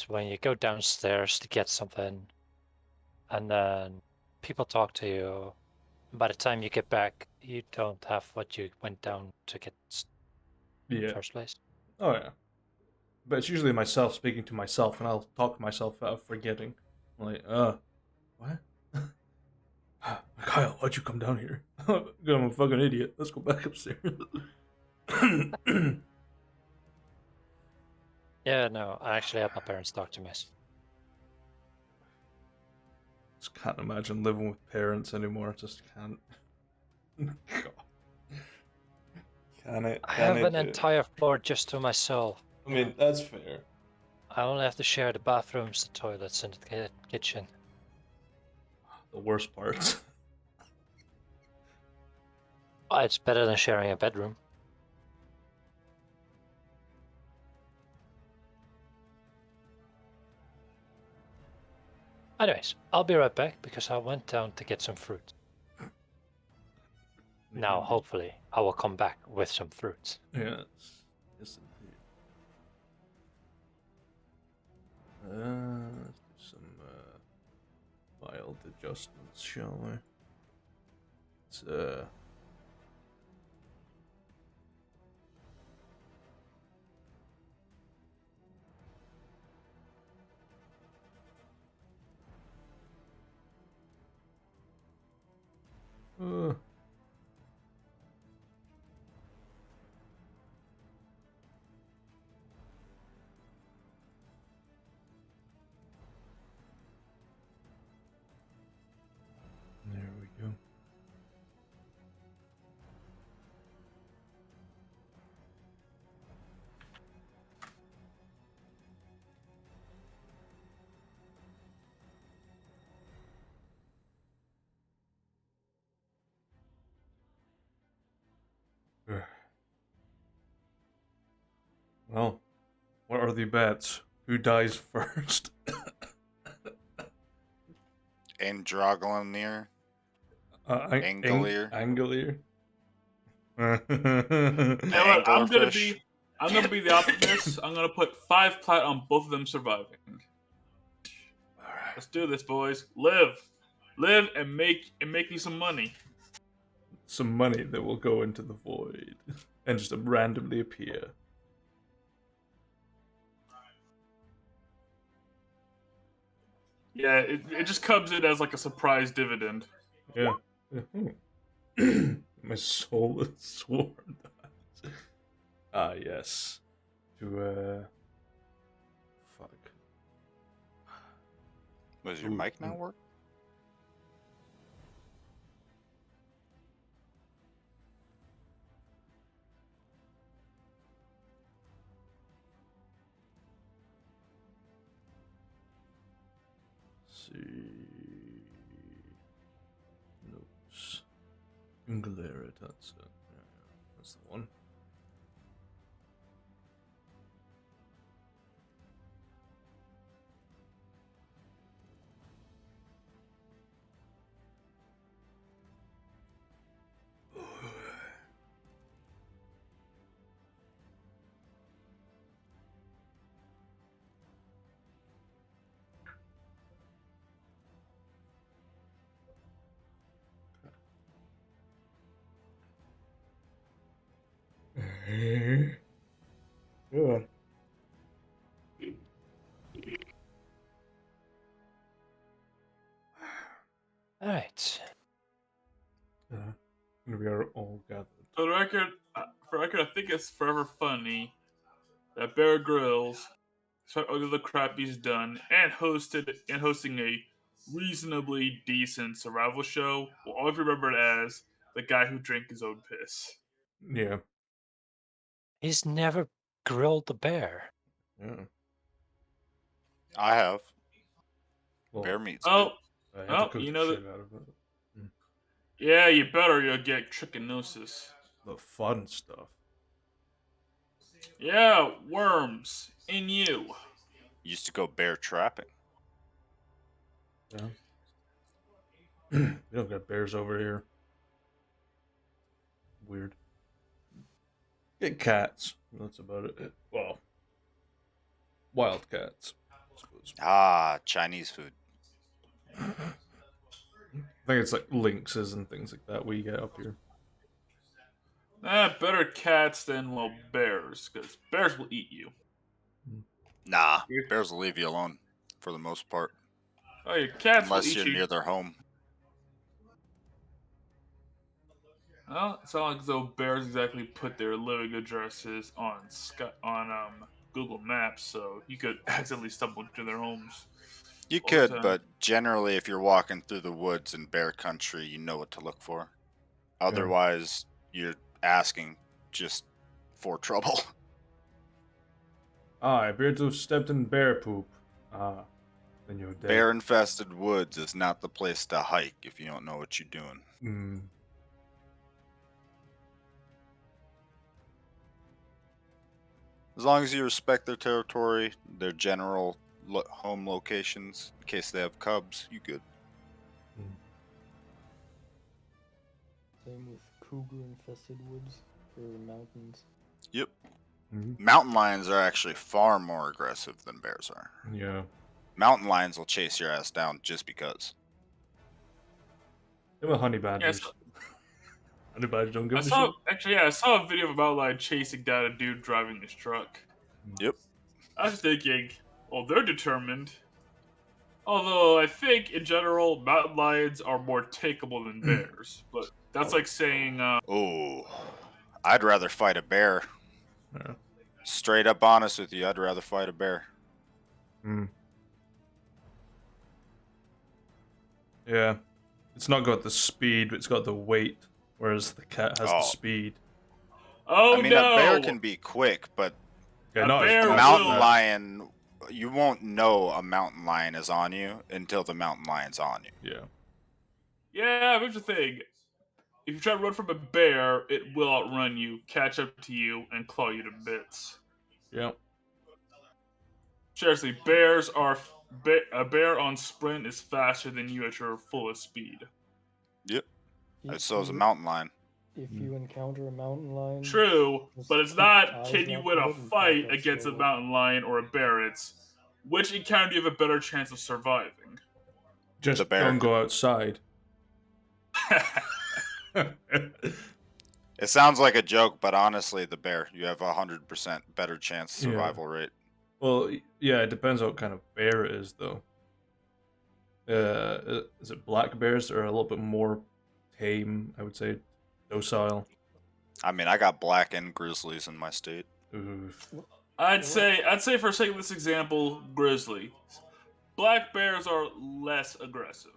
when you go downstairs to get something, and then people talk to you. By the time you get back, you don't have what you went down to get in the Yeah. first place. Oh yeah. But it's usually myself speaking to myself, and I'll talk myself out of forgetting. I'm like, what? Kyle, why'd you come down here? I'm a fucking idiot. Let's go back upstairs. Yeah, no, I actually had my parents talk to me. Just can't imagine living with parents anymore. Just can't. God. Can it? I Can have it an do? entire floor just to myself. I mean, that's fair. I only have to share the bathrooms, the toilets, and the kitchen. The worst parts. It's better than sharing a bedroom. Anyways, I'll be right back because I went down to get some fruit. Now, hopefully, I will come back with some fruits. Yes. Yes, indeed. Let's do some mild adjustments, shall we? It's uh there we go. Well, what are the bets? Who dies first? Androglyph. Angolier. Angolier. You know what? Anglerfish. I'm gonna be the optimist. I'm gonna put 5 plat on both of them surviving. Let's do this, boys. Live, and make me some money. Some money that will go into the void and just randomly appear. Yeah, it just comes in as like a surprise dividend. Yeah. My soul is sworn. Ah, yes. To fuck. Does your mic not work? See. Notes. Ingolera, that's it. Yeah, that's the one. Yeah. All right. And we are all gathered. For the record, I think it's forever funny that Bear Grylls, despite all the crap he's done, and hosting a reasonably decent survival show, will always be remembered as the guy who drank his own piss. Yeah. He's never grilled the bear. Yeah. I have. Well, Bear meat's Oh, I had to cook you the know that. shit out of it. Yeah, you better. You'll get trichinosis. The fun stuff. Yeah, worms in you. Used to go bear trapping. Yeah. We don't got bears over here. Weird. Get cats. That's about it. Well, wild cats. Chinese food. I think it's like lynxes and things like that we get up here. Better cats than, well, bears, because bears will eat you. Nah, bears will leave you alone for the most part, Oh, your cats will unless eat you're you. near their home. Well, it's not like as though bears exactly put their living addresses on Google Maps, so you could accidentally stumble into their homes. You all the could, time. but generally, if you're walking through the woods in bear country, you know what to look for. Otherwise, you're asking just for trouble. I appear to have stepped in bear poop. Then you're dead. Bear-infested woods is not the place to hike if you don't know what you're doing. As long as you respect their territory, their general home locations, in case they have cubs, you good. Same with cougar-infested woods or mountains. Yep. Mm-hmm. Mountain lions are actually far more aggressive than bears are. Yeah. Mountain lions will chase your ass down just because. They were honey badgers. Yeah, Honey badgers don't give I a saw shit. I saw a video of a mountain lion chasing down a dude driving his truck. Yep. I was thinking, well, they're determined. Although I think in general, mountain lions are more takeable than bears, but that's like saying, Oh, I'd rather fight a bear. Yeah. Straight up honest with you, I'd rather fight a bear. Yeah. It's not got the speed, but it's got the weight, whereas the cat has the speed. oh I mean, no, a bear can be quick, but Yeah, A not as bear fast a as mountain that. lion, you won't know a mountain lion is on you until the mountain lion's on you. Yeah. yeah. Here's the thing: if you try to run from a bear, it will outrun you, catch up to you, and claw you to bits. Yeah. Seriously, bears are a bear on sprint is faster than you at your fullest speed. Yep. If So is a you- mountain lion. If you encounter a mountain lion, True, just but it's keep not eyes can you locked win a with it and fight back up against a slowly. mountain lion or a bear. It's which encounter do you have a better chance of surviving? Just The bear. don't go outside. It sounds like a joke, but honestly, the bear. You have 100% better chance survival rate. Well, yeah, it depends what kind of bear it is, though. Is it black bears that are a little bit more tame, I would say, docile? I mean, I got black and grizzlies in my state. Oof. I'd say for sake of this example, grizzly. Black bears are less aggressive.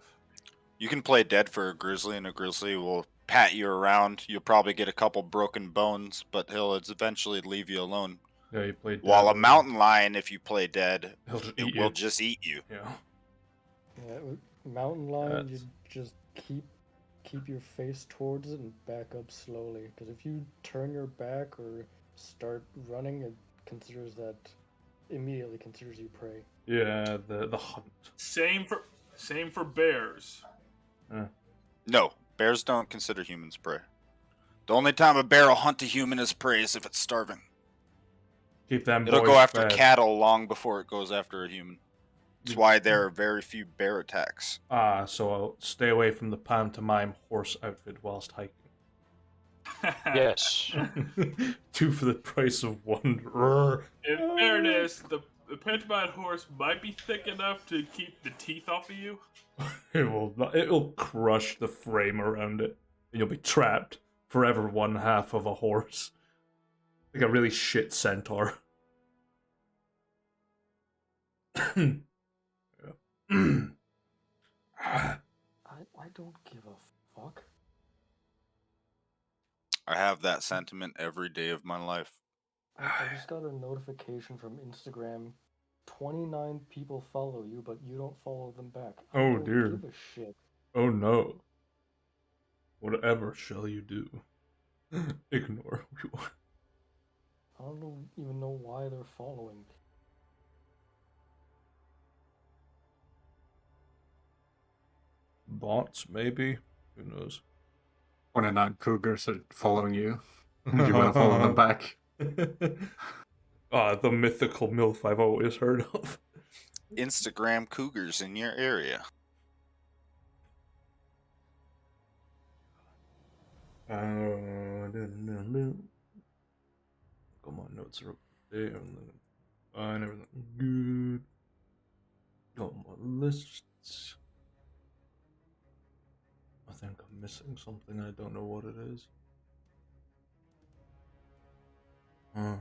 You can play dead for a grizzly, and a grizzly will pat you around. You'll probably get a couple broken bones, but he'll eventually leave you alone. Yeah, you played. While a mountain lion, if you play dead, he'll just it eat will you. just eat you. Yeah. Yeah, with mountain lion, you That's- just keep your face towards it and back up slowly. Because if you turn your back or start running, it immediately considers you prey. Yeah, the hunt. Same for bears. No, bears don't consider humans prey. The only time a bear will hunt a human as prey is if it's starving. Keep them It'll boys go after fed. cattle long before it goes after a human. That's why there are very few bear attacks. So I'll stay away from the pantomime horse outfit whilst hiking. Yes. 2 for the price of 1. Roar. In fairness, the pantomime horse might be thick enough to keep the teeth off of you. It'll crush the frame around it, and you'll be trapped forever 1/2 of a horse, like a really shit centaur. I don't give a fuck. I have that sentiment every day of my life. I just got a notification from Instagram. 29 people follow you, but you don't follow them back. I Oh, don't dear. give a shit. Oh no. Whatever shall you do? Ignore. I don't even know why they're following me. Bots, maybe? Who knows? 29 cougars are following you. And you want to follow them back. The mythical MILF I've always heard of. Instagram cougars in your area. Come on, notes are up there. Fine, everything good. Got my lists. I think I'm missing something. I don't know what it is. Yeah,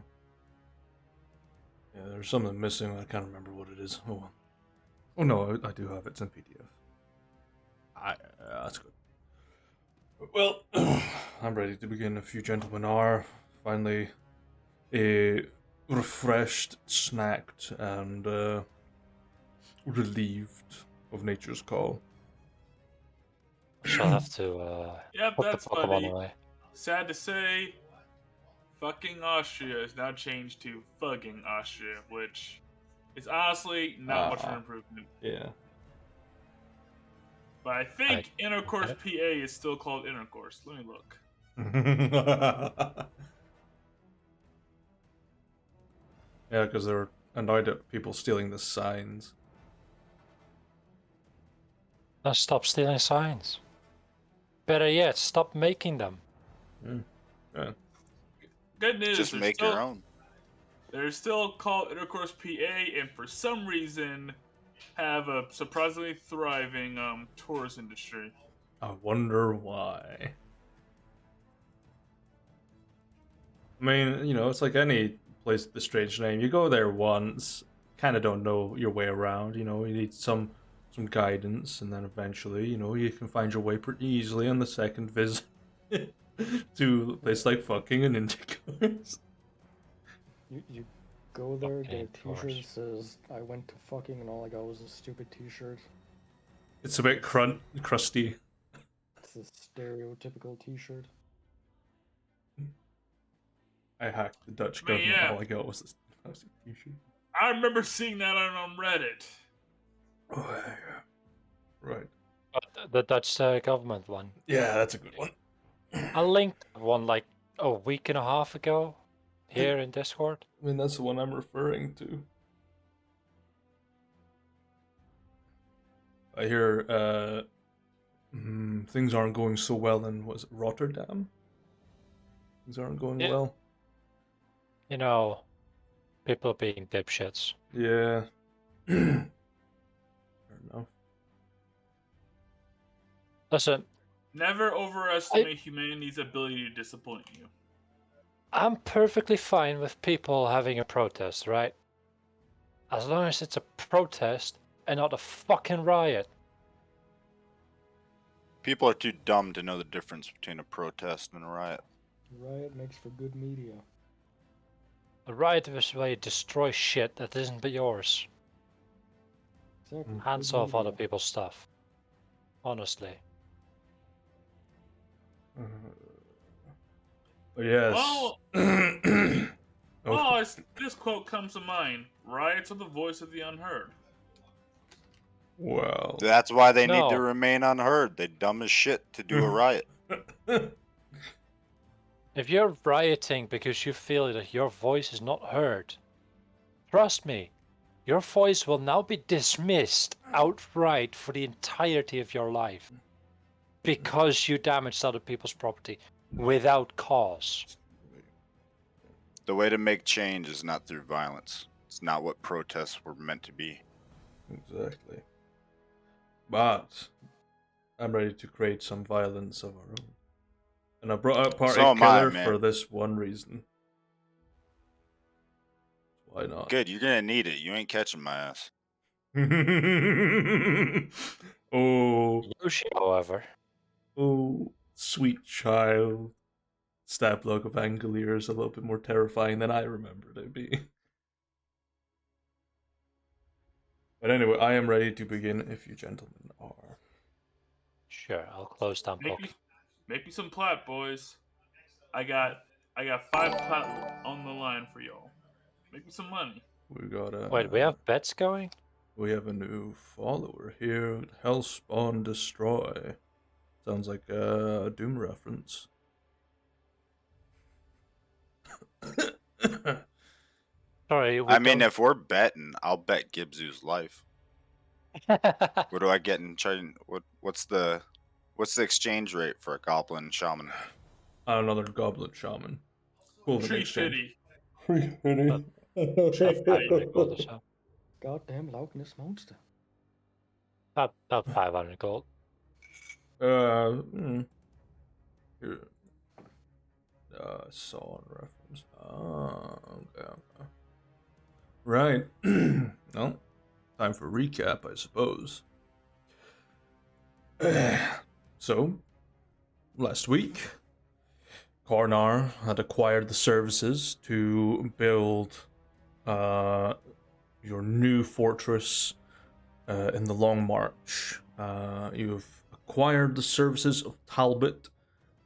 there's something missing. I can't remember what it is. Oh well. Oh no, I do have it. It's in PDF. That's good. Well, I'm ready to begin. If you gentlemen are finally refreshed, snacked, and relieved of nature's call. I shall have to Yep, put the that's Pokemon funny. away. Sad to say, fucking Austria is now changed to fucking Austria, which is honestly not much of an improvement. Yeah. But I think Intercourse PA is still called Intercourse. Let me look. Yeah, because they're annoyed at people stealing the signs. Now stop stealing signs. Better yet, stop making them. Yeah. Good news. Just make your own. They're still called Intercourse PA, and for some reason, have a surprisingly thriving tourist industry. I wonder why. I mean, you know, it's like any place with a strange name. You go there once, kind of don't know your way around. You know, you need some guidance, and then eventually, you know, you can find your way pretty easily on the second visit to a place like fucking and Intercourse. You go there, get a Intercourse. t-shirt that says, I went to fucking, and all I got was a stupid t-shirt. It's a bit crusty. It's a stereotypical t-shirt. I hacked the Dutch Man, government. yeah. All I got was this lousy t-shirt. I remember seeing that on Reddit. Oh, yeah. Right. The Dutch government one. Yeah, that's a good one. I linked one like a week and a half ago here in Discord. I mean, that's the one I'm referring to. I hear things aren't going so well in, was it Rotterdam? Things aren't going Yeah. well. You know, people being dipshits. Yeah. Fair enough. Listen, Never overestimate humanity's ability to disappoint you. I'm perfectly fine with people having a protest, right? As long as it's a protest and not a fucking riot. People are too dumb to know the difference between a protest and a riot. Riot makes for good media. A riot is where you destroy shit that isn't yours. Exactly. Hands good off other media. people's stuff. Honestly. But yes. Well, this quote comes to mind. Riots are the voice of the unheard. Well. That's why they need No. to remain unheard. They dumb as shit to do a riot. If you're rioting because you feel that your voice is not heard, trust me, your voice will now be dismissed outright for the entirety of your life. Because you damaged other people's property without cause. The way to make change is not through violence. It's not what protests were meant to be. Exactly. But I'm ready to create some violence of our own. And I brought out Party So am I, Killer man. for this one reason. Why not? Good, you're gonna need it. You ain't catching my ass. Oh, Yoshi, however, oh, sweet child. Stab look of Angolier is a little bit more terrifying than I remembered it being. But anyway, I am ready to begin if you gentlemen are. sure, I'll close down Make Poke. me some plat, boys. I got 5 plat on the line for y'all. Make me some money. We got a. Wait, we have bets going? We have a new follower here. Hellspawn Destroy. Sounds like a Doom reference. Sorry, we I mean, don't. if we're betting, I'll bet Gibzu's life. What do I get in trading? What's the exchange rate for a goblin shaman? Another goblin shaman. Cool. 350. 350. 500 gold or so. Goddamn Loch Ness monster. About 500 gold. Here. Saw reference. Okay. Right. Well, time for recap, I suppose. So, last week, Karnar had acquired the services to build your new fortress in the Long March. You've acquired the services of Talbot,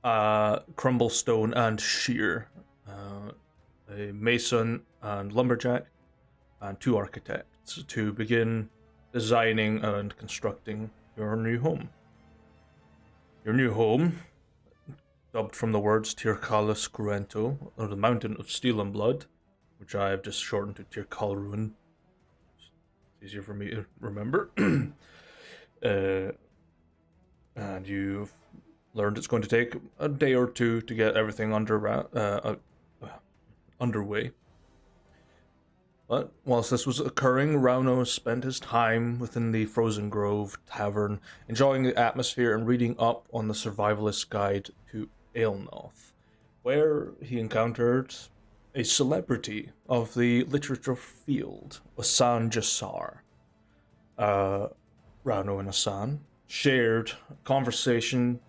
Crumblestone, and Shear, a mason and lumberjack, and 2 architects to begin designing and constructing your new home. Your new home, dubbed from the words Tircalis Cruento, or the Mountain of Steel and Blood, which I have just shortened to Tircalruin. It's easier for me to remember. And you've learned it's going to take a day or two to get everything underway. But whilst this was occurring, Rauno spent his time within the Frozen Grove Tavern, enjoying the atmosphere and reading up on the Survivalist's Guide to Aelnoth, where he encountered a celebrity of the literature field, Asan Jassar. Rauno and Asan shared conversation,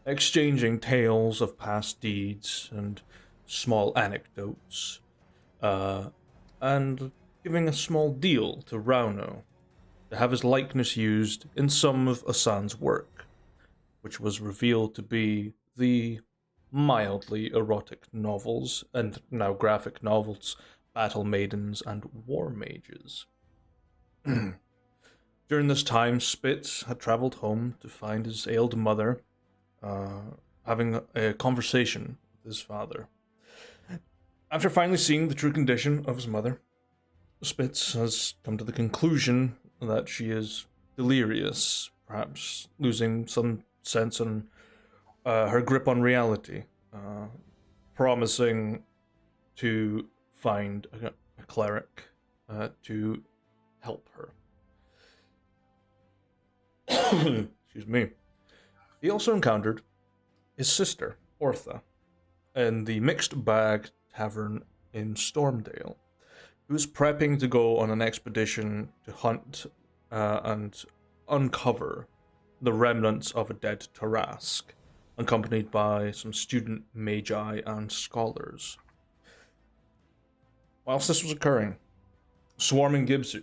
exchanging tales of past deeds and small anecdotes, and giving a small deal to Rauno to have his likeness used in some of Asan's work, which was revealed to be the mildly erotic novels, and now graphic novels, Battle Maidens and War Mages. During this time, Spitz had traveled home to find his ailed mother, having a conversation with his father. After finally seeing the true condition of his mother, Spitz has come to the conclusion that she is delirious, perhaps losing some sense on her grip on reality, promising to find a cleric to help her. Excuse me. He also encountered his sister, Ortha, in the Mixed Bag Tavern in Stormdale, who was prepping to go on an expedition to hunt and uncover the remnants of a dead Tarask, accompanied by some student magi and scholars. Whilst this was occurring, Swarming Gibsu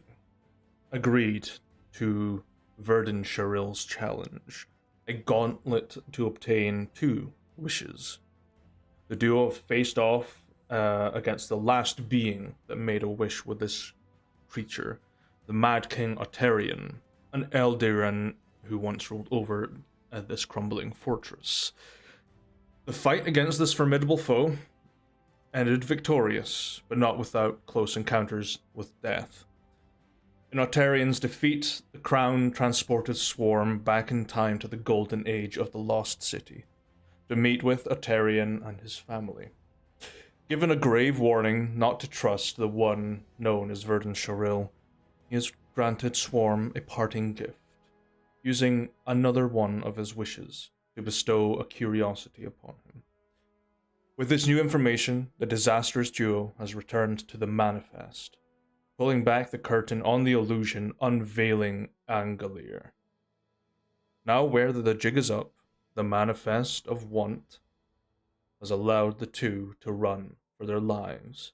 agreed to Verdun Sharil's challenge, a gauntlet to obtain 2 wishes. The duo faced off against the last being that made a wish with this creature, the Mad King Otarian, an Eldiran who once ruled over this crumbling fortress. The fight against this formidable foe ended victorious, but not without close encounters with death. In Otarian's defeat, the crown transported Swarm back in time to the golden age of the Lost City, to meet with Otarian and his family. Given a grave warning not to trust the one known as Verdun Sharil, he has granted Swarm a parting gift, using another one of his wishes to bestow a curiosity upon him. With this new information, the disastrous duo has returned to the Manifest, pulling back the curtain on the illusion, unveiling Angalir. Now aware that the jig is up, the Manifest of Want has allowed the two to run for their lives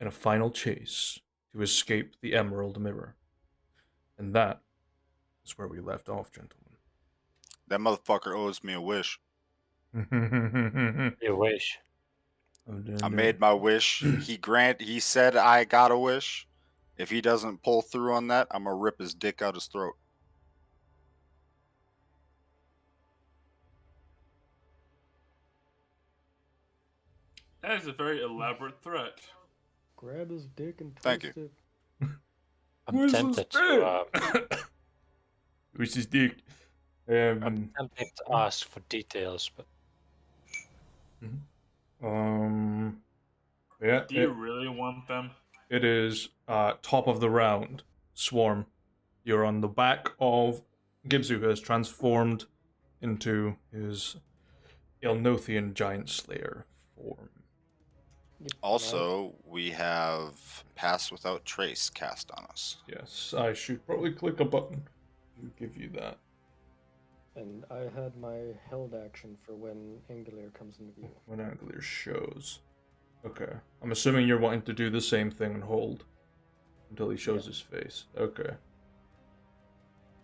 in a final chase to escape the Emerald Mirror. And that is where we left off, gentlemen. That motherfucker owes me a wish. You wish. I made my wish. He said I got a wish. If he doesn't pull through on that, I'm gonna rip his dick out his throat. That is a very elaborate threat. grab his dick and Thank twist it. I'm tempted to Where's his dick? I'm tempted to ask for details, but Yeah. Do you really want them? It is top of the round. Swarm. You're on the back of Gibzu, who has transformed into his Ilnothian giant slayer form. Yep, Also, we have Pass Without Trace cast on us. Yes, I should probably click a button to give you that. And I had my held action for when Angelier comes into view. When Angelier shows. Okay. I'm assuming you're wanting to do the same thing and hold until he shows his face. Okay.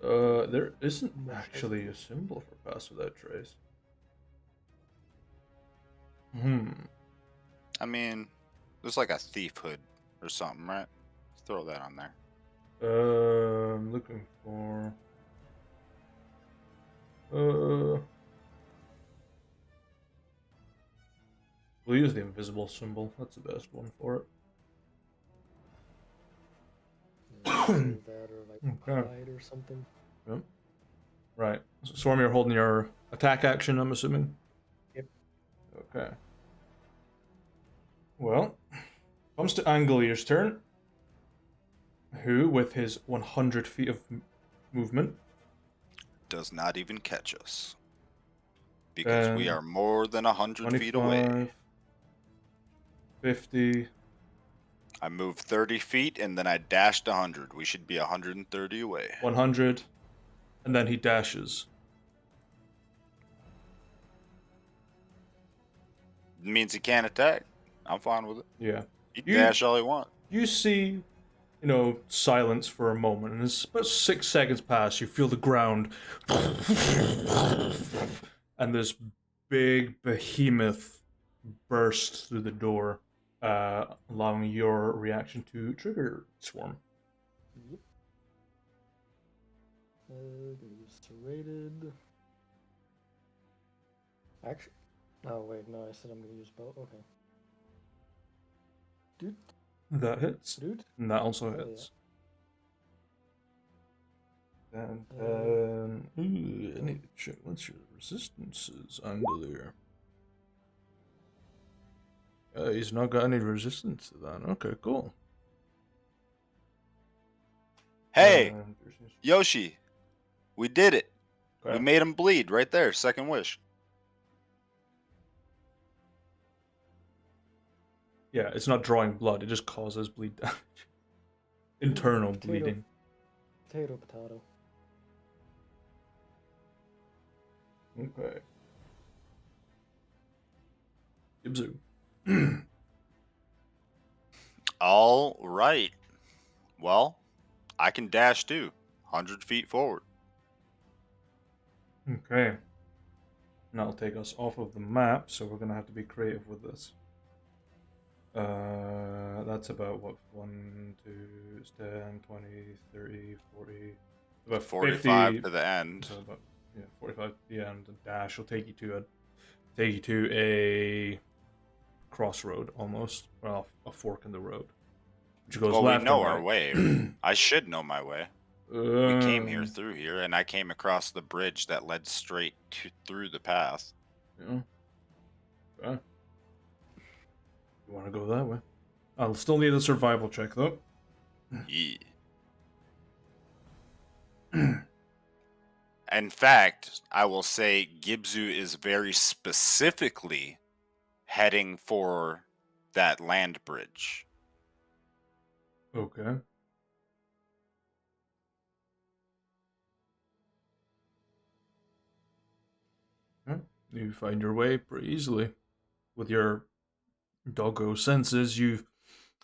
There isn't actually a symbol for Pass Without Trace. I mean, there's like a thief hood or something, right? Throw that on there. I'm looking for. We'll use the invisible symbol. That's the best one for it. Either that or like Okay. hide or something. Yep. Right. So, Swarm, you're holding your attack action, I'm assuming? Yep. Okay. Well, comes to Angelier's turn, who, with his 100 feet of movement, Does not even catch us. Because we are more than 100 feet 25, away. 50. I moved 30 feet and then I dashed 100. We should be 130 away. 100, and then he dashes. Means he can't attack. I'm fine with it. Yeah. He You- dash all he wants. You see, silence for a moment, and as about 6 seconds pass, you feel the ground, and this big behemoth bursts through the door, allowing your reaction to trigger Swarm. Yep. Gonna use serrated. Actually, oh wait, no, I said I'm gonna use bow. Okay. Dude, That hits, dude. and that also Oh, hits. And ooh, I need to check what's your resistances, Angelier. He's not got any resistance to that. Okay, cool. Hey, And Yoshi. We did it. okay. We made him bleed right there. Second wish. Yeah, it's not drawing blood, it just causes bleed damage. Internal Potato. bleeding. Potato, potato. Okay. Gibzu. All right. Well, I can dash too. 100 feet forward. Okay. And that'll take us off of the map, so we're gonna have to be creative with this. That's about what? 1, 2, 10, 20, 30, 40. About 45 50, to the end. So about 45 to the end. The dash will take you to a crossroad almost, well, a fork in the road, which goes Well, we left know and our right. way. I should know my way. We came here through here, and I came across the bridge that led straight through the path. Yeah. Okay. You want to go that way? I'll still need a survival check though. Yeah. In fact, I will say Gibzu is very specifically heading for that land bridge. Okay. Yeah, you find your way pretty easily. With your doggo senses, you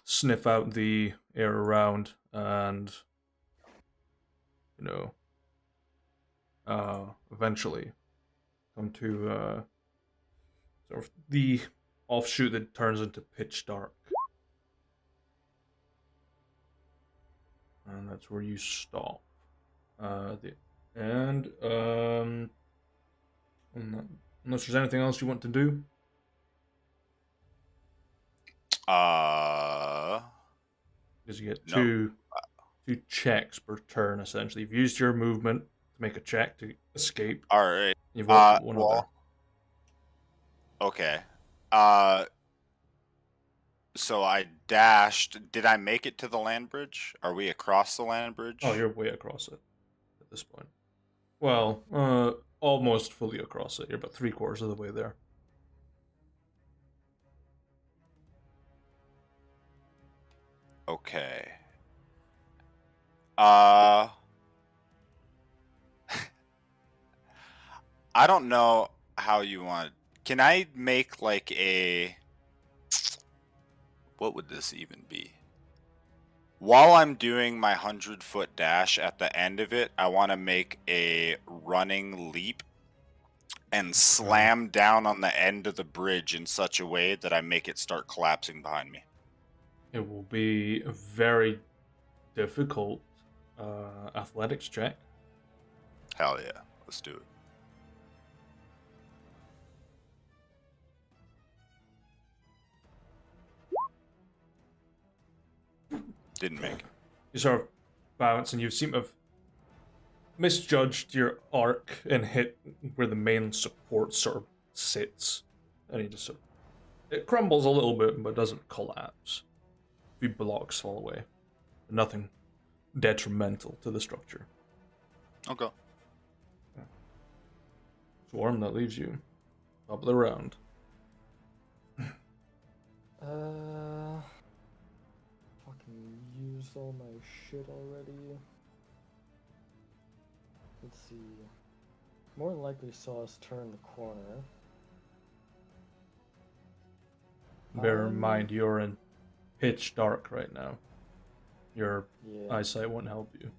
sniff out the air around and, eventually come to sort of the offshoot that turns into pitch dark. And that's where you stop. Unless there's anything else you want to do. Because you get No. two checks per turn, essentially. You've used your movement to make a check to escape. All right. You've got one other. Well, okay. So I dashed. Did I make it to the land bridge? Are we across the land bridge? Oh, you're way across it at this point. Well, almost fully across it. You're about 3/4 of the way there. Okay. I don't know how you want. Can I make like a? What would this even be? While I'm doing my 100-foot dash, at the end of it, I want to make a running leap and slam down on the end of the bridge in such a way that I make it start collapsing behind me. It will be a very difficult athletics check. Hell yeah, let's do it. Didn't make it. You sort of bounce, and you seem to have misjudged your arc and hit where the main support sort of sits, and you just sort of, it crumbles a little bit, but doesn't collapse. A few blocks fall away. Nothing detrimental to the structure. Okay. Swarm, that leaves you. Top of the round. Fucking used all my shit already. Let's see. More than likely saw us turn the corner. Bear in mind, you're in pitch dark right now. Your Yeah. eyesight won't help you.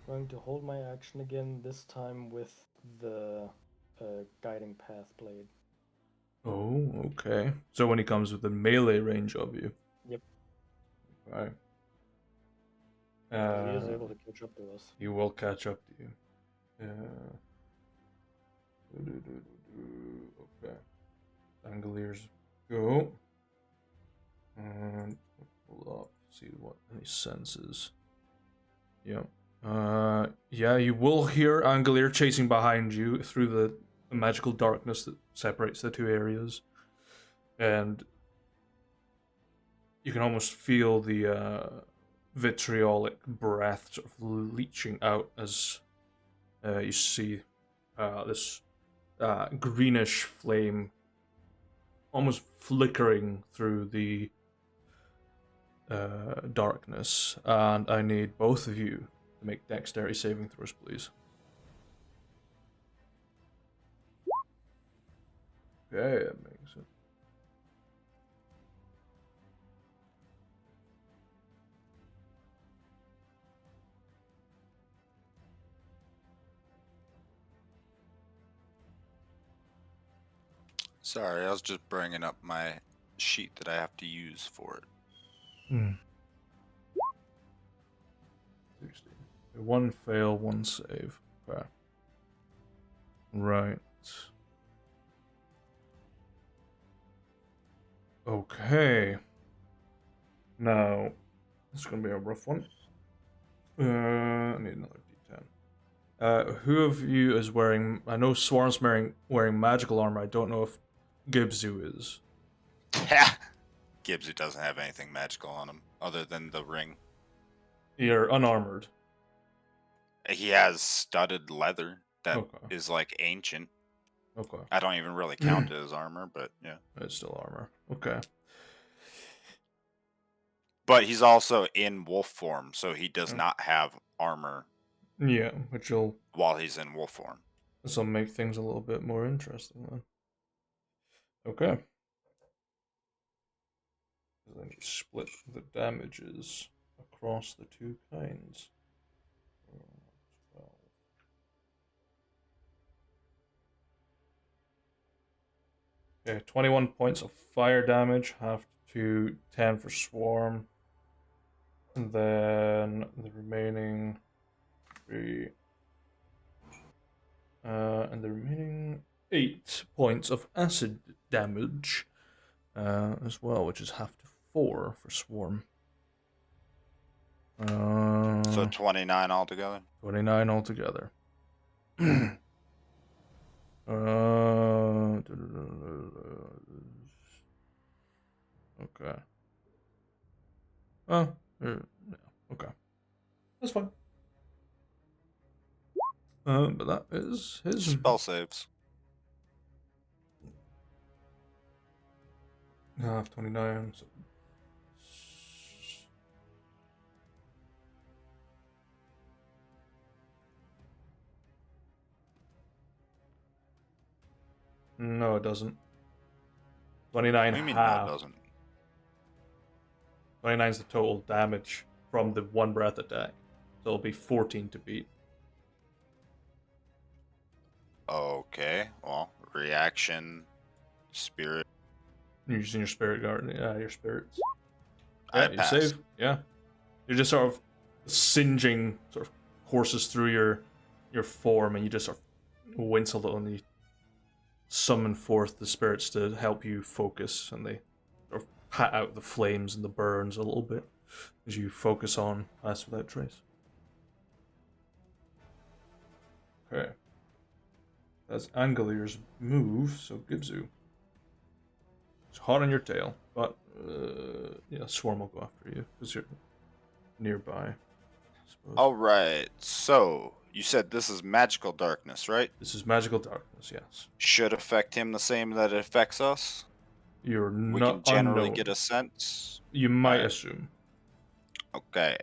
Going to hold my action again, this time with the guiding path blade. Oh, okay. So when he comes within melee range of you. Yep. Right. He is able to catch up to us. He will catch up to you. Okay. Angoliers go. And pull up, see what any senses. Yeah. Yeah, you will hear Angolier chasing behind you through the magical darkness that separates the two areas. And you can almost feel the vitriolic breath sort of leaching out as you see this greenish flame almost flickering through the darkness. And I need both of you to make dexterity saving throws, please. Okay, that makes it. Sorry, I was just bringing up my sheet that I have to use for it. 60. One fail, one save. Okay. Right. Okay. Now, this is going to be a rough one. I need another D10. Who of you is wearing... I know Swarm's wearing magical armor. I don't know if Gibzu is. Gibbs, who doesn't have anything magical on him other than the ring. You're unarmored. He has studded leather that Okay. is like ancient. Okay. I don't even really count it as armor, but yeah. It's still armor. Okay. But he's also in wolf form, so he does not have armor Yeah, which will... while he's in wolf form. This will make things a little bit more interesting then. Okay. Then you split the damages across the two kinds. 12. Okay, 21 points of fire damage, half to 10 for Swarm. And then the remaining 3. And the remaining 8 points of acid damage as well, which is half to 4 for Swarm. So 29 altogether. 29 altogether. Okay. Oh, yeah, okay. That's fine. But that is his Spell saves. half 29. So... No, it doesn't. 29 What do you mean no, it half. doesn't? 29 is the total damage from the one breath attack. So it'll be 14 to beat. Okay, well, reaction, spirit. You're using your spirit guard. Yeah, your spirits. I Yeah, you pass. save. Yeah. You're just sort of singeing sort of courses through your form, and you just sort of wince a little, and you summon forth the spirits to help you focus, and they sort of pat out the flames and the burns a little bit as you focus on Pass Without Trace. Okay. That's Angelir's move, so Gibzu. It's hot on your tail, but yeah, Swarm will go after you because you're nearby. All right. So you said this is magical darkness, right? This is magical darkness. Yes. Should affect him the same that it affects us. You're We not can generally unknown. get a sense. You might Alright. assume. Okay.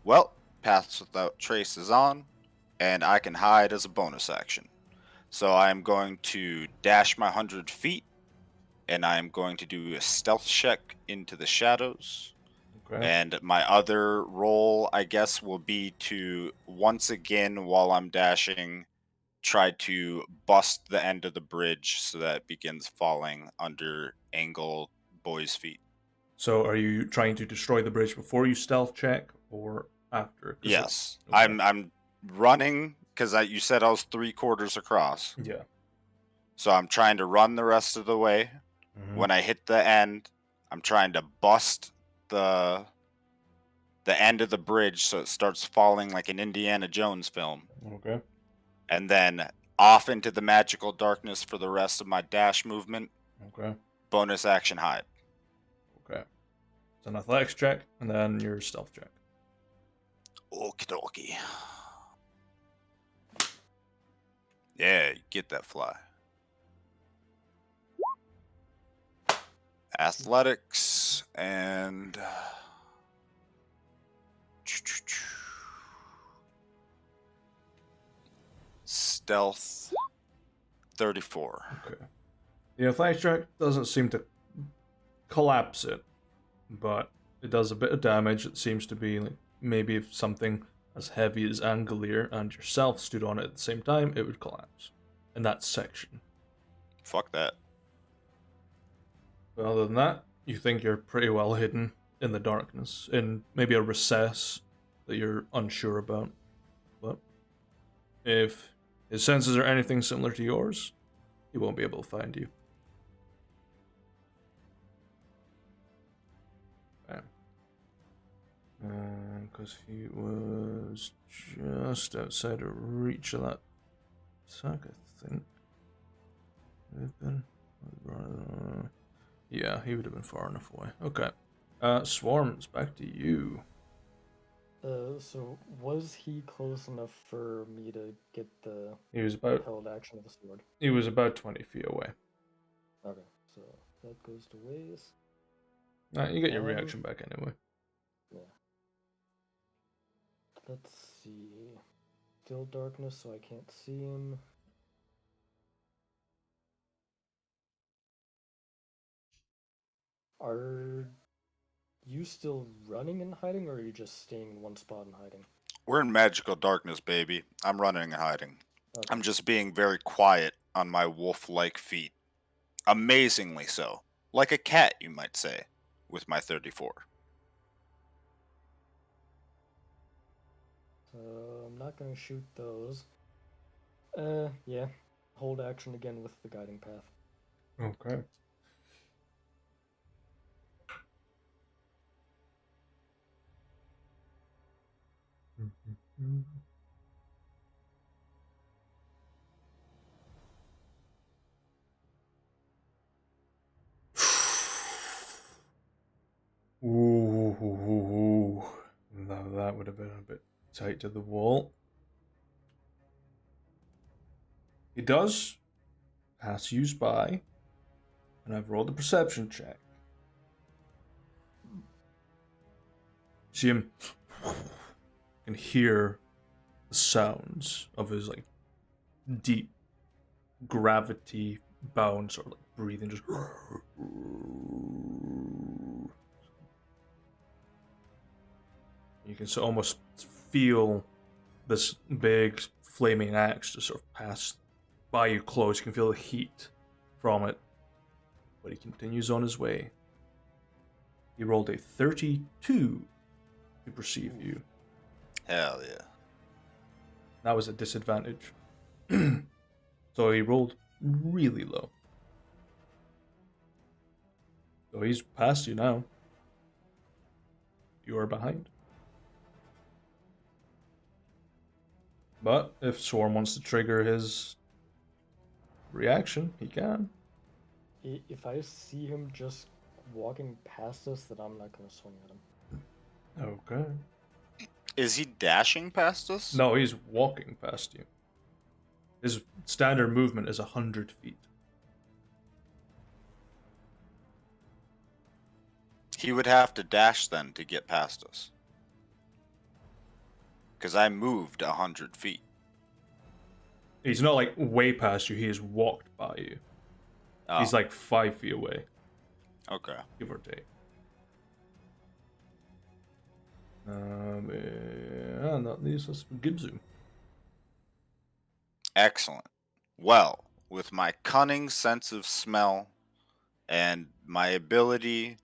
Well, Paths Without Trace is on, and I can hide as a bonus action. So I'm going to dash my 100 feet, and I'm going to do a stealth check into the shadows. Okay. And my other roll, I guess, will be to once again, while I'm dashing, try to bust the end of the bridge so that it begins falling under Angle Boy's feet. So are you trying to destroy the bridge before you stealth check or after? Yes, Okay. I'm running because you said I was 3/4 across, Yeah. so I'm trying to run the rest of the way. Mhm. When I hit the end, I'm trying to bust the end of the bridge so it starts falling like an Indiana Jones film. Okay. And then off into the magical darkness for the rest of my dash movement. Okay. Bonus action hide. Okay. It's an athletics check and then your stealth check. Okie dokie. Yeah, you get that fly. Athletics and stealth 34. Okay. The athletics check doesn't seem to collapse it, but it does a bit of damage. It seems to be like maybe if something as heavy as Angelir and yourself stood on it at the same time, it would collapse in that section. Fuck that. But other than that, you think you're pretty well hidden in the darkness, in maybe a recess that you're unsure about. But if his senses are anything similar to yours, he won't be able to find you. Because he was just outside of reach of that attack, I think. Would have been. Yeah, he would have been far enough away. Okay. Swarms, back to you. So was he close enough for me to get the He was about held action of the sword? He was about 20 feet away. Okay, so that goes to waste. You get your reaction back anyway. Yeah. Let's see. Still darkness, so I can't see him. Are you still running and hiding, or are you just staying in one spot and hiding? We're in magical darkness, baby. I'm running and hiding. Okay. I'm just being very quiet on my wolf-like feet. Amazingly so. Like a cat, you might say, with my 34. So I'm not gonna shoot those. Yeah. hold action again with the guiding path. Okay. Ooh. Now that would have been a bit tight to the wall. He does pass you by, and I've rolled a perception check. See him can hear the sounds of his like deep gravity bound sort of like breathing, just you can almost feel this big flaming axe just sort of pass by you close. You can feel the heat from it, but he continues on his way. He rolled a 32 to perceive you. Hell yeah. That was a disadvantage. So he rolled really low. So he's past you now. You are behind. But if Swarm wants to trigger his reaction, he can. If I see him just walking past us, then I'm not gonna swing at him. Okay. Is he dashing past us? No, he's walking past you. His standard movement is 100 feet. He would have to dash then to get past us. Because I moved 100 feet. He's not like way past you, he has walked by you. Oh, He's like 5 feet away, okay. give or take. Yeah, that leaves us with Gibzu. Excellent. Well, with my cunning sense of smell and my ability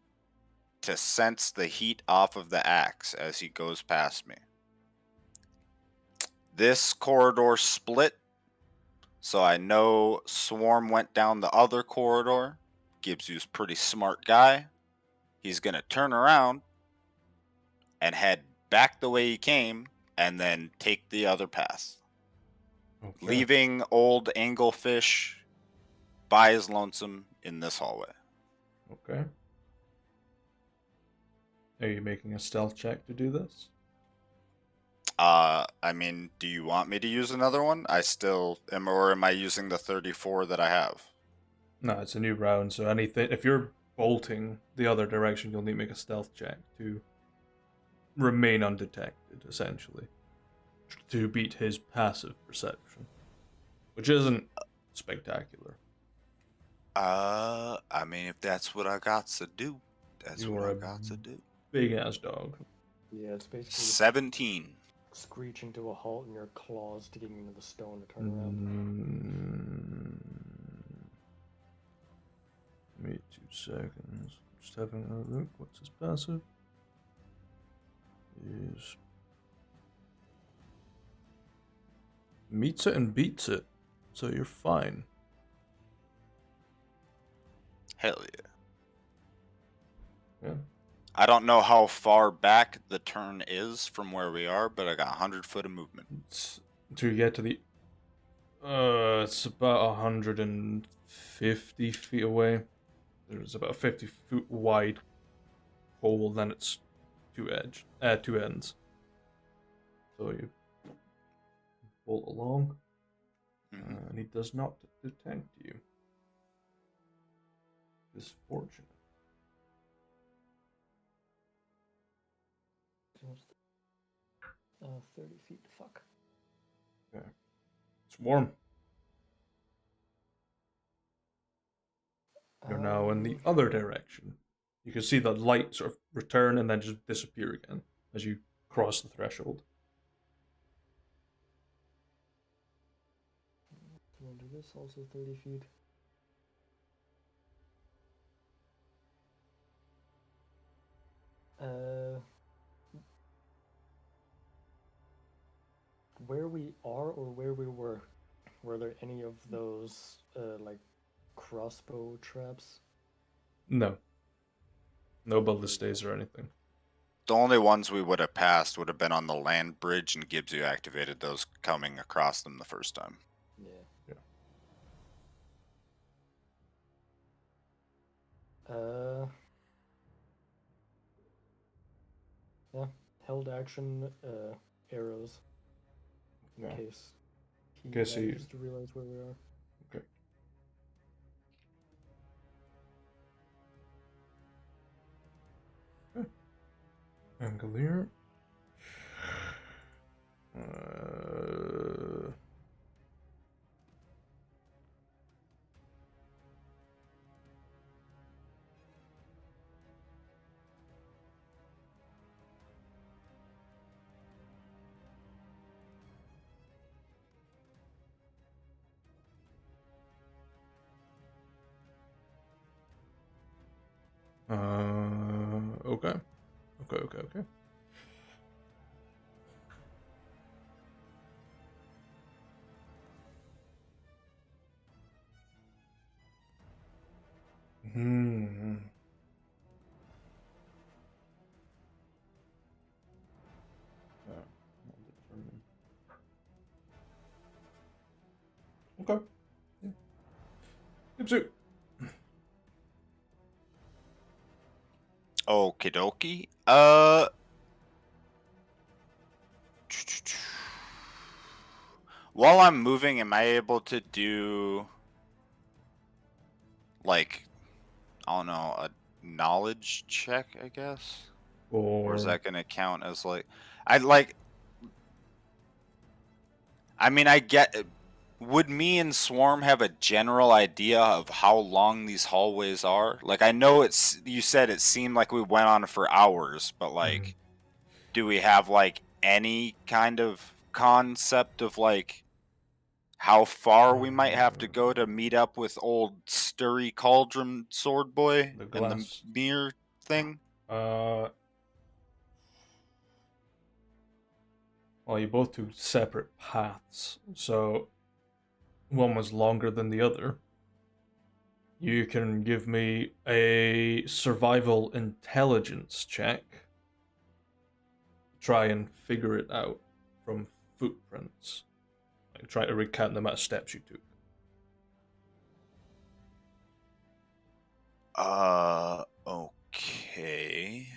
to sense the heat off of the axe as he goes past me, this corridor split, so I know Swarm went down the other corridor. Gibbs pretty smart guy. He's going to turn around and head back the way he came and then take the other path. Okay. Leaving old Anglefish by his lonesome in this hallway. Okay. Are you making a stealth check to do this? I mean, do you want me to use another one? I still am, or am I using the 34 that I have? No, it's a new round, so anything if you're bolting the other direction, you'll need to make a stealth check to remain undetected, essentially. To beat his passive perception. Which isn't spectacular. I mean, if that's what I got to do, that's You what are I a got to do. big ass dog. Yeah, it's basically 17. screeching to a halt and your claws digging into the stone to turn Mm-hmm. around. Give me 2 seconds. Just having a look. What's his passive? Is meets it and beats it, so you're fine. Hell yeah. Yeah. I don't know how far back the turn is from where we are, but I got 100 foot of movement. To get to the it's about 150 feet away. There's about a 50-foot wide hole, then it's two ends. So you bolt along, and he does not detect you. It's fortunate. 30 feet, fuck. Yeah. It's warm. You're now in the other direction. You can see the light sort of return and then just disappear again as you cross the threshold. I'm gonna do this also 30 feet. Where we are or where we were? were there any of those like crossbow traps? No. No ballistas or anything. The only ones we would have passed would have been on the land bridge, and Gibbs activated those coming across them the first time. Yeah. Yeah. Yeah. Held action arrows. In Yeah. case he Guess he- manages to realize where we are. Okay. Angolier. Okay. Okay. Hmm. Yeah, I'll determine. Okay. Yeah. Gibbs. Okie dokie. While I'm moving, am I able to do like, I don't know, a knowledge check, I guess? Or is that gonna count as like I get, would me and Swarm have a general idea of how long these hallways are? Like, I know you said it seemed like we went on for hours, but like, do we have like any kind of concept of like how far we might have to go to meet up with old Sturry Cauldron Sword Boy The and the glass. mirror thing? Well, you both took separate paths, so one was longer than the other. You can give me a survival intelligence check. Try and figure it out from footprints. Like, try to recount the amount of steps you took. Okay.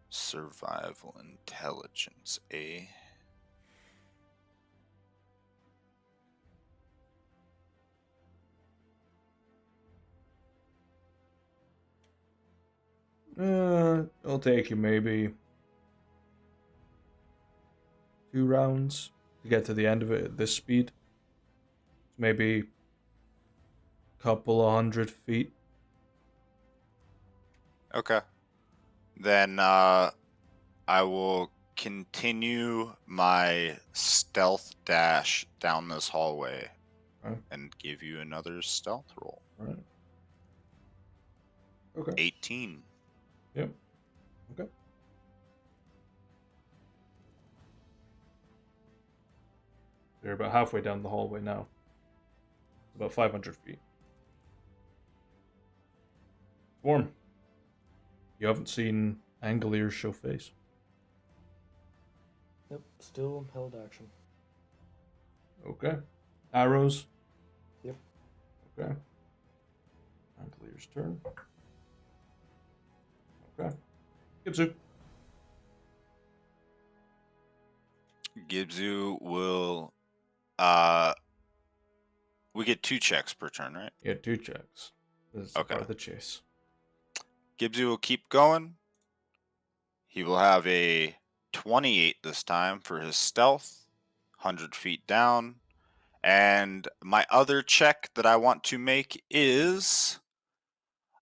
Survival intelligence, eh? It'll take you maybe 2 rounds to get to the end of it at this speed. Maybe a couple of 100 feet. Okay. Then I will continue my stealth dash down this hallway Okay. and give you another stealth roll. Right. Okay. 18. Yep. Okay. You're about halfway down the hallway now. About 500 feet. Warm. You haven't seen Angolier show face. Yep, still held action. Okay. Arrows. Yep. Okay. Anglier's turn. Okay. Gibsu. Gibsu will we get 2 checks per turn, right? You had 2 checks. This is Okay. part of the chase. Gibsu will keep going. He will have a 28 this time for his stealth, 100 feet down. And my other check that I want to make is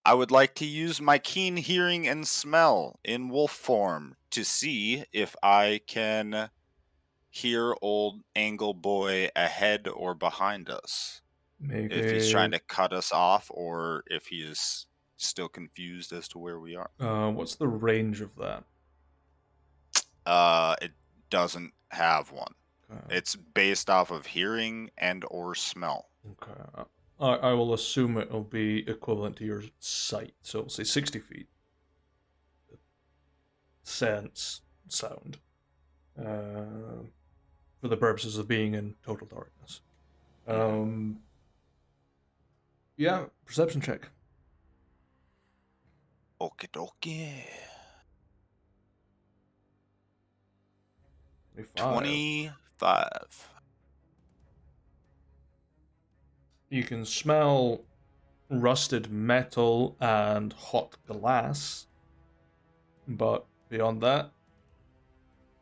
I would like to use my keen hearing and smell in wolf form to see if I can hear old Angle Boy ahead or behind us. Make If he's trying to cut us off or if he is still confused as to where we are. What's the range of that? It doesn't have one. It's based off of hearing and or smell. Okay. I will assume it will be equivalent to your sight, so we'll say 60 feet. Sense sound. For the purposes of being in total darkness. Yeah, perception check. Okie dokie. 25. You can smell rusted metal and hot glass, but beyond that,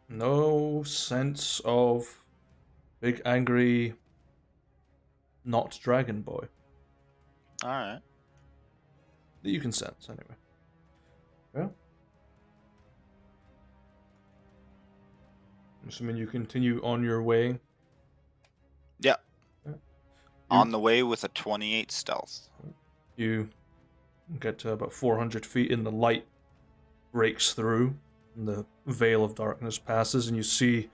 no sense of big angry not dragon boy Alright. that you can sense anyway. Yeah. I'm assuming you continue on your way. Yeah. Yeah. On the way with a 28 stealth. You get to about 400 feet and the light breaks through and the veil of darkness passes and you see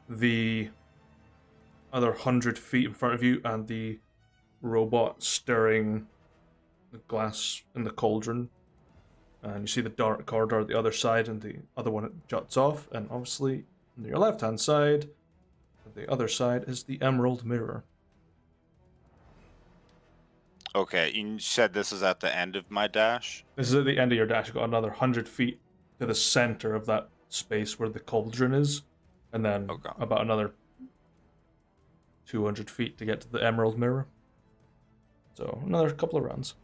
the other 100 feet in front of you and the robot stirring the glass in the cauldron. And you see the dark corridor at the other side and the other one it juts off. And obviously on your left hand side, the other side is the emerald mirror. Okay, you said this is at the end of my dash? This is at the end of your dash. You've got another 100 feet to the center of that space where the cauldron is. And then about another 200 feet to get to the emerald mirror. So another couple of rounds.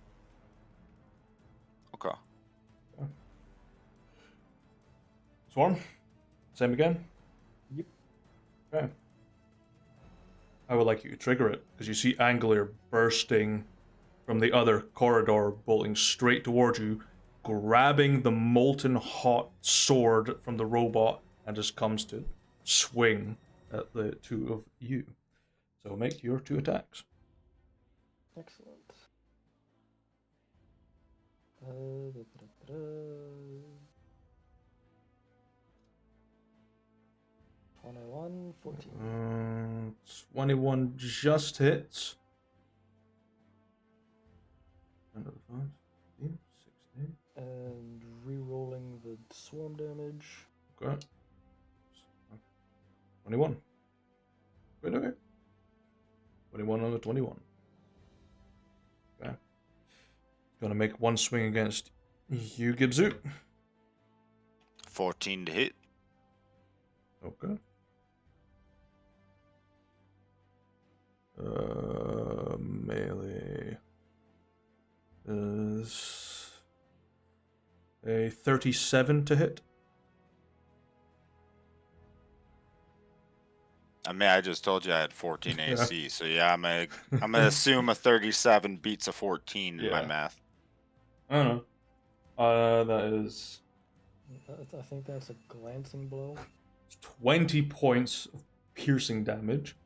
Okay. Swarm? Same again? Yep. Okay. I would like you to trigger it, because you see Angler bursting from the other corridor, bolting straight towards you, grabbing the molten hot sword from the robot, and just comes to swing at the two of you. So make your 2 attacks. Excellent. 21, 14. 21 just hits. 16. And re-rolling the swarm damage. Okay. 21. Wait, okay. 21 on the 21. Okay. Gonna make one swing against you, Gibzu. 14 to hit. Okay. Melee is a 37 to hit. I mean, I just told you I had 14 AC, so yeah, I'm gonna assume a 37 beats a 14 in my math. I don't know. That is I think that's a glancing blow. 20 points of piercing damage.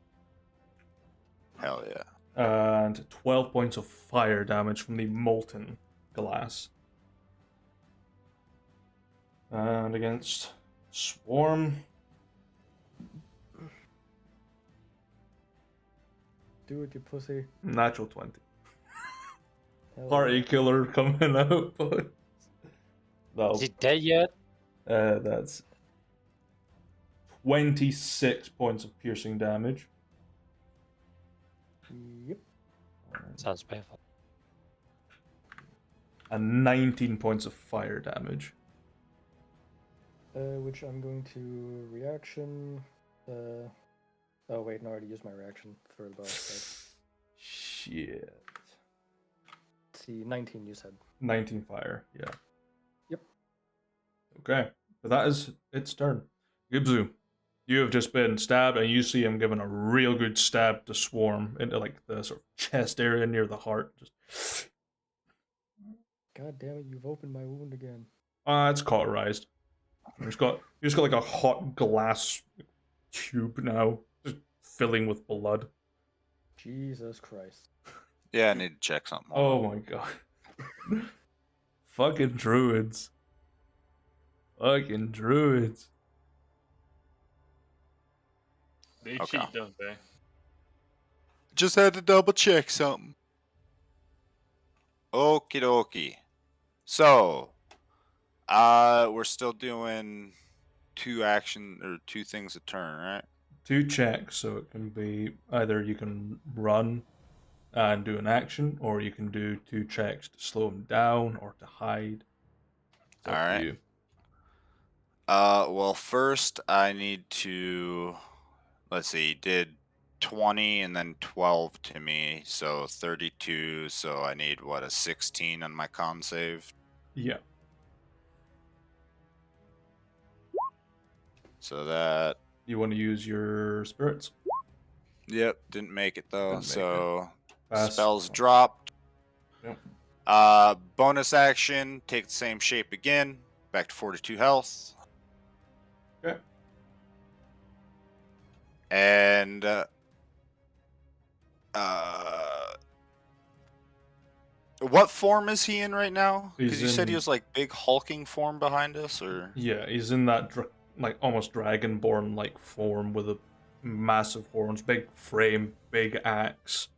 Hell yeah. And 12 points of fire damage from the molten glass. And against Swarm. Do it, you pussy. Natural 20. Hell Party yeah. killer coming out, boys. Is he dead yet? That's 26 points of piercing damage. Yep. Sounds painful. And 19 points of fire damage. Which I'm going to reaction. Oh wait, no, I already used my reaction for the boss. Shit. Let's see, 19 you said. 19 fire, yeah. Yep. Okay, but that is its turn. Gibzu, you have just been stabbed, and you see him giving a real good stab to Swarm into like the sort of chest area near the heart. Just God damn it, you've opened my wound again. it's cauterized. He's got like a hot glass tube now, just filling with blood. Jesus Christ. Yeah, I need to check something. Oh my god. Fucking druids. Fucking druids. They Okay. cheat, don't they? Just had to double check something. Okie dokie. So, we're still doing two things a turn, right? 2 checks, so it can be either you can run and do an action, or you can do 2 checks to slow him down or to hide. It's up to Alright. you. Well, first I need to, let's see, he did 20 and then 12 to me, so 32. So I need what, a 16 on my con save. Yeah. So that, You want to use your spirits? yep, didn't make it though. Didn't make So Pass. spells dropped. Yep. Bonus action, take the same shape again, back to 42 health. Okay. And what form is he in right now? Because He's you said he in- was like big hulking form behind us, or Yeah, he's in that like almost dragonborn like form with a massive horns, big frame, big axe,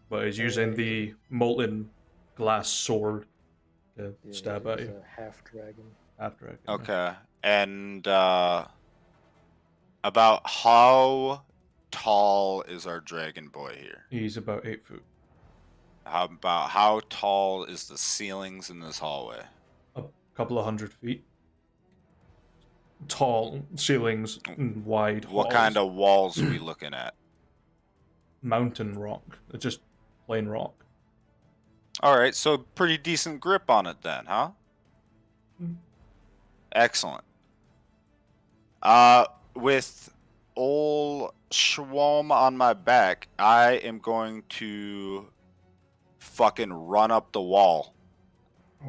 but he's using the molten glass sword to Yeah, stab he's at you. a half dragon. Half dragon. yeah. okay. And about how tall is our dragon boy here? He's about 8 foot. How tall is the ceilings in this hallway? A couple of 100 feet. Tall ceilings, and wide halls. What kind of walls are we looking at? Mountain rock? It's just plain rock. All right, so pretty decent grip on it then, huh? Mm. Excellent. With old Schwalm on my back, I am going to fucking run up the wall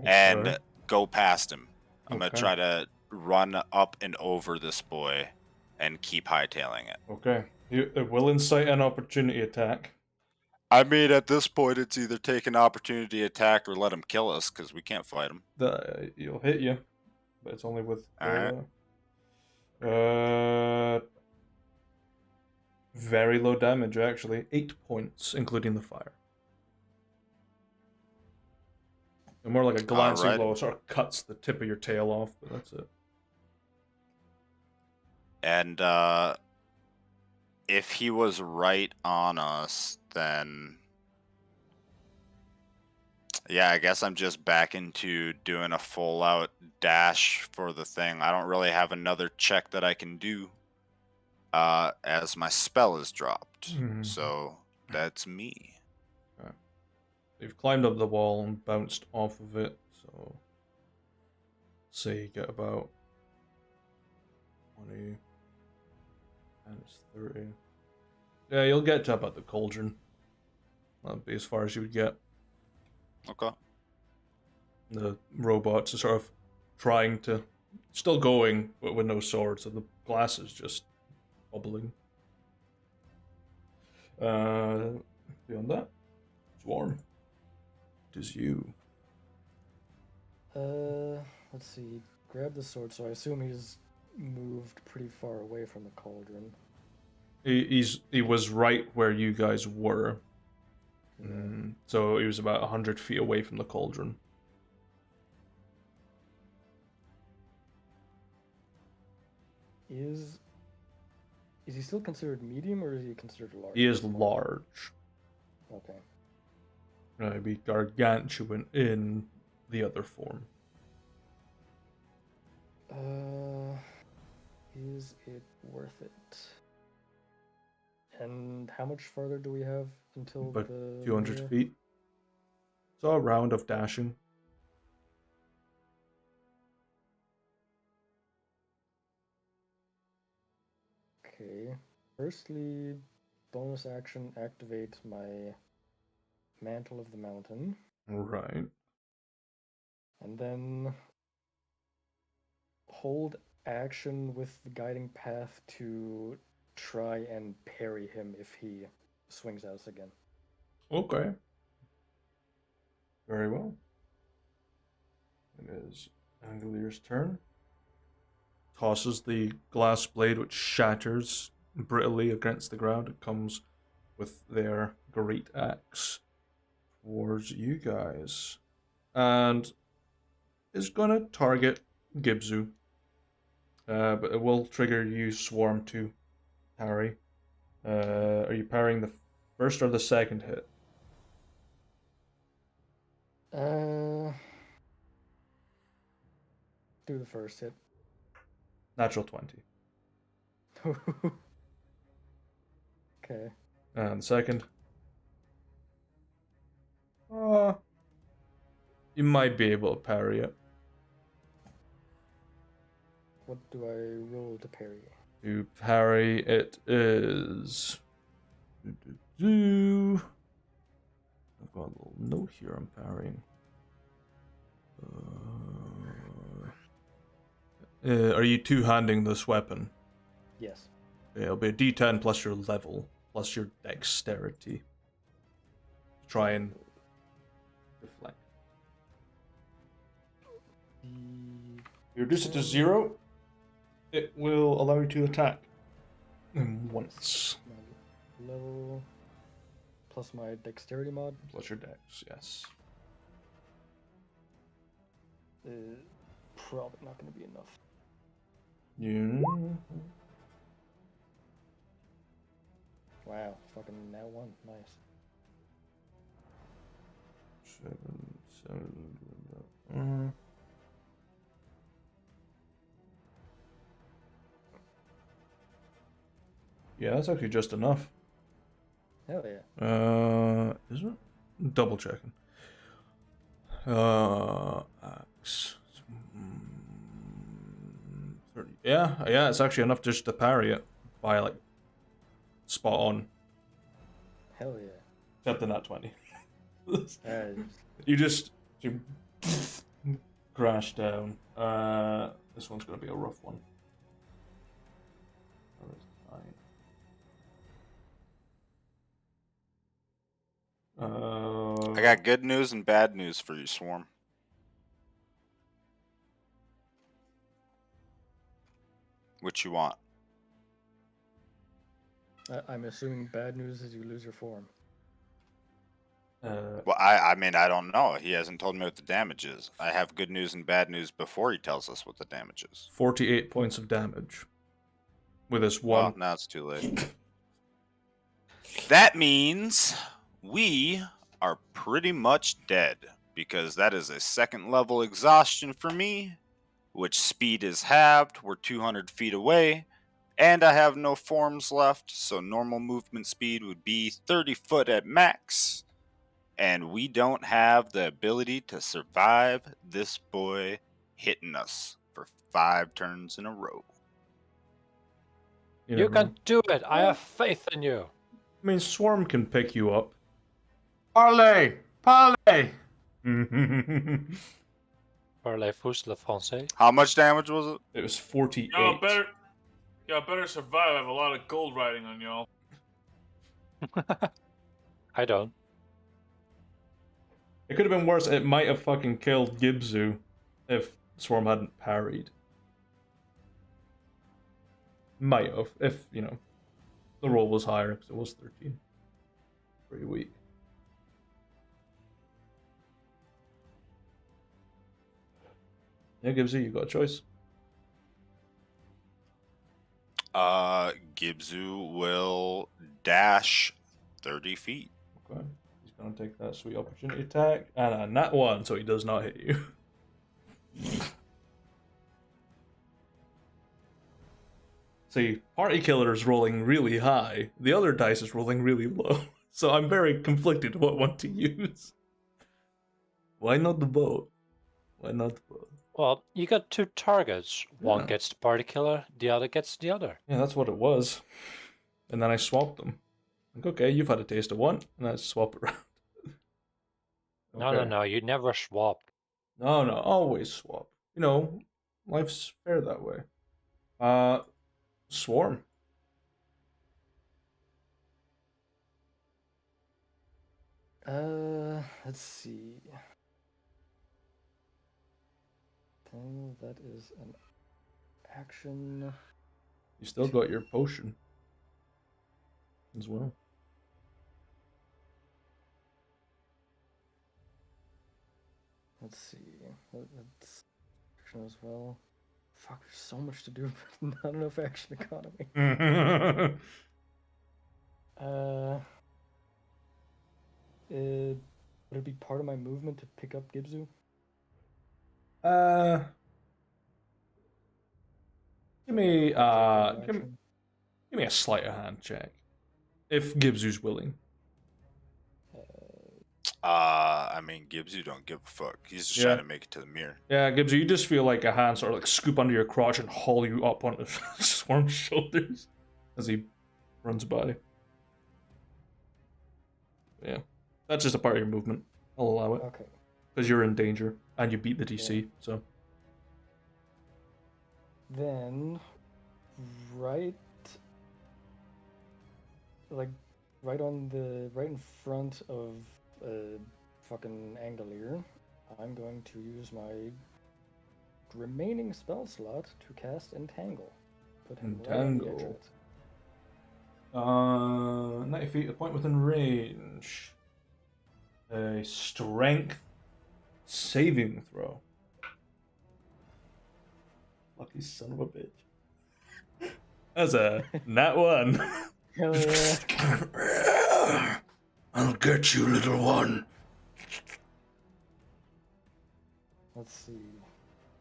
and Okay. go past him. I'm gonna Okay. try to run up and over this boy and keep hightailing it. Okay. It will incite an opportunity attack. I mean, at this point, it's either take an opportunity attack or let him kill us because we can't fight him. He'll hit you, but it's only with Alright. very low damage actually, 8 points, including the fire. And more like a glancing Alright. blow, sort of cuts the tip of your tail off, but that's it. And if he was right on us, then yeah, I guess I'm just back into doing a full out dash for the thing. I don't really have another check that I can do as my spell is dropped. Mhm. So that's me. You've climbed up the wall and bounced off of it, so say you get about 20 and it's 30. Yeah, you'll get to about the cauldron. That'll be as far as you would get. Okay. The robots are sort of trying to, still going, but with no swords, so the glass is just bubbling. Beyond that, Swarm. It is you. Let's see. Grab the sword, so I assume he's moved pretty far away from the cauldron. He was right where you guys were. Yeah. So he was about 100 feet away from the cauldron. Is he still considered medium, or is he considered large? He is large. Okay. He'd be gargantuan in the other form. Is it worth it? And how much farther do we have until About the 200 mirror? feet. So a round of dashing. Okay. Firstly, bonus action, activate my Mantle of the Mountain. Right. And then hold action with the guiding path to try and parry him if he swings at us again. Okay. Very well. It is Angelier's turn. Tosses the glass blade, which shatters brittly against the ground. It comes with their great axe towards you guys. And is going to target Gibzu. But it will trigger you Swarm to parry. Are you parrying the first or the second hit? Do the first hit. Natural 20. Okay. And the second? You might be able to parry it. What do I roll to parry? To parry it is... I've got a little note here I'm parrying. Are you two-handing this weapon? Yes. It'll be a D10 plus your level, plus your dexterity. Try and deflect. You reduce it to 0, it will allow you to attack once. My level plus my dexterity mod. Plus your dex, yes. Probably not going to be enough. Yeah. Wow, fucking now one. Nice. 7. Yeah, that's actually just enough. Hell yeah. Is it? Double checking. Axe. 30. Yeah, it's actually enough just to parry it by like spot on. Hell yeah. Except in that 20. You crash down. This one's gonna be a rough one. That is 9. I got good news and bad news for you, Swarm. Which you want? I'm assuming bad news is you lose your form. Well, I mean, I don't know. He hasn't told me what the damage is. I have good news and bad news before he tells us what the damage is. 48 points of damage. With this one. Well, now it's too late. That means we are pretty much dead, because that is a second level exhaustion for me, which speed is halved. We're 200 feet away, and I have no forms left, so normal movement speed would be 30 foot at max. And we don't have the ability to survive this boy hitting us for 5 turns in a row. You can do it. I have faith in you. I mean, Swarm can pick you up. Parley! Parley! Parlez-vous le français? How much damage was it? It was 48. Y'all better survive. I have a lot of gold riding on y'all. I don't. It could have been worse. It might have fucking killed Gibzu if Swarm hadn't parried. Might have, if, you know, the roll was higher, because it was 13. Pretty weak. Yeah, Gibzu, you got a choice. Gibzu will dash 30 feet. Okay. He's going to take that sweet opportunity attack. And a nat 1, so he does not hit you. See, Party Killer is rolling really high. The other dice is rolling really low. So I'm very conflicted what one to use. Why not the boat? Why not the boat? Well, you got 2 targets. One Yeah. gets the party killer, the other gets the other. Yeah, that's what it was. And then I swapped them. Like, okay, you've had a taste of one, and I swap it around. No, you never swap. No, always swap. You know, life's fair that way. Swarm. Let's see. That is an action. You still got your potion. as well. Let's see. That's action as well. Fuck, there's so much to do, but not enough action economy. Would it be part of my movement to pick up Gibzu? Give me Or take that give action? me a sleight of hand check, if Gibbs willing. I mean, Gibbs, you don't give a fuck. He's just Yeah. trying to make it to the mirror. Yeah, Gibbs, you just feel like a hand sort of like scoop under your crotch and haul you up onto Swarm's shoulders as he runs by. Yeah, that's just a part of your movement. I'll allow it. Okay. Because you're in danger and you beat the DC, so. Then, right in front of fucking Angolier, I'm going to use my remaining spell slot to cast Entangle. Put him right on the edge of Entangle. it. 90 feet, a point within range. A strength saving throw. Lucky son of a bitch. That's a nat 1. Hell yeah. I'll get you, little one. Let's see.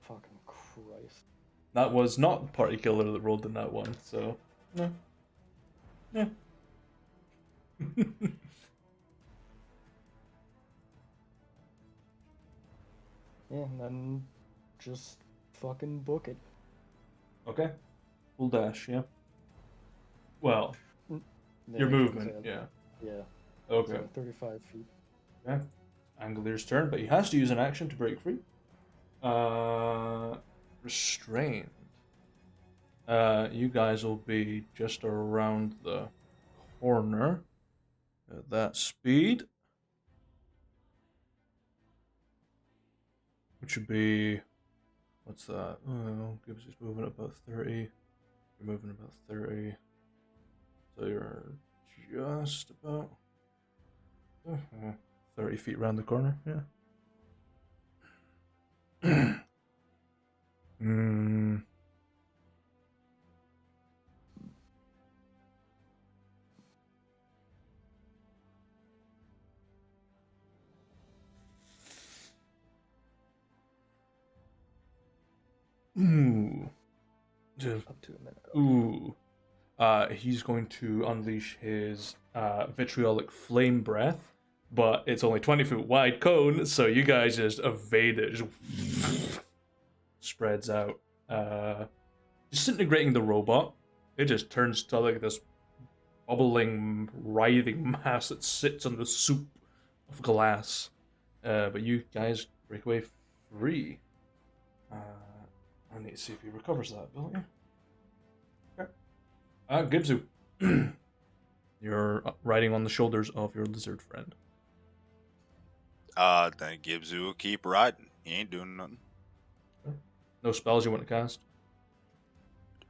Fucking Christ. That was not Party Killer that rolled the nat 1, so. No. Yeah. Yeah, and then just fucking book it. Okay. Full dash, yeah. Well, Yeah, your I was gonna movement, say, yeah. Yeah. Okay. So 35 feet. Okay. Anglier's turn, but he has to use an action to break free. Restrained. You guys will be just around the corner at that speed. Which would be, what's that? Oh, gives us moving about 30. You're moving about 30. So you're just about 30 feet around the corner, yeah. Ooh. Up to a minute. Ooh. He's going to unleash his vitriolic flame breath, but it's only 20-foot wide cone, so you guys just evade it. Just spreads out. Disintegrating the robot. It just turns to like this bubbling, writhing mass that sits on the soup of glass. But you guys break away free. I need to see if he recovers that ability. Okay. Gibzu. You're riding on the shoulders of your lizard friend. Then Gibbs will keep riding. He ain't doing nothing. No spells you want to cast?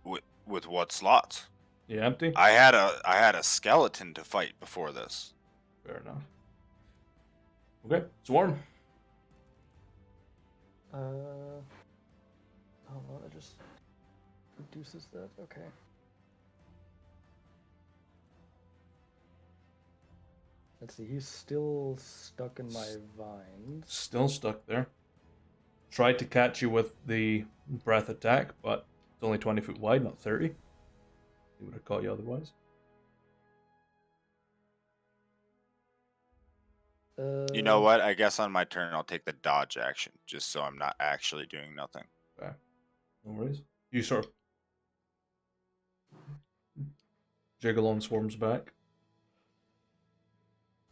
With what slots? Yeah, empty? I had a skeleton to fight before this. Fair enough. Okay, Swarm. Oh no, that just reduces that. Okay. Let's see, he's still stuck in my vines. Still stuck there. Tried to catch you with the breath attack, but it's only 20 foot wide, not 30. He would have caught you otherwise. You know what? I guess on my turn I'll take the dodge action, just so I'm not actually doing nothing. Okay. No worries. You sort of jiggle on Swarm's back.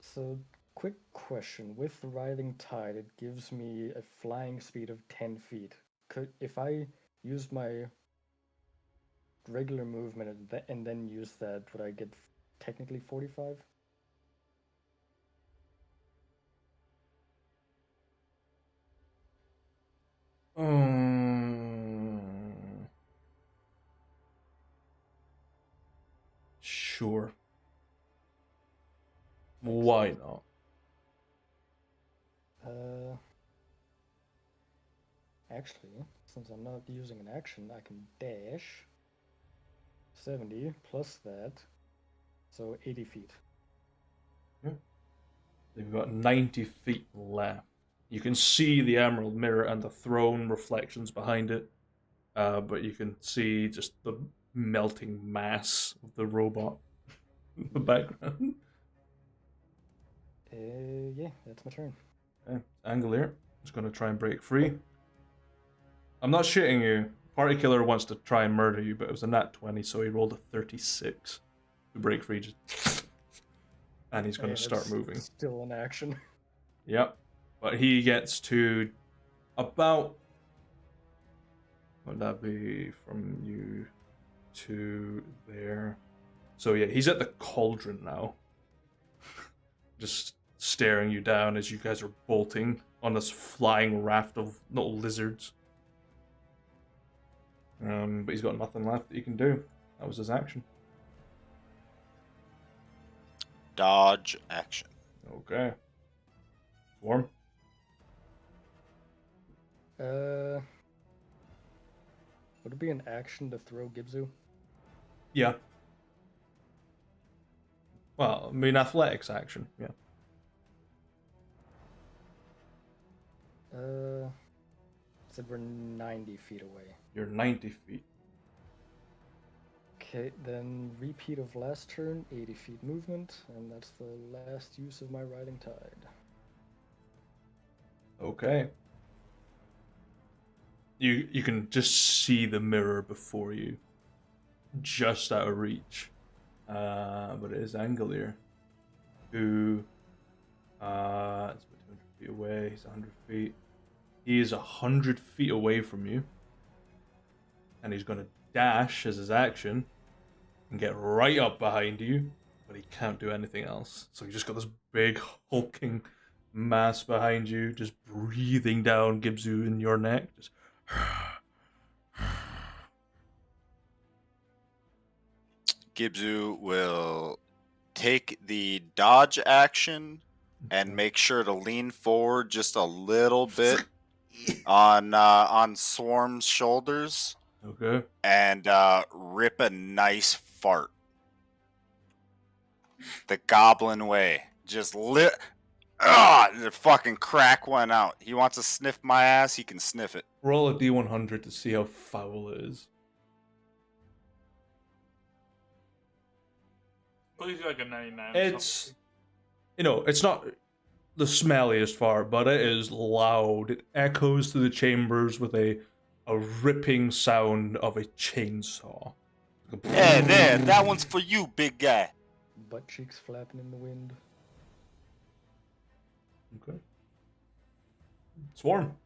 So, quick question. With the Writhing Tide, it gives me a flying speed of 10 feet. If I use my regular movement and then use that, would I get technically 45? Sure. Why not? Actually, since I'm not using an action, I can dash 70 plus that, so 80 feet. They've got 90 feet left. You can see the emerald mirror and the throne reflections behind it, but you can see just the melting mass of the robot in the background. Yeah, that's my turn. Okay, Angelier is going to try and break free. I'm not shitting you. Party Killer wants to try and murder you, but it was a nat 20, so he rolled a 36 to break free. And he's going to start moving. Still in action. Yep. But he gets to about... What would that be from you to there? So yeah, he's at the cauldron now. Just staring you down as you guys are bolting on this flying raft of little lizards. But he's got nothing left that he can do. That was his action. Dodge action. Okay. Swarm. Would it be an action to throw Gibzu? Yeah. Well, I mean, athletics action, yeah. Said we're 90 feet away. You're 90 feet. Okay, then repeat of last turn, 80 feet movement, and that's the last use of my Riding Tide. Okay. You can just see the mirror before you, just out of reach. But it is Angelier, who is about 200 feet away. He's 100 feet. He is 100 feet away from you, and he's going to dash as his action and get right up behind you, but he can't do anything else. So you just got this big hulking mass behind you, just breathing down Gibzu in your neck. Just Gibzu will take the dodge action and make sure to lean forward just a little bit on Swarm's shoulders. Okay. And rip a nice fart. The goblin way. Just lit. The fucking crack went out. He wants to sniff my ass, he can sniff it. Roll a d100 to see how foul it is. Please like a 99. It's, it's not the smelliest fart, but it is loud. It echoes through the chambers with a ripping sound of a chainsaw. Yeah, there. That one's for you, big guy. Butt cheeks flapping in the wind. Okay. Swarm.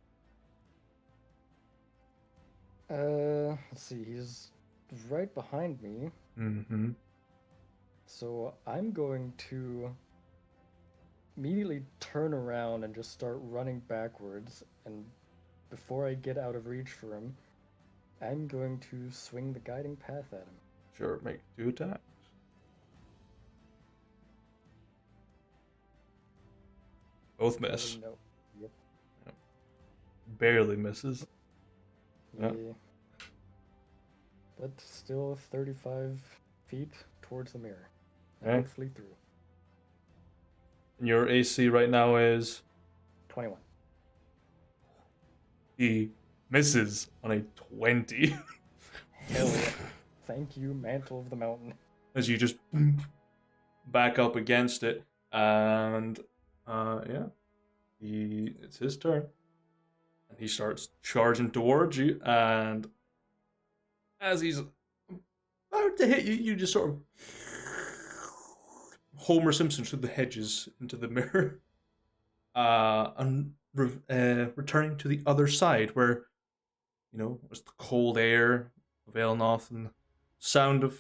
Let's see. He's right behind me. Mm-hmm. So I'm going to immediately turn around and just start running backwards. And before I get out of reach for him, I'm going to swing the guiding path at him. Sure, make 2 attacks. Both miss. No. Yep. Barely misses. Yeah. Yeah. But still 35 feet towards the mirror. Okay. Hopefully through. And your AC right now is 21. he misses on a 20. Hell yeah. Thank you, Mantle of the Mountain. As you just back up against it, and it's his turn, and he starts charging towards you, and as he's about to hit you, you just sort of Homer Simpson through the hedges into the mirror, and returning to the other side where, it's the cold air of Elnoth and the sound of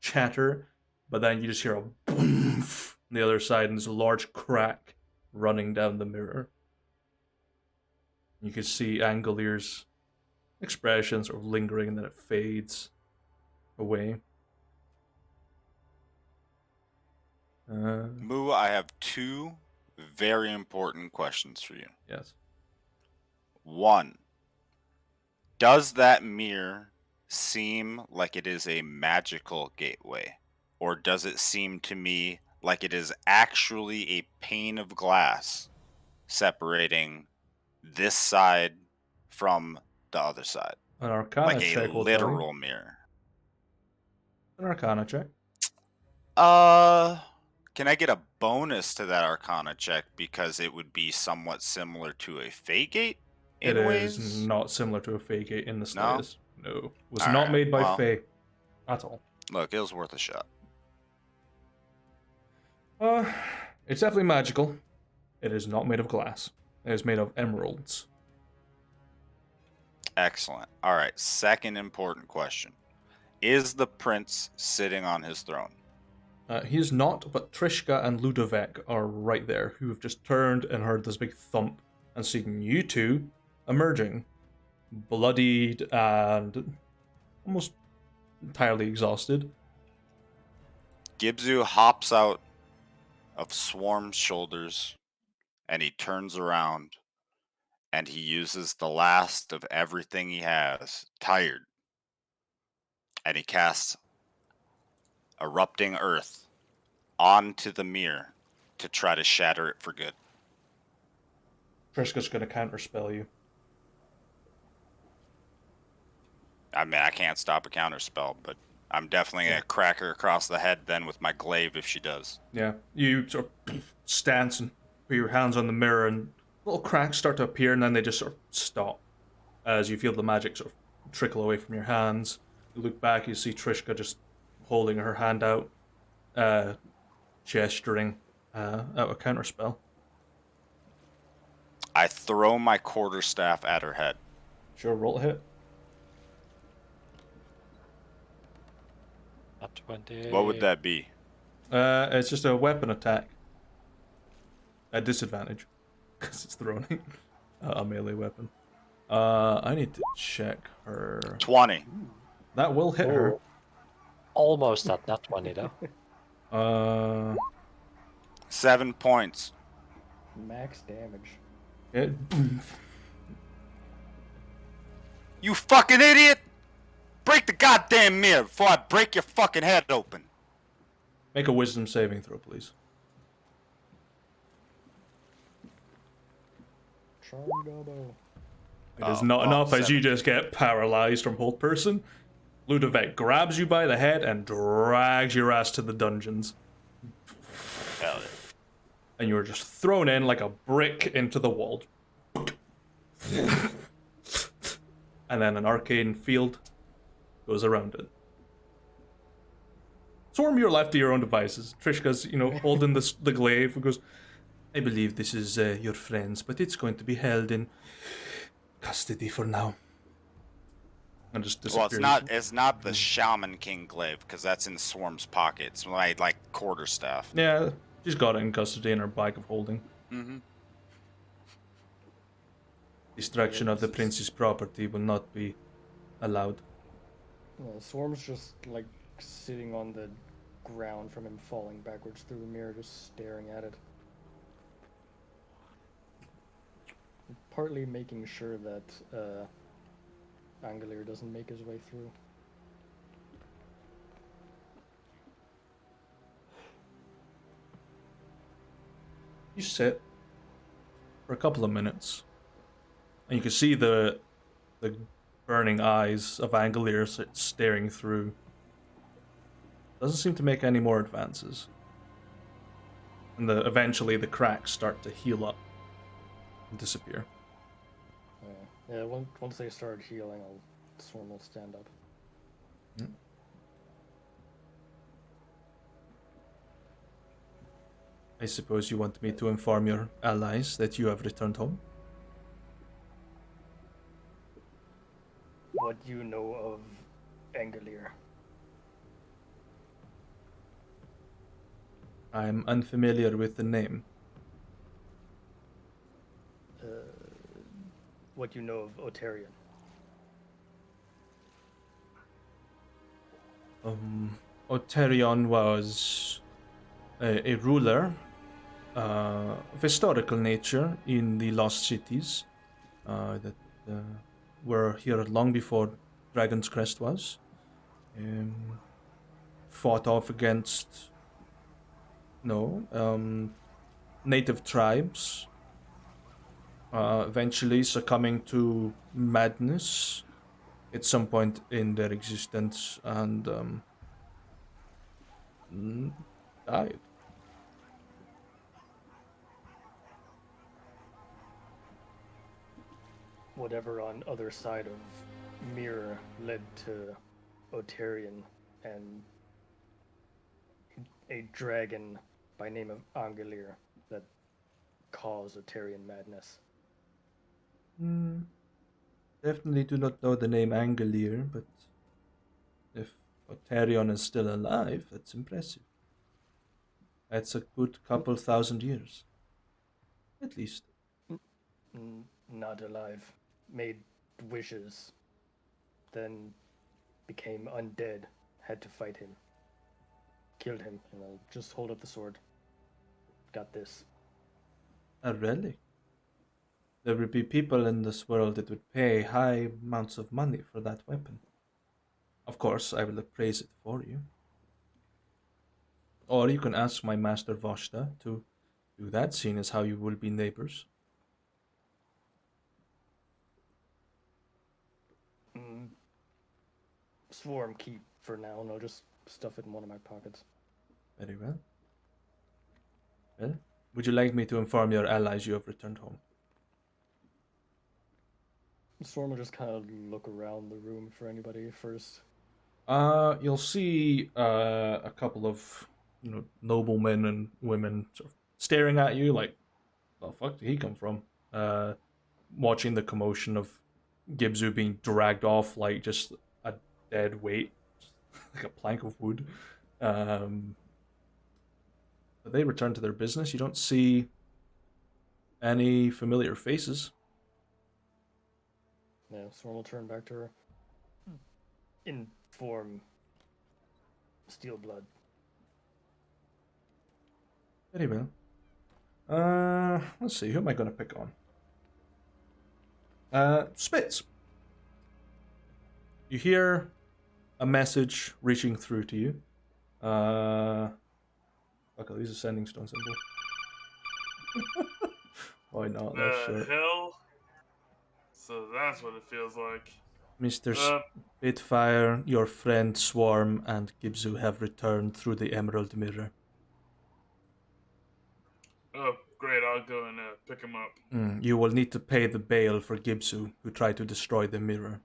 chatter, but then you just hear a boom on the other side, and there's a large crack running down the mirror. You can see Angelier's expression sort of lingering, and then it fades away. Moo, I have two very important questions for you. Yes. One, does that mirror seem like it is a magical gateway? Or does it seem to me like it is actually a pane of glass separating this side from the other side? An Arcana Like a check will tell you. literal mirror. An Arcana check. Can I get a bonus to that Arcana check because it would be somewhat similar to a Fate Gate in It ways? is not similar to a Fey Gate in the No? slightest. No. It was All not right, made by well. Fey at all. Look, it was worth a shot. It's definitely magical. It is not made of glass. It is made of emeralds. Excellent. All right, second important question. Is the prince sitting on his throne? He is not, but Trishka and Ludovic are right there, who have just turned and heard this big thump and seen you two emerging, bloodied and almost entirely exhausted. Gibzu hops out of Swarm's shoulders and he turns around and he uses the last of everything he has, tired, and he casts erupting earth onto the mirror to try to shatter it for good. Trishka's going to counterspell you. I mean, I can't stop a counterspell, but I'm definitely going to crack her across the head then with my glaive if she does. Yeah, you sort of stance and put your hands on the mirror, and little cracks start to appear, and then they just sort of stop as you feel the magic sort of trickle away from your hands. You look back, you see Trishka just holding her hand out, gesturing out a counterspell. I throw my quarterstaff at her head. Sure, roll a hit. Not 20. What would that be? It's just a weapon attack. At disadvantage. Because it's thrown a melee weapon. I need to check her. 20. That will hit her. Almost at that 20 though. 7 points. Max damage. It, You fucking idiot! Break the goddamn mirror before I break your fucking head open. make a wisdom saving throw, please. Charm Gobbo. It is not enough as 7. you just get paralyzed from hold person. Ludovic grabs you by the head and drags your ass to the dungeons. Hell yeah. And you're just thrown in like a brick into the wall. And then an arcane field goes around it. Swarm, you're left to your own devices. Trishka's, holding the glaive and goes, I believe this is your friend's, but it's going to be held in custody for now. And just Well, disappears. it's not the Shaman King glaive because that's in Swarm's pocket. It's my quarterstaff. Yeah, she's got it in custody in her bag of holding. Mm-hmm. Destruction of the prince's property will not be allowed. Swarm's just sitting on the ground from him falling backwards through the mirror, just staring at it. Partly making sure that Angelier doesn't make his way through. You sit for a couple of minutes, and you can see the burning eyes of Angelier staring through. Doesn't seem to make any more advances. And eventually the cracks start to heal up and disappear. Yeah, once they start healing, Swarm will stand up. I suppose you want me to inform your allies that you have returned home? What do you know of Angelier? I'm unfamiliar with the name. What do you know of Otarian? Otarion was a ruler of historical nature in the lost cities that were here long before Dragon's Crest was. Fought off against native tribes, eventually succumbing to madness at some point in their existence and died. Whatever on other side of Mirror led to Otarian and a dragon by name of Angelir that caused Otarian madness. Definitely do not know the name Angelier, but if Otarion is still alive, that's impressive. That's a good couple thousand years. At least. Not alive. Made wishes. Then became undead. Had to fight him. Killed him, and I'll just hold up the sword. Got this. A relic. There would be people in this world that would pay high amounts of money for that weapon. Of course, I will appraise it for you. Or you can ask my master Voshta to do that, seeing as how you will be neighbors. Swarm keep for now, and I'll just stuff it in one of my pockets. Very well. Well, would you like me to inform your allies you have returned home? Swarm will just kind of look around the room for anybody first. You'll see a couple of noblemen and women sort of staring at you like, the fuck did he come from? Watching the commotion of Gibzu being dragged off like just a dead weight, like a plank of wood. But they return to their business. You don't see any familiar faces. Yeah, Swarm will turn back to her. Inform Steelblood. Very well. Let's see, who am I going to pick on? Spitz. You hear a message reaching through to you. Fuck, I'll use a sending stone symbol. Why not? That's short. Hell? So that's what it feels like. Mr. Spitfire, your friend Swarm and Gibzu have returned through the Emerald Mirror. Oh, great. I'll go and pick him up. You will need to pay the bail for Gibzu, who tried to destroy the mirror.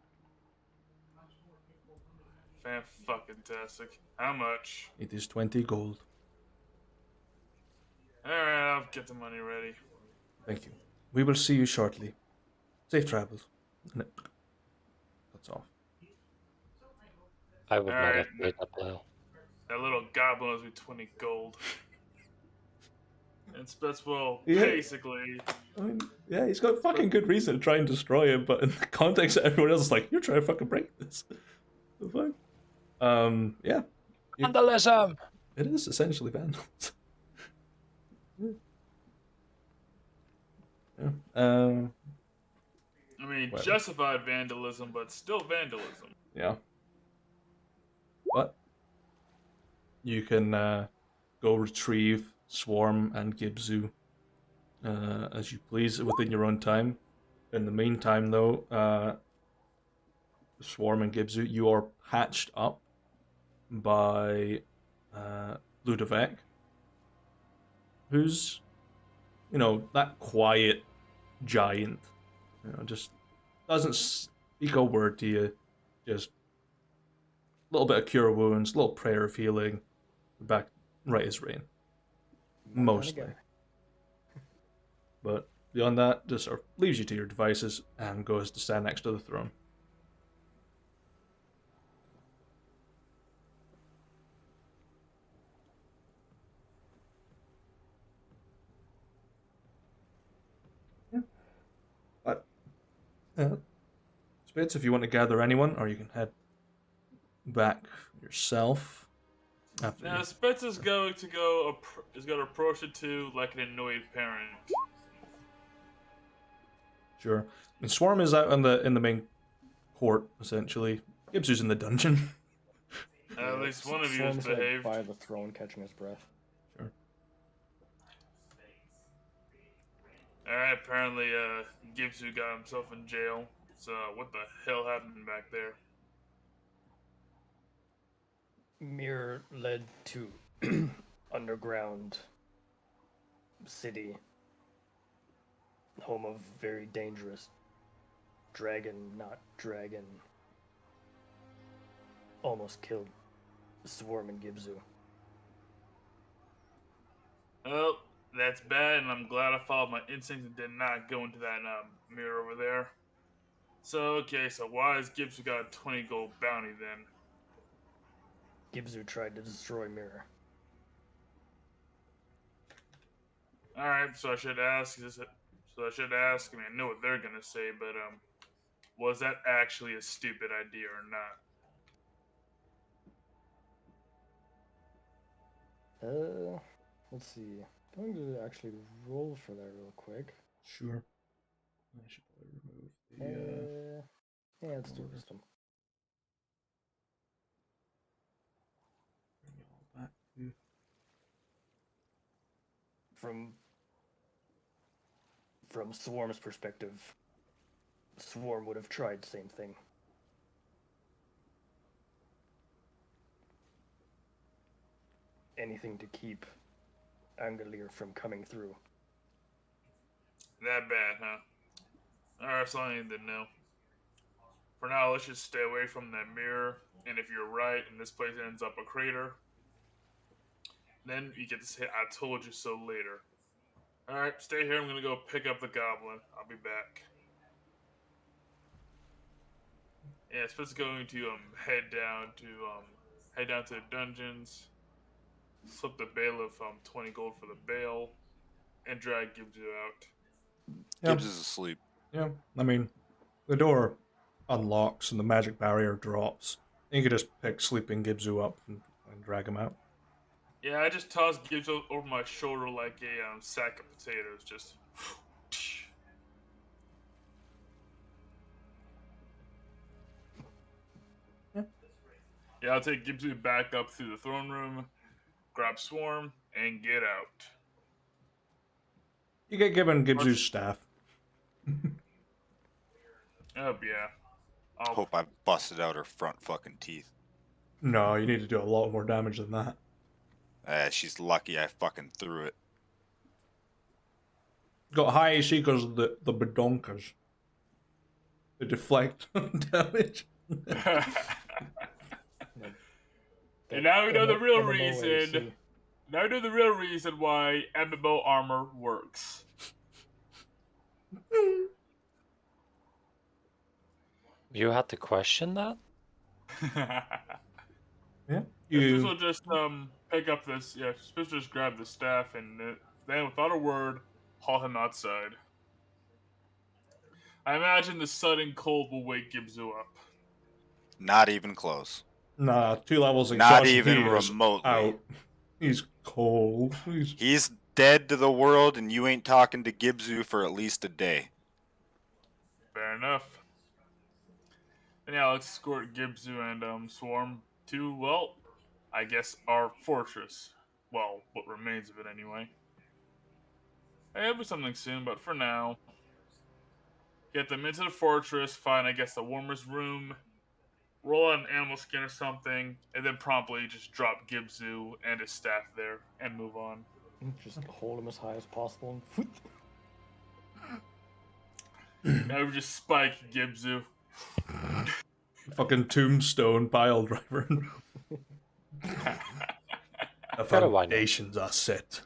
Fan-fucking-tastic. How much? It is 20 gold. Alright, I'll get the money ready. Thank you. We will see you shortly. Safe travels. That's all. I would not have Alright. paid that bill. That little goblin owes me 20 gold. And Spitz will Yeah. basically... I mean, yeah, he's got fucking good reason to try and destroy it, but in the context of everyone else is like, you're trying to fucking break this. The fuck? Yeah. Vandalism! It is essentially vandals. Yeah. I mean, Well. justified vandalism, but still vandalism. Yeah. But you can go retrieve Swarm and Gibzu as you please within your own time. In the meantime, though, Swarm and Gibzu, you are patched up by Ludovic, who's, that quiet giant. Just doesn't speak a word to you. Just a little bit of cure wounds, a little prayer of healing. Back right as rain. Mostly. But beyond that, just sort of leaves you to your devices and goes to stand next to the throne. Yeah. But Spitz, if you want to gather anyone, or you can head back yourself. After Now you. Spitz is going to is going to approach it to like an annoyed parent. Sure. And Swarm is out in the main court essentially. Gibbs in the dungeon. At least one of you has Swarm's behaved. by the throne, catching his breath. Sure. Alright, apparently Gibsu got himself in jail. So what the hell happened back there? Mirror led to underground city, home of very dangerous not dragon. Almost killed Swarm and Gibsu. Well, that's bad, and I'm glad I followed my instincts and did not go into that mirror over there. So, okay, so why has Gibsu got a 20 gold bounty then? Gibsu tried to destroy Mirror. Alright, so I should ask, I mean, I know what they're gonna say, but, was that actually a stupid idea or not? Let's see. I'm going to actually roll for that real quick. Sure. I should probably remove the Yeah, let's do wisdom. bring it all back to From Swarm's perspective, Swarm would have tried the same thing. Anything to keep Angelier from coming through. That bad, huh? Alright, that's all I need to know. For now, let's just stay away from that mirror, and if you're right and this place ends up a crater, then you get to say, I told you so later. Alright, stay here, I'm gonna go pick up the goblin. I'll be back. Yeah, Spitz is going to head down to the dungeons, slip the bailiff 20 gold for the bail, and drag Gibsu out. Yeah. Gibbs is asleep. Yeah. I mean, the door unlocks and the magic barrier drops. And you could just pick sleeping Gibsu up and drag him out. Yeah, I just tossed Gibsu over my shoulder like a sack of potatoes, just. Yeah, I'll take Gibsu back up through the throne room, grab Swarm, and get out. You get given Gibsu's staff. Oh, yeah. Hope I busted out her front fucking teeth. No, you need to do a lot more damage than that. She's lucky I fucking threw it. Got high AC because of the bedonkas. They deflect damage. And now we know the real MMO reason. AC. Now we know the real reason why MMO armor works. You had to question that? Yeah. Spitz will just pick up this. Yeah, Spitz will just grab the staff and then, without a word, haul him outside. I imagine the sudden cold will wake Gibsu up. Not even close. Nah, 2 levels of Not exhaustion, even he is remotely. out. He's cold. He's dead to the world, and you ain't talking to Gibsu for at least a day. Fair enough. And yeah, let's escort Gibsu and Swarm to, well, I guess our fortress. Well, what remains of it anyway. It'll be something soon, but for now, get them into the fortress, find, I guess, the warmest room, roll out an animal skin or something, and then promptly just drop Gibsu and his staff there and move on. Just hold him as high as possible. Now we just spike Gibsu. Fucking tombstone pile driver. The Gotta wind up. foundations are set.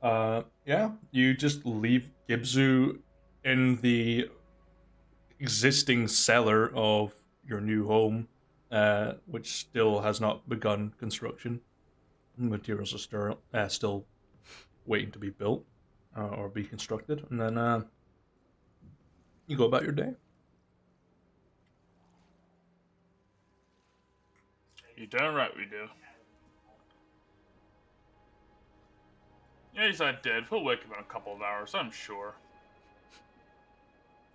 Yeah, you just leave Gibsu in the existing cellar of your new home, which still has not begun construction. Materials are still waiting to be built or be constructed, and then you go about your day. You darn right we do. Yeah, he's not dead. He'll wake up in a couple of hours, I'm sure.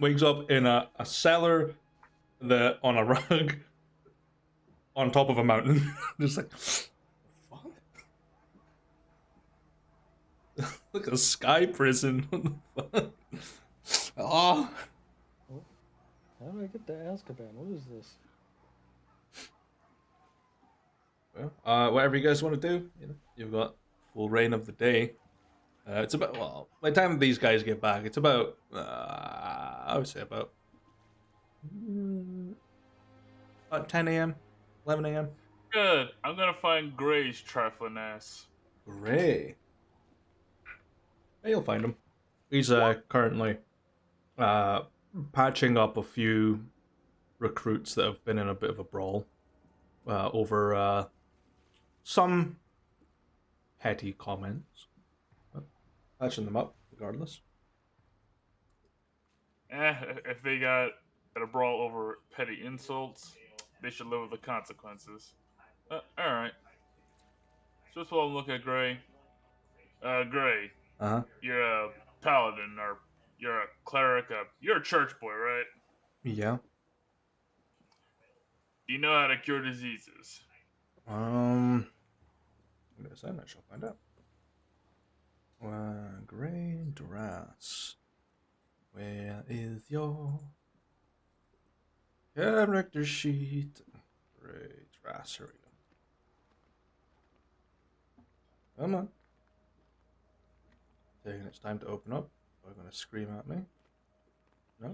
Wakes up in a cellar that on a rug on top of a mountain. Just like, what? Like a sky prison. What the fuck? Oh. Oh, how did I get to Azkaban? What is this? Well, whatever you guys want to do, you've got full reign of the day. It's about, well, by the time these guys get back, it's about, I would say about 10 a.m., 11 a.m. Good. I'm gonna find Gray's trifling ass. Gray. Yeah, you'll find him. He's currently patching up a few recruits that have been in a bit of a brawl over some petty comments. But patching them up regardless. If they got at a brawl over petty insults, they should live with the consequences. Alright. Just while I'm looking at Gray. Gray, Uh-huh. you're a paladin, or you're a cleric, you're a church boy, right? Yeah. Do you know how to cure diseases? Give me a second, I shall find out. Gray Drass. Where is your character sheet? Gray Drass, here we go. Come on. Taking its time to open up. Are going to scream at me? No?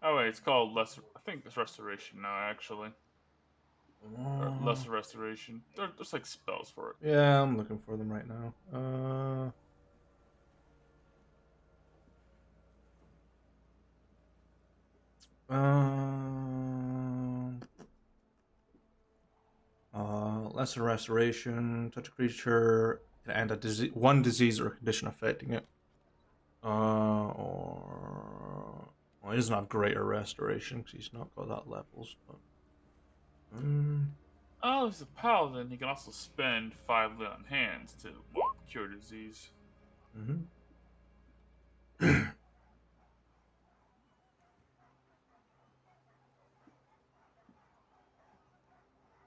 Oh wait, it's called lesser. I think it's restoration now, actually. Or lesser restoration. There's like spells for it. Yeah, I'm looking for them right now. Lesser restoration. Touch a creature can end a one disease or condition affecting it. Or well, it's not greater restoration because he's not got that levels. But Oh, he's a paladin. He can also spend 5 lay on hands to cure disease.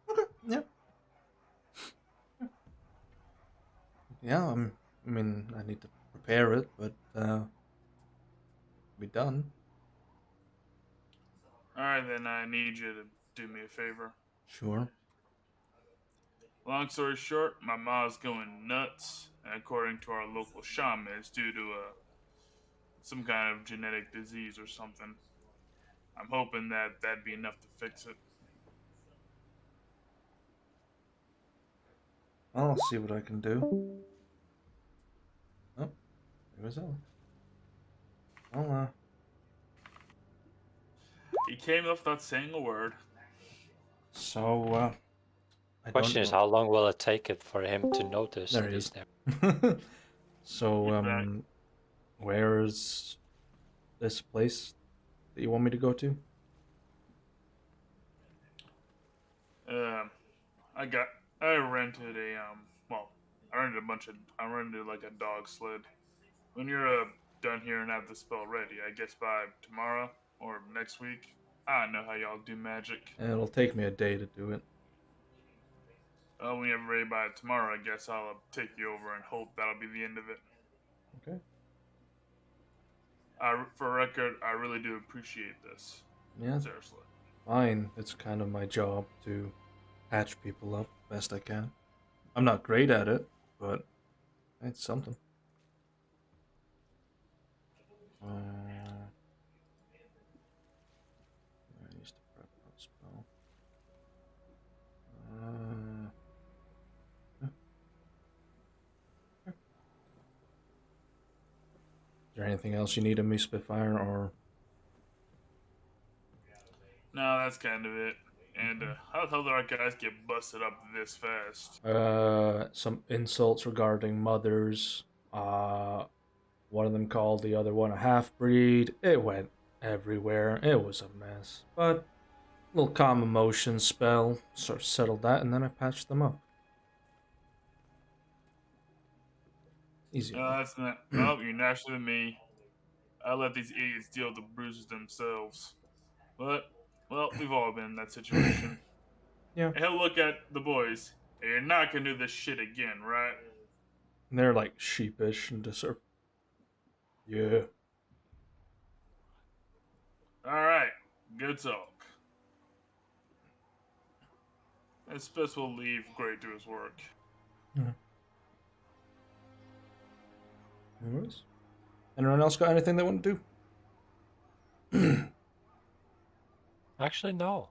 Okay. Yeah. Yeah. I mean, I need to prepare it, but be done. Alright, then I need you to do me a favor. Sure. Long story short, my ma's going nuts, and according to our local shaman, it's due to some kind of genetic disease or something. I'm hoping that that'd be enough to fix it. I'll see what I can do. Oh, there goes Alex. I'll He came off without saying a word. So, I Question is, how long will it take it for him to notice There that he he's is. there? So, where's this place that you want me to go to? I rented I rented like a dog sled. When you're done here and have the spell ready, I guess by tomorrow or next week. I don't know how y'all do magic. It'll take me a day to do it. When you're ready by tomorrow, I guess I'll take you over and hope that'll be the end of it. Okay. For record, I really do appreciate this. Yeah. Seriously. Fine. It's kind of my job to patch people up best I can. I'm not great at it, but it's something. I used to prep that spell. Is there anything else you need of me, Spitfire, or? No, that's kind of it. And how the hell did our guys get busted up this fast? Some insults regarding mothers. One of them called the other one a half-breed. It went everywhere. It was a mess. But a little calm emotion spell sort of settled that, and then I patched them up. Easy No, enough. that's not. Oh, you're nicer than me. I let these idiots deal with the bruises themselves. But, well, we've all been in that situation. Yeah. And he'll look at the boys. Hey, you're not gonna do this shit again, right? And they're like sheepish and just sort of, yeah. Alright, good talk. I suppose we'll leave Gray to his work. Anyways. Anyone else got anything they want to do? Actually, no.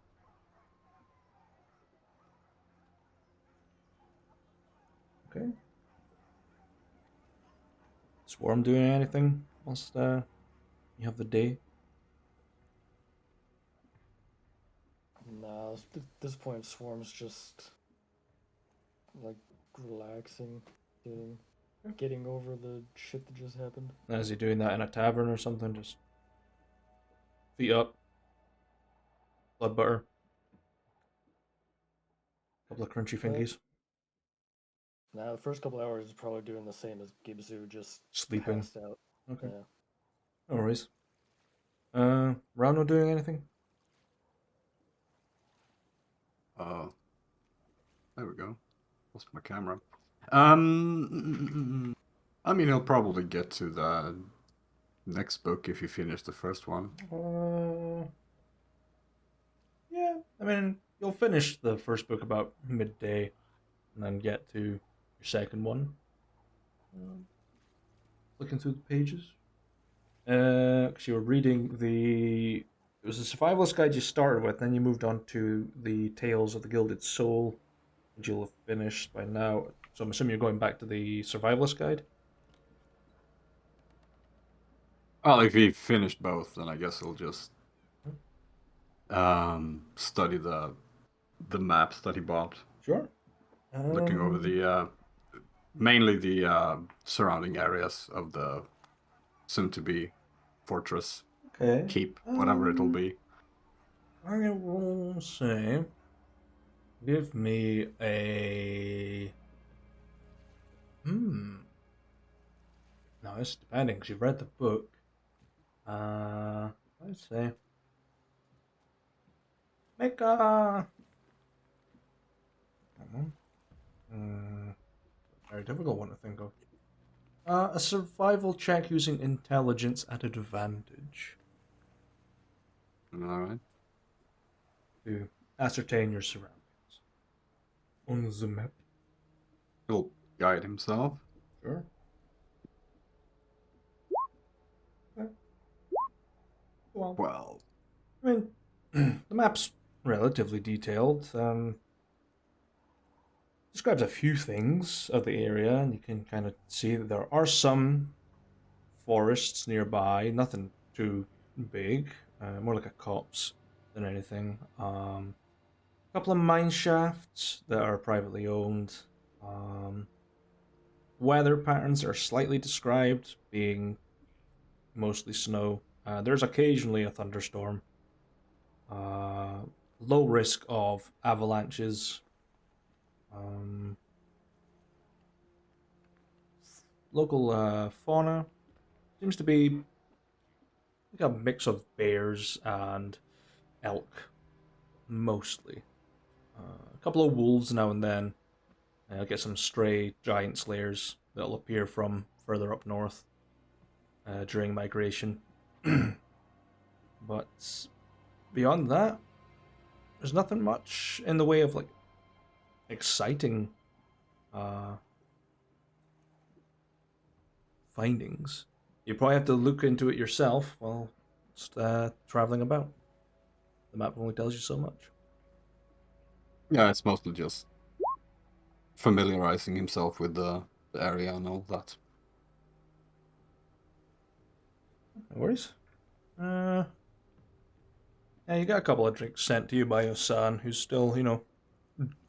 Okay. Swarm doing anything whilst you have the day? Nah, at this point, Swarm's just like relaxing, getting over the shit that just happened. Is he doing that in a tavern or something? Just feet up, blood butter, couple of crunchy fingies, Now, the first couple hours is probably doing the same as Gibzu, just sleeping. passed out. Okay, Yeah. no worries. Rano doing anything? There we go. Lost my camera. I mean, he'll probably get to the next book if you finish the first one. Yeah, I mean, you'll finish the first book about midday, and then get to your second one. Looking through the pages. Because you were reading it was the survivalist guide you started with, then you moved on to the Tales of the Gilded Soul, which you'll have finished by now. So I'm assuming you're going back to the survivalist guide. Well, if he finished both, then I guess he'll just study the maps that he bought, Sure. looking over the mainly the surrounding areas of the soon-to-be fortress, Okay. keep, whatever it'll be. I will say, give me a. No, it's depending because you've read the book. Let's say. Make a. Very difficult one to think of. A survival check using intelligence at advantage All right. to ascertain your surroundings on the map. He'll guide himself. Sure. Okay. Well, I mean, the map's relatively detailed. Describes a few things of the area, and you can kind of see that there are some forests nearby. Nothing too big, more like a copse than anything. A couple of mine shafts that are privately owned. Weather patterns are slightly described, being mostly snow. There's occasionally a thunderstorm. Low risk of avalanches. Local fauna seems to be like a mix of bears and elk, mostly. A couple of wolves now and then. Get some stray giant slayers that'll appear from further up north during migration. But beyond that, there's nothing much in the way of like exciting findings. You probably have to look into it yourself while traveling about. The map only tells you so much. yeah, it's mostly just familiarizing himself with the area and all that. No worries. Yeah, you got a couple of drinks sent to you by your son, who's still,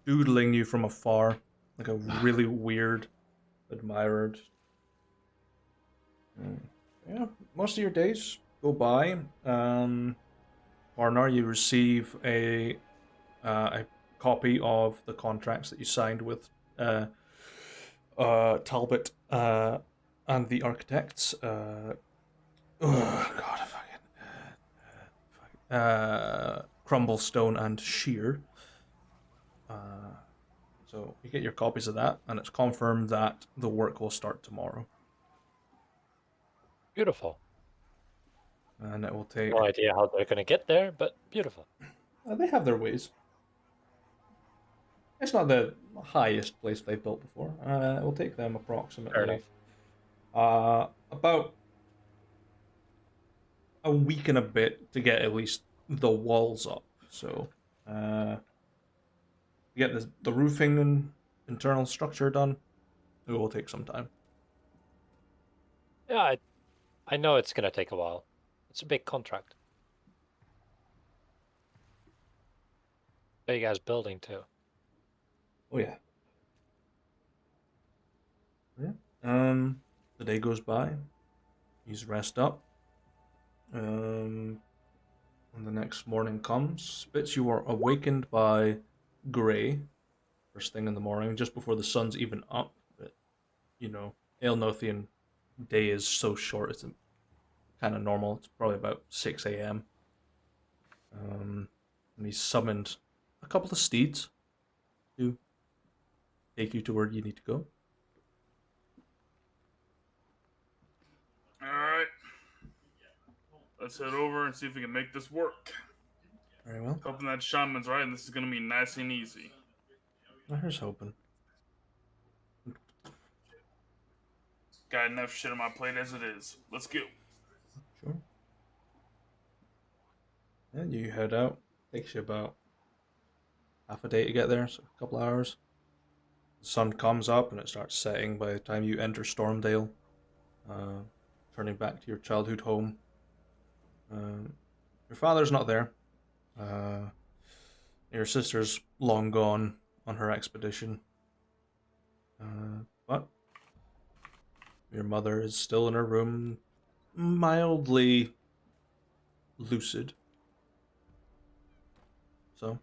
doodling you from afar, like a really weird admirer. Yeah, most of your days go by. Barnard, you receive a copy of the contracts that you signed with Talbot and the architects. Oh God, Crumblestone and Shear. So you get your copies of that, and it's confirmed that the work will start tomorrow, Beautiful. and it will take. No idea how they're gonna get there, but beautiful. They have their ways. It's not the highest place they've built before. It will take them Fair approximately enough. about a week and a bit to get at least the walls up. So, to get the roofing and internal structure done, it will take some time. Yeah, I know it's gonna take a while. It's a big contract. Big ass building too. Oh yeah. Yeah. The day goes by. He's rest up. When the next morning comes, Spitz, you are awakened by Gray. First thing in the morning, just before the sun's even up. But you know, Aelnothian day is so short. It's kind of normal. It's probably about 6 a.m. And he's summoned a couple of steeds to take you to where you need to go. All right. Let's head over and see if we can make this work. Very well. Hoping that shaman's right and this is gonna be nice and easy. Here's hoping. Got enough shit on my plate as it is. Let's go. Sure. And you head out. Takes you about half a day to get there, so a couple hours. The sun comes up and it starts setting by the time you enter Stormdale, turning back to your childhood home. Your father's not there. Your sister's long gone on her expedition. But your mother is still in her room, mildly lucid. So,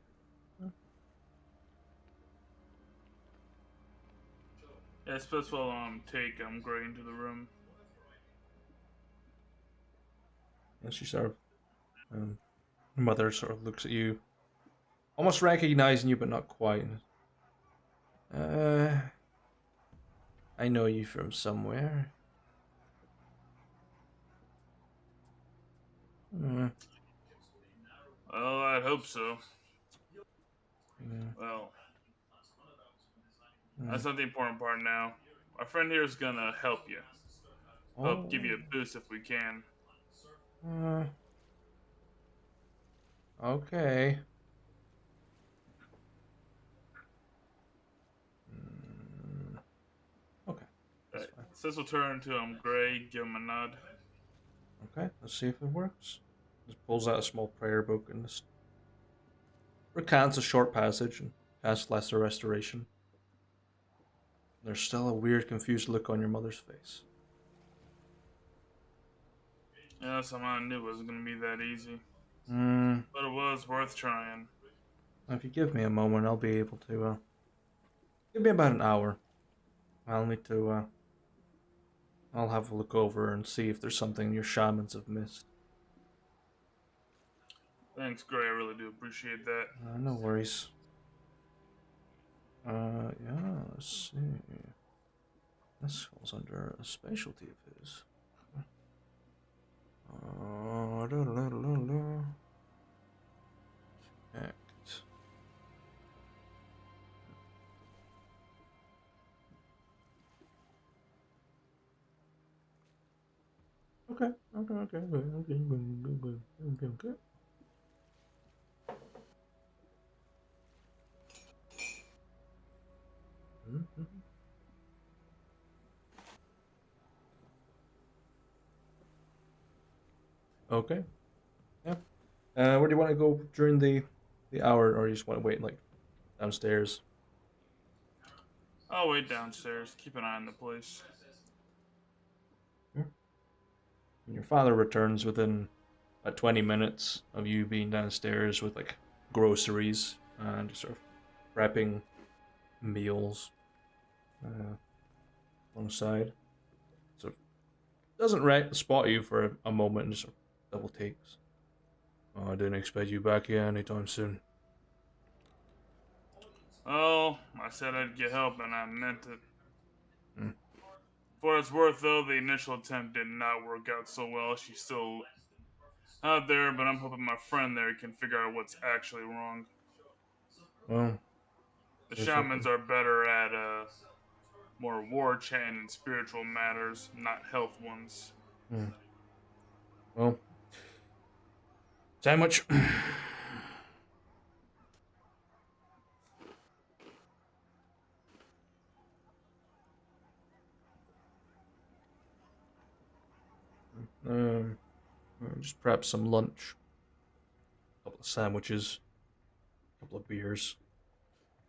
Yeah, suppose we'll take Gray into the room. and she sort of, your mother sort of looks at you, almost recognizing you, but not quite. I know you from somewhere. Uh, Well, I'd hope so. yeah. Well, that's not the important part now. Our friend here is gonna help you. Help give you a boost if we can. Uh, okay. Okay, that's fine. Sis will turn to Gray, give him a nod. Okay, let's see if it works. Just pulls out a small prayer book and just recants a short passage and casts Lesser Restoration. There's still a weird, confused look on your mother's face. Yeah, somehow I knew it wasn't gonna be that easy. Hmm. But it was worth trying. If you give me a moment, I'll be able to. Give me about an hour. I'll need to. I'll have a look over and see if there's something your shamans have missed. Thanks, Gray. I really do appreciate that. No worries. Yeah, let's see. This falls under a specialty of his. Act. Okay. Mhm. Okay. Yeah. Where do you want to go during the hour, or you just want to wait like downstairs? I'll wait downstairs. Keep an eye on the place. And your Your father returns within about 20 minutes of you being downstairs with like groceries and just sort of prepping meals on the side. Sort of doesn't spot you for a moment and just sort of double takes. Oh, I didn't expect you back here anytime soon. Oh, I said I'd get help, and I meant it. Hmm. For what it's worth, though, the initial attempt did not work out so well. She's still out there, but I'm hoping my friend there can figure out what's actually wrong. Well, The here's shamans hoping. are better at more war chant and spiritual matters, not health ones. Well, sandwich. um, just perhaps some lunch. A couple of sandwiches. A couple of beers.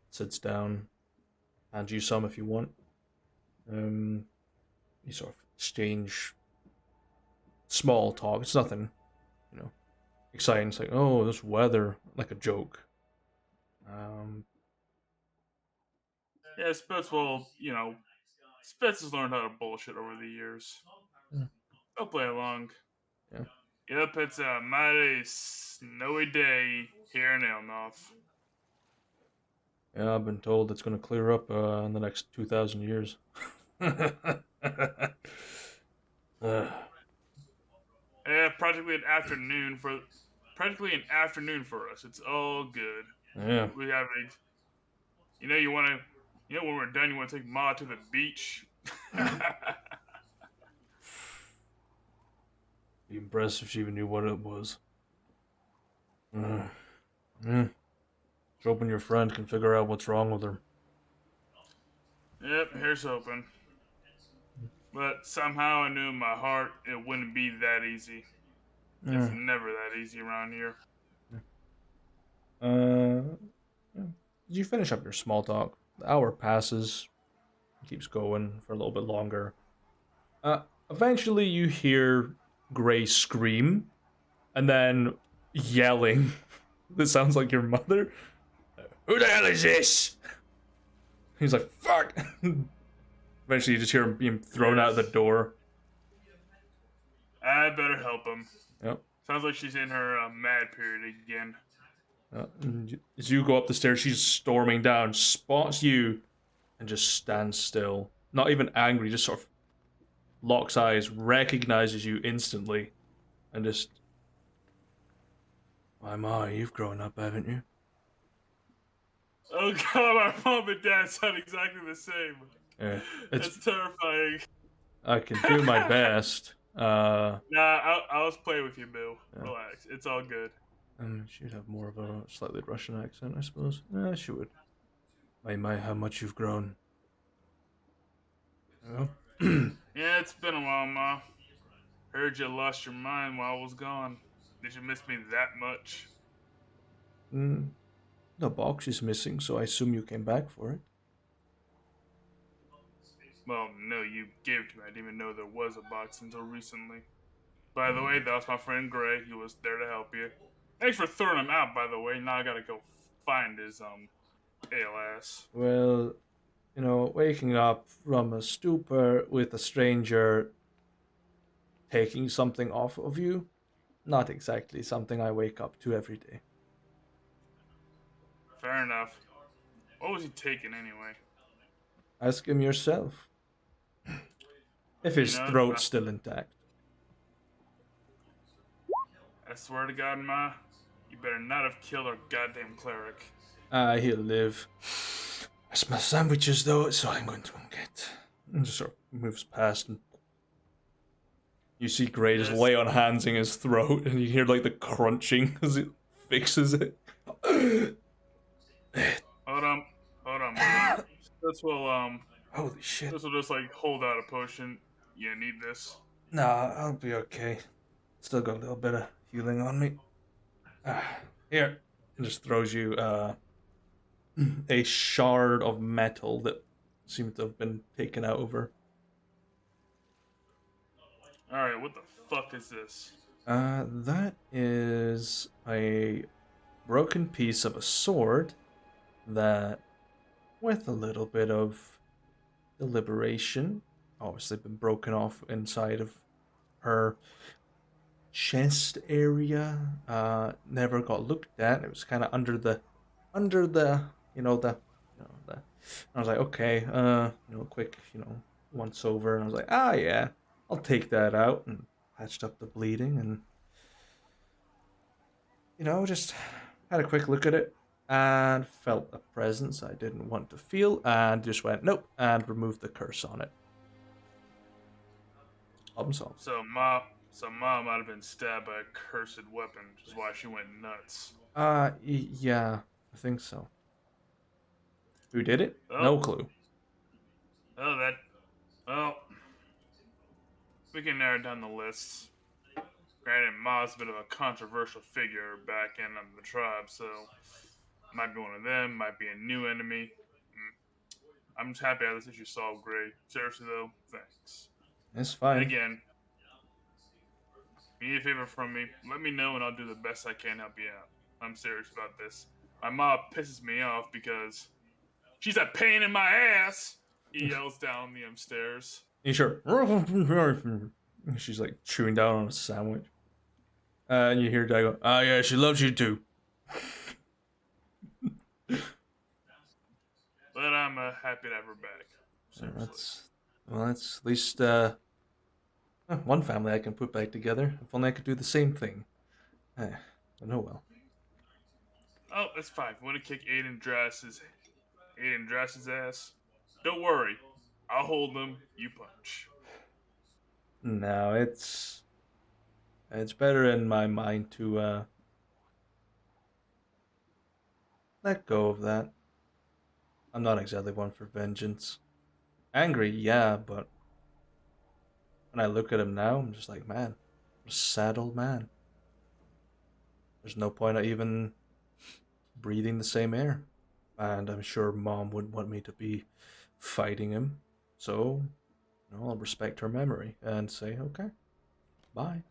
Sits down. Hands you some if you want. You sort of exchange small talk. It's nothing, exciting. It's like, oh, this weather, like a joke. Yeah, Spitz will, Spitz has learned how to bullshit over the years. Yeah. I'll play along. Yeah. Yep, it's a mighty snowy day here in Elnoth. Yeah, I've been told it's going to clear up in the next 2,000 years. Yeah, practically an afternoon for us. It's all good. Yeah. We have a, when we're done, you want to take Ma to the beach. Be impressed if she even knew what it was. Yeah. Just hoping your friend can figure out what's wrong with her. Yep, here's hoping. But somehow I knew in my heart it wouldn't be that easy. It's never that easy around here. Yeah. Did you finish up your small talk? The hour passes, keeps going for a little bit longer. Eventually you hear Gray scream, and then yelling. This sounds like your mother. Who the hell is this? He's like, fuck! Eventually you just hear him being thrown out of the door. I better help him. Yep. Sounds like she's in her mad period again. As you go up the stairs, she's storming down, spots you, and just stands still. Not even angry, just sort of locks eyes, recognizes you instantly, and just... Why, Ma, you've grown up, haven't you? Oh god, my mom and dad sound exactly the same. Yeah, It's terrifying. I can do my best. Nah, I'll just play with you, Bill. Yeah. Relax. It's all good. She'd have more of a slightly Russian accent, I suppose. Yeah, she would. My, how much you've grown. Oh. Yeah, it's been a while, Ma. Heard you lost your mind while I was gone. Did you miss me that much? The box is missing, so I assume you came back for it. Well, no, you gave it to me. I didn't even know there was a box until recently. By the way, that was my friend Gray. He was there to help you. Thanks for throwing him out, by the way. Now I gotta go find his, pale ass. Well, waking up from a stupor with a stranger taking something off of you, not exactly something I wake up to every day. Fair enough. What was he taking anyway? Ask him yourself. If his throat's still intact. I swear to God, Ma, you better not have killed our goddamn cleric. He'll live. I smell sandwiches, though, so I'm going to get. And just sort of moves past, and you see Gray just lay on hands in his throat, and you hear like the crunching as it fixes it. Hold on. This will Holy shit. This will just like hold out a potion. You need this. Nah, I'll be okay. Still got a little bit of healing on me. Here. And just throws you a shard of metal that seemed to have been taken out of her. Alright, what the fuck is this? That is a broken piece of a sword that, with a little bit of deliberation, obviously been broken off inside of her chest area. Never got looked at. It was kind of under the, the. I was like, okay, quick, once over, and I was like, ah, yeah, I'll take that out, and patched up the bleeding, and just had a quick look at it, and felt a presence I didn't want to feel, and just went nope, and removed the curse on it. Problem solved. So mom might have been stabbed by a cursed weapon, which is why she went nuts. Yeah, I think so. Who did it? Oh, No clue. oh, that. Well, we can narrow down the list. Granted, Ma's a bit of a controversial figure back in the tribe, so might be one of them, might be a new enemy. I'm just happy I had this issue solved, Gray. Seriously, though, thanks. It's And fine. again, if you need a favor from me, let me know and I'll do the best I can to help you out. I'm serious about this. My mom pisses me off because she's a pain in my ass, he yells down the stairs. You sure? She's like chewing down on a sandwich. And you hear Dad go, "Ah, yeah, she loves you too." But I'm happy to have her back. Seriously. That's at least one family I can put back together. If only I could do the same thing. But oh well. Oh, that's fine. If you want to kick Aiden Drass's ass, don't worry. I'll hold him. You punch. No, it's better in my mind to let go of that. I'm not exactly one for vengeance. Angry, yeah, but when I look at him now, I'm just like, man, what a sad old man. There's no point of even breathing the same air. And I'm sure Mom wouldn't want me to be fighting him. So, I'll respect her memory and say, okay, bye.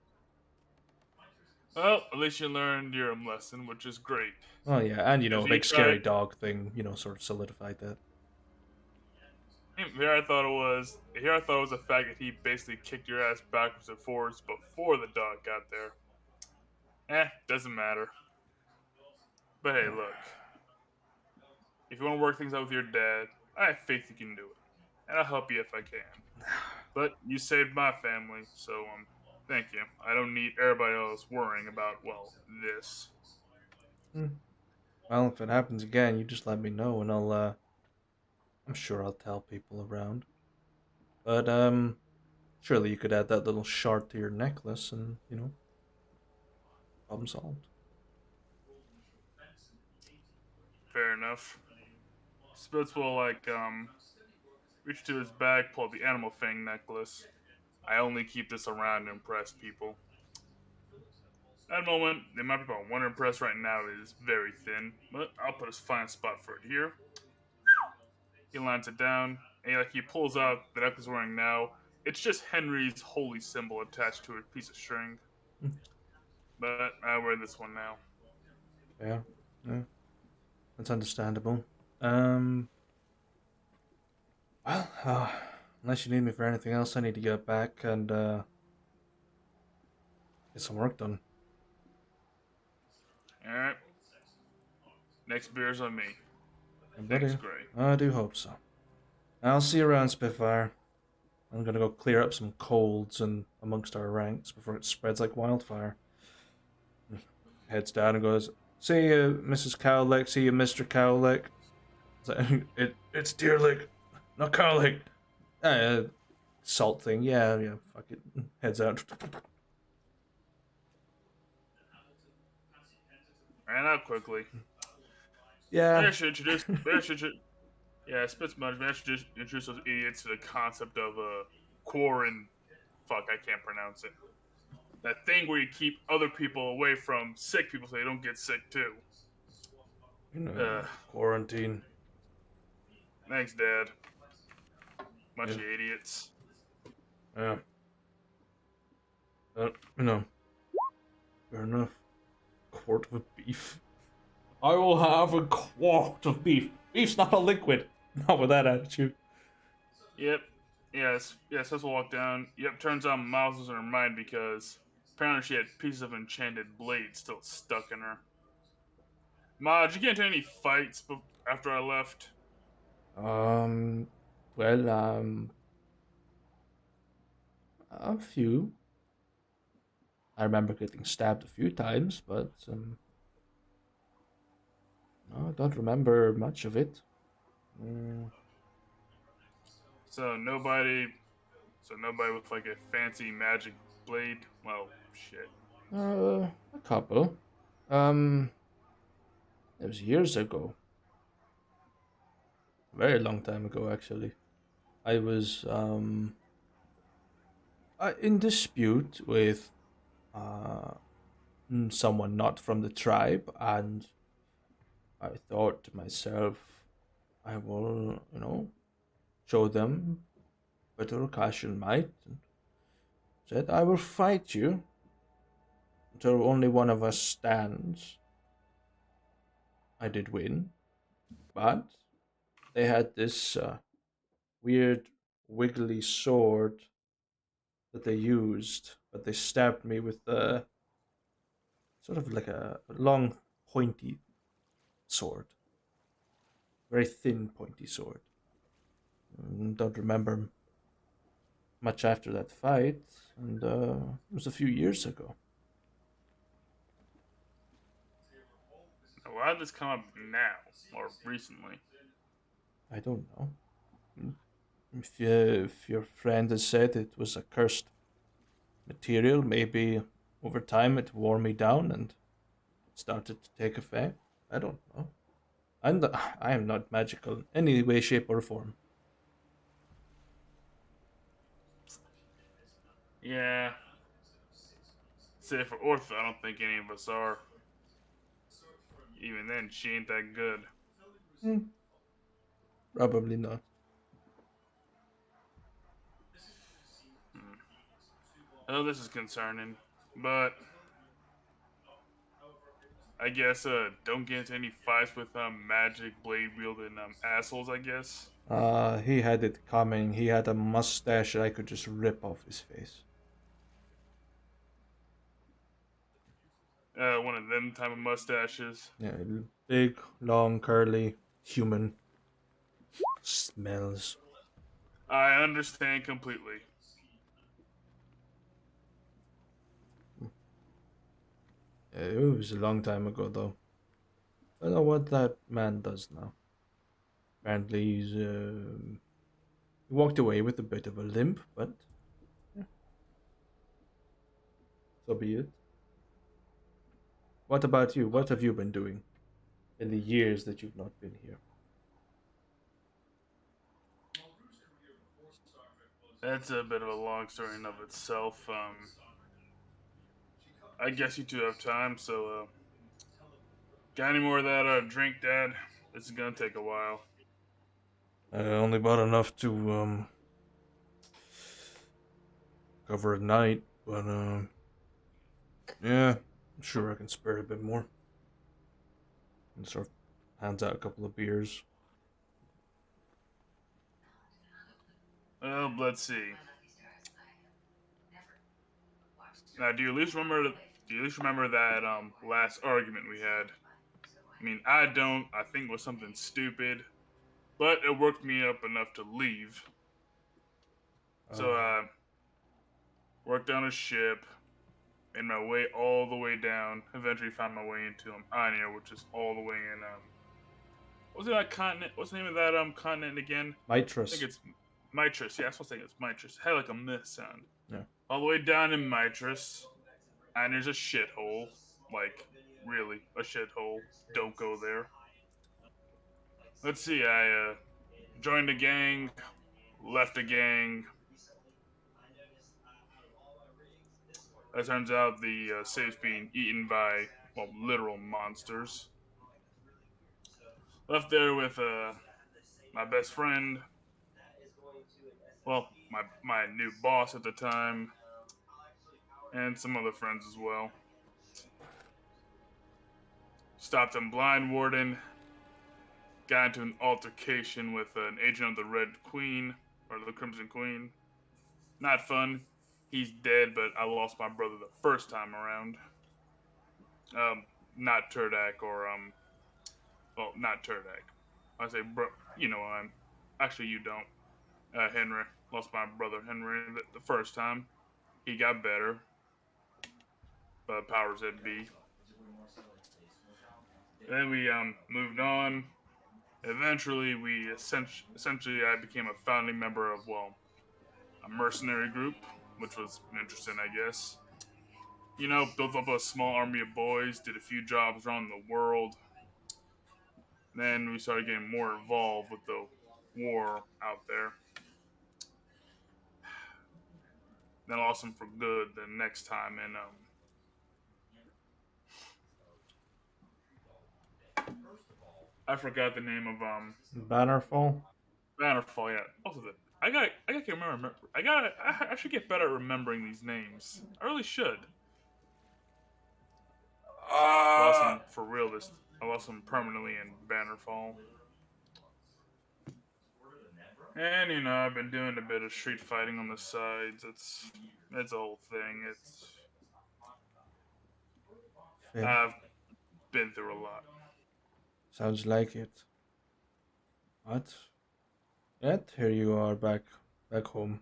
Well, at least you learned your lesson, which is great. Oh yeah, and a Because big scary dog thing, sort of solidified that. Here I thought it was the fact that he basically kicked your ass backwards and forwards before the dog got there. Doesn't matter. But hey, look. If you want to work things out with your dad, I have faith you can do it. And I'll help you if I can. But you saved my family, so thank you. I don't need everybody else worrying about, well, this. Well, if it happens again, you just let me know, and I'm sure I'll tell people around. But surely you could add that little shard to your necklace, and problem solved. Fair enough. Spitz will reach to his bag, pull the animal fang necklace. I only keep this around to impress people. At the moment, the amount of people I want to impress right now is very thin, but I'll put a fine spot for it here. He lines it down, and he pulls out the necklace he's wearing now. It's just Henry's holy symbol attached to a piece of string. But I wear this one now. Yeah, that's understandable. Well, unless you need me for anything else, I need to get back and get some work done. Alright. Next beer's on me. Buddy, Thanks, Gray. I do hope so. I'll see you around, Spitfire. I'm gonna go clear up some colds and amongst our ranks before it spreads like wildfire. Heads down and goes, "See you, Mrs. Cowlick. See you, Mr. Cowlick." It's Deerlick, not Cowlick. Salt thing. Yeah. Fuck it. Heads out. Ran out quickly. Yeah. Maybe I should introduce. Yeah, Spitz Munch. Maybe I should just introduce those idiots to the concept of quarantine. Fuck, I can't pronounce it. That thing where you keep other people away from sick people so they don't get sick too. Quarantine. Thanks, Dad. Bunch of idiots. Yeah. You know, fair enough. Quart of beef. I will have a quart of beef. Beef's not a liquid. Not with that attitude. Yep. Yes. Yes. Let's walk down. Yep. Turns out Miles was in her mind because apparently she had pieces of enchanted blade still stuck in her. Ma, did you get into any fights after I left? Um, well, a few. I remember getting stabbed a few times, but no, I don't remember much of it. Mm, So nobody. So nobody with like a fancy magic blade. Well, shit. a couple. Um, it was years ago, a very long time ago, actually. I was in dispute with uh someone not from the tribe, and I thought to myself, I will, show them better caution might, and said, I will fight you until only one of us stands. I did win, but they had this weird, wiggly sword that they used, but they stabbed me with sort of like a long, pointy sword, very thin, pointy sword. Don't remember much after that fight, and it was a few years ago. Now, why did this come up now or recently? I don't know. Mm, if your friend has said it was a cursed material, maybe over time it wore me down and started to take effect. I don't know. I am not magical in any way, shape, or form. Yeah. Say for Ortha, I don't think any of us are. Even then, she ain't that good. Hmm, probably not. Hmm. Oh, this is concerning, but I guess don't get into any fights with magic blade wielding assholes. I guess. He had it coming. He had a mustache that I could just rip off his face. One of them type of mustaches. Yeah, big, long, curly, human. Smells. I understand completely. It was a long time ago, though. I don't know what that man does now. Apparently, he walked away with a bit of a limp, but yeah, so be it. What about you? What have you been doing in the years that you've not been here? That's a bit of a long story in of itself. I guess you two have time, so got any more of that drink, Dad? This is gonna take a while. I only bought enough to cover a night, but yeah, I'm sure I can spare a bit more. And sort of hands out a couple of beers. Well, let's see. Now, do you at least remember? Do you at least remember that last argument we had? I mean, I don't. I think it was something stupid, but it worked me up enough to leave. So Uh, I worked on a ship, made my way all the way down. Eventually, found my way into Ionia, which is all the way in what's that continent? What's the name of that continent again? I think Mitras. it's Mitras. Yeah, that's what I think it's Mitras. It had like a myth sound. Yeah. All the way down in Mitras, and there's a shithole. Like, really, a shithole. Don't go there. Let's see, I joined a gang, left a gang. It turns out the safe's being eaten by, well, literal monsters. Left there with my best friend, well, my new boss at the time, and some other friends as well. Stopped in Blind Warden, got into an altercation with an agent of the Red Queen, or the Crimson Queen. Not fun. He's dead, but I lost my brother the first time around. Not Turdak or well, not Turdak. I say, bro, you know I'm. Actually, you don't. Henry lost my brother Henry the first time. He got better, but powers that be. And then we moved on. Eventually, we essentially I became a founding member of a mercenary group, which was interesting, I guess. You know, built up a small army of boys, did a few jobs around the world. Then we started getting more involved with the war out there. Then lost him for good the next time, and I forgot the name of Bannerfall. Bannerfall. Yeah, also the I gotta remember. I should get better at remembering these names. I really should. Lost him for real. I lost him permanently in Bannerfall. And you know, I've been doing a bit of street fighting on the sides. It's a whole thing. Fair. I've been through a lot. Sounds like it. But yet here you are back home.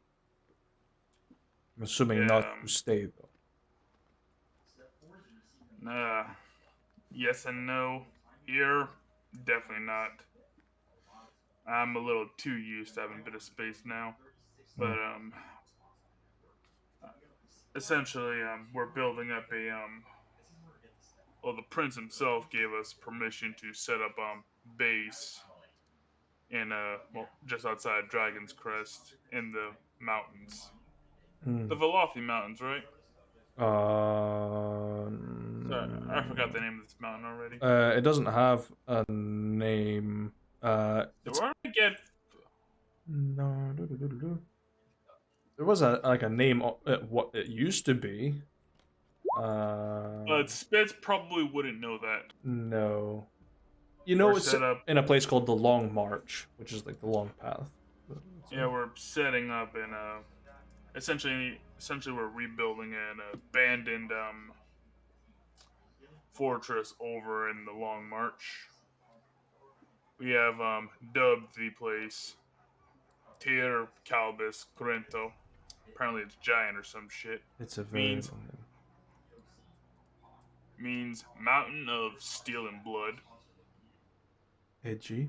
I'm assuming Yeah. not to stay though. Yes and no. Here, definitely not. I'm a little too used to having a bit of space now. But essentially, we're building up a well, the prince himself gave us permission to set up base in well, just outside Dragon's Crest in the mountains, the Mm. Velothi Mountains, right? Uh, Sorry, I forgot the name of this mountain already. it doesn't have a name. So It's we're gonna get no. There was a name. What it used to be. Spitz probably wouldn't know that. No. You know, We're it's set up. in a place called the Long March, which is like the long path. Yeah, we're setting up in a essentially we're rebuilding an abandoned fortress over in the Long March. We have dubbed the place Tir Calbis Corento. Apparently it's giant or some shit. It's a very Means long name. means mountain of steel and blood. Edgy,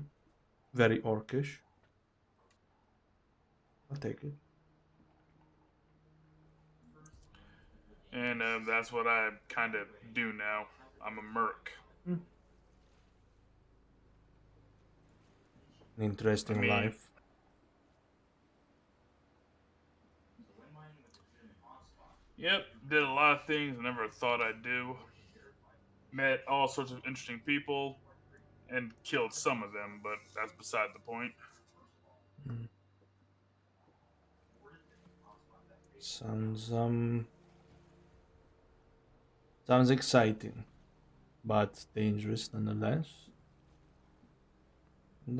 very orcish. I'll take it. And that's what I kind of do now. I'm a merc. An interesting I mean- life. Yep, did a lot of things I never thought I'd do. Met all sorts of interesting people and killed some of them, but that's beside the point. Mm. Sounds sounds exciting, but dangerous nonetheless. And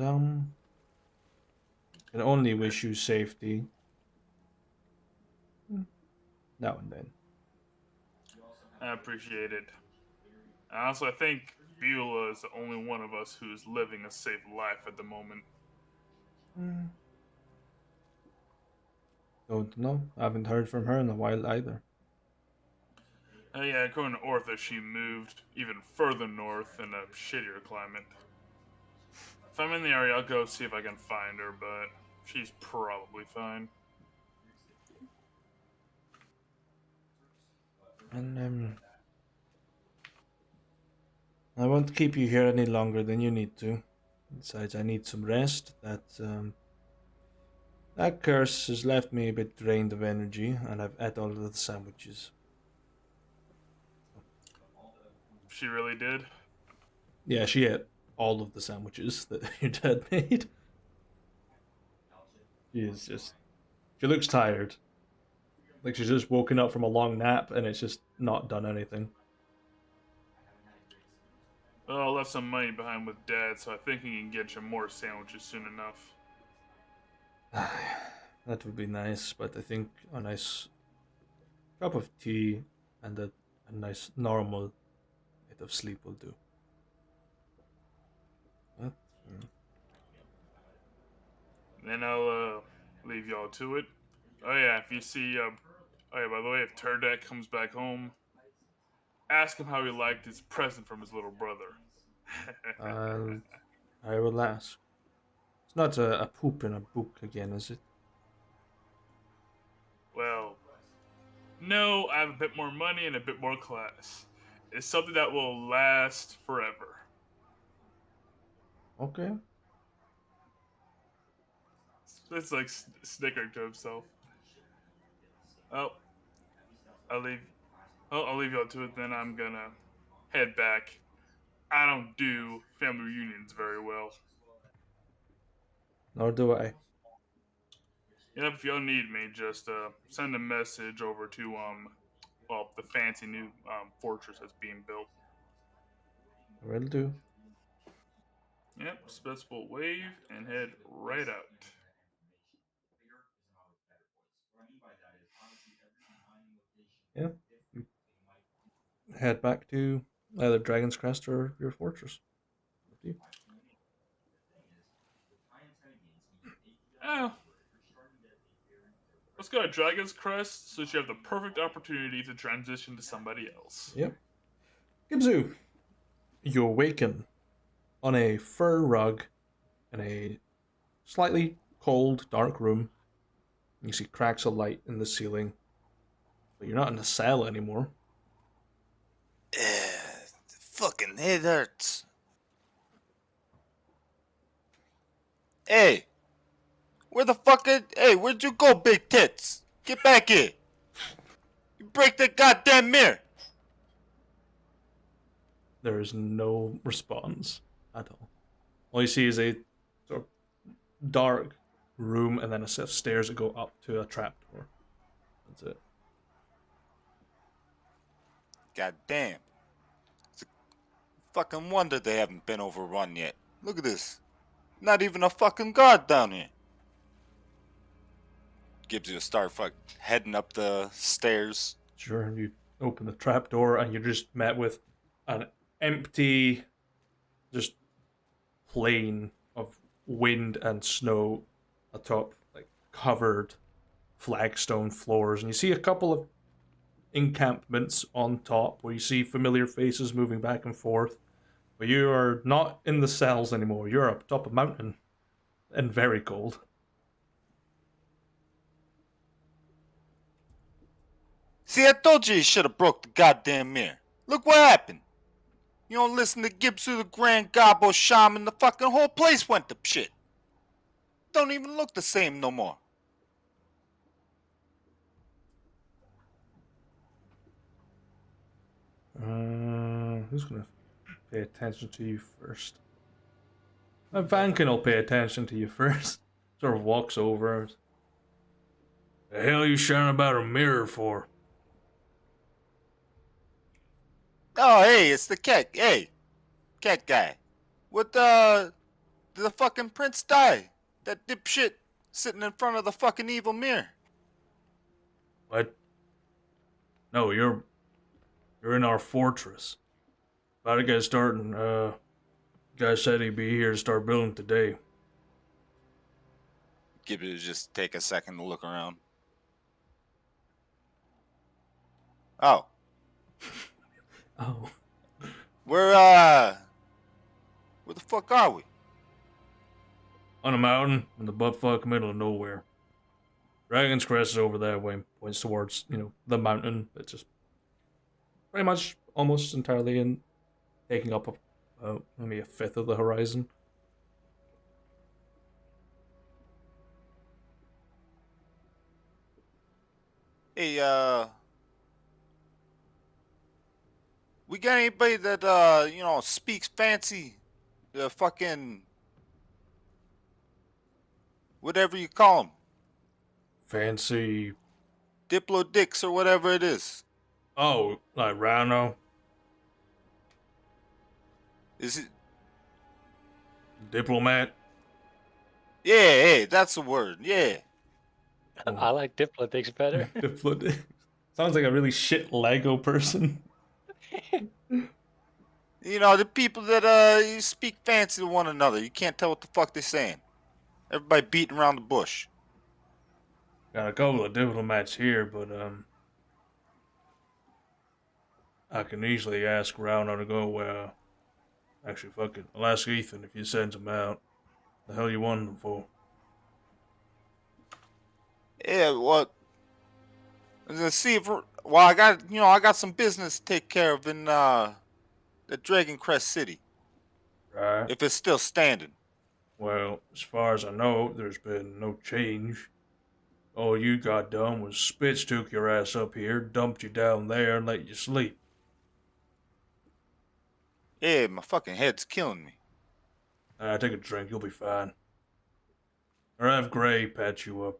can only wish you safety. Now and then. I appreciate it. And also, I think Beulah is the only one of us who's living a safe life at the moment. Mm. Don't know. I haven't heard from her in a while either. Yeah, according to Ortha, she moved even further north in a shittier climate. If I'm in the area, I'll go see if I can find her, but she's probably fine. And I won't keep you here any longer than you need to. Besides, I need some rest. That curse has left me a bit drained of energy, and I've ate all of the sandwiches. She really did. Yeah, she ate all of the sandwiches that your dad made. She looks tired. Like she's just woken up from a long nap and it's just not done anything. Well, I left some money behind with Dad, so I think he can get you more sandwiches soon enough. That would be nice, but I think a nice cup of tea and a nice normal bit of sleep will do. But, Then I'll leave y'all to it. Oh yeah, if you see, oh yeah, by the way, if Turdak comes back home, ask him how he liked his present from his little brother. I will ask. It's not a poop in a book again, is it? Well, no, I have a bit more money and a bit more class. It's something that will last forever. Okay. It's like snickering to himself. Oh, I'll leave. Oh, I'll leave y'all to it. Then I'm gonna head back. I don't do family reunions very well. Nor do I. Yep, if y'all need me, just send a message over to well, the fancy new fortress that's being built. Will do. Yep, special wave and head right out. Yeah. Head back to either Dragon's Crest or your fortress. Up to you. Oh, let's go to Dragon's Crest so you have the perfect opportunity to transition to somebody else. Yep. Gibzu, you awaken on a fur rug in a slightly cold, dark room. You see cracks of light in the ceiling, but you're not in a cell anymore. Fucking head hurts. Hey, where'd you go, big tits? Get back here. You break that goddamn mirror. There is no response at all. All you see is a sort of dark room and then a set of stairs that go up to a trapdoor. That's it. Goddamn. It's a fucking wonder they haven't been overrun yet. Look at this. Not even a fucking guard down here. Gives you a start heading up the stairs. Sure, you open the trapdoor and you're just met with an empty, just plain of wind and snow atop like covered flagstone floors, and you see a couple of encampments on top where you see familiar faces moving back and forth. But you are not in the cells anymore. You're up top of a mountain and very cold. See, I told you should have broke the goddamn mirror. Look what happened. You don't listen to Gibsu the Grand Gobbo Shaman, the fucking whole place went to shit. Don't even look the same no more. Who's gonna pay attention to you first? Vankin will pay attention to you first. Sort of walks over. The hell are you shouting about a mirror for? Oh, hey, it's the cat. Hey, cat guy. What did the fucking prince die? That dipshit sitting in front of the fucking evil mirror. What? No, you're in our fortress. About to get starting. Guy said he'd be here to start building today. Gibsu just take a second to look around. Oh. Oh. Where the fuck are we? On a mountain in the buttfuck middle of nowhere. Dragon's Crest is over that way. Points towards, the mountain. It's just pretty much almost entirely in taking up maybe a fifth of the horizon. Hey, we got anybody that speaks fancy? The fucking whatever you call them. Fancy Diplodix or whatever it is. Oh, like Rhino, Is it? Diplomat. Yeah, hey, that's the word. Yeah. I like Diplodix better. Diplodix. Sounds like a really shit Lego person. You know, the people that you speak fancy to one another. You can't tell what the fuck they're saying. Everybody beating around the bush. Got a couple of diplomats here, but I can easily ask Rhino to go. Actually, fuck it. I'll ask Ethan if he sends them out. The hell you want them for? Yeah, well, let's see if I got some business to take care of in the Dragon Crest City. Right. If it's still standing. Well, as far as I know, there's been no change. All you got done was Spitz took your ass up here, dumped you down there, and let you sleep. Yeah, my fucking head's killing me. Take a drink, you'll be fine. Or have Gray patch you up.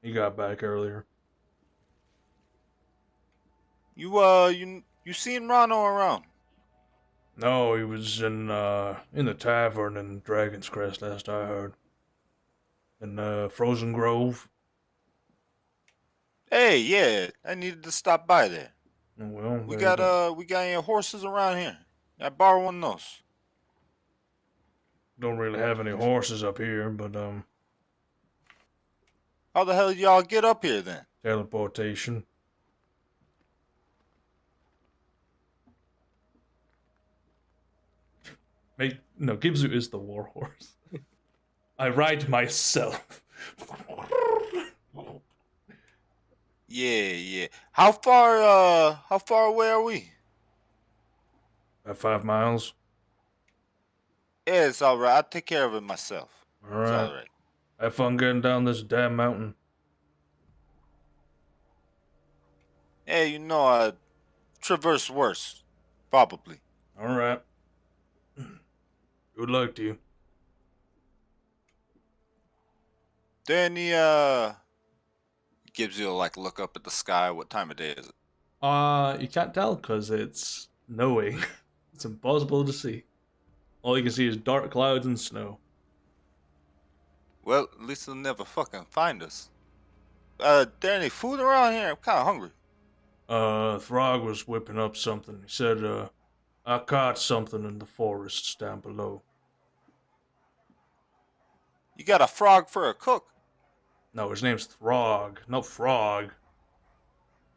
He got back earlier. You seen Rano around? No, he was in the tavern in Dragon's Crest, last I heard. In Frozen Grove. Hey, yeah, I needed to stop by there. Oh, well, We there you go. we got any horses around here? I borrow one of those. Don't really have any horses up here, but How the hell y'all get up here then? teleportation. No, Gibzu is the warhorse. I ride myself. Yeah. How far away are we? About 5 miles. Yeah, it's alright. I'll take care of it myself. It's Alright. alright. Have fun getting down this damn mountain. Yeah, I traverse worse. Probably. Alright. Good luck to you. There any gives you like look up at the sky. What time of day is it? You can't tell because it's snowing. It's impossible to see. All you can see is dark clouds and snow. Well, at least they'll never fucking find us. There any food around here? I'm kinda hungry. Throg was whipping up something. He said, I caught something in the forests down below. You got a frog for a cook? No, his name's Throg, not Frog.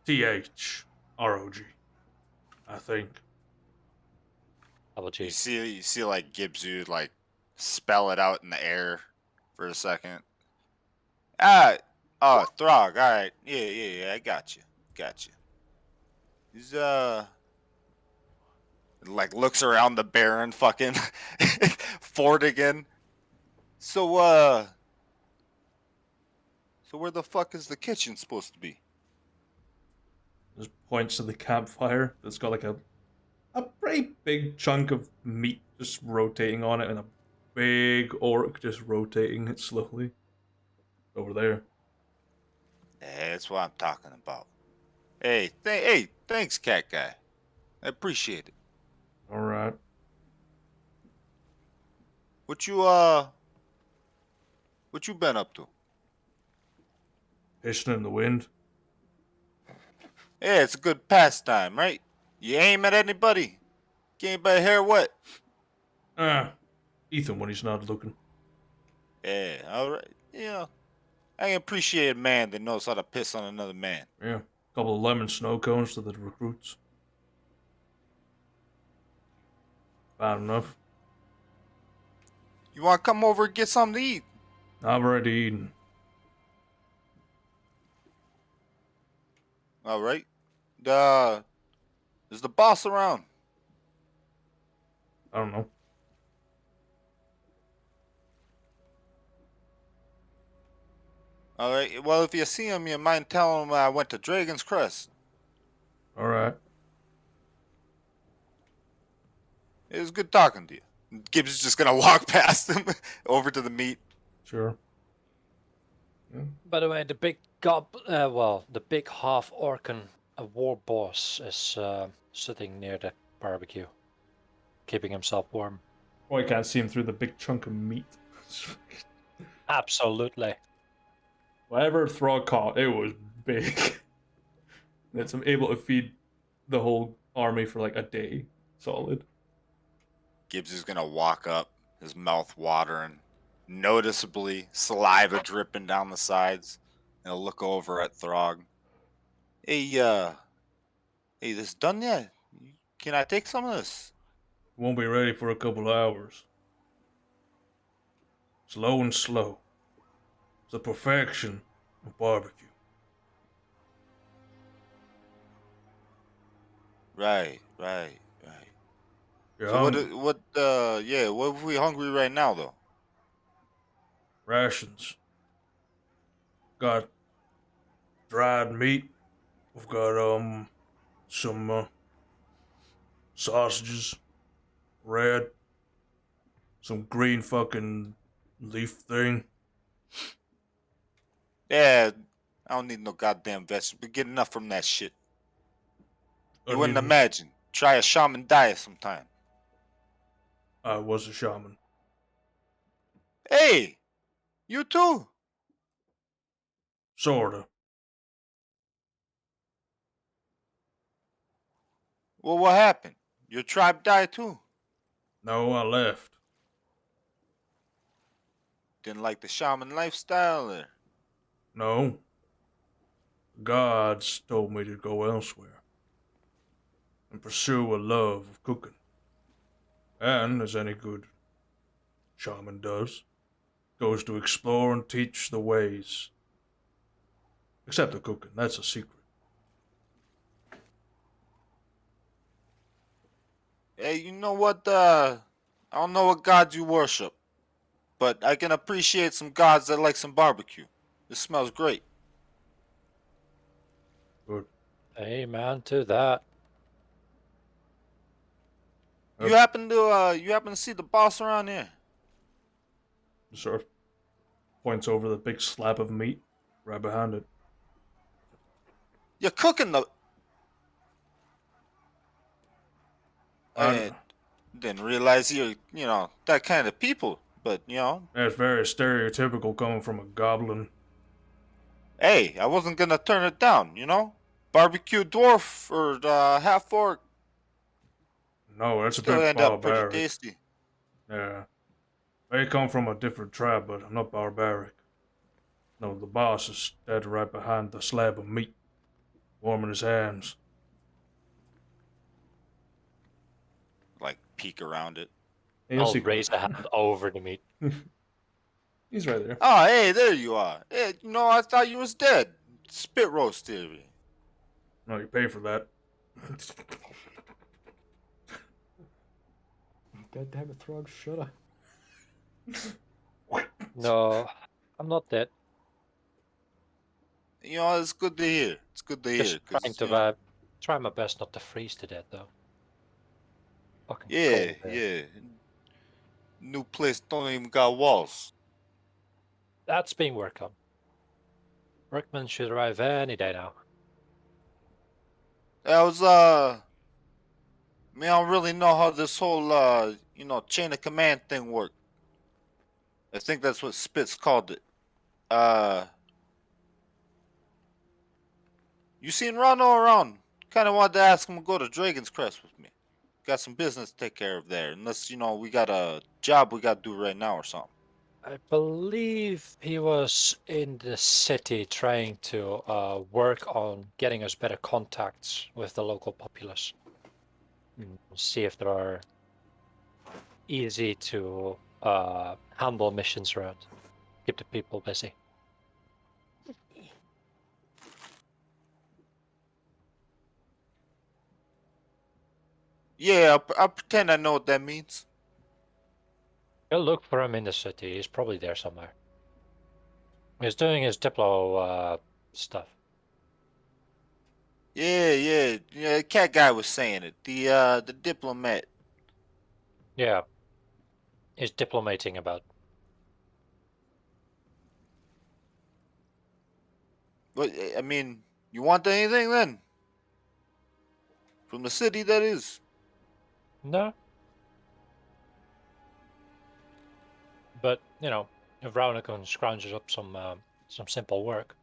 Throg. I think. Double G. You see like Gibzu like spell it out in the air for a second. Throg, alright. Yeah, I got you. He's like looks around the barren fucking fort again. So where the fuck is the kitchen supposed to be? Just points to the campfire that's got like a pretty big chunk of meat just rotating on it and a big orc just rotating it slowly. Over there. Yeah, that's what I'm talking about. Hey, thanks, cat guy. I appreciate it. Alright. What you been up to? Pissing in the wind. Yeah, it's a good pastime, right? You aim at anybody, get anybody hair wet. Ethan when he's not looking. Yeah, alright. I can appreciate a man that knows how to piss on another man. Yeah. Couple of lemon snow cones to the recruits. Bad enough. You want to come over and get something to eat? I've already eaten. All right. Is the boss around? I don't know. All right. Well, if you see him, you mind telling him I went to Dragon's Crest. Alright. It was good talking to you. Gibbs is just gonna walk past him over to the meat. Sure. By the way, the big the big half orcan war boss is sitting near the barbecue, keeping himself warm. Oh, I can't see him through the big chunk of meat. Absolutely. Whatever Throg caught, it was big. It's able to feed the whole army for like a day, solid. Gibbs is gonna walk up, his mouth watering, noticeably saliva dripping down the sides, and he'll look over at Throg. Hey, this done yet? Can I take some of this? Won't be ready for a couple of hours. Slow and slow. It's the perfection of barbecue. Right. You're So hungry. what if we hungry right now though? Rations. Got dried meat. We've got some sausages, bread, some green fucking leaf thing. Yeah, I don't need no goddamn vegetable. Get enough from that shit. You wouldn't imagine. Try a shaman diet sometime. I was a shaman. Hey, you too. Sorta. Well, what happened? Your tribe died too. No, I left. Didn't like the shaman lifestyle or? No. Gods told me to go elsewhere and pursue a love of cooking. And, as any good shaman does, goes to explore and teach the ways. Except the cooking, that's a secret. Hey, you know what? I don't know what gods you worship, but I can appreciate some gods that like some barbecue. This smells great. Good. Amen to that. You happen to see the boss around here? Sort of points over the big slab of meat right behind it. You're cooking the. I didn't realize you're that kind of people. But That's very stereotypical coming from a goblin. hey, I wasn't gonna turn it down. Barbecue dwarf or half orc No, that's a still bit end up pretty barbaric. tasty. Yeah. I come from a different tribe, but I'm not barbaric. No, the boss is dead right behind the slab of meat, warming his hands. Like peek around it. You'll I'll see raise a hand over the meat. He's right there. Oh, hey, there you are. Hey, I thought you was dead. Spit roast theory. No, you pay for that. God damn it, Throg, shut up. No, I'm not dead. It's good to hear. It's good to hear. Just 'Cause, trying to try my best not to freeze to death though. Fucking yeah, cold there. yeah. New place don't even got walls. That's being worked on. Workmen should arrive any day now. That was I don't really know how this whole chain of command thing worked. I think that's what Spitz called it. You seen Ronno around? Kind of wanted to ask him to go to Dragon's Crest with me. Got some business to take care of there. Unless we got a job we got to do right now or something. I believe he was in the city trying to work on getting us better contacts with the local populace. See if there are easy to handle missions around. Keep the people busy. Yeah, I'll pretend I know what that means. Go look for him in the city. He's probably there somewhere. He's doing his Diplo stuff. Yeah. Cat guy was saying it. The diplomat. Yeah. He's diplomating about. But I mean, you want anything then? From the city, that is. No. But, if Raunikon scrounges up some simple work,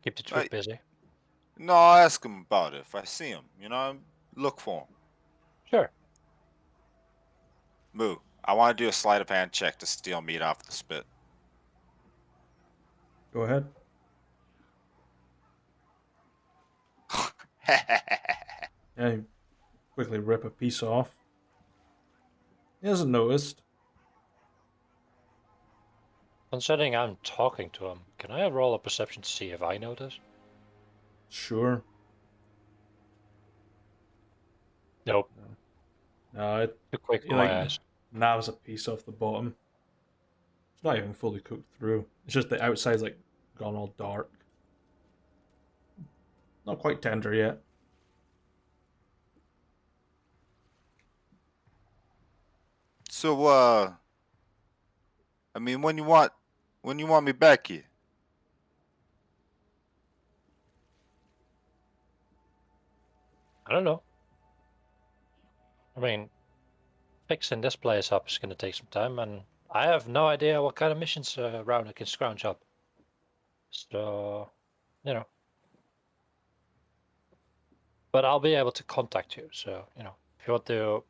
keep the troop Right. busy. No, I'll ask him about it if I see him. Look for him. Sure. Moo, I want to do a sleight of hand check to steal meat off the spit. Go ahead. Yeah, you quickly rip a piece off. He hasn't noticed. Considering I'm talking to him, can I roll a perception to see if I notice? Sure. Nope. No, it Too quick he for my eyes. nabs a piece off the bottom. It's not even fully cooked through. It's just the outside's like gone all dark. Not quite tender yet. So, I mean, when you want me back here? I don't know. I mean, fixing this place up is going to take some time, and I have no idea what kind of missions Raunik can scrounge up. So, But I'll be able to contact you, so, if you want to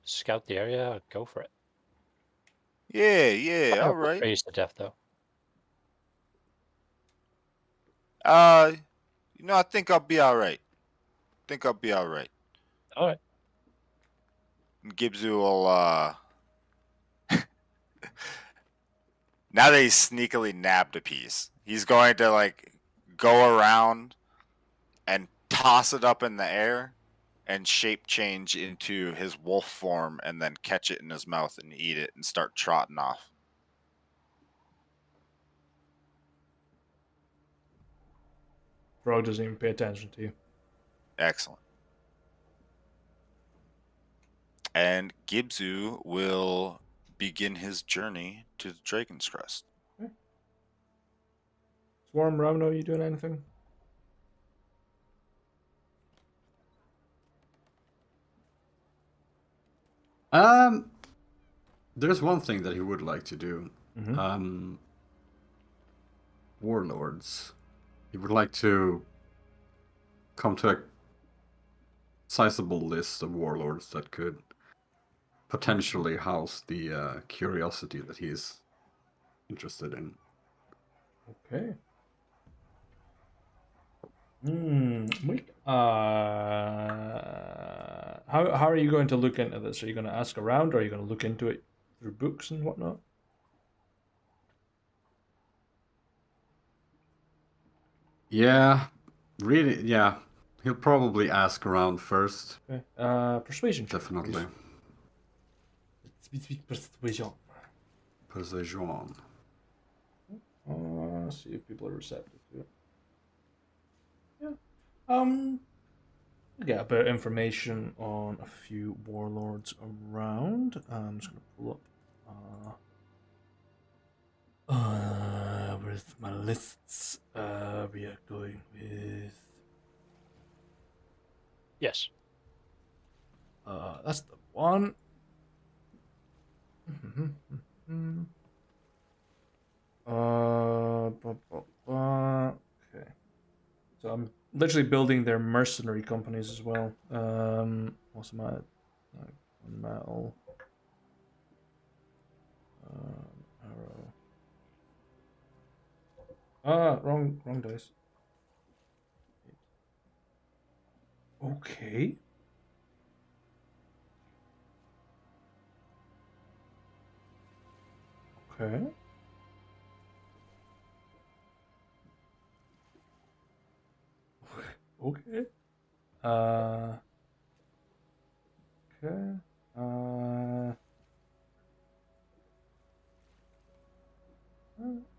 scout the area, go for it. Yeah, I all hope we'll right. freeze to death, though. I think I'll be all right. All right. And Gibzu will, now that he's sneakily nabbed a piece, he's going to, like, go around and toss it up in the air and shape change into his wolf form and then catch it in his mouth and eat it and start trotting off. Frog doesn't even pay attention to you. Excellent. And Gibzu will begin his journey to the Dragon's Crest. Swarm, Ravno, you doing anything? There's one thing that he would like to do. Mm-hmm. Warlords. He would like to come to a sizable list of warlords that could potentially house the curiosity that he's interested in. Okay. How are you going to look into this? Are you going to ask around, or are you going to look into it through books and whatnot? Yeah, really, yeah. He'll probably ask around first. Okay. Persuasion check, Definitely. please. Persuasion. Persuasion. See if people are receptive to it. Yeah. Get a bit of information on a few warlords around. I'm just gonna pull up. Where's my lists? We are going with. Yes. That's the one. Okay. So I'm literally building their mercenary companies as well. What's my metal? Arrow. Wrong dice. Okay. Okay. Okay. Okay.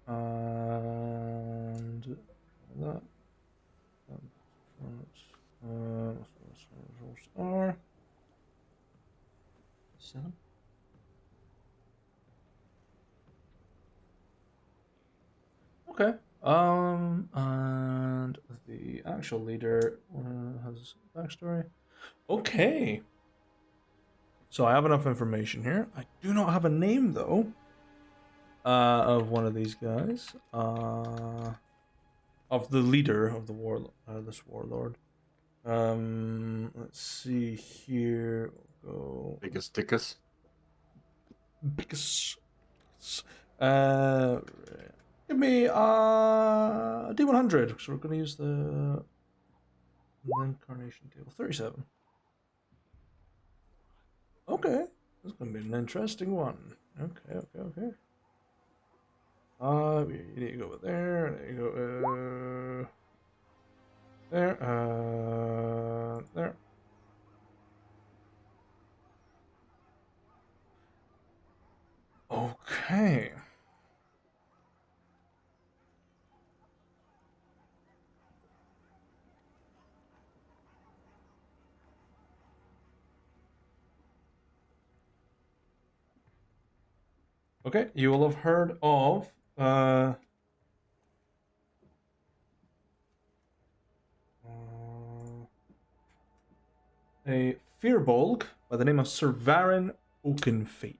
And that. Are 7. Okay. And the actual leader has backstory. Okay. So I have enough information here. I do not have a name though. Of one of these guys. Of the leader of the this warlord. Let's see here. We'll go Biggest dickus. biggest. Give me a D100. So we're gonna use the incarnation table. 37. Okay, this is gonna be an interesting one. Okay. You need to go over there. There you go. There. There. Okay. Okay, you will have heard of a Firbolg by the name of Sir Varin Oakenfate,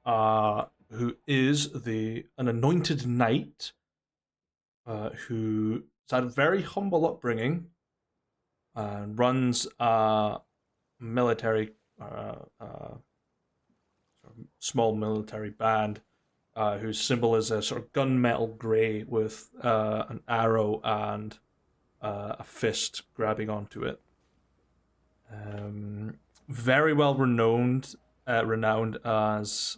who is an anointed knight, who had a very humble upbringing, and runs a military, small military band, whose symbol is a sort of gunmetal grey with an arrow and a fist grabbing onto it. Very well renowned as,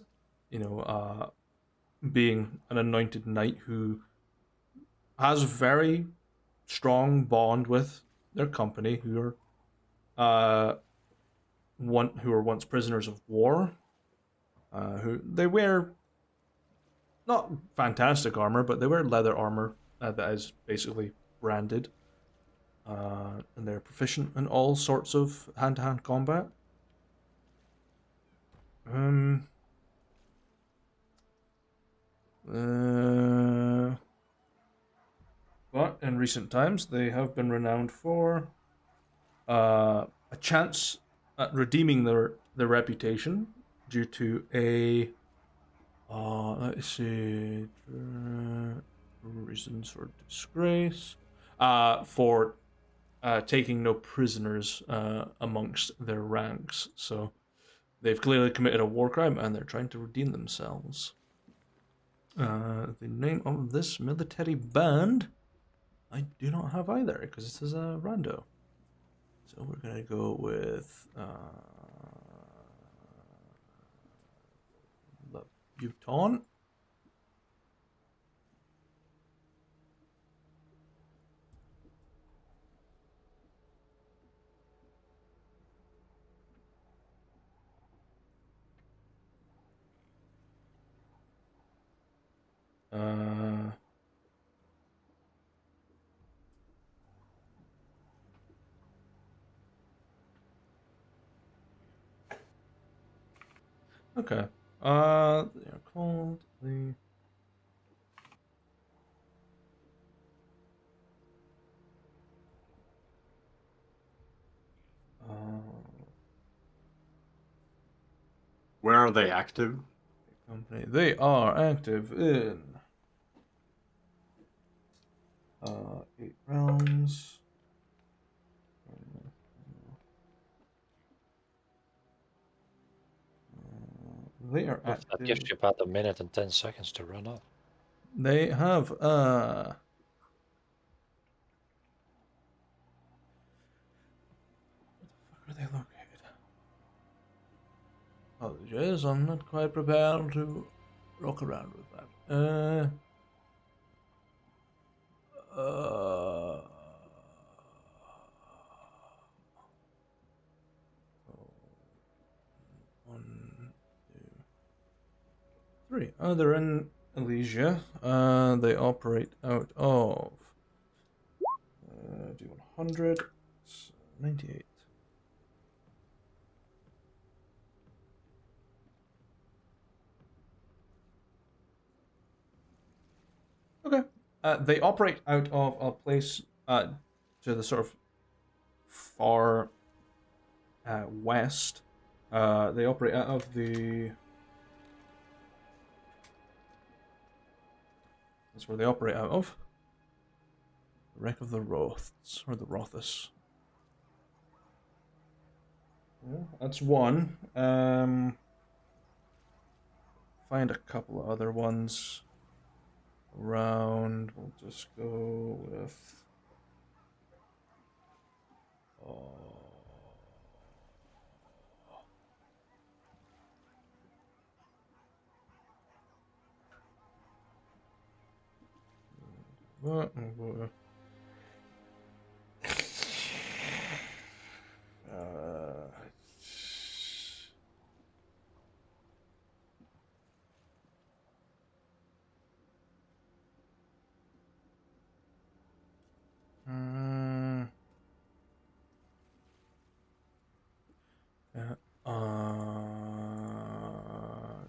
being an anointed knight who has a very strong bond with their company, who were once prisoners of war. Who they wear not fantastic armor, but they wear leather armor that is basically branded. And they're proficient in all sorts of hand-to-hand combat. But in recent times, they have been renowned for a chance at redeeming their reputation due to a let's see, reasons for disgrace, for taking no prisoners amongst their ranks. So they've clearly committed a war crime and they're trying to redeem themselves. The name of this military band, I do not have either, because this is a rando. So we're gonna go with the Buton. Okay. They're called the. Where are they active? Company. They are active in 8 realms. They are That active. gives you about a minute and 10 seconds to run up. They have where the fuck are they located? Apologies, I'm not quite prepared to rock around with that. One, two, three. They're in Elysia. They operate out of D100. 98. Okay. They operate out of a place to the sort of far west. They operate out of the. That's where they operate out of. The wreck of the Roths or the Rothus. Yeah, that's one. Find a couple of other ones around. We'll just go with.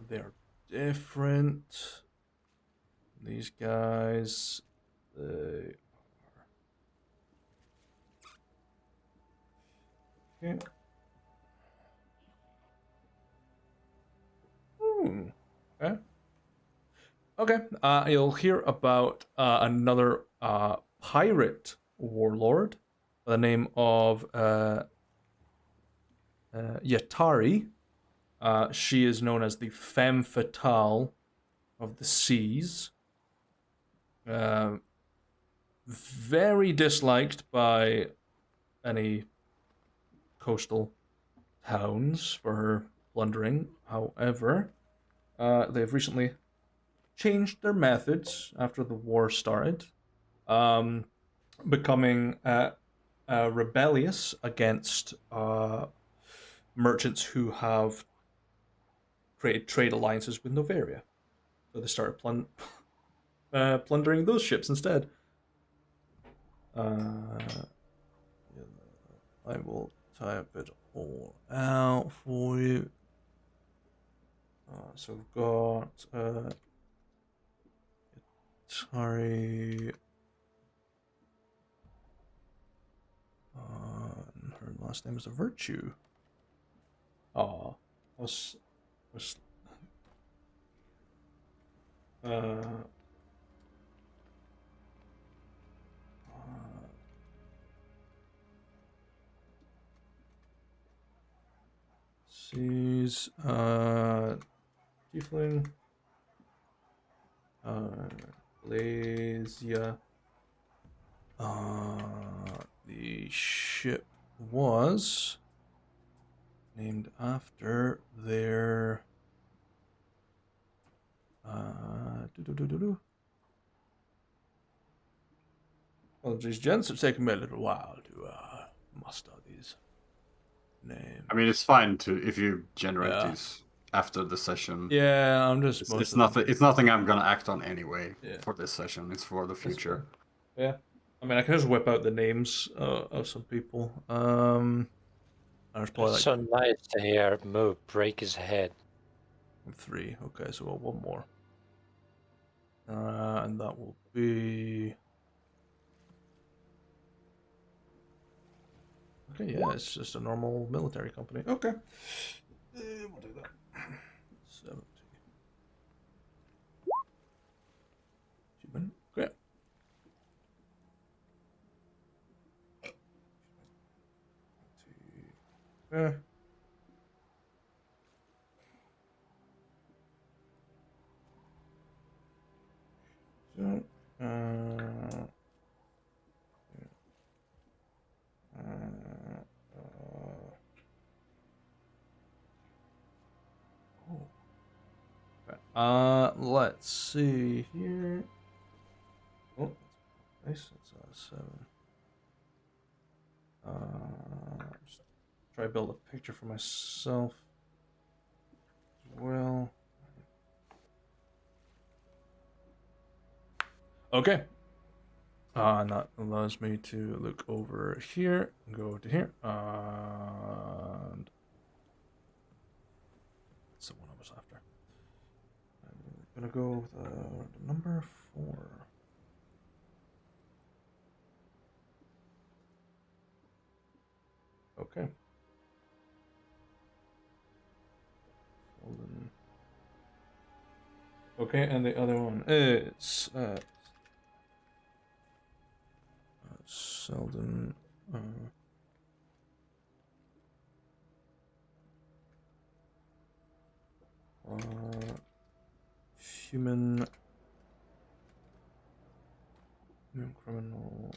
They're different. These guys, they are. Okay. Okay. Okay. You'll hear about another pirate warlord by the name of Yatari. She is known as the femme fatale of the seas. Very disliked by any coastal towns for her plundering. However, they've recently changed their methods after the war started, becoming rebellious against merchants who have created trade alliances with Novaria. So they started plundering those ships instead. I will type it all out for you. So we've got sorry. Her last name is a Virtue. Was she's tiefling. Blasia. The ship was named after their Apologies, gents. It's taken me a little while to muster these names. I mean, it's fine to if you generate these after the session. Yeah, I'm just. It's nothing. It's nothing I'm gonna act on anyway for this session. It's for the future. Yeah, I mean, I can just whip out the names of some people. There's probably It's so nice to hear Moo break his head. 3. Okay, so one more. And that will be. Okay, yeah, it's just a normal military company. Okay. We'll do that. 70. Human. Okay. Okay. So, let's see here. Oh, that's nice. That's 7. Just try to build a picture for myself as well. Okay. And that allows me to look over here and go to here. And that's the one I was after. I'm gonna go with the number 4. Okay. Selden. Okay, and the other one is Selden. Human criminal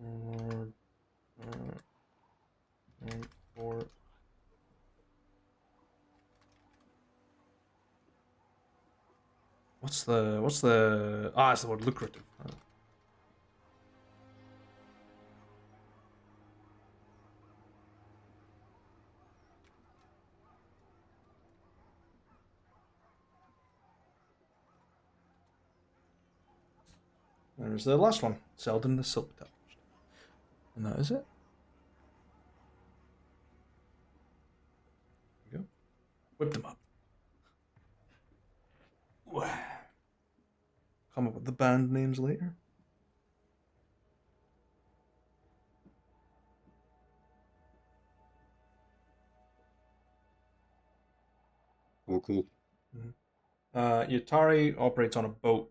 lord for what's the it's the word lucrative. There's the last one, Selden the Silk Touched. And that is it. There you go. Whip them up. Come up with the band names later. Oh, cool. Yatari operates on a boat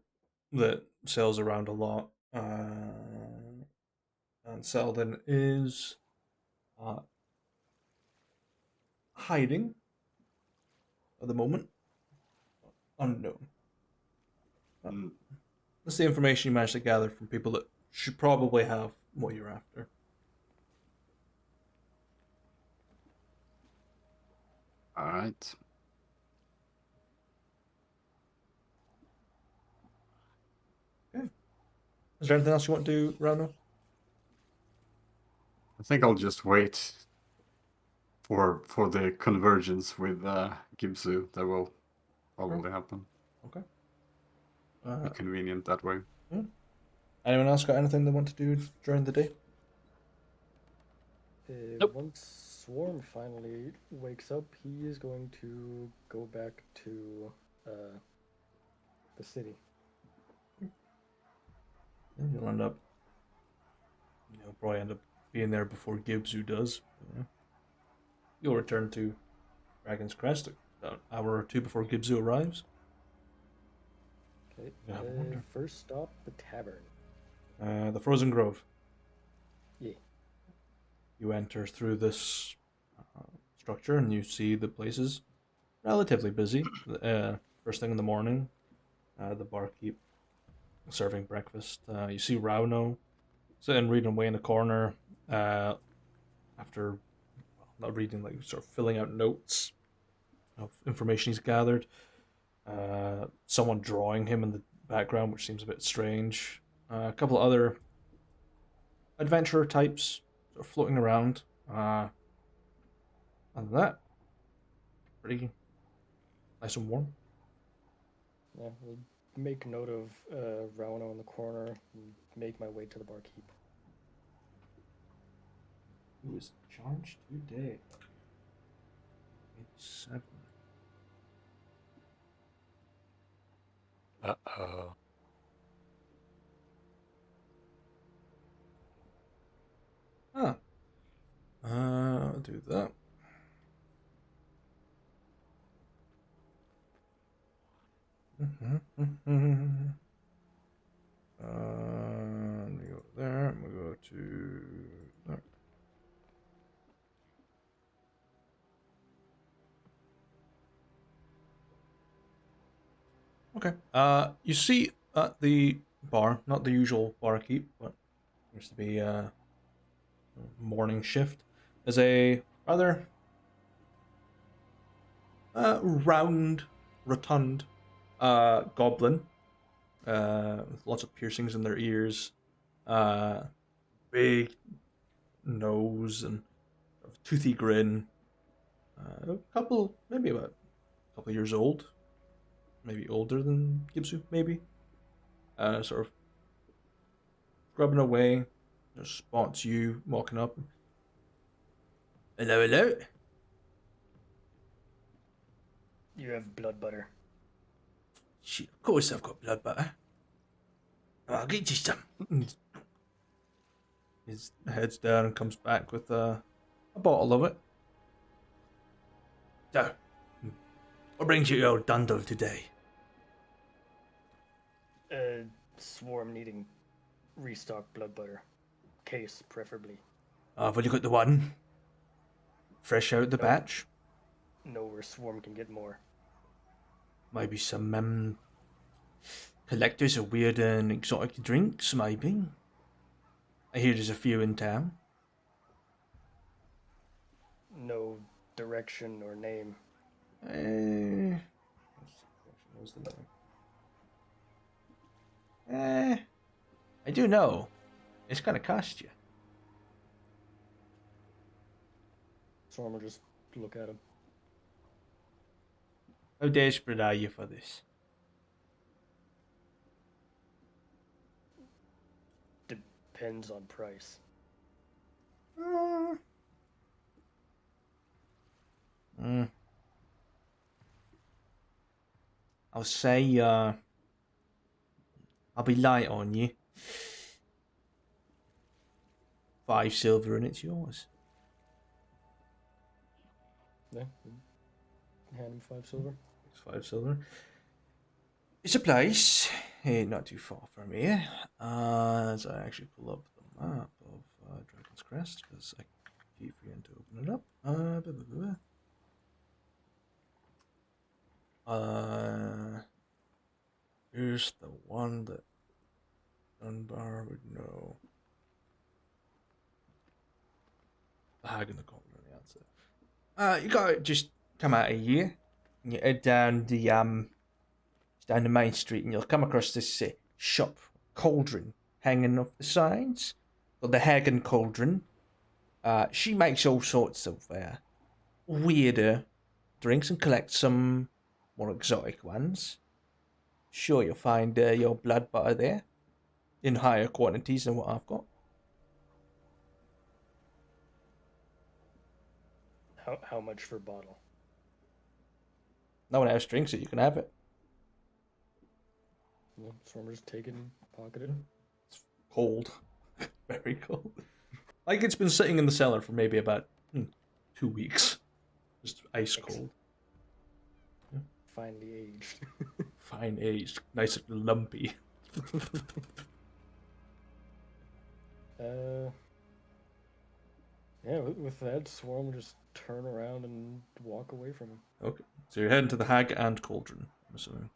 that sails around a lot. And Selden is hiding at the moment. Unknown. Mm. That's the information you managed to gather from people that should probably have what you're after. All right. Okay. Is there anything else you want to do, Rano? I think I'll just wait for the convergence with Gibsu. That will probably happen. Okay. Be convenient that way. Anyone else got anything they want to do during the day? Nope. Once Swarm finally wakes up, he is going to go back to the city. You'll end up, probably end up being there before Gibsu does. You'll return to Dragon's Crest about an hour or two before Gibsu arrives. Okay. You have a wonder. First stop, the tavern. The Frozen Grove. Yeah. You enter through this structure and you see the place is relatively busy. First thing in the morning, the barkeep serving breakfast. You see Rauno sitting reading away in the corner after not reading, like sort of filling out notes of information he's gathered. Someone drawing him in the background, which seems a bit strange. A couple of other adventurer types sort of floating around. Other than that, pretty nice and warm. Yeah, we'll make note of Rauno in the corner and make my way to the barkeep. Who is charged today? 87. Uh-oh. I'll do that. We go there. We go to there. Okay. You see at the bar, not the usual barkeep, but seems to be morning shift, is a rather round, rotund goblin with lots of piercings in their ears, big nose and toothy grin. Maybe about a couple years old, maybe older than Gibsu, maybe. Sort of scrubbing away, just spots you walking up. Hello, hello. You have blood butter. Shit, of course I've got blood butter. I'll get you some. His heads down and comes back with a bottle of it. So, what brings you to old Dundle today? Swarm needing restock blood butter. Case, preferably. Have you got the one? Fresh out the Nope. batch? Know where Swarm can get more. Maybe some collectors of weird and exotic drinks, maybe. I hear there's a few in town. No direction or name. What's the name? I do know. It's gonna cost you. Swarm will just look at him. How desperate are you for this? Depends on price. I'll say, I'll be light on you. 5 silver and it's yours. Yeah. Hand him 5 silver. It's 5 silver. It's a place, not too far from here. As I actually pull up the map of Dragon's Crest, because I keep forgetting to open it up. Here's the one that Dunbar would know. The Hag in the Corner, the answer. You gotta just come out of here, and you head down the main street, and you'll come across this shop cauldron hanging off the signs. Called the Hagen Cauldron. She makes all sorts of weirder drinks and collects some more exotic ones. Sure, you'll find your blood butter there in higher quantities than what I've got. How much for bottle? No one else drinks it, you can have it. Yeah, Swarm will just take it and pocket it. It's cold. Very cold. Like it's been sitting in the cellar for maybe about 2 weeks. Just ice cold. Yeah. Finely aged. Fine aged. Nice and lumpy. Yeah, with that, Swarm will just turn around and walk away from him. Okay. So you're heading to the Hag and Cauldron, I'm assuming.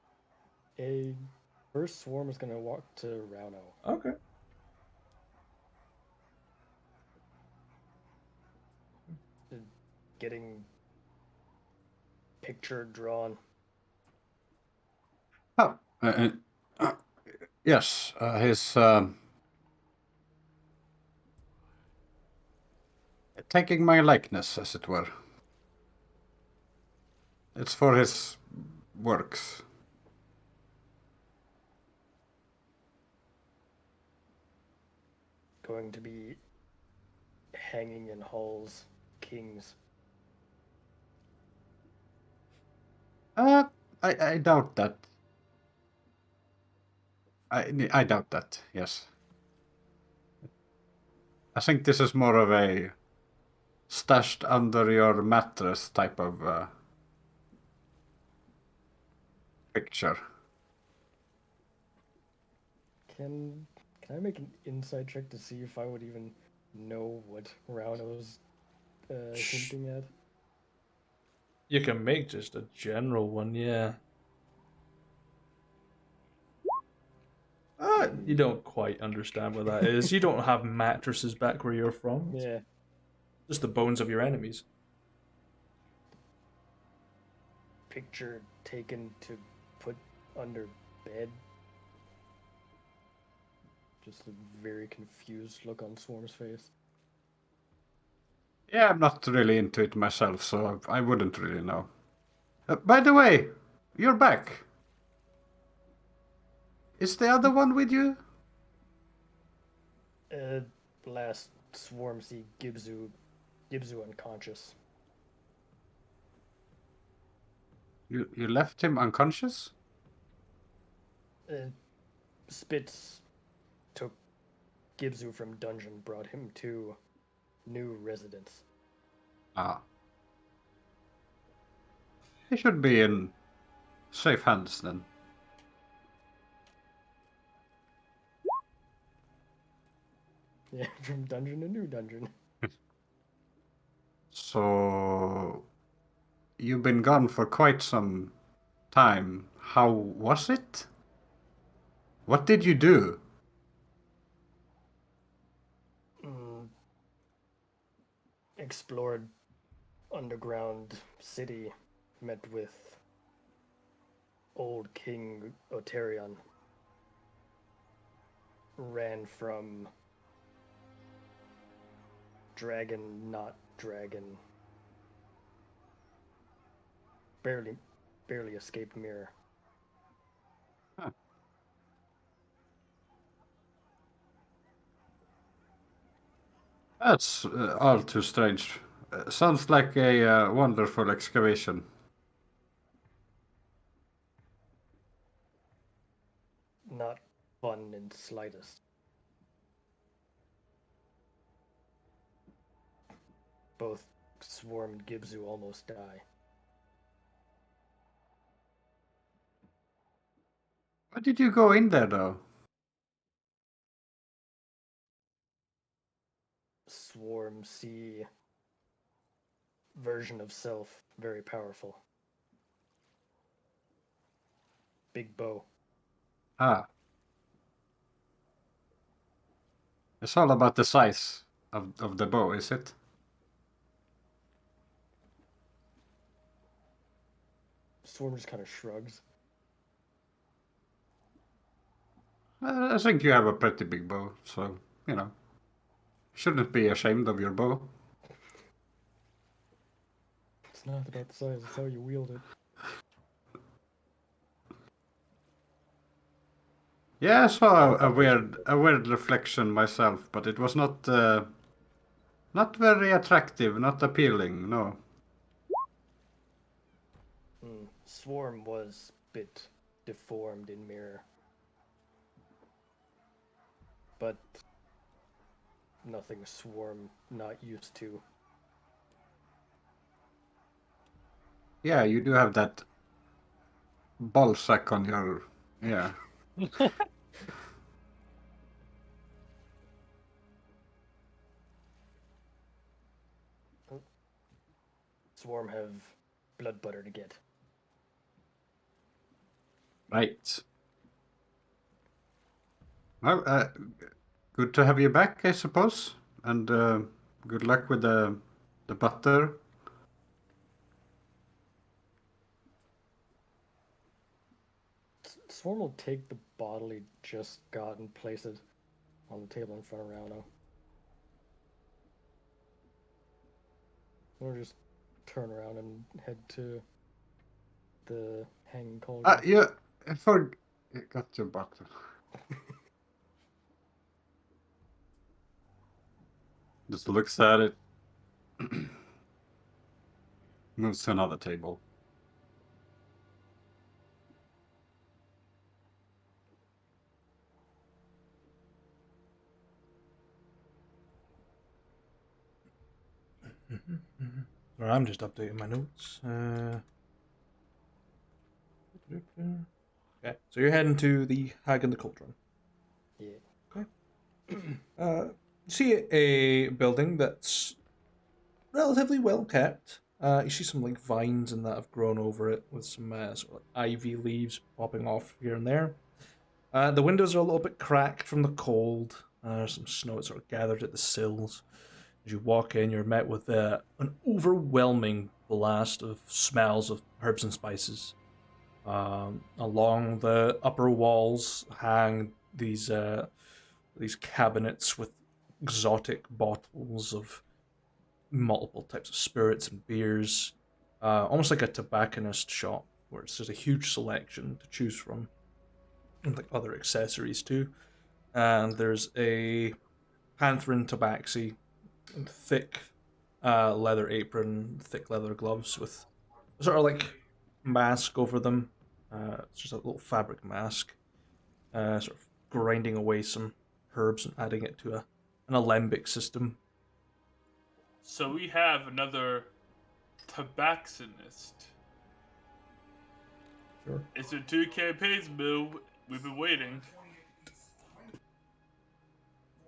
First Swarm is gonna walk to Rauno. Okay. Getting picture drawn. Oh, yes, he's taking my likeness, as it were. It's for his works. Going to be hanging in halls, kings. I doubt that. I doubt that, yes. I think this is more of a stashed under your mattress type of picture. Can I make an insight check to see if I would even know what Rauno's hinting at? You can make just a general one, yeah. You don't quite understand what that is. You don't have mattresses back where you're from. Yeah. Just the bones of your enemies. Picture taken to put under bed. Just a very confused look on Swarm's face. Yeah, I'm not really into it myself, so I wouldn't really know. By the way, you're back. Is the other one with you? Last Swarm see Gibzu unconscious. You left him unconscious? Spitz took Gibzu from dungeon brought him to new residence. Ah. He should be in safe hands then. Yeah, from dungeon to new dungeon. So you've been gone for quite some time. How was it? What did you do? Explored underground city, met with old King Oterion. Ran from dragon, not dragon. Barely escaped mirror. Huh. That's all too strange. Sounds like a wonderful excavation. Not fun in slightest. Both Swarm and Gibzu almost die. Why did you go in there though? Swarm see version of self, very powerful. Big bow. Ah. It's all about the size of the bow, is it? Swarm just kind of shrugs. I think you have a pretty big bow, so, you know. Shouldn't be ashamed of your bow. It's not about the size, it's how you wield it. Yeah, I saw a weird reflection myself, but it was not very attractive, not appealing, no. Swarm was a bit deformed in mirror. But nothing Swarm not used to. Yeah, you do have that ball sack on your... Yeah. Swarm have blood butter to get. Right. Well, good to have you back, I suppose. And good luck with the butter. Swarm will take the bottle he just got and place it on the table in front of Rauno. Or just turn around and head to the hanging cauldron. Yeah, I forgot your bottle. Just looks at it. Moves to another table. Or I'm just updating my notes. Okay, so you're heading to the Hag and the Cauldron. Yeah. Okay. See a building that's relatively well kept. You see some like vines and that have grown over it with some sort of ivy leaves popping off here and there. The windows are a little bit cracked from the cold. Some snow sort of gathered at the sills. As you walk in, you're met with an overwhelming blast of smells of herbs and spices. Along the upper walls hang these cabinets with exotic bottles of multiple types of spirits and beers, almost like a tobacconist shop where it's just a huge selection to choose from, and like other accessories too. And there's a Pantherin tabaxi, thick leather apron, thick leather gloves with sort of like mask over them. It's just a little fabric mask, sort of grinding away some herbs and adding it to an alembic system. So we have another tabaxinist. Sure. It's been 2 campaigns, Bill. We've been waiting.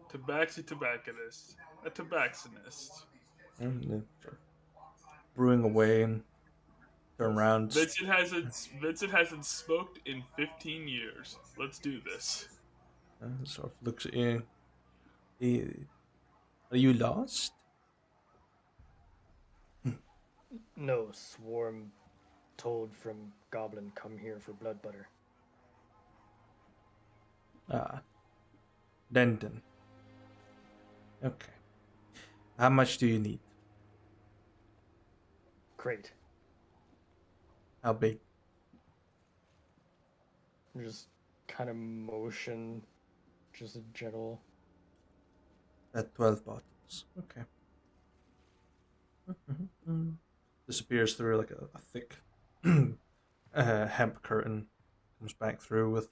Tobacconist. A tabaxinist. Yeah, sure. Brewing away and turn around. Vincent hasn't smoked in 15 years. Let's do this. Sort of looks at you. Are you lost? No, Swarm told from Goblin come here for blood butter. Ah, Denton. Okay. How much do you need? Crate. How big? Just kind of motion, just a general. At 12 bottles. Okay. Disappears through like a thick hemp curtain. Comes back through with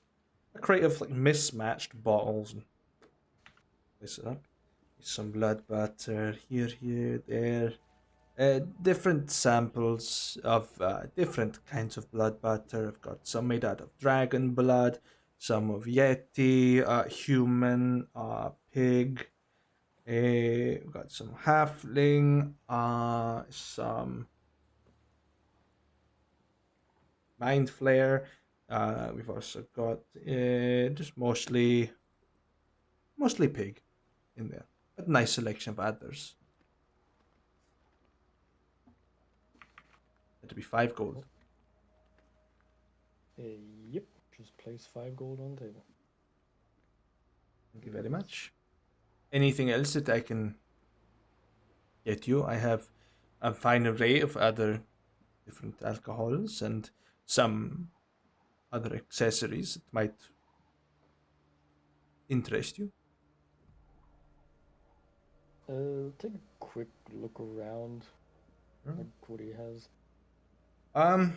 a crate of like mismatched bottles and place it up. Some blood butter here, there. Different samples of different kinds of blood butter. I've got some made out of dragon blood, some of yeti, human, pig. We've got some halfling, some mind flare. We've also got just mostly pig in there, but nice selection of others. It'll be 5 gold. Yep, just place 5 gold on the table. Thank you very much. Anything else that I can get you? I have a fine array of other different alcohols and some other accessories that might interest you. Take a quick look around. Sure. Like what he has. A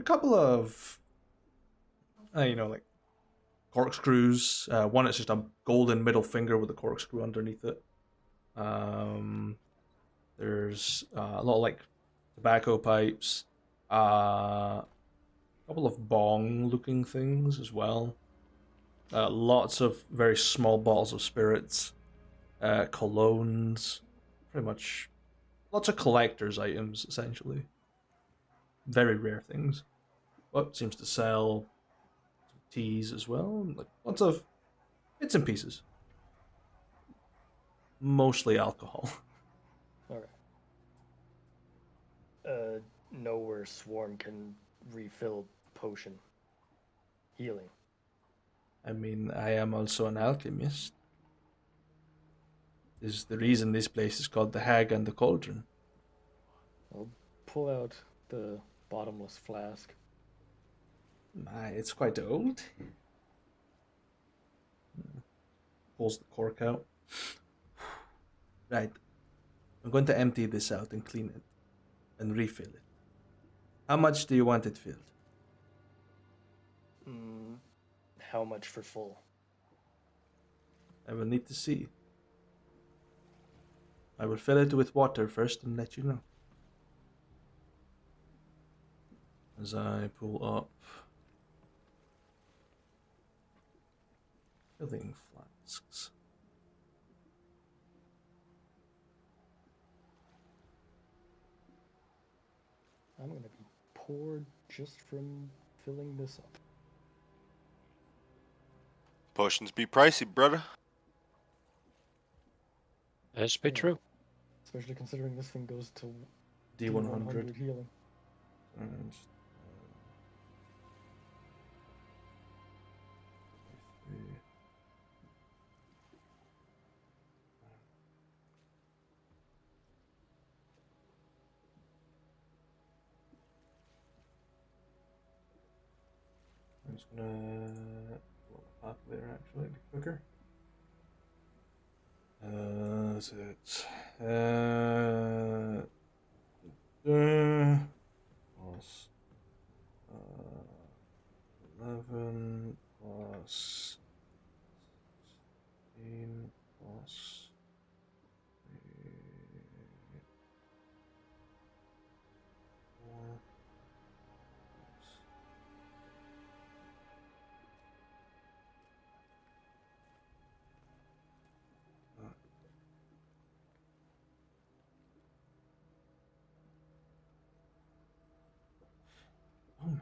couple of, like corkscrews. One is just a golden middle finger with a corkscrew underneath it. There's a lot of like tobacco pipes. A couple of bong-looking things as well. Lots of very small bottles of spirits. Colognes. Pretty much lots of collector's items, essentially. Very rare things. But seems to sell some teas as well. Like lots of bits and pieces. Mostly alcohol. Alright. Know where Swarm can refill potion. Healing. I mean, I am also an alchemist. This is the reason this place is called the Hag and the Cauldron. I'll pull out the bottomless flask. It's quite old. Pulls the cork out. Right. I'm going to empty this out and clean it. And refill it. How much do you want it filled? How much for full? I will need to see. I will fill it with water first and let you know. As I pull up filling flasks. I'm gonna be poor just from filling this up. Potions be pricey, brother. It's be Yeah. true. Especially considering this thing goes to D100. healing. And, I'm just gonna pull the calculator actually, be quicker. Is it plus 11 plus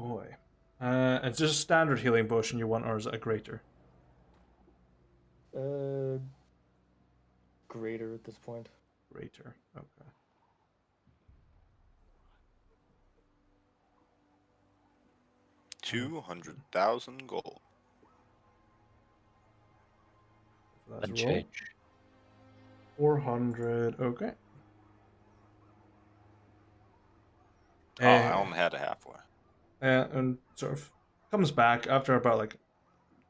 boy. It's just a standard healing potion you want, or is it a greater? Greater at this point. Greater. Okay. $200,000 gold. That's And a roll. change. 400. Okay. Oh, I only had a halfway. And sort of comes back after about like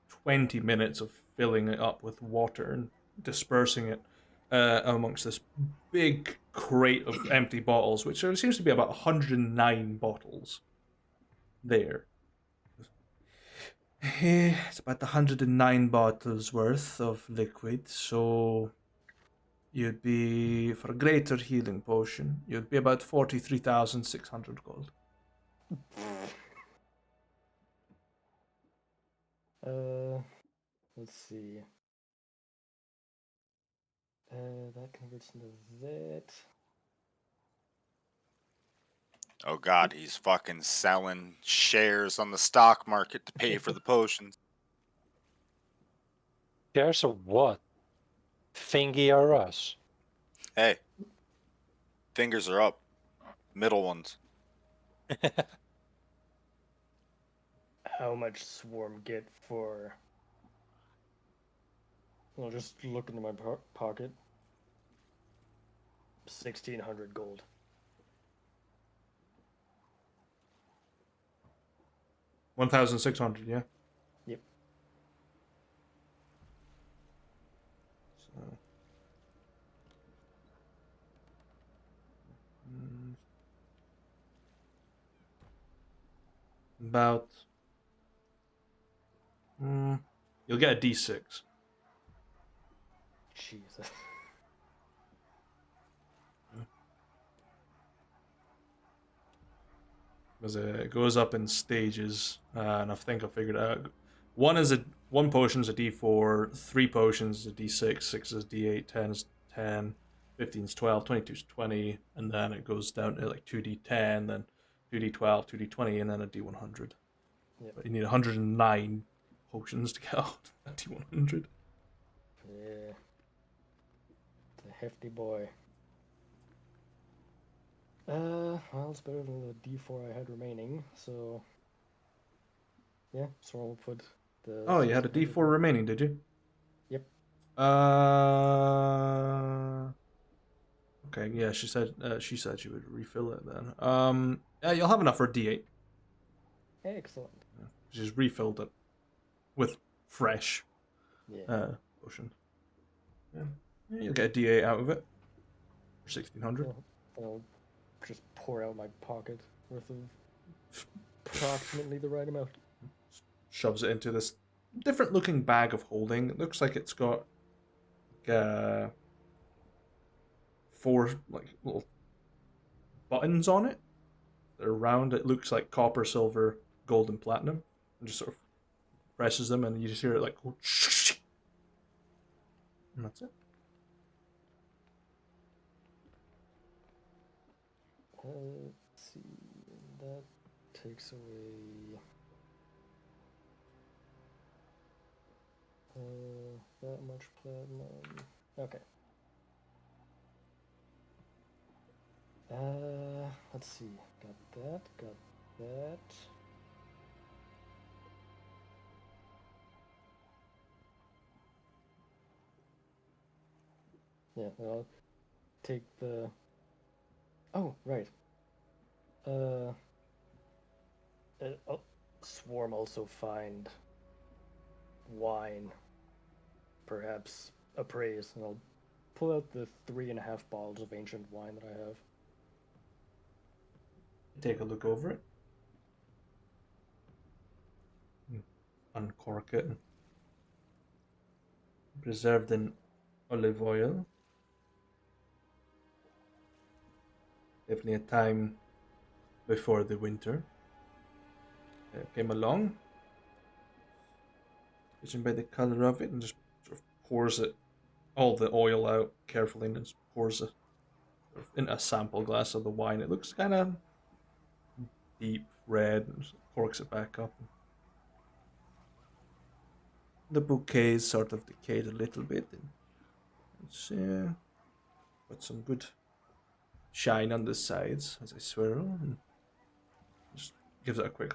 20 minutes of filling it up with water and dispersing it amongst this big crate of empty bottles, which there seems to be about 109 bottles there. It's about 109 bottles worth of liquid, so you'd be, for a greater healing potion, you'd be about 43,600 gold. Let's see. That converts into that. Oh god, he's fucking selling shares on the stock market to pay for the potions. Shares of what? Thingy or us? Hey, fingers are up. Middle ones. How much Swarm get for? I'll just look into my pocket. 1,600 gold. $1,600, yeah? Yep. So. About. You'll get a D6. Jesus. Because it goes up in stages, and I think I figured it out. One potion is a D4, 3 potions is a D6, 6 is a D8, 10 is 10, 15 is 12, 22 is 20, and then it goes down to like 2D10, then 2D12, 2D20, and then a D100. Yep. But you need 109 potions to get out a D100. Yeah. It's a hefty boy. Well, it's better than the D4 I had remaining, so yeah, so I'll put the. Oh, you had a 1,600 D4 remaining, did you? Yep. Okay, yeah, she said she would refill it then. Yeah, you'll have enough for a D8. Excellent. Yeah, she's refilled it with fresh Yeah. potion. Yeah. Yeah, you'll get a D8 out of it for 1,600. I'll just pour out my pocket worth of approximately the right amount. Shoves it into this different looking bag of holding. It looks like it's got like 4 like little buttons on it. They're round. It looks like copper, silver, gold, and platinum. And just sort of presses them, and you just hear it like, and that's it. Let's see. That takes away. That much platinum. Okay. Let's see. Got that. Got that. Yeah, I'll take the. Oh, right. Swarm also find wine, perhaps appraise, and I'll pull out the 3.5 bottles of ancient wine that I have. Take a look over it. Uncork it. Preserved in olive oil. Definitely a time before the winter came along. Judging by the color of it, and just sort of pours it, all the oil out carefully, and just pours it sort of in a sample glass of the wine. It looks kind of deep, red and corks it back up. The bouquet's sort of decayed a little bit. And it's got some good shine on the sides as I swirl, and just gives it a quick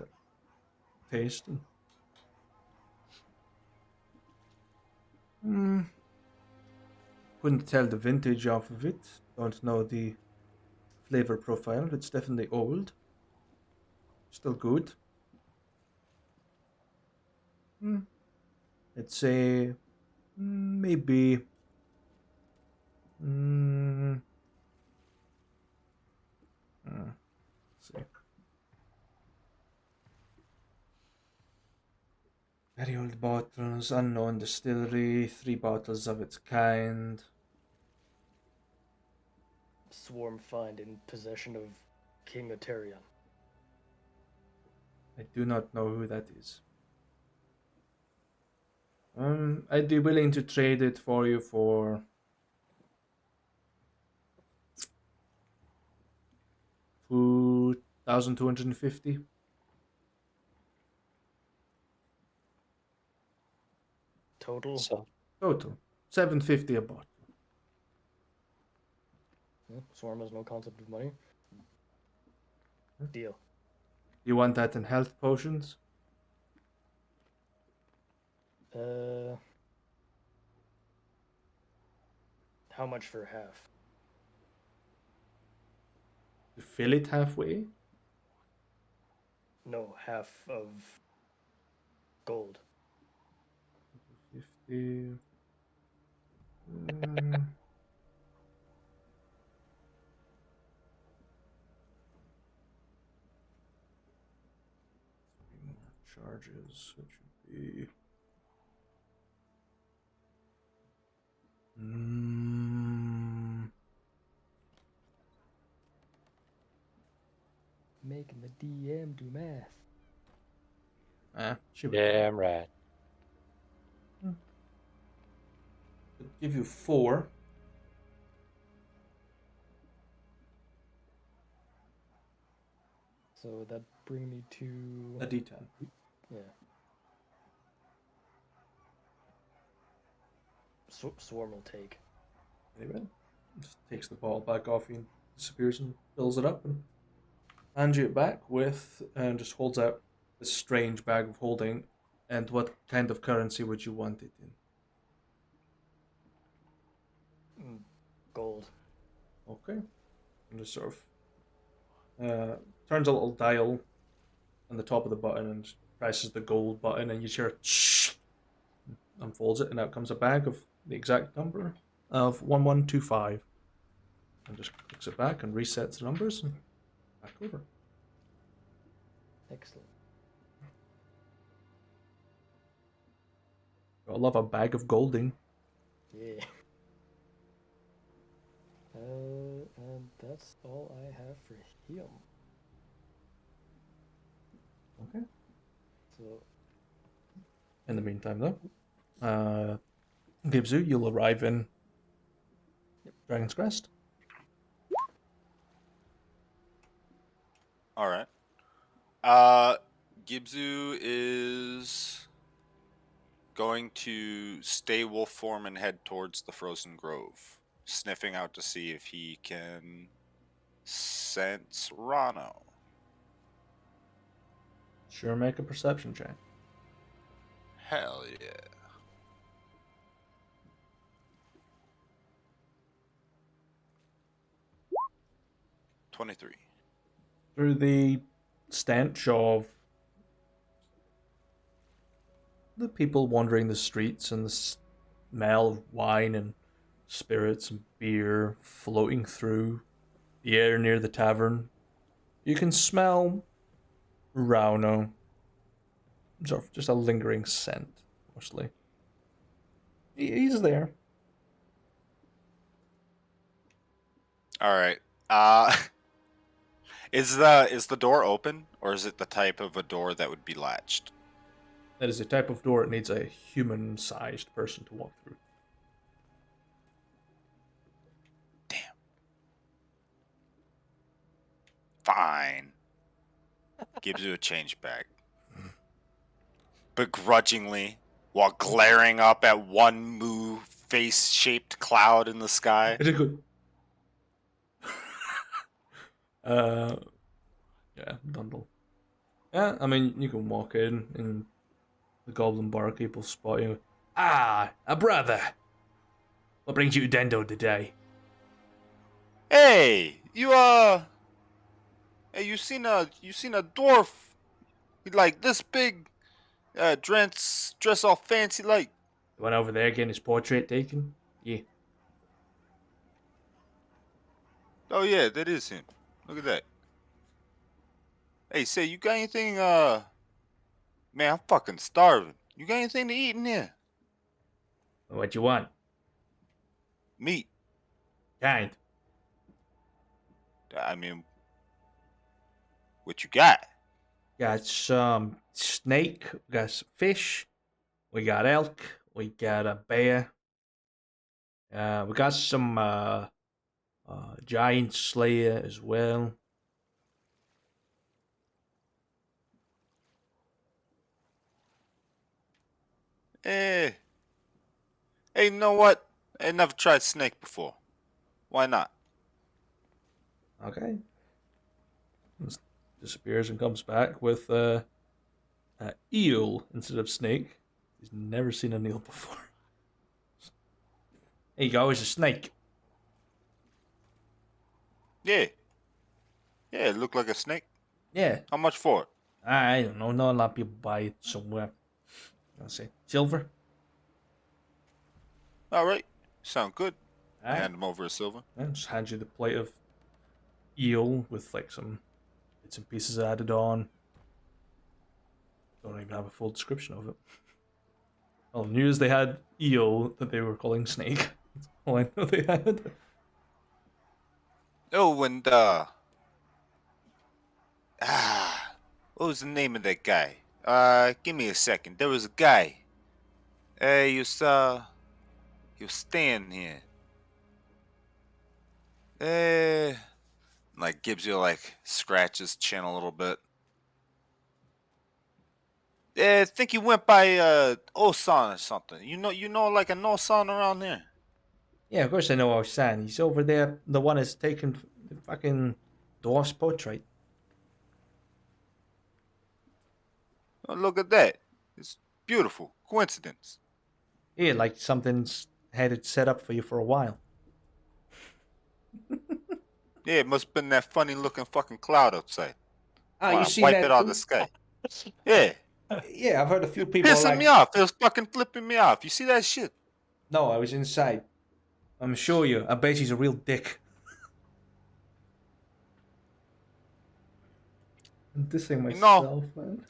taste. And, couldn't tell the vintage off of it. Don't know the flavor profile. It's definitely old. Still good. It's a maybe. Let's see. Very old bottles, unknown distillery, 3 bottles of its kind. Swarm find in possession of King Otarion. I do not know who that is. I'd be willing to trade it for you for 2,250 Total? So total. 750 a bottle. Swarm has no concept of money. Deal. You want that in health potions? How much for half? To fill it halfway? No, half of gold. 50. Charges, which would be Making the DM do math. should be damn right. I'll give you 4. So that bring me to A D10. yeah. Swarm will take. Anyway, just takes the ball back off you and disappears and fills it up and hands you it back with, and just holds out this strange bag of holding. And what kind of currency would you want it in? Gold. Okay. And just sort of turns a little dial on the top of the button and presses the gold button, and you hear shh, unfolds it, and out comes a bag of the exact number of 1125. And just clicks it back and resets the numbers and back over. Excellent. I love a bag of golding. Yeah. And that's all I have for him. Okay. So In the meantime, though, Gibzu, you'll arrive in Dragon's Crest. All right. Gibzu is going to stay wolf form and head towards the frozen grove, sniffing out to see if he can sense Rano. Sure, make a perception check. Hell yeah. $23. Through the stench of the people wandering the streets and the smell of wine and spirits and beer floating through the air near the tavern, you can smell Rauno. Sort of just a lingering scent, mostly. He's there. All right. Is the door open, or is it the type of a door that would be latched? That is a type of door it needs a human-sized person to walk through. Damn. Fine. gives you a change bag. Begrudgingly, while glaring up at one moo face-shaped cloud in the sky. Is it good? Yeah, Dundle. Yeah, I mean, you can walk in and the Goblin Barkeep will spot you. Ah, a brother. What brings you to Dendo today? Hey, hey, you seen a dwarf like this big, dress all fancy like? The one over there getting his portrait taken? Yeah. Oh yeah, that is him. Look at that. Hey, say, you got anything? Man, I'm fucking starving. You got anything to eat in here? What you want? Meat. Kind. I mean, what you got? Got some snake, we got some fish, we got elk, we got a bear. We got some giant slayer as well. Eh. Hey, you know what? I never tried snake before. Why not? Okay. Disappears and comes back with eel instead of snake. He's never seen an eel before. There you go, it's a snake. Yeah. Yeah, it looked like a snake. Yeah. How much for it? I don't know, not a lot of people buy it somewhere. Let's see. Silver? All right. Sound good. I Alright. hand him over a silver. And just hand you the plate of eel with like some bits and pieces added on. Don't even have a full description of it. Well, news they had eel that they were calling snake. That's all I know they had. Oh, and what was the name of that guy? Give me a second. There was a guy. He was staying here. Like gives you like scratch his chin a little bit. I think he went by Osan or something. You know like an Osan around there. Yeah, of course I know Osan. He's over there. The one that's taken the fucking dwarf's portrait. Oh, look at that. It's beautiful. Coincidence. Yeah, like something's had it set up for you for a while. Yeah, it must have been that funny looking fucking cloud outside. Ah, you see Wipe it that out of too? the sky. Yeah. Yeah, I've heard a few people Pissing like. me off. It was fucking flipping me off. You see that shit? No, I was inside. I'm sure you. I bet he's a real dick. I'm dissing You know, myself, man.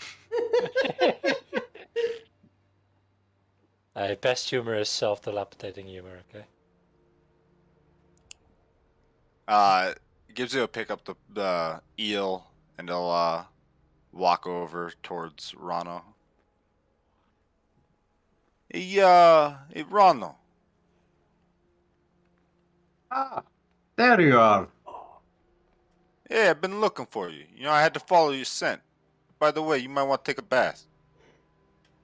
Best humor is self-dilapidating humor, okay? gives you a pick up the eel and they'll walk over towards Rano. Hey Rano. Ah, there you are. Yeah, I've been looking for you. You know, I had to follow your scent. By the way, you might want to take a bath.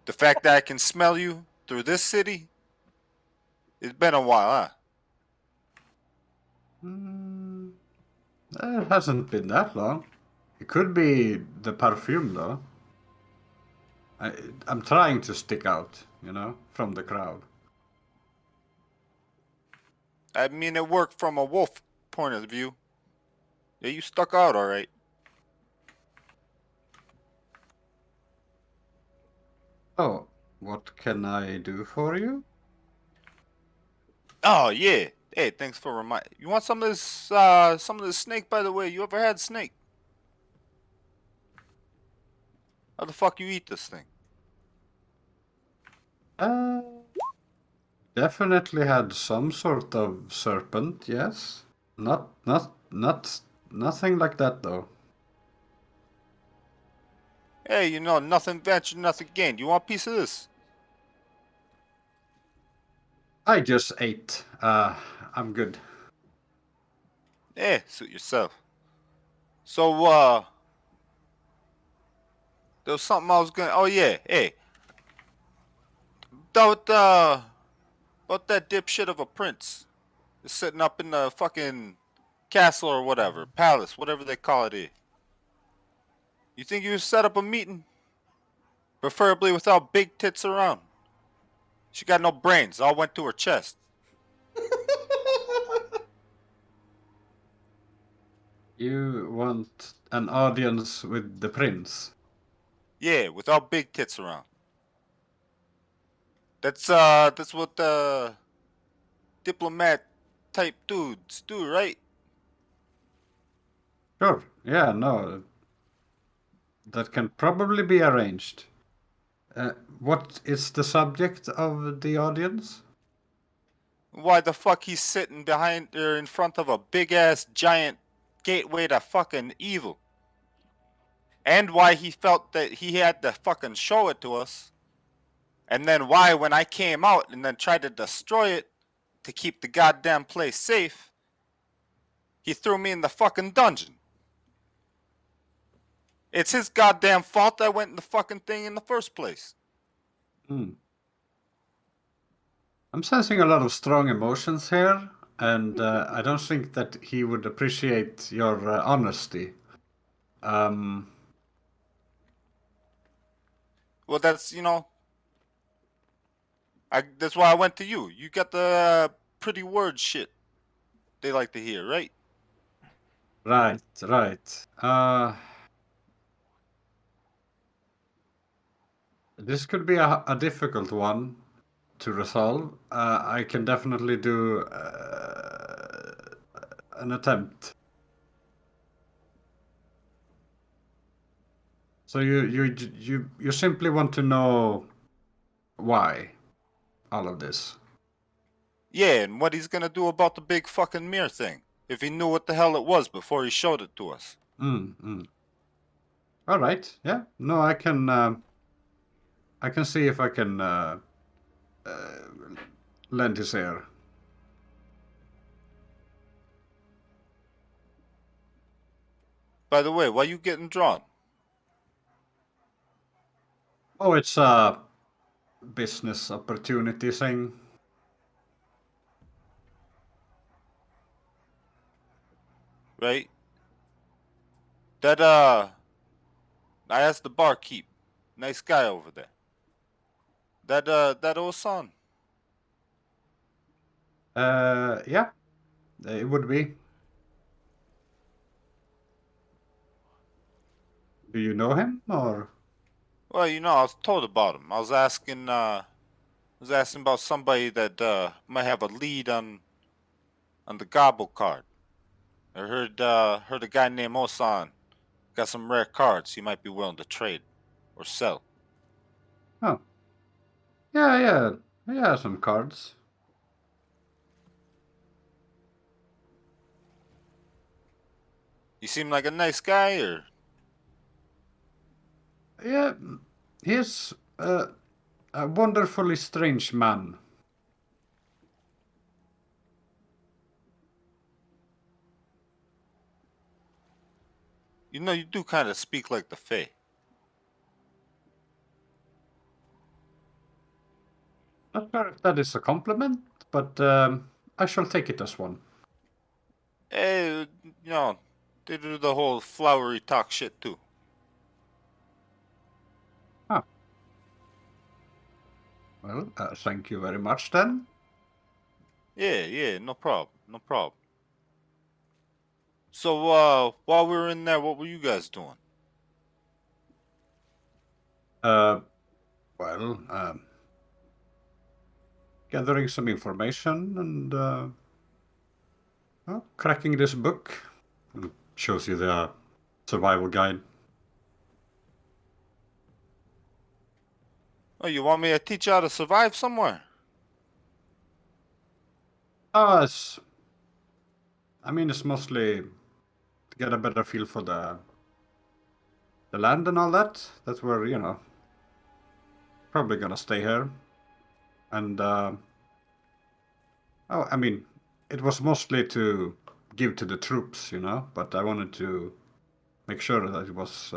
The fact that I can smell you through this city, it's been a while, huh? Hmm, it hasn't been that long. It could be the perfume, though. I'm trying to stick out, from the crowd. I mean, it worked from a wolf point of view. Yeah, you stuck out all right. Oh, what can I do for you? Oh yeah. Hey, thanks for reminding. You want some of this snake? By the way, you ever had snake? How the fuck you eat this thing? Uh, Definitely had some sort of serpent, yes. Nothing like that though. Hey, you know, nothing ventured, nothing gained. You want a piece of this? I just ate. I'm good. Yeah, suit yourself. So, There was something I was gonna. Oh yeah, hey, about that dipshit of a prince, is sitting up in the fucking castle or whatever, palace, whatever they call it here. You think you would set up a meeting? Preferably without big tits around. She got no brains, all went to her chest. You want an audience with the prince? Yeah, without big tits around. That's what diplomat type dudes do, right? Sure. Yeah, no. That can probably be arranged. What is the subject of the audience? Why the fuck he's sitting behind or in front of a big ass giant gateway to fucking evil? And why he felt that he had to fucking show it to us. And then why, when I came out and then tried to destroy it to keep the goddamn place safe, he threw me in the fucking dungeon. It's his goddamn fault I went in the fucking thing in the first place. Hmm. I'm sensing a lot of strong emotions here, and I don't think that he would appreciate your honesty. Um, Well, that's, that's why I went to you. You got the pretty word shit they like to hear, right? right. This could be a difficult one to resolve. I can definitely do an attempt. So you simply want to know why all of this. Yeah, and what he's gonna do about the big fucking mirror thing. If he knew what the hell it was before he showed it to us. All right. Yeah. No, I can. I can see if I can lend his ear. By the way, why you getting drawn? Oh, it's a business opportunity thing. Right? That I asked the barkeep. Nice guy over there. That old son. Yeah, it would be. Do you know him or? Well, I was told about him. I was asking about somebody that might have a lead on the gobble card. I heard a guy named Osan got some rare cards he might be willing to trade or sell. Oh, yeah. Yeah, some cards. You seem like a nice guy, or Yeah, he's a wonderfully strange man. you do kind of speak like the Fae. Not sure if that is a compliment, but I shall take it as one. Eh, they do the whole flowery talk shit too. Ah, well, thank you very much then. Yeah, no problem, no problem. So, while we were in there, what were you guys doing? Well, gathering some information and cracking this book. It shows you the survival guide. Oh, you want me to teach you how to survive somewhere? It's, I mean, it's mostly to get a better feel for the land and all that. That's where, probably gonna stay here. And, I mean, it was mostly to give to the troops, but I wanted to make sure that it was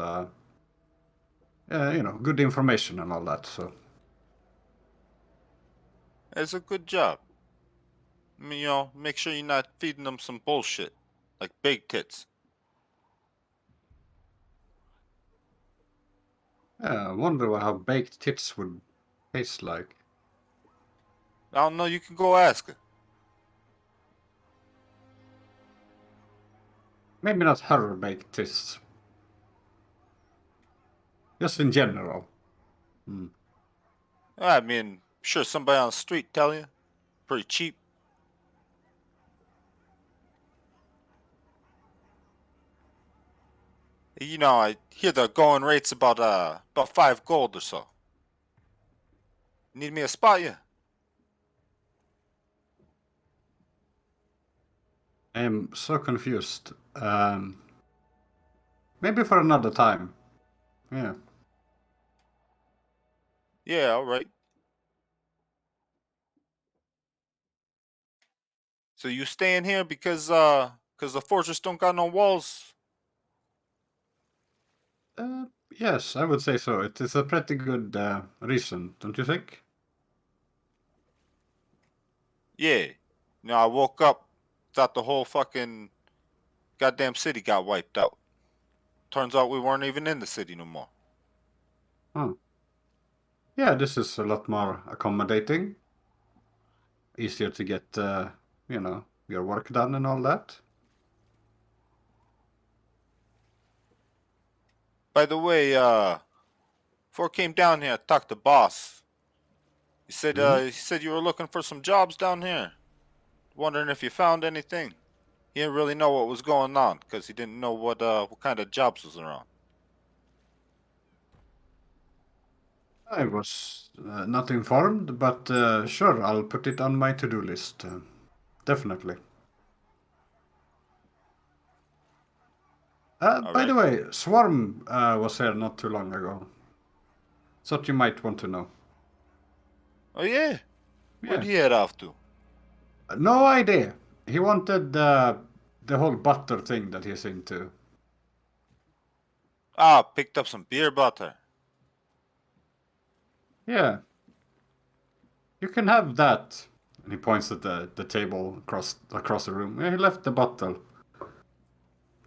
good information and all that. So It's a good job. I mean, make sure you're not feeding them some bullshit like big tits. I wonder how baked tits would taste like. I don't know. You can go ask her. Maybe not her baked tits. Just in general. I mean, sure, somebody on the street tell you. Pretty cheap. I hear the going rate's about 5 gold or so. Need me to spot you? I am so confused. Maybe for another time. Yeah. Yeah, all right. So you staying here because the fortress don't got no walls? Yes, I would say so. It is a pretty good reason, don't you think? Yeah. I woke up, thought the whole fucking goddamn city got wiped out. Turns out we weren't even in the city no more. Huh. Yeah, this is a lot more accommodating. Easier to get, your work done and all that. By the way, before I came down here, I talked to boss. Mhm. He said you were looking for some jobs down here. Wondering if you found anything. He didn't really know what was going on because he didn't know what kind of jobs was around. I was not informed, but sure, I'll put it on my to-do list. Definitely. All By the right. way, Swarm was here not too long ago. Thought you might want to know. Oh yeah. Where'd Yeah. he head off to? No idea. He wanted the whole butter thing that he's into. Ah, picked up some beer butter. Yeah. You can have that. And he points at the table across the room. Yeah, he left the bottle.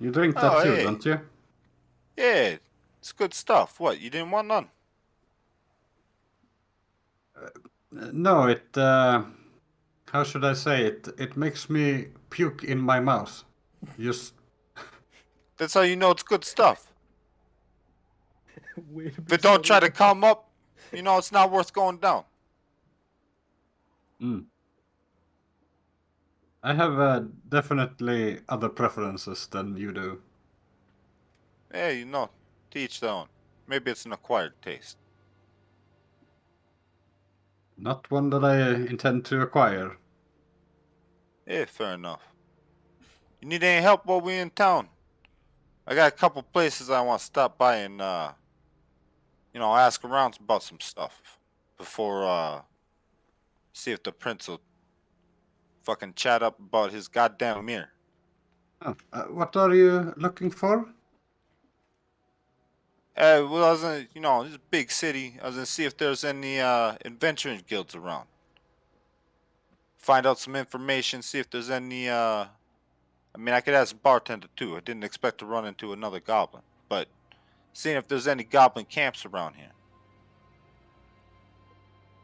You drink that Oh too, hey. don't you? Yeah, it's good stuff. What, you didn't want none? No, it how should I say it? It makes me puke in my mouth. Just That's how you know it's good stuff. Way to If be it don't try to subtle. come up, it's not worth going down. mm. I have definitely other preferences than you do. Yeah, to each their own. Maybe it's an acquired taste. Not one that I intend to acquire. Yeah, fair enough. You need any help while we in town? I got a couple places I want to stop by and ask around about some stuff before see if the prince will fucking chat up about his goddamn mirror. Oh, what are you looking for? Well, I was in, this is a big city. I was gonna see if there's any adventuring guilds around. Find out some information. See if there's any. I mean, I could ask the bartender too. I didn't expect to run into another goblin, but seeing if there's any goblin camps around here.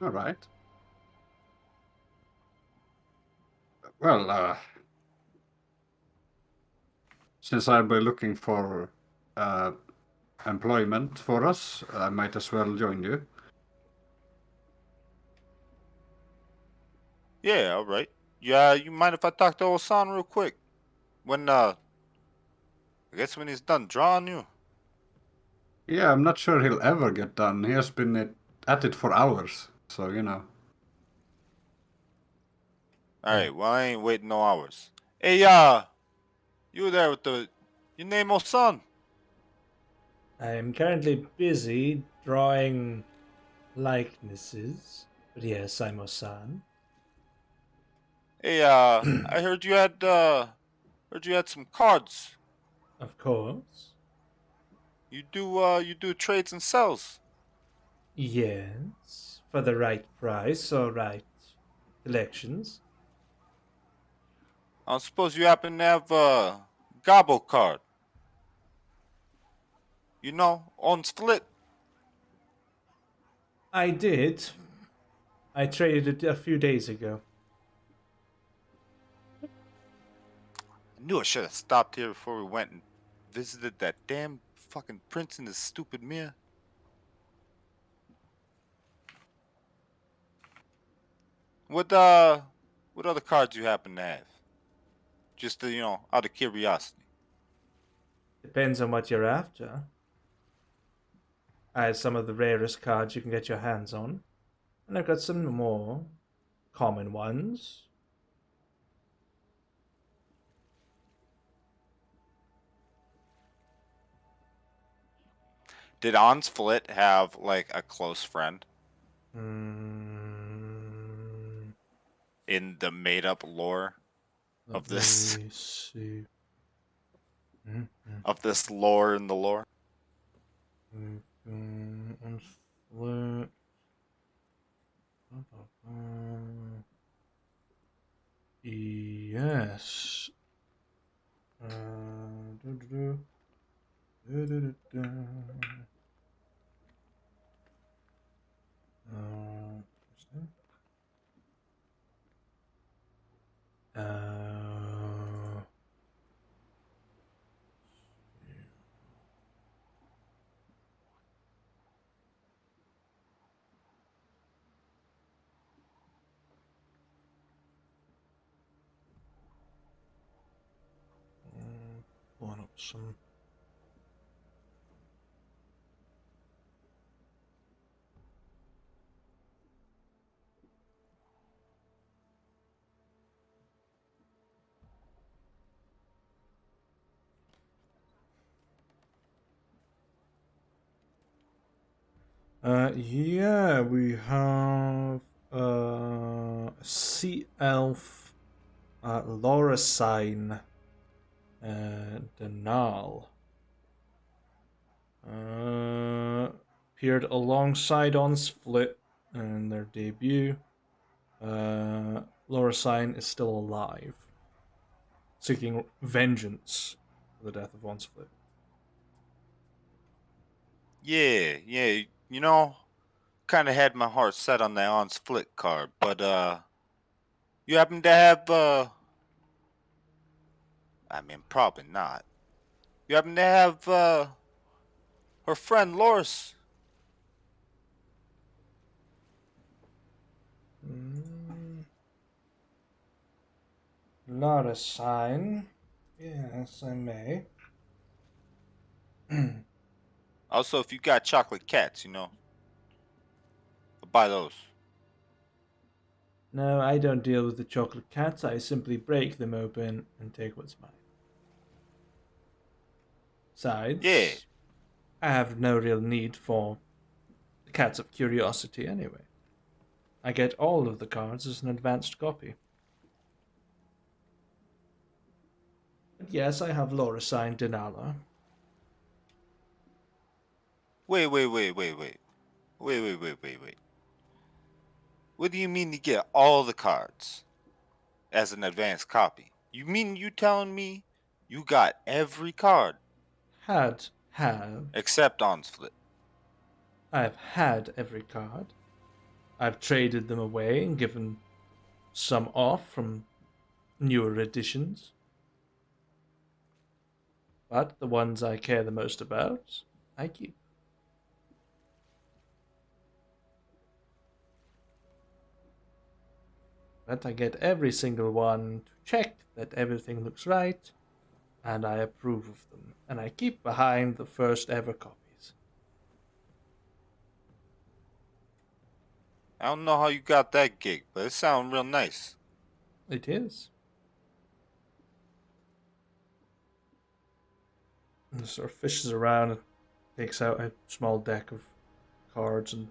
All right. Well, since I'll be looking for uh, employment for us, I might as well join you. Yeah, all right. Yeah, you mind if I talk to Osan real quick? When I guess when he's done drawing you. Yeah, I'm not sure he'll ever get done. He has been at it for hours, so All Yeah. right. Well, I ain't waiting no hours. Hey, you there with your name Osan? I am currently busy drawing likenesses. But yes, I'm Osan. Hey, I heard you had some cards. Of course. You do trades and sells. Yes, for the right price or right collections. I suppose you happen to have a gobble card. You know, on split. I did. I traded it a few days ago. I knew I should have stopped here before we went and visited that damn fucking prince in his stupid mirror. What other cards you happen to have? Just to, out of curiosity. Depends on what you're after. I have some of the rarest cards you can get your hands on, and I've got some more common ones. Did Onsflit have like a close friend Mm, in the made up lore let of this me see. Mm, of this lore in the lore? Unsplit. Yes. Do-do-do. Do-do-do-do. What's that? Pulling up some. Yeah, we have Sea Elf, Laura Sign, Denal. Appeared alongside on Split in their debut. Laura Sign is still alive, seeking vengeance for the death of On Split. Yeah, kind of had my heart set on that Onsflit card, but you happen to have I mean, probably not. You happen to have her friend Loris. Laura Sign. Yes, I may. Also, if you got chocolate cats, I'll buy those. No, I don't deal with the chocolate cats. I simply break them open and take what's mine. Yeah. Besides, I have no real need for the Cats of Curiosity anyway. I get all of the cards as an advanced copy. But yes, I have Laura signed Denala. Wait. What do you mean you get all the cards as an advanced copy? You mean you telling me you got every card Have. except Onsflit? I've had every card. I've traded them away and given some off from newer editions. But the ones I care the most about, I keep. But I get every single one to check that everything looks right, and I approve of them, and I keep behind the first ever copies. I don't know how you got that gig, but it sounds real nice. It is. And sort of fishes around and takes out a small deck of cards and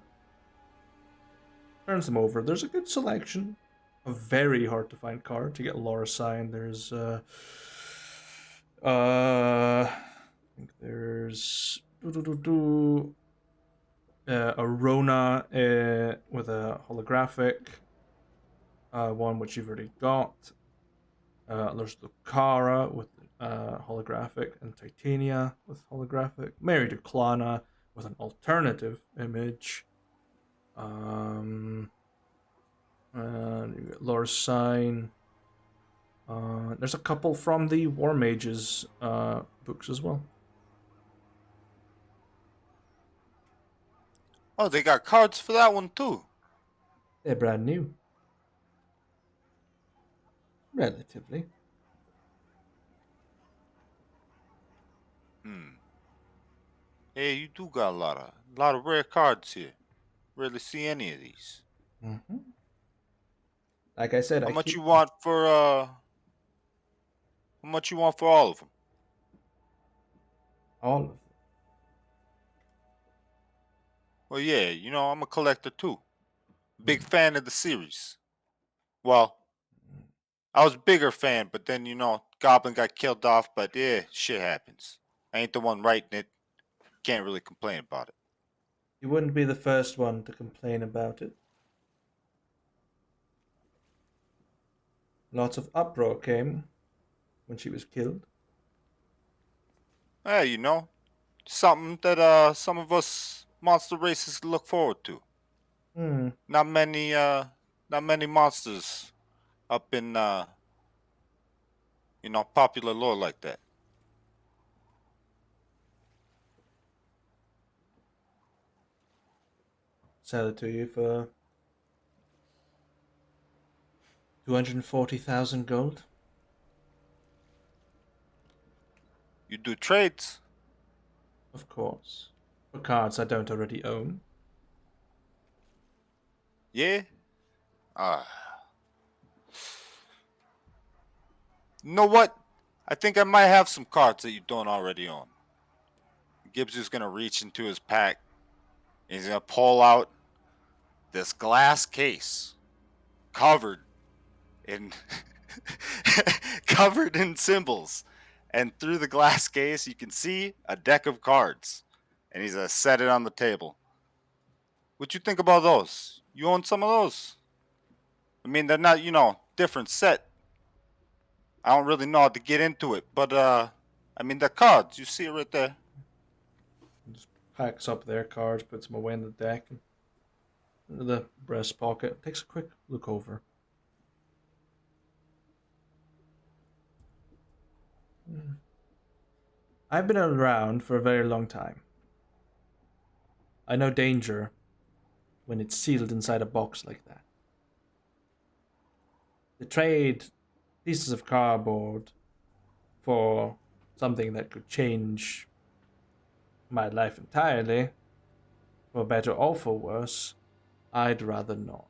turns them over. There's a good selection. A very hard to find card to get Laura signed. There's I think there's A Rona with a holographic. One which you've already got. There's the Kara with holographic, and Titania with holographic. Mary Duclana with an alternative image. And you get Laura's Sign. There's a couple from the War Mages books as well. Oh, they got cards for that one too. They're brand new. Relatively. Hey, you do got a lot of rare cards here. Rarely see any of these. Mm-hmm. Like I said, How much you want for How much you want for all of them? all of them. Well, yeah, you know I'm a collector too. Big fan of the series. Well, I was a bigger fan, but then Goblin got killed off. But yeah, shit happens. I ain't the one writing it. Can't really complain about it. You wouldn't be the first one to complain about it. Lots of uproar came when she was killed. Hey, something that some of us monster races look forward to. Not many monsters up in popular lore like that. Sell it to you for 240,000 gold. You do trades? Of course. For cards I don't already own. Yeah. You know what? I think I might have some cards that you don't already own. Gibbs is gonna reach into his pack and he's gonna pull out this glass case covered in covered in symbols. And through the glass case you can see a deck of cards. And he's gonna set it on the table. What you think about those? You own some of those? I mean, they're not, different set. I don't really know how to get into it, but I mean, the cards, you see it right there. Just packs up their cards, puts them away in the deck, and into the breast pocket. Takes a quick look over. I've been around for a very long time. I know danger when it's sealed inside a box like that. To trade pieces of cardboard for something that could change my life entirely, for better or for worse, I'd rather not.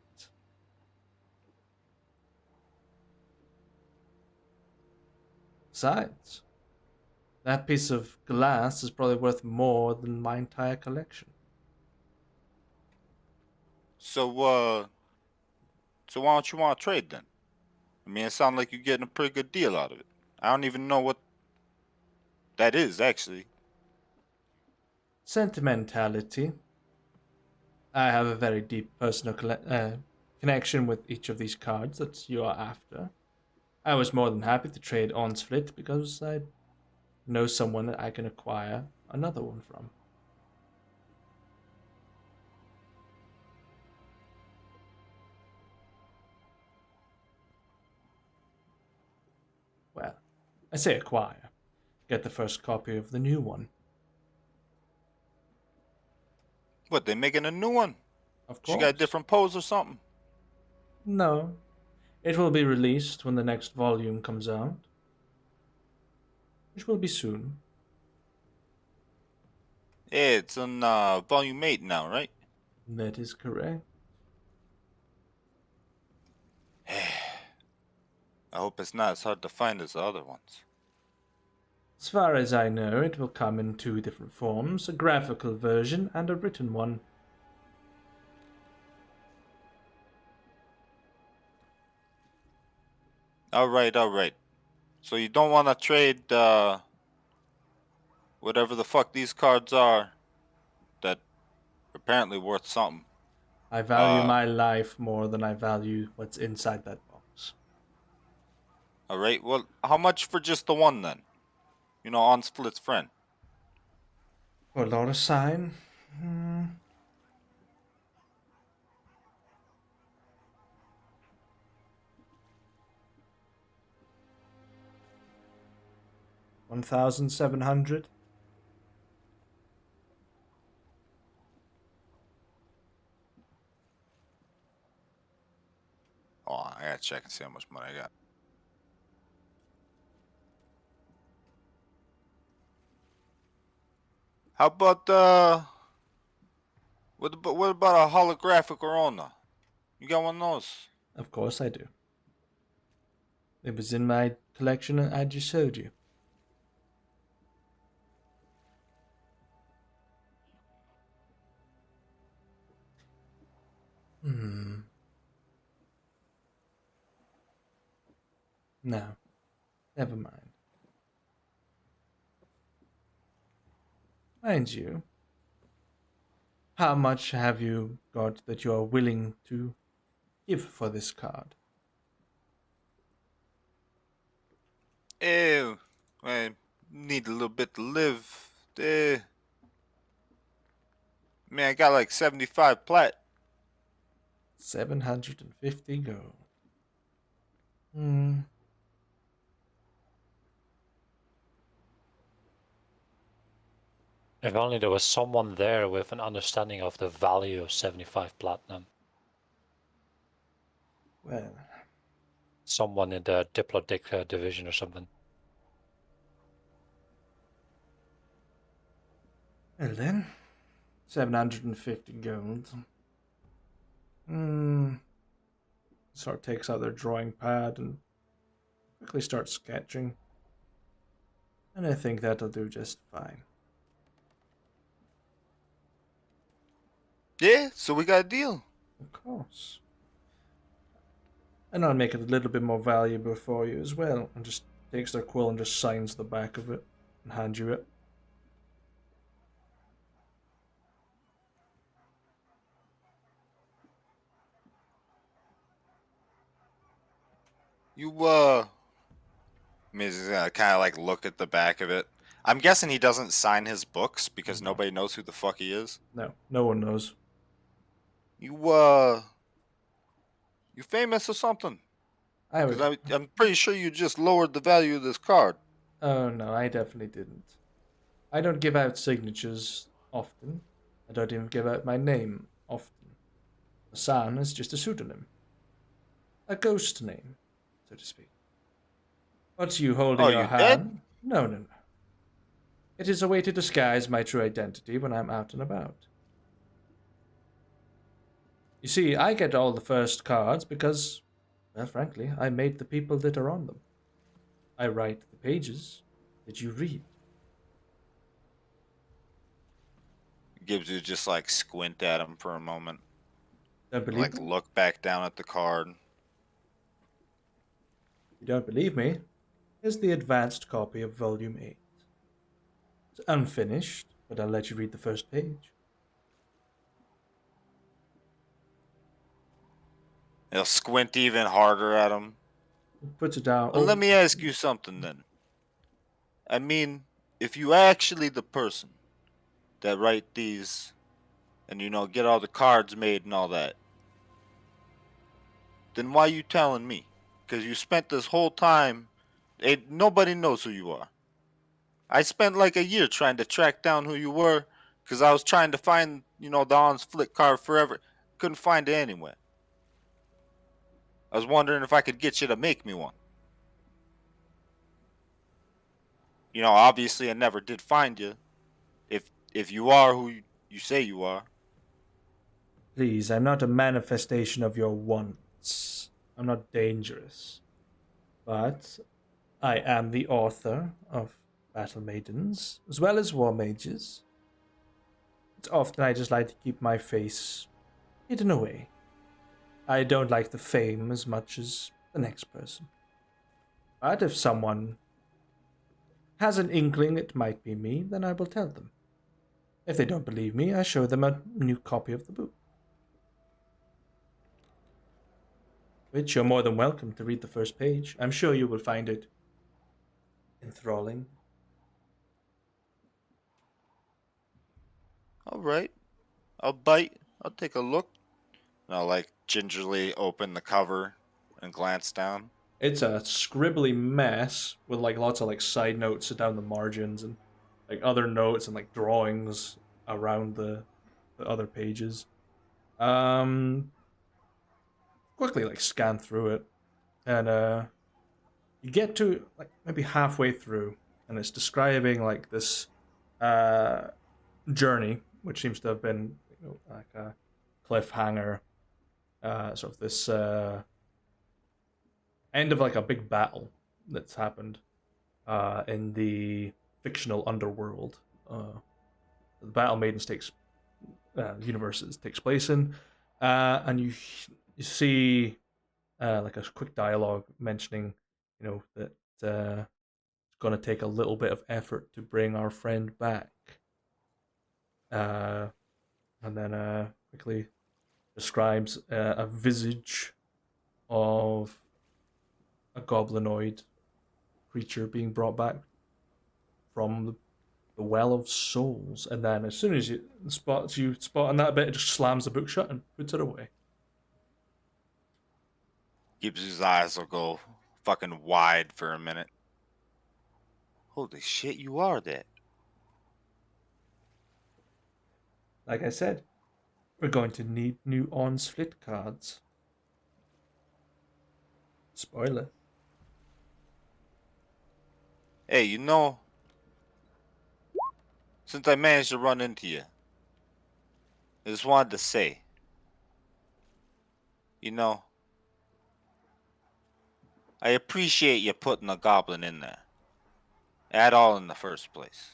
Besides, that piece of glass is probably worth more than my entire collection. So why don't you want to trade then? I mean, it sounds like you're getting a pretty good deal out of it. I don't even know what that is, actually. Sentimentality. I have a very deep personal connection with each of these cards that you are after. I was more than happy to trade Onsflit because I know someone that I can acquire another one from. Well, I say acquire. Get the first copy of the new one. What, they making a new one? Of She course. got a different pose or something? No. It will be released when the next volume comes out. Which will be soon. Yeah, it's on volume 8 now, right? That is correct. I hope it's not as hard to find as the other ones. As far as I know, it will come in two different forms, a graphical version and a written one. All right. So you don't want to trade whatever the fuck these cards are that are apparently worth something. I value my life more than I value what's inside that box. All right. Well, how much for just the one then? You know, on Split's friend. For Laura's sign? 1,700. Oh, I gotta check and see how much money I got. How about what about a holographic Corona? You got one of those? Of course I do. It was in my collection and I just showed you. No, never mind. Mind you, how much have you got that you are willing to give for this card? Ew. I need a little bit to live. Man, I got like 75 plat. 750 gold. If only there was someone there with an understanding of the value of 75 platinum. Well, Someone in the diplomatic division or something. well then, 750 gold. Sort of takes out their drawing pad and quickly starts sketching. And I think that'll do just fine. Yeah, so we got a deal. Of course. And I'll make it a little bit more valuable for you as well. And just takes their quill and just signs the back of it and hands you it. You Ms. Kind of like look at the back of it. I'm guessing he doesn't sign his books because nobody knows who the fuck he is. No, no one knows. You famous or something? I Because would. I'm pretty sure you just lowered the value of this card. Oh no, I definitely didn't. I don't give out signatures often. I don't even give out my name often. Hassan is just a pseudonym. A ghost name, so to speak. What's you holding Oh, your you hand? dead? No, no, no. It is a way to disguise my true identity when I'm out and about. You see, I get all the first cards because, well, frankly, I made the people that are on them. I write the pages that you read. Gibbs would just like squint at him for a moment. Don't believe Like me? look back down at the card. You don't believe me? Here's the advanced copy of Volume 8. It's unfinished, but I'll let you read the first page. He'll squint even harder at him. He puts it down. Well, let me ask you something then. I mean, if you actually the person that write these and get all the cards made and all that, then why you telling me? Because you spent this whole time, nobody knows who you are. I spent like a year trying to track down who you were because I was trying to find, the on-split card forever. Couldn't find it anywhere. I was wondering if I could get you to make me one. Obviously I never did find you. If you are who you say you are. Please, I'm not a manifestation of your wants. I'm not dangerous. But I am the author of Battle Maidens, as well as War Mages. It's often I just like to keep my face hidden away. I don't like the fame as much as the next person. But if someone has an inkling it might be me, then I will tell them. If they don't believe me, I show them a new copy of the book. Which you're more than welcome to read the first page. I'm sure you will find it enthralling. All right. I'll bite. I'll take a look. And I'll like gingerly open the cover and glance down. It's a scribbly mess with like lots of like side notes down the margins and like other notes and like drawings around the other pages. Quickly like scan through it, and you get to like maybe halfway through, and it's describing like this journey, which seems to have been like a cliffhanger, sort of this end of like a big battle that's happened in the fictional underworld. The Battle Maidens universes takes place in, and you see like a quick dialogue mentioning, that it's going to take a little bit of effort to bring our friend back. And then quickly describes a visage of a goblinoid creature being brought back from the Well of Souls, and then as soon as you spot on that bit, it just slams the book shut and puts it away. Gibbs's eyes will go fucking wide for a minute. Holy shit, you are that. Like I said, we're going to need new on-split cards. Spoiler. Hey, since I managed to run into you, I just wanted to say, I appreciate you putting a goblin in there. At all in the first place.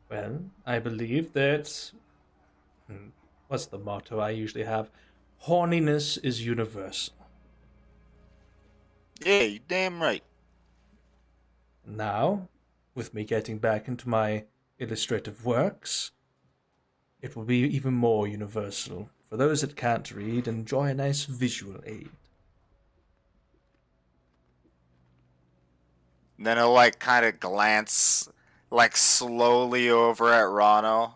Well, I believe that... what's the motto I usually have? Horniness is universal. Yeah, you damn right. Now, with me getting back into my illustrative works, it will be even more universal for those that can't read and enjoy a nice visual aid. And then he'll like kind of glance like slowly over at Rano.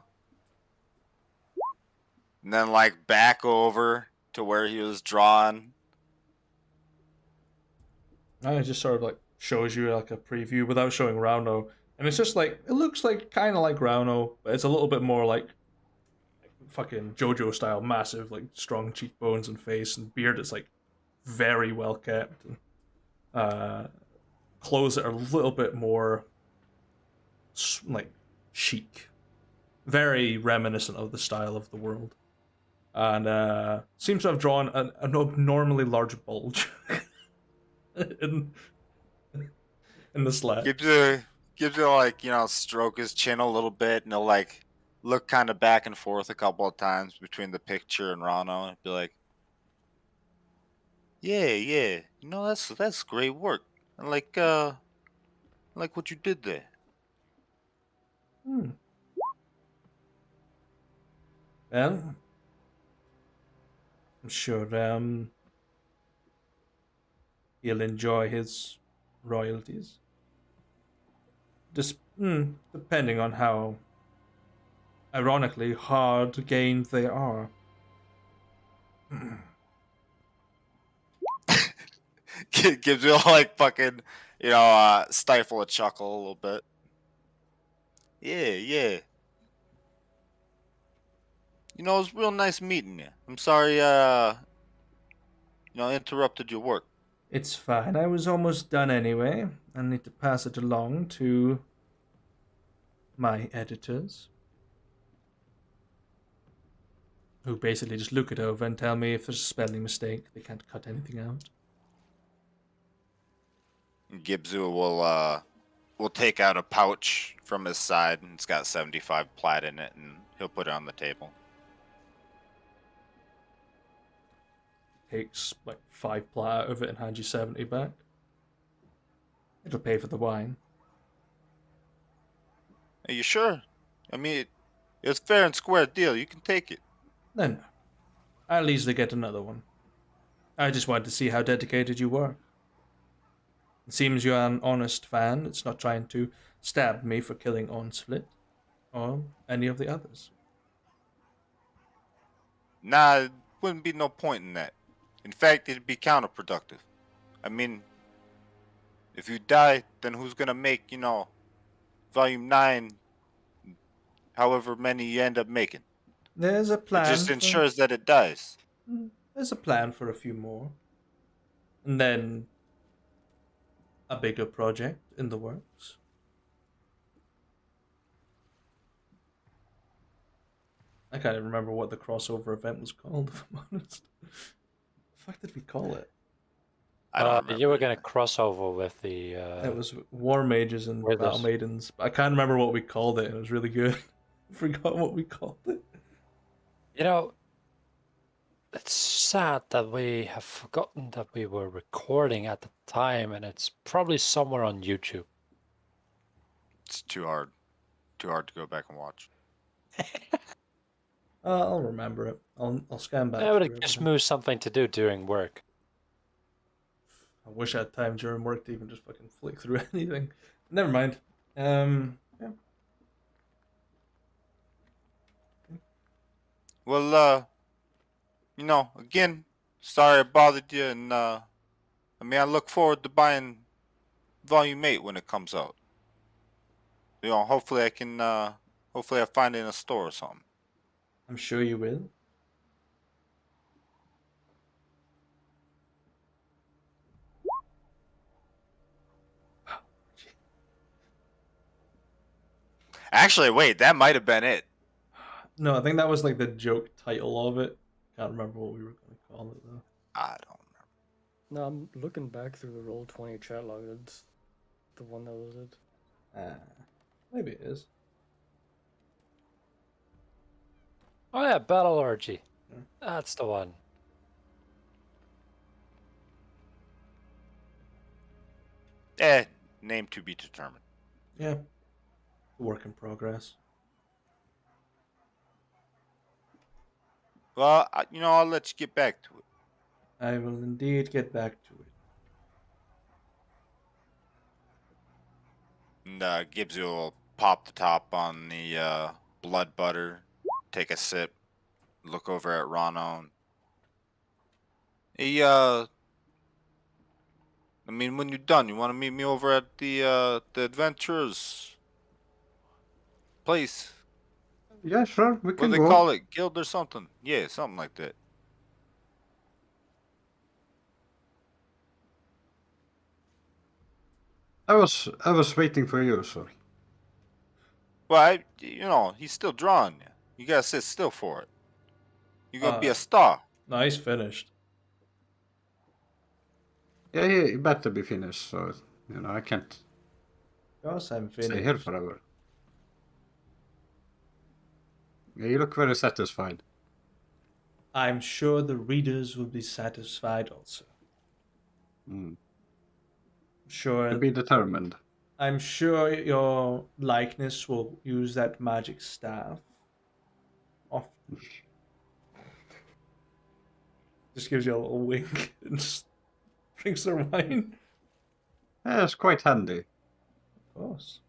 And then like back over to where he was drawn. And it just sort of like shows you like a preview without showing Rauno. And it's just like, it looks like kind of like Rauno, but it's a little bit more like fucking JoJo style, massive, like strong cheekbones and face and beard that's like very well kept. And, clothes that are a little bit more like chic, very reminiscent of the style of the world, and seems to have drawn an abnormally large bulge in the slat. Gives you like, stroke his chin a little bit, and he'll like look kind of back and forth a couple of times between the picture and Rano and be like, yeah, that's great work. And like what you did there. Well, I'm sure he'll enjoy his royalties. Just depending on how ironically hard gained they are. Gives you like fucking, stifle a chuckle a little bit. Yeah. It was real nice meeting you. I'm sorry, interrupted your work. It's fine. I was almost done anyway. I need to pass it along to my editors, who basically just look it over and tell me if there's a spelling mistake. They can't cut anything out. Gibzu will take out a pouch from his side, and it's got 75 plat in it, and he'll put it on the table. Takes like 5 plat out of it and hands you 70 back. It'll pay for the wine. Are you sure? I mean, it's fair and square deal. You can take it. No. I'll easily get another one. I just wanted to see how dedicated you were. It seems you're an honest fan. It's not trying to stab me for killing Onsplit or any of the others. Nah, wouldn't be no point in that. In fact, it'd be counterproductive. I mean, if you die, then who's gonna make, Volume 9, however many you end up making? There's a It plan. just ensures that it dies. There's a plan for a few more. And then a bigger project in the works. I can't even remember what the crossover event was called, if I'm honest. The fuck did we call it? I don't remember. You were gonna cross over with the. It was War Mages and with Battle us. Maidens. I can't remember what we called it, and it was really good. I forgot what we called it. You know, it's sad that we have forgotten that we were recording at the time, and it's probably somewhere on YouTube. It's too hard. Too hard to go back and watch. I'll remember it. I'll scan back. Yeah, but through it gives everything. me something to do during work. I wish I had time during work to even just fucking flick through anything. Never mind. Yeah. Well, again, sorry I bothered you, and I look forward to buying Volume 8 when it comes out. Hopefully I find it in a store or something. I'm sure you will. Actually, wait, that might have been it. No, I think that was like the joke title of it. Can't remember what we were going to call it though. I don't remember. No, I'm looking back through the Roll20 chat log. It's the one that was it. Maybe it is. Oh yeah, Battle Orgy. Yeah. That's the one. Name to be determined. Yeah. Work in progress. Well, I'll let you get back to it. I will indeed get back to it. And Gibbs will pop the top on the blood butter, take a sip, look over at Rano. Hey, when you're done, you want to meet me over at the adventurers place? Yeah, sure, we What do can they go. call it? Guild or something? Yeah, something like that. I was waiting for you, sorry. Well, he's still drawing you. You gotta sit still for it. You're gonna be a star. Nice finished. Yeah, it better be finished, so I can't Yes, I'm stay finished. here forever. Yeah, you look very satisfied. I'm sure the readers will be satisfied also. Mm. Sure. To be determined. I'm sure your likeness will use that magic staff. Off. Just gives you a little wink and just drinks their wine. Yeah, it's quite handy. Of course.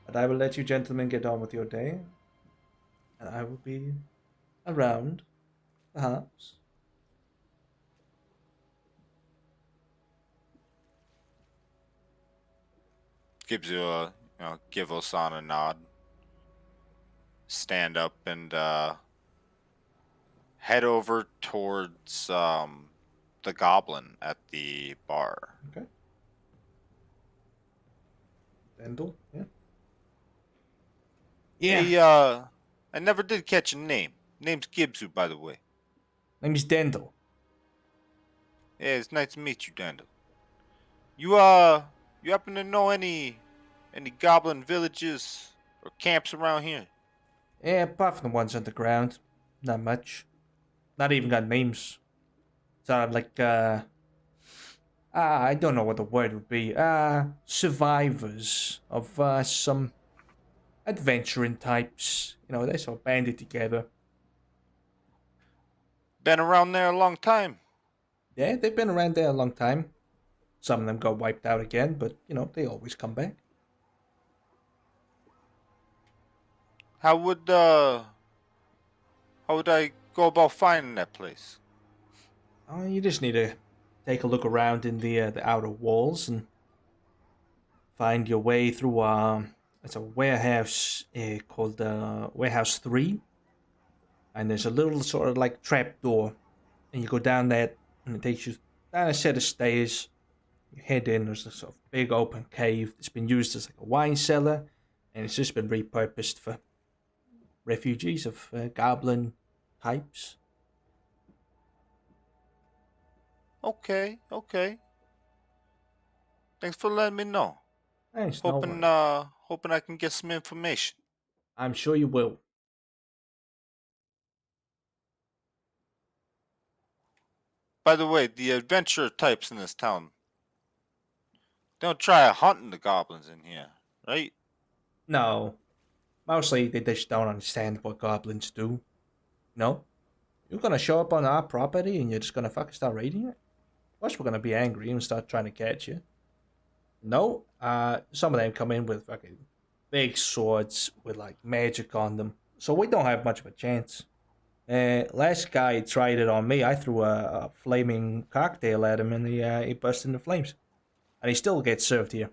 But I will let you gentlemen get on with your day. And I will be around, perhaps. Gives you a, give Osan a nod. Stand up and head over towards the goblin at the bar. Okay. Dendel, yeah. Hey, I never did catch a name. Name's Gibsu, by the way. Name's Dendel. Yeah, it's nice to meet you, Daniel. You happen to know any goblin villages or camps around here? Yeah, apart from the ones underground. Not much. not even got names. Sort of like I don't know what the word would be. Survivors of some adventuring types. You know, they sort of banded together. Been around there a long time. Yeah, they've been around there a long time. Some of them got wiped out again, but you know, they always come back. How would I go about finding that place? You just need to take a look around in the outer walls and find your way through it's a warehouse called Warehouse 3, and there's a little sort of like trap door, and you go down that, and it takes you down a set of stairs. You head in. There's a sort of big open cave. It's been used as like a wine cellar, and it's just been repurposed for refugees of goblin types. Okay. Thanks for letting me know. Thanks, Hoping no worries. hoping I can get some information. I'm sure you will. By the way, the adventurer types in this town, they don't try hunting the goblins in here, right? No, mostly they just don't understand what goblins do. No, you're gonna show up on our property and you're just gonna fucking start raiding it. Of course, we're gonna be angry and start trying to catch you. No, some of them come in with fucking big swords with like magic on them, so we don't have much of a chance. Last guy tried it on me. I threw a flaming cocktail at him and he burst into flames. And he still gets served here.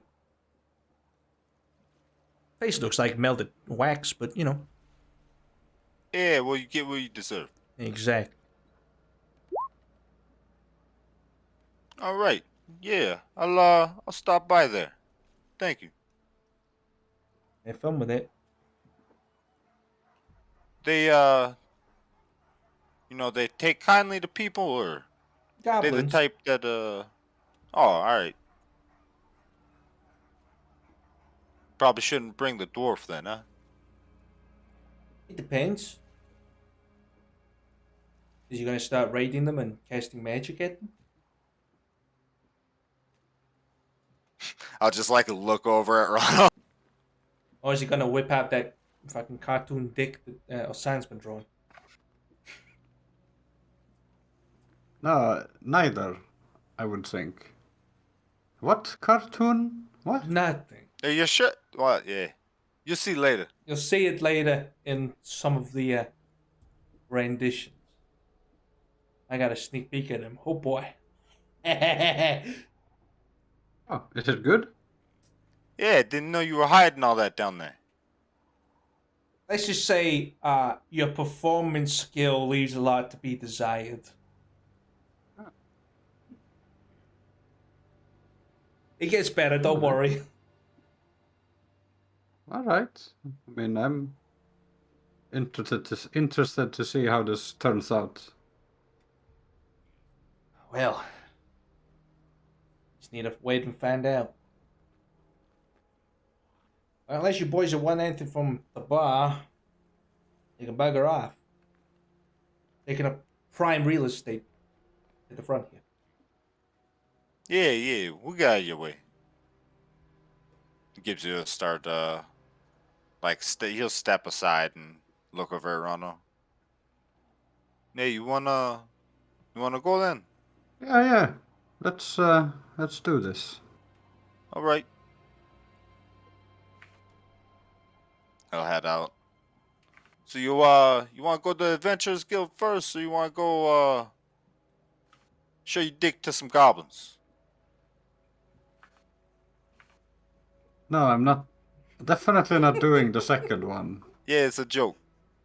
Face looks like melted wax, but you know. Yeah, well, you get what you deserve. Exactly. All right. Yeah, I'll stop by there. Thank you. Have fun with it. They they take kindly to people, or they the Goblins. type that Oh, all right. Probably shouldn't bring the dwarf then, huh? It depends. Is he gonna start raiding them and casting magic at them? I'll just like look over at Ronald. Or is he gonna whip out that fucking cartoon dick that Osan's been drawing? No, neither, I would think. What cartoon? What? Nothing. Are you sure? What? Yeah. You'll see later. You'll see it later in some of the renditions. I got a sneak peek at him. Oh boy. Oh, is it good? Yeah, didn't know you were hiding all that down there. Let's just say your performance skill leaves a lot to be desired. It gets better, don't worry. All right. I mean, I'm interested to see how this turns out. Well, just need to wait and find out. Unless you boys are one anything from the bar, you can bugger off. Taking up prime real estate at the front here. Yeah, we got your way. He gives you a start, he'll step aside and look over at Ronald. Hey, you wanna go then? Yeah. Let's do this. All right. I'll head out. So you want to go to the Adventurers Guild first, or you want to go show your dick to some goblins? No, I'm not. Definitely not doing the second one. Yeah, it's a joke.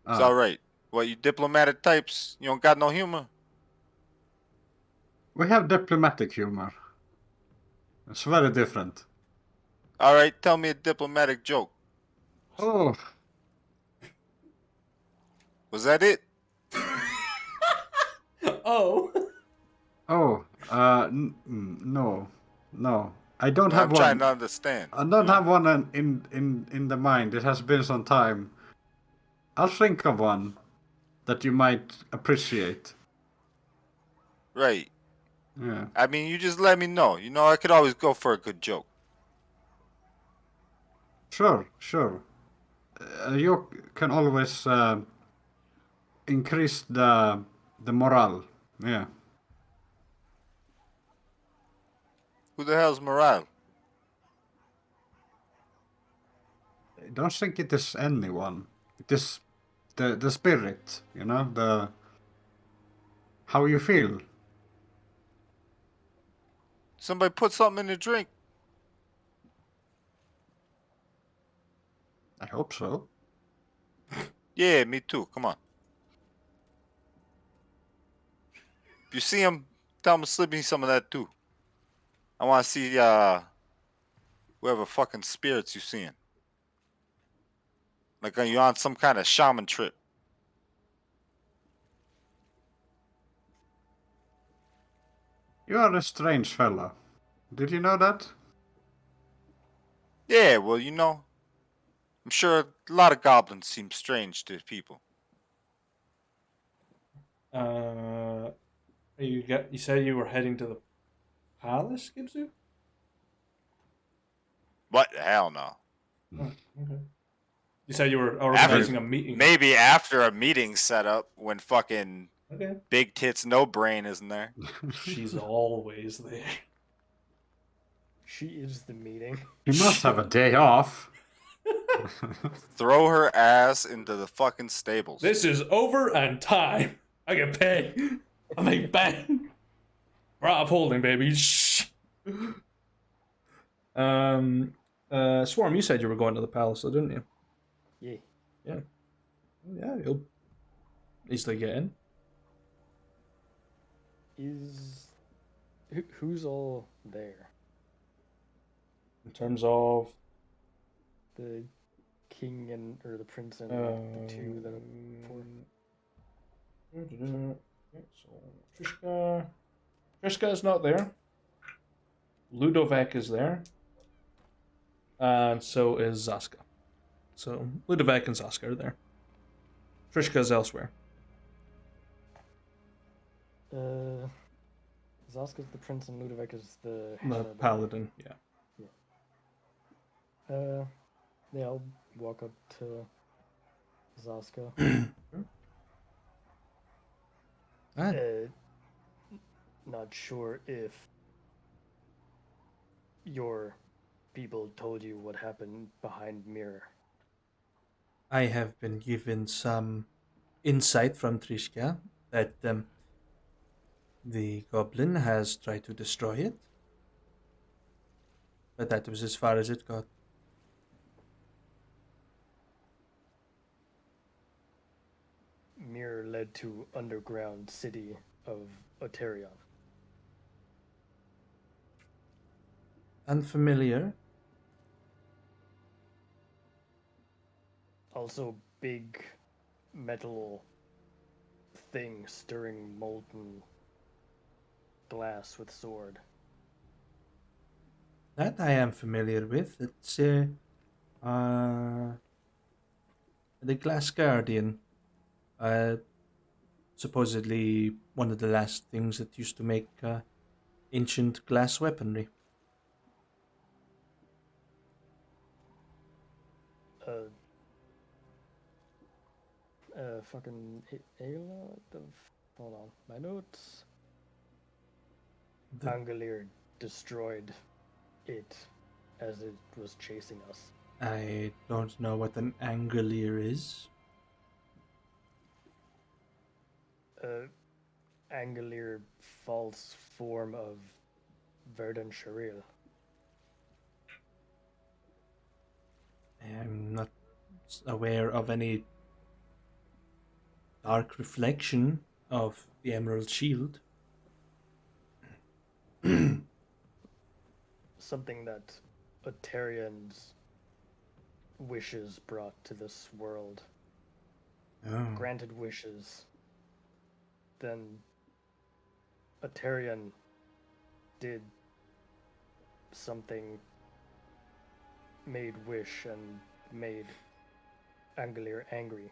It's Ah, all right. What, you diplomatic types? You don't got no humor? we have diplomatic humor. It's very different. All right, tell me a diplomatic joke. Oh, Was that it? Oh. No. I don't have I'm trying one. to understand. I don't have one in the mind. It has been some time. I'll think of one that you might appreciate. Right. Yeah. I mean, you just let me know. You know, I could always go for a good joke. Sure, sure. You can always increase the morale. Yeah. Who the hell's Morale? I don't think it is anyone. It is the spirit, you know, the how you feel. Somebody put something in the drink. I hope so. Yeah, me too. Come on. If you see him, tell him to slip me some of that too. I want to see whoever fucking spirits you seeing. Like are you on some kind of shaman trip? You are a strange fella. Did you know that? Yeah, well, you know, I'm sure a lot of goblins seem strange to people. You said you were heading to the palace, Gibsu? What? Hell no. Oh, okay. You said you were After organizing a meeting. maybe after a meeting set up when fucking Okay. big tits no brain isn't there. She's always there. She is the meeting. You must have a day off. Throw her ass into the fucking stables. This is over and time. I get paid. I make bang. Rob Holding, baby. Shh. Swarm, you said you were going to the palace, though, didn't you? Yeah. Yeah, you'll easily get in. Who's all there? In terms of The king and or the prince and the two that are poor. Okay, so Trishka is not there. Ludovek is there. And so is Zaska. So Ludovek and Zaska are there. Trishka is elsewhere. Zaska's the prince and Ludovik is the The Hannah. paladin, yeah. Yeah, I'll walk up to Zaska. Not sure if your people told you what happened behind mirror. I have been given some insight from Trishka that the goblin has tried to destroy it. But that was as far as it got. Mirror led to underground city of Oterion. Unfamiliar. Also big metal thing stirring molten glass with sword. That I am familiar with. It's the Glass Guardian. Supposedly one of the last things that used to make ancient glass weaponry. Fucking Ayla? Hold on. My notes. The- Angolier destroyed it as it was chasing us. I don't know what an angolier is. Angolier false form of Verdun Sharil. I'm not aware of any dark reflection of the Emerald Shield. Something that Oterian's wishes brought to this world. Oh. Granted wishes. Then Oterian did something, made wish and made Angolier angry.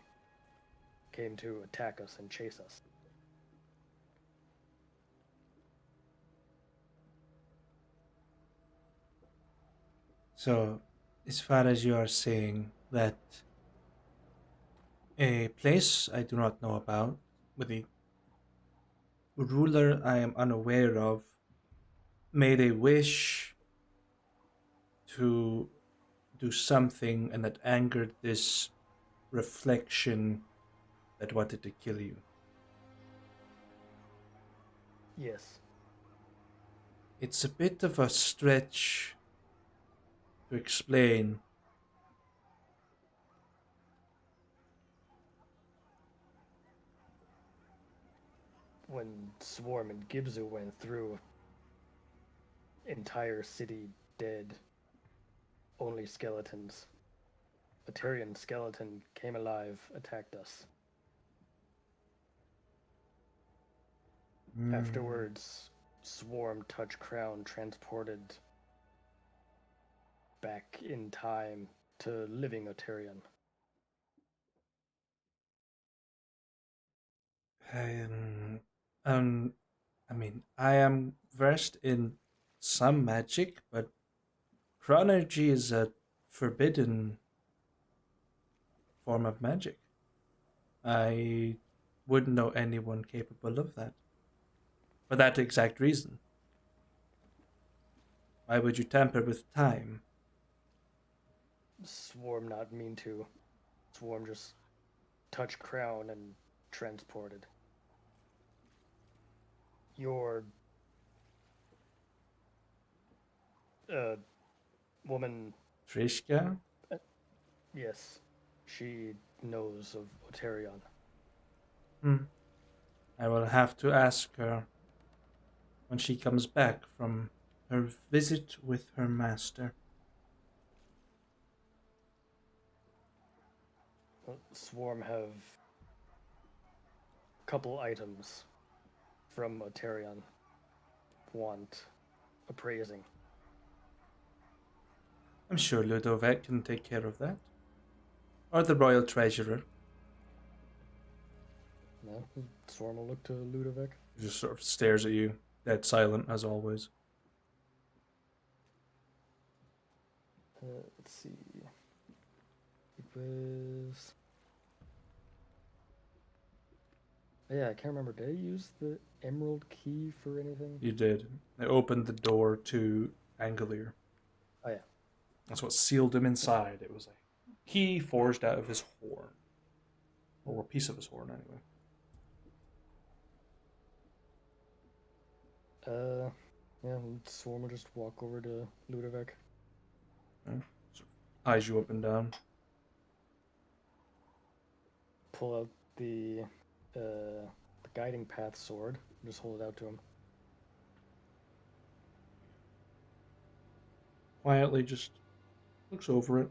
Came to attack us and chase us. So, as far as you are saying that a place I do not know about, with a ruler I am unaware of, made a wish to do something and that angered this reflection that wanted to kill you. Yes. It's a bit of a stretch to explain. When Swarm and Gibzu went through, entire city dead, only skeletons. A Tyrian skeleton came alive, attacked us. Afterwards, Swarm Touch Crown transported back in time to living Otarian. Um, um, I mean, I am versed in some magic, but chronergy is a forbidden form of magic. I wouldn't know anyone capable of that. For that exact reason. Why would you tamper with time? Swarm not mean to. Swarm just touch crown and transported. Your woman, Trishka? yes, she knows of Otarion. Hmm. I will have to ask her when she comes back from her visit with her master. Swarm have couple items from Otarion want appraising. I'm sure Ludovic can take care of that. Or the royal treasurer. No, Swarm will look to Ludovic. He just sort of stares at you, dead silent as always. Let's see. It was. Yeah, I can't remember. Did I use the emerald key for anything? You did. It opened the door to Angolier. Oh, yeah. That's what sealed him inside. It was a key forged out of his horn. Or a piece of his horn, anyway. Yeah, Swarm will just walk over to Ludovic. Yeah. Sort of eyes you up and down. Pull out the guiding path sword and just hold it out to him. Quietly just looks over it.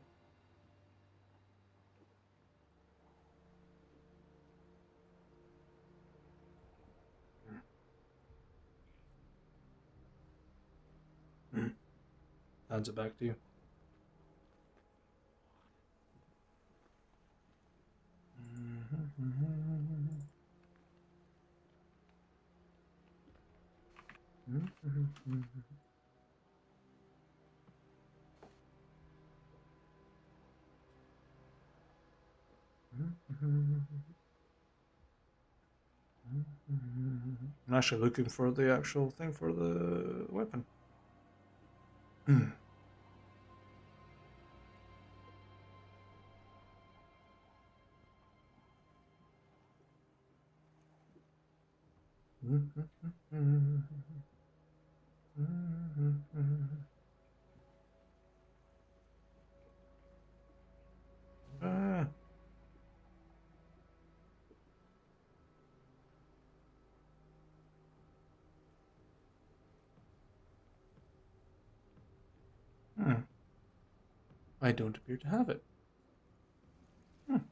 Hands it back to you. I'm actually looking for the actual thing for the weapon. Ah. Hmm. I don't appear to have it. Must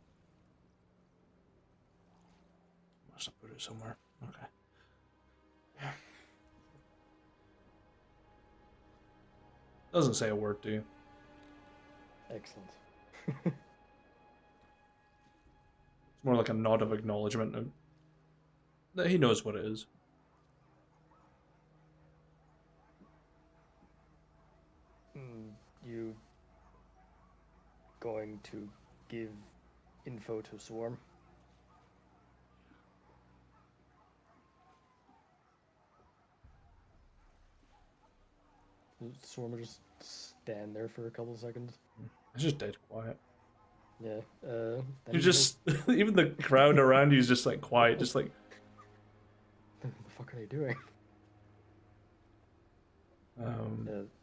have put it somewhere. Okay. Doesn't say a word to you. Excellent. It's more like a nod of acknowledgement that he knows what it is. You going to give info to Swarm. Swarm will just stand there for a couple seconds. It's just dead quiet. Yeah. You Then just even the crowd around you is just like quiet, just like what the fuck are they doing?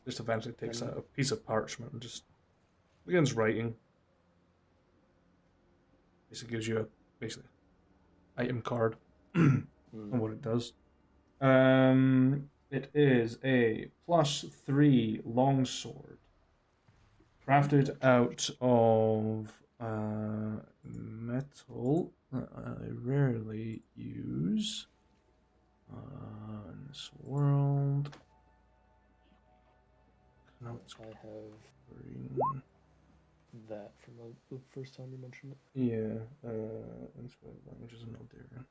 just eventually takes then- out a piece of parchment and just begins writing. Basically gives you a basically item card on what it does. It is a +3 longsword, crafted out of metal that I rarely use in this world. No, it's I have green. that from the first time you mentioned it. Yeah, language is not there.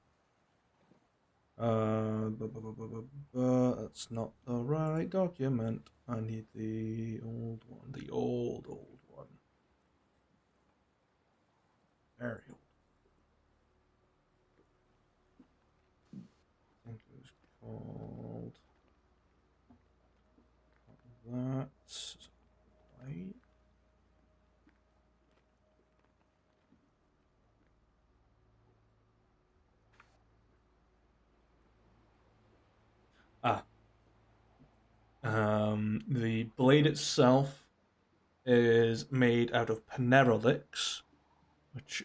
That's not the right document. I need the old one. The old one. Very old. I think it was called that. Right. The blade itself is made out of panerolix, which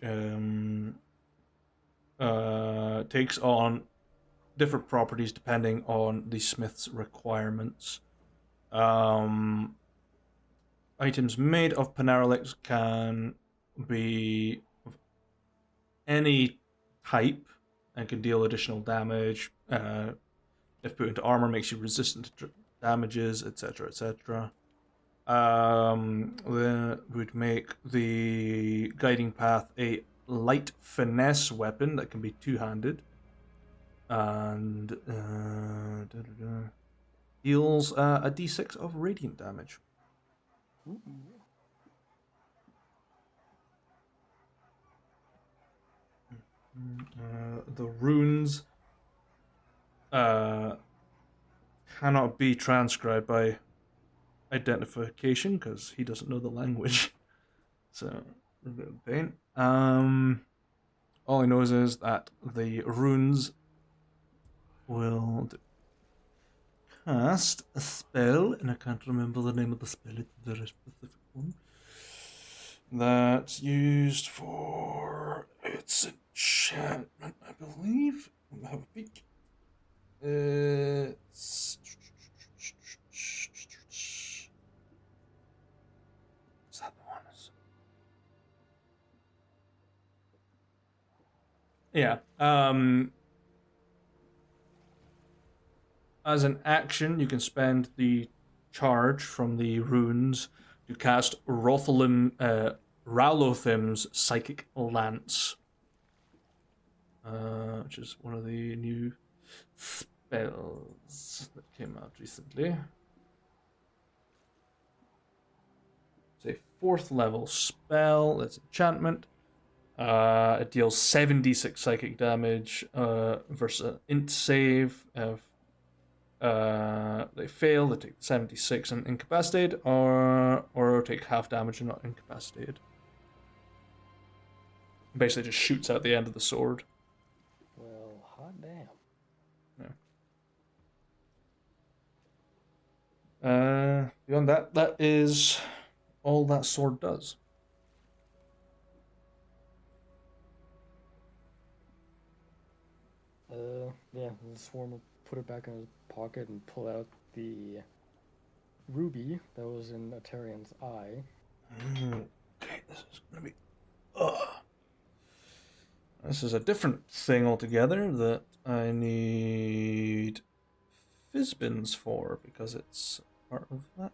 takes on different properties depending on the smith's requirements. Items made of panerolix can be of any type and can deal additional damage. If put into armor, makes you resistant to damages, etc., etc. Would make the guiding path a light finesse weapon that can be two-handed, and deals a d6 of radiant damage. The runes cannot be transcribed by identification because he doesn't know the language. So, a bit of pain. All he knows is that the runes will cast a spell, and I can't remember the name of the spell. It's a very specific one. That's used for its enchantment, I believe. I'll have a peek. It's... Is that the one? Yeah. As an action, you can spend the charge from the runes to cast Ralothim's Psychic Lance, which is one of the new spells that came out recently. It's a 4th level spell. That's enchantment. It deals 7d6 psychic damage versus an int save. If they fail, they take 76 and incapacitated, or take half damage and not incapacitated. Basically, just shoots out the end of the sword. Well, hot damn. Beyond that, that is all that sword does. Yeah, the Swarm will put it back in his pocket and pull out the ruby that was in Atarian's eye. Okay, this is gonna be. This is a different thing altogether that I need Fizbins for because it's part of that.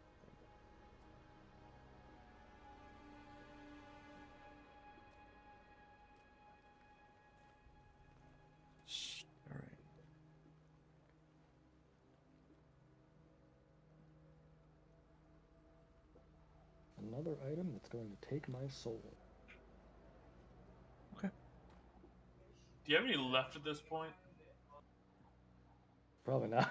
another item that's going to take my soul. Do you have any left at this point? Probably not.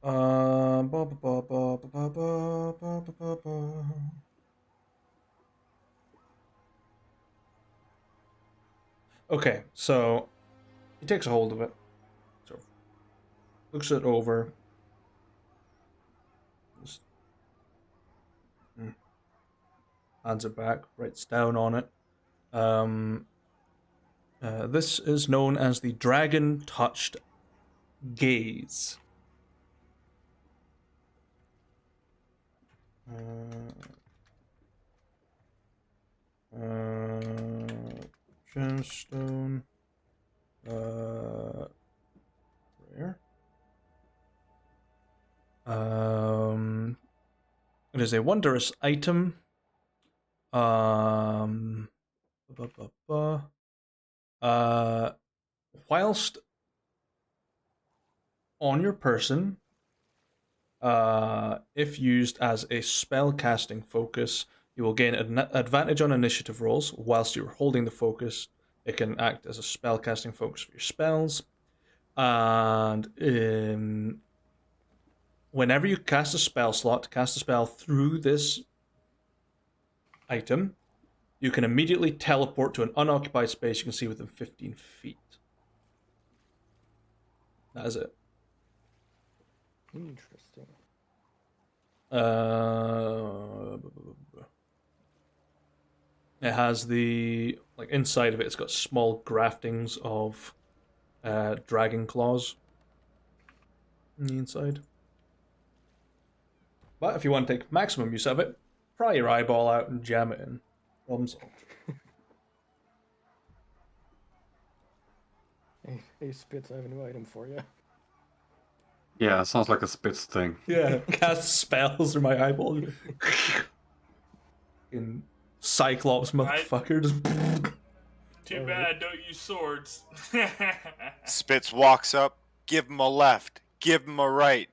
Ba, ba, ba, ba, ba, ba, ba, ba, ba, ba. Okay, so he takes a hold of it, sort of looks it over, just, hands it back, writes down on it. This is known as the Dragon Touched Gaze. Gemstone. Rare. It is a wondrous item. Ba, ba, ba. Whilst on your person, if used as a spell casting focus, you will gain an advantage on initiative rolls whilst you're holding the focus. It can act as a spell casting focus for your spells. And whenever you cast a spell slot, cast a spell through this item, you can immediately teleport to an unoccupied space you can see within 15 feet. That is it. Interesting. It has the, like, inside of it, it's got small graftings of dragon claws on the inside. But if you want to take maximum use of it, pry your eyeball out and jam it in. Problem solved. Hey, Spitz, I have a new item for you. Yeah, sounds like a Spitz thing. Yeah, cast spells or my eyeball. In Cyclops motherfucker just. Too bad, don't use swords. Spitz walks up, give him a left, give him a right,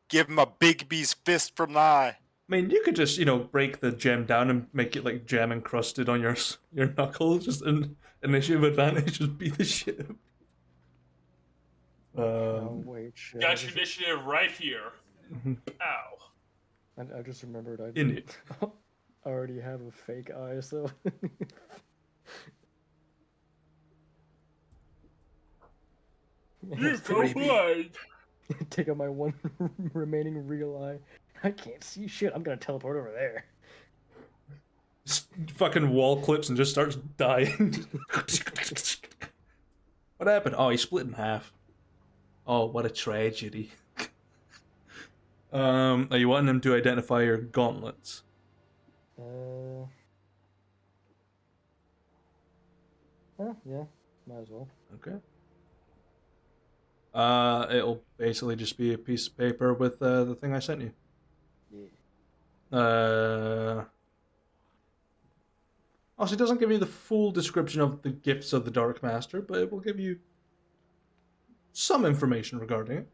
give him a Bigby's fist from the eye. I mean, you could just, break the gem down and make it like gem encrusted on your knuckles, just an initiative advantage, just beat the shit. Oh, wait, shit. Got your initiative right here. Ow. I just remembered I In it. already have a fake eye, so. You go blind. Take out my one remaining real eye. I can't see shit. I'm gonna teleport over there. Just fucking wall clips and just starts dying. What happened? Oh, he split in half. Oh, what a tragedy. Are you wanting him to identify your gauntlets? Yeah, might as well. Okay. It'll basically just be a piece of paper with the thing I sent you. Yeah. Also, it doesn't give you the full description of the gifts of the Dark Master, but it will give you some information regarding it.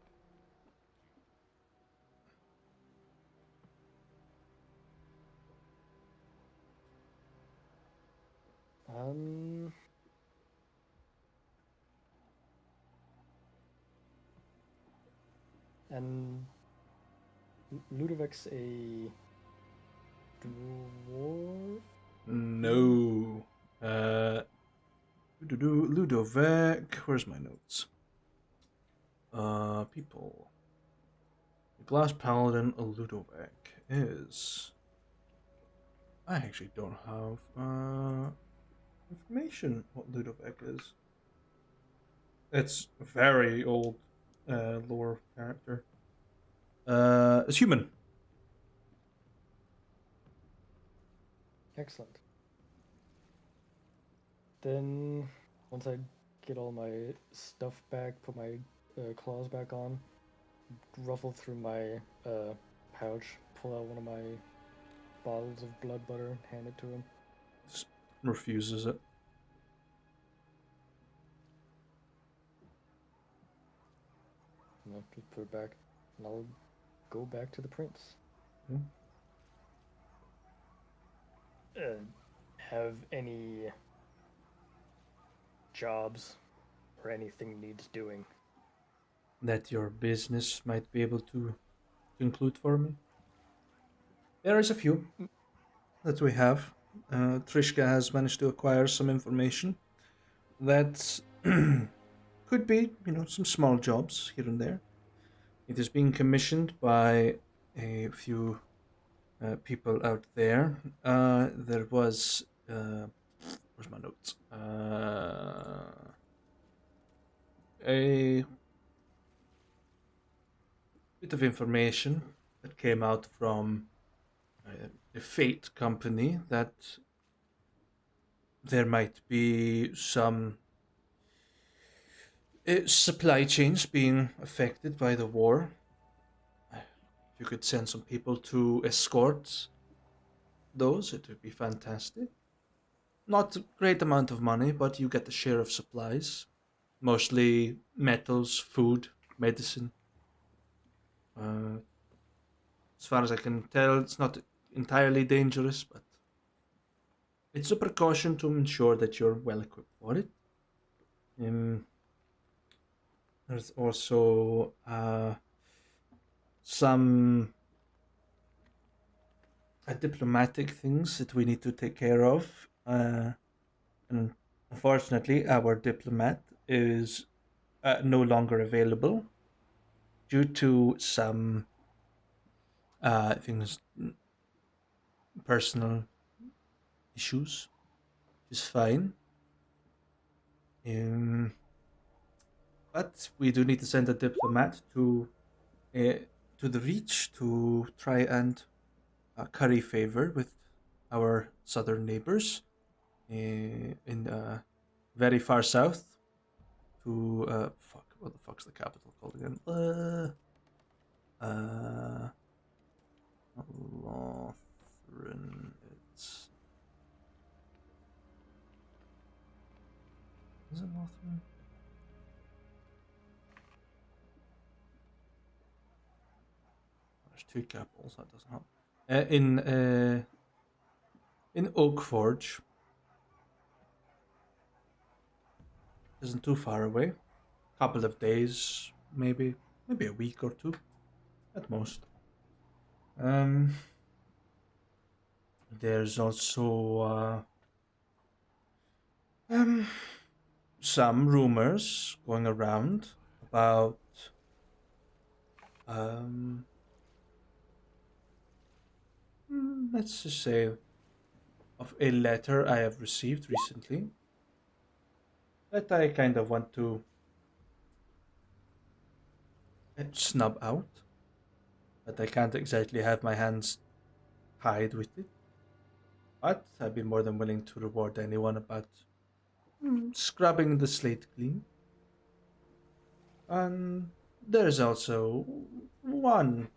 And Ludovic's a dwarf? No. Ludovic. Where's my notes? People. The Glass Paladin Ludovic is. I actually don't have information what Ludovic is. It's a very old lore character. It's human. Excellent. Then, once I get all my stuff back, put my claws back on, ruffle through my pouch, pull out one of my bottles of blood butter, and hand it to him. Just refuses it. Just put it back, and I'll go back to the prince. have any jobs or anything needs doing. That your business might be able to include for me? There is a few that we have. Trishka has managed to acquire some information that could be, some small jobs here and there. It is being commissioned by a few people out there. There was, where's my notes? A bit of information that came out from the Fate company that there might be some supply chains being affected by the war. If you could send some people to escort those, it would be fantastic. Not a great amount of money, but you get a share of supplies. Mostly metals, food, medicine. As far as I can tell, it's not entirely dangerous, but it's a precaution to ensure that you're well equipped for it. There's also some diplomatic things that we need to take care of. And unfortunately, our diplomat is no longer available due to some things, personal issues. Which is fine. But we do need to send a diplomat to the Reach to try and curry favor with our southern neighbors in very far south. To what the fuck's the capital called again? Lothran. It's is it Lothran? There's two capitals. That doesn't help. In Oakforge. Isn't too far away. Couple of days, maybe a week or two, at most. There's also some rumors going around about let's just say of a letter I have received recently that I kind of want to snub out, but I can't exactly have my hands tied with it. But I'd be more than willing to reward anyone about scrubbing the slate clean. And there's also one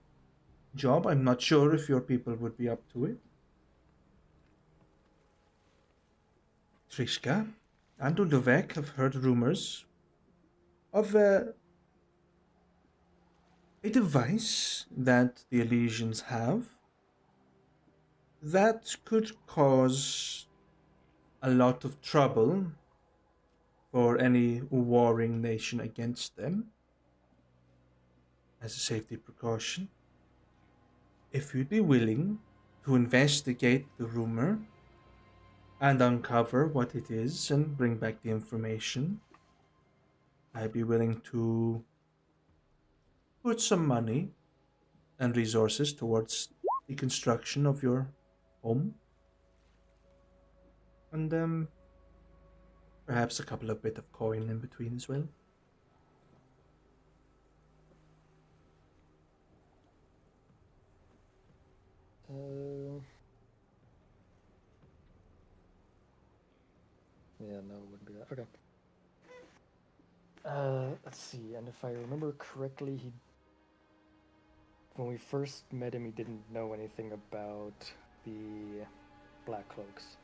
job. I'm not sure if your people would be up to it. Trishka and Udovek have heard rumors of a device that the Elysians have that could cause a lot of trouble for any warring nation against them as a safety precaution. If you'd be willing to investigate the rumor and uncover what it is and bring back the information, I'd be willing to put some money and resources towards the construction of your home. And perhaps a couple of bit of coin in between as well. Yeah, no, it wouldn't be that. Okay. Let's see. And if I remember correctly, when we first met him, he didn't know anything about the Black Cloaks.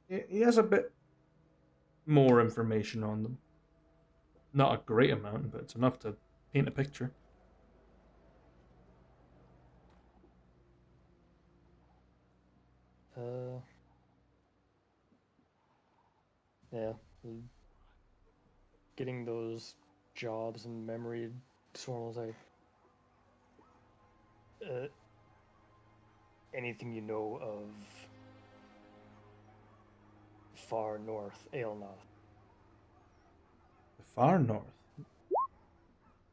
He has a bit more information on them. Not a great amount, but it's enough to paint a picture. Yeah. Getting those jobs and memory swirls, anything you know of far north, Aelnoth? The far north.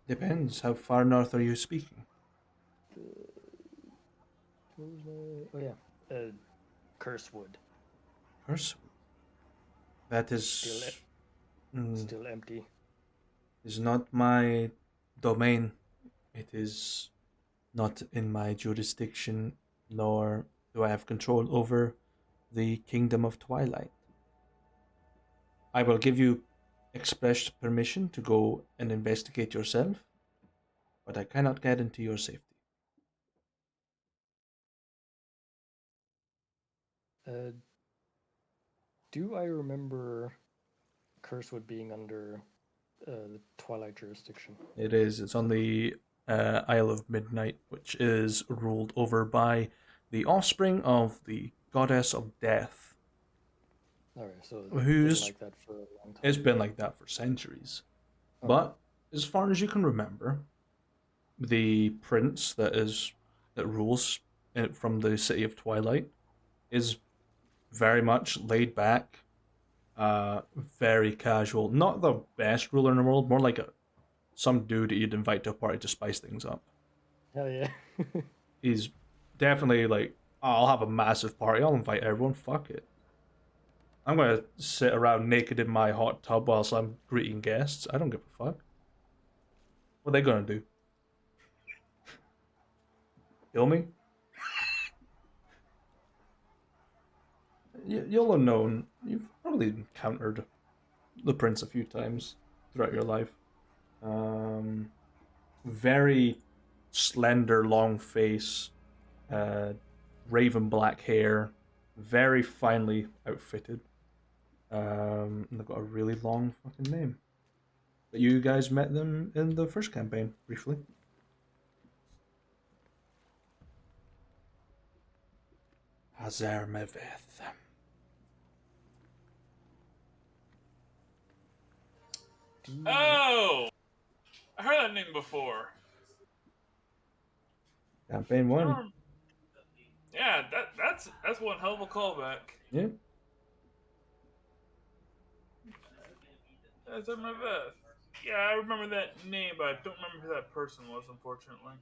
Depends. How far north are you speaking? Oh yeah, Cursewood. Cursewood. That Still, is. still empty. Is not my domain. It is not in my jurisdiction, nor do I have control over the Kingdom of Twilight. I will give you express permission to go and investigate yourself, but I cannot guarantee your safety. Uh, do I remember Cursewood being under the Twilight jurisdiction? It is. It's on the Isle of Midnight, which is ruled over by the offspring of the goddess of death, Alright, so it's been who's like that for a long time. it's been like that for centuries. Okay. But as far as you can remember, the prince that rules it from the city of Twilight is very much laid back, very casual. Not the best ruler in the world, more like some dude that you'd invite to a party to spice things up. Hell yeah. He's definitely like, "Oh, I'll have a massive party. I'll invite everyone. Fuck it. I'm gonna sit around naked in my hot tub whilst I'm greeting guests. I don't give a fuck. What are they gonna do? Kill me? You'll have known. You've probably encountered the prince a few times throughout your life. Very slender, long face, uh, raven black hair, very finely outfitted. And they've got a really long fucking name. But you guys met them in the first campaign briefly. Hazarmaveth. Oh, I heard that name before. Campaign one. Yeah, that's one hell of a callback. Yeah. That's in my vest. Yeah, I remember that name, but I don't remember who that person was, unfortunately.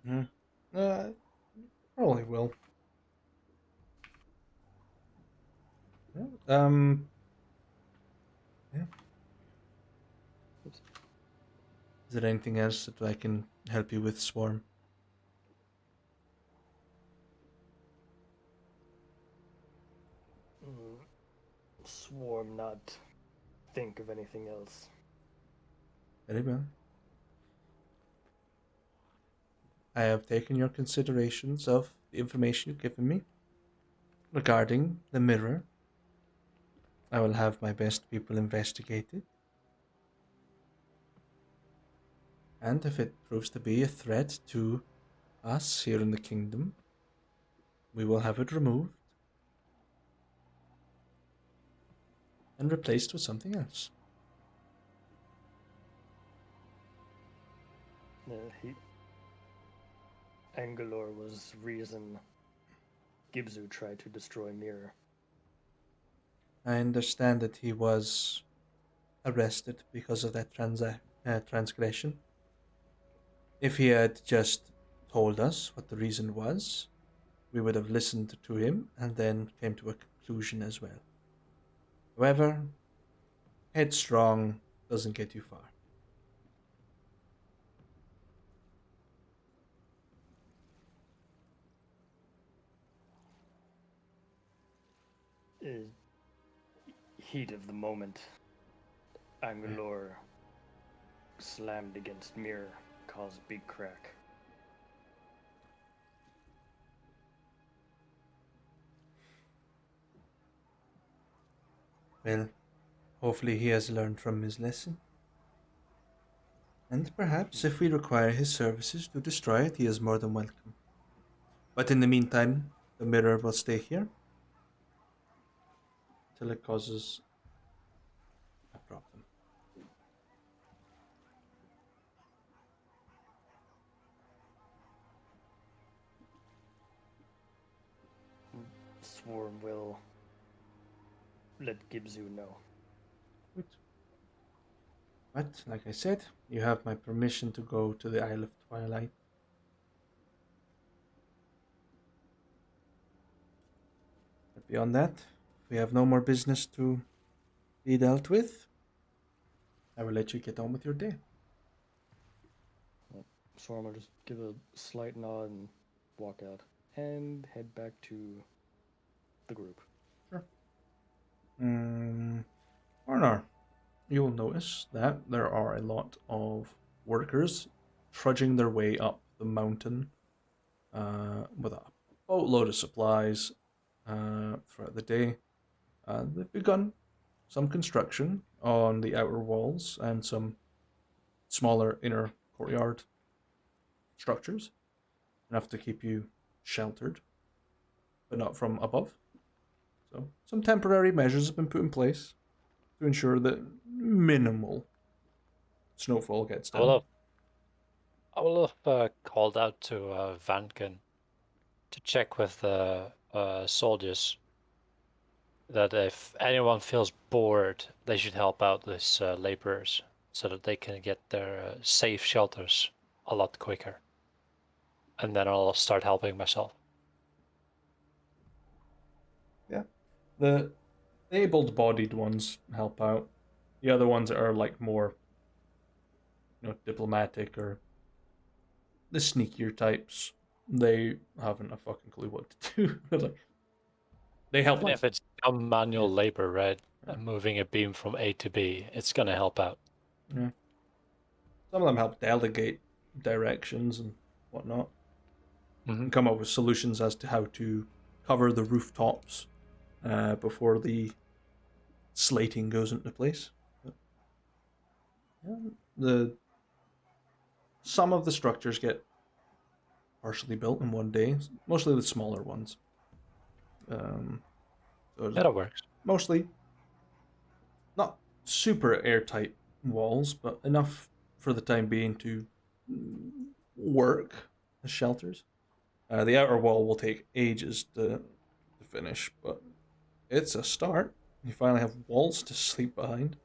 Probably will. Yeah. Yeah. Is there anything else that I can help you with, Swarm? Swarm not think of anything else. Very well. I have taken your considerations of the information you've given me regarding the mirror. I will have my best people investigate it. And if it proves to be a threat to us here in the kingdom, we will have it removed and replaced with something else. Angalor was reason Gibzu tried to destroy Mirror. I understand that he was arrested because of that transgression. If he had just told us what the reason was, we would have listened to him and then came to a conclusion as well. However, headstrong doesn't get you far. Heat of the moment, Angalor slammed against Mirror, caused big crack. Well, hopefully he has learned from his lesson. And perhaps if we require his services to destroy it, he is more than welcome. But in the meantime, the mirror will stay here till it causes Worm will let Gibzu know. Good. But, like I said, you have my permission to go to the Isle of Twilight. But beyond that, if we have no more business to be dealt with, I will let you get on with your day. Storm will just give a slight nod and walk out and head back to the group. Sure. Arnar, you will notice that there are a lot of workers trudging their way up the mountain with a boatload of supplies throughout the day. They've begun some construction on the outer walls and some smaller inner courtyard structures, enough to keep you sheltered, but not from above. So some temporary measures have been put in place to ensure that minimal snowfall gets I will down. have, I will have called out to Vankin to check with the soldiers that if anyone feels bored, they should help out these laborers so that they can get their safe shelters a lot quicker. And then I'll start helping myself. Yeah. The able-bodied ones help out. The other ones are like more, diplomatic or the sneakier types. They haven't a fucking clue what to do. They help. Even if it's some manual Yeah. labor, right? Yeah. Moving a beam from A to B, it's gonna help out. Yeah. Some of them help delegate directions and whatnot, and come up with solutions as to how to cover the rooftops before the slating goes into place. But, yeah, some of the structures get partially built in one day, mostly the smaller ones. So Yeah, that works. mostly not super airtight walls, but enough for the time being to work as shelters. The outer wall will take ages to finish, but it's a start. You finally have walls to sleep behind,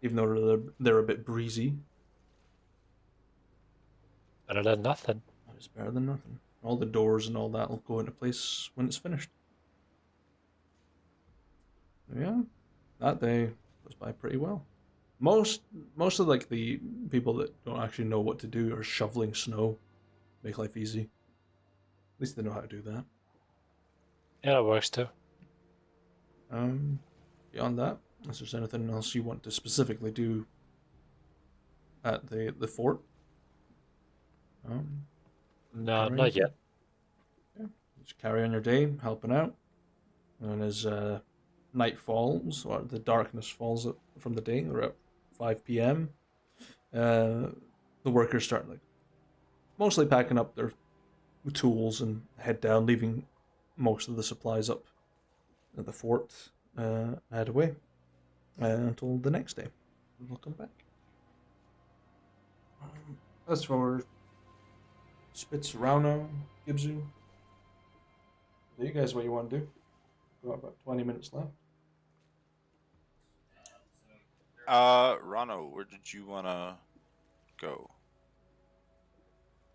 even though they're a bit breezy. Better than nothing. It's better than nothing. All the doors and all that will go into place when it's finished. Yeah, that day goes by pretty well. Most of like the people that don't actually know what to do are shoveling snow, make life easy. At least they know how to do that. Yeah, that works too. Beyond that, unless there's anything else you want to specifically do at the fort. No, carry not on. yet. Yeah, just carry on your day, helping out, and as night falls or the darkness falls from the day, or at 5 p.m., the workers start like mostly packing up their tools and head down, leaving most of the supplies up at the fort, head away until the next day. We'll come back. As for Spitzerano, Gibzu, you guys what you want to do? We've got about 20 minutes left. Rano, where did you wanna go?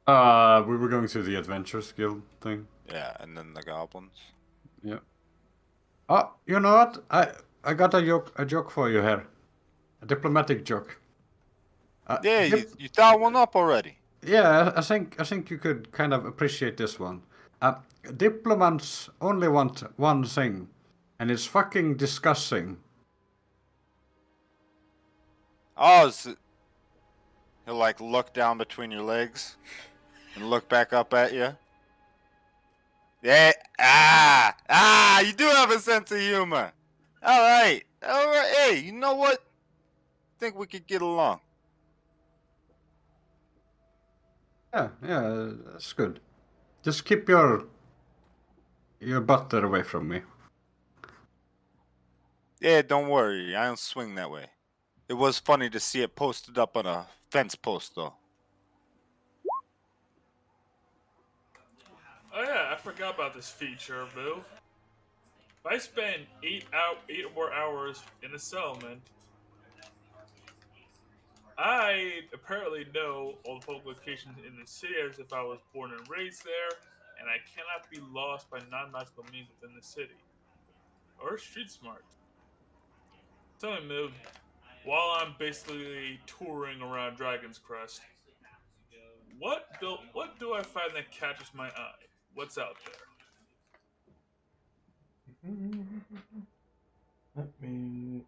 We were going to the Adventures Guild thing. Yeah, and then the goblins. Yeah. Oh, you know what? I got a joke for you here. A diplomatic joke. Yeah, you thought one up already. Yeah, I think you could kind of appreciate this one. Diplomats only want one thing, and it's fucking disgusting. Oh, he'll like look down between your legs and look back up at you. Yeah, you do have a sense of humor. All right. Hey, you know what? Think we could get along. Yeah, that's good. Just keep your butter away from me. Yeah, don't worry. I don't swing that way. It was funny to see it posted up on a fence post, though. Oh yeah, I forgot about this feature, Bill. If I spend 8 or more hours in a settlement, I apparently know all the public locations in the city as if I was born and raised there, and I cannot be lost by non-magical means within the city. Or street smart. Tell me, Miv, while I'm basically touring around Dragon's Crest, what do I find that catches my eye? What's out there? Let me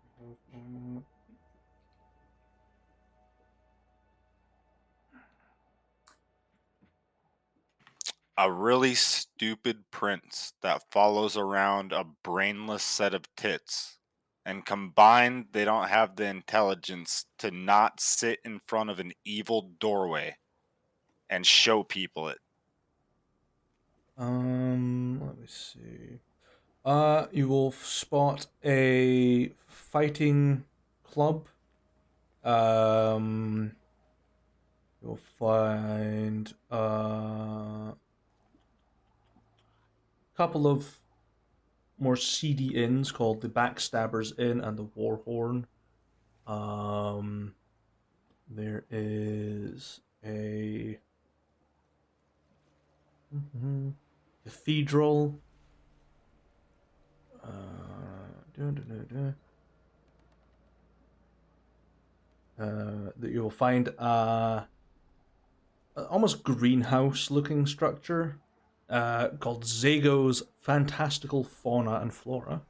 A really stupid prince that follows around a brainless set of tits. And combined, they don't have the intelligence to not sit in front of an evil doorway and show people it. let me see. You will spot a fighting club. You'll find a couple of more seedy inns called the Backstabbers Inn and the Warhorn. There is a cathedral. That you'll find a almost greenhouse-looking structure called Zago's Fantastical Fauna and Flora.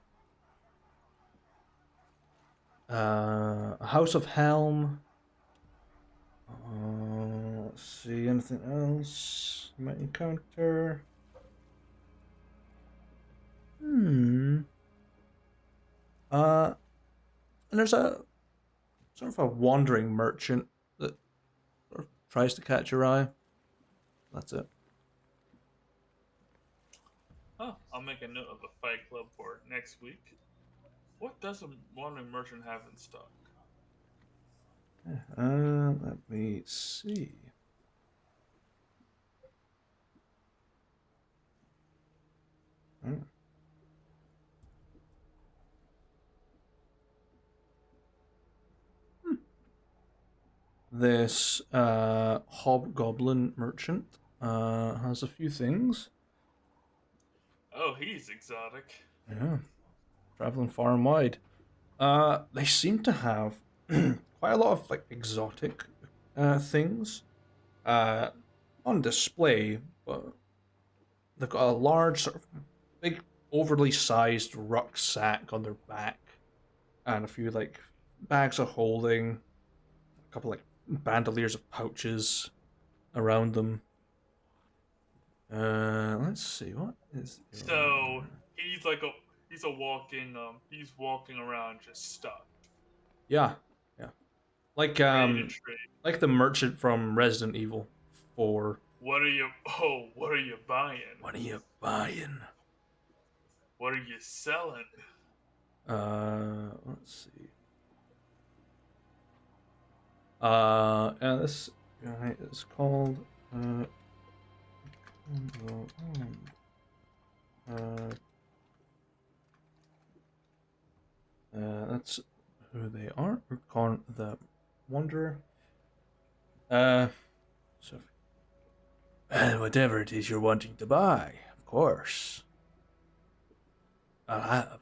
A House of Helm. Let's see, anything else you might encounter? And there's a sort of a wandering merchant that sort of tries to catch your eye. That's it. Oh, I'll make a note of the Fight Club for next week. What does a wandering merchant have in stock? Let me see. This hobgoblin merchant has a few things. Oh, he's exotic. Yeah, traveling far and wide. They seem to have quite a lot of like exotic things on display, but they've got a large sort of big, overly sized rucksack on their back, and a few like bags of holding, a couple like bandoliers of pouches around them. Let's see, what is So he's walking around just stuck, yeah, yeah. Like ready to trade. like the merchant from Resident Evil 4. What are you buying? What are you buying? What are you selling? Let's see. Yeah, this guy is called that's who they are. Urcon the Wanderer. So whatever it is you're wanting to buy, of course, I'll have.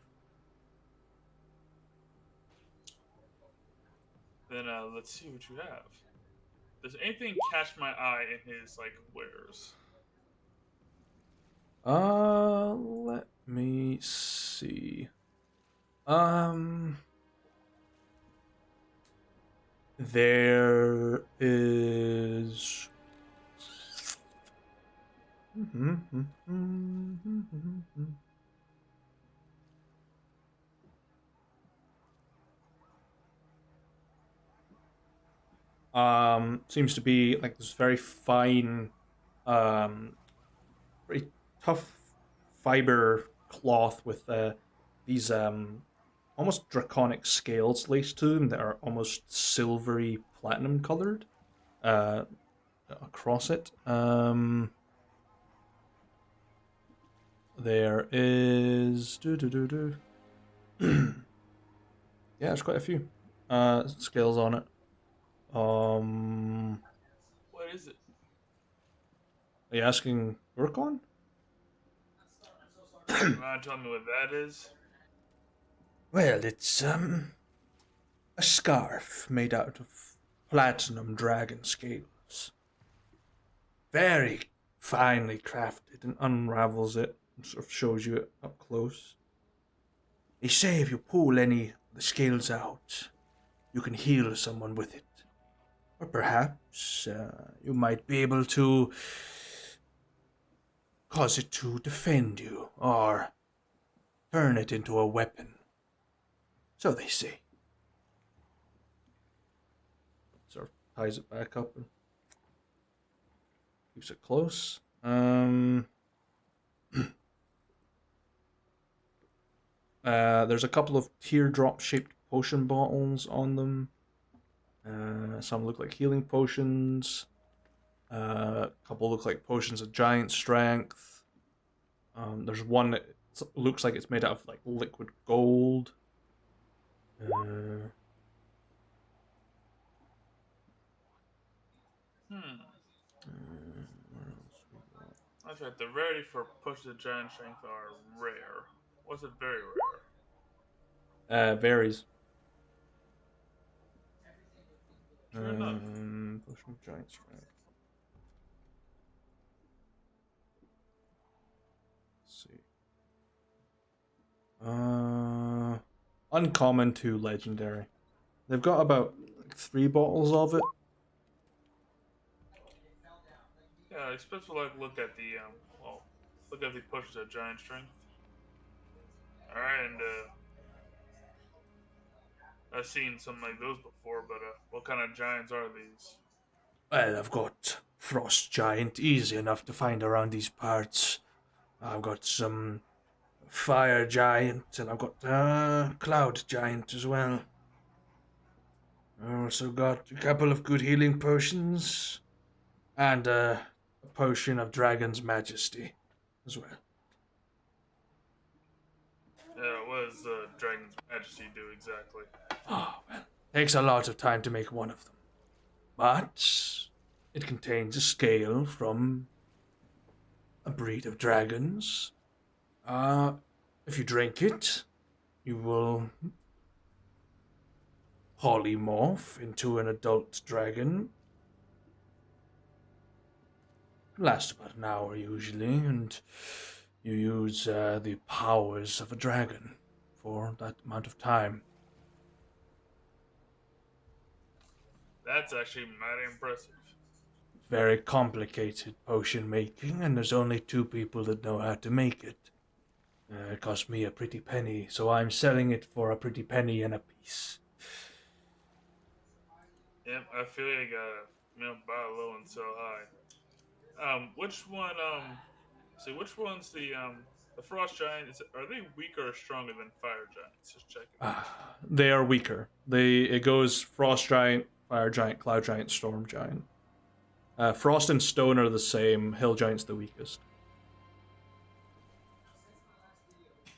Then let's see what you have. Does anything catch my eye in his like wares? Let me see. There is. Seems to be like this very fine, very tough fiber cloth with these almost draconic scales laced to them that are almost silvery platinum colored across it. there is yeah, there's quite a few skills on it. What is it? Are you asking Urkon? You want to tell me what that is? Well, it's a scarf made out of platinum dragon scales. Very finely crafted, and unravels it and sort of shows you it up close. They say if you pull any of the scales out, you can heal someone with it. Or perhaps you might be able to cause it to defend you, or turn it into a weapon. So they say. Sort of ties it back up and keeps it close. There's a couple of teardrop-shaped potion bottles on them. Some look like healing potions. A couple look like potions of giant strength. There's one that looks like it's made out of like liquid gold. That's right. The rarity for push the giant strength are rare. What's it very rare? Varies. True enough. Potion of giant strength. Let's see. Uncommon to legendary. They've got about like 3 bottles of it. Yeah, it's supposed to like look at the look at the pushes at giant strength. All right, and I've seen something like those before, but what kind of giants are these? Well, I've got frost giant, easy enough to find around these parts. I've got some fire giant, and I've got cloud giant as well. I also got a couple of good healing potions, and a potion of dragon's majesty as well. What does the Dragon's Majesty do exactly? Oh, well, takes a lot of time to make one of them. But it contains a scale from a breed of dragons. If you drink it, you will polymorph into an adult dragon. Lasts about an hour usually, and you use the powers of a dragon for that amount of time. That's actually mighty impressive. Very complicated potion making, and there's only 2 people that know how to make it. It cost me a pretty penny, so I'm selling it for a pretty penny and a piece. Yep, I feel you gotta buy low and sell high. Which one? See, which one's the frost giant? Are they weaker or stronger than fire giants? Just checking. They are weaker. It goes frost giant, fire giant, cloud giant, storm giant. Frost and stone are the same. Hill giant's the weakest.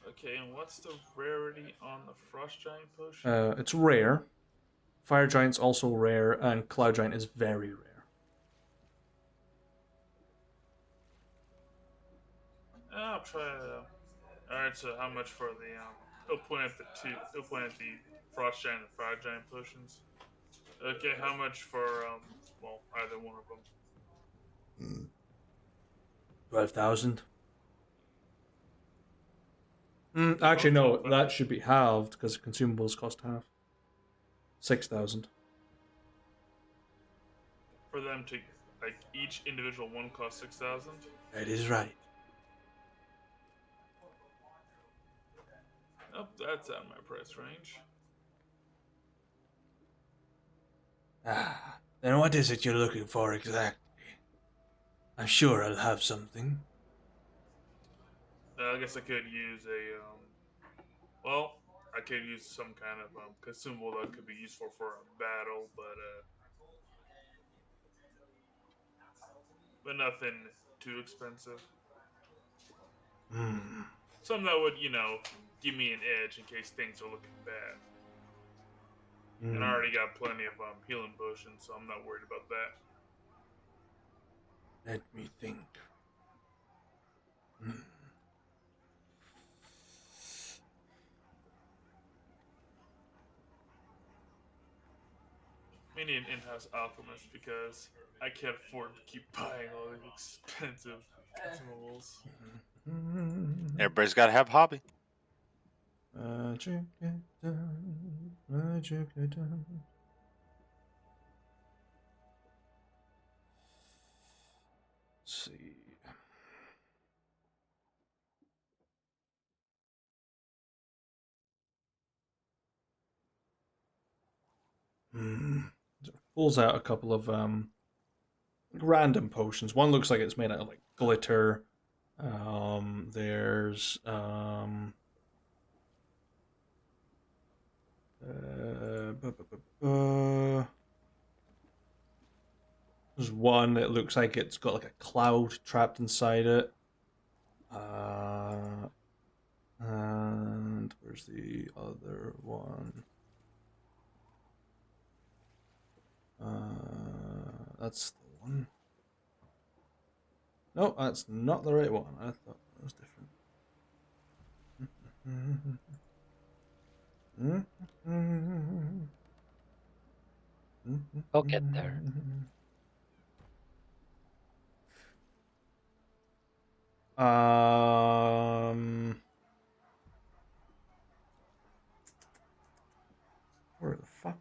Okay, and what's the rarity on the frost giant potion? It's rare. Fire giant's also rare, and cloud giant is very rare. I'll try. All right, so how much for the He'll point at the two. He'll point at the frost giant and fire giant potions. Okay, how much for well, either one of them? 12,000. Actually, no, that should be halved because consumables cost half. 6,000. For them to like each individual one cost 6,000. That is right. Oh, that's out of my price range. Then what is it you're looking for exactly? I'm sure I'll have something. I guess I could use a well, I could use some kind of consumable that could be useful for a battle, but nothing too expensive. Hmm. Something that would, give me an edge in case things are looking bad. And I already got plenty of healing potions, so I'm not worried about that. Let me think. Hmm. We need an in-house alchemist because I can't afford to keep buying all these expensive consumables. Everybody's got to have a hobby. Magic it down, magic it down. Let's see. Pulls out a couple of random potions. One looks like it's made out of like glitter. There's there's one that looks like it's got like a cloud trapped inside it. And where's the other one? That's the one. No, that's not the right one. I thought that was different. I'll get there. Where the fuck?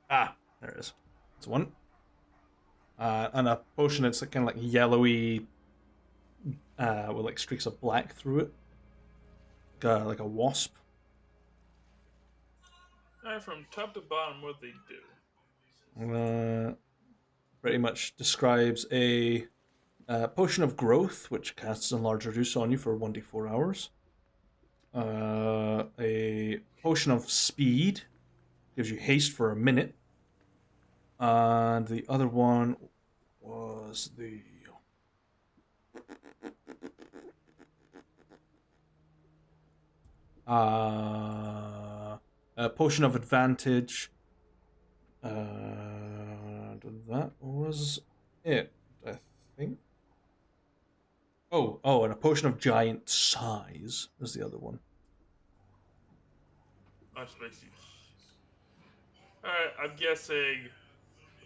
Ah, there it is. It's one. And a potion that's kind of like yellowy, with like streaks of black through it, like a wasp. Alright, from top to bottom, what they do? Pretty much describes a potion of growth, which casts enlarge reduce on you for 1d4 hours. A potion of speed gives you haste for a minute. And the other one was the a potion of advantage. And that was it, I think. Oh, and a potion of giant size was the other one. That's basically. Alright, I'm guessing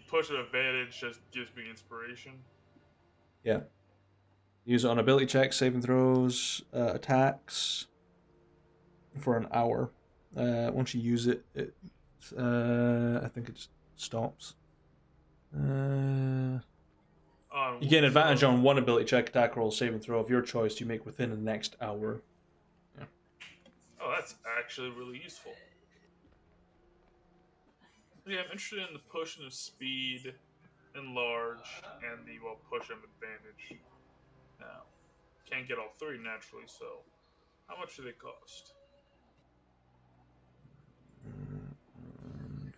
push of advantage just gives me inspiration. Yeah. Use it on ability checks, saving throws, attacks for an hour. Once you use it, I think it just stops. You gain advantage on one ability check, attack roll, saving throw of your choice you make within the next hour. Yeah. Oh, that's actually really useful. Yeah, I'm interested in the potion of speed, enlarge, and the push of advantage. Now, can't get all three naturally, so how much do they cost?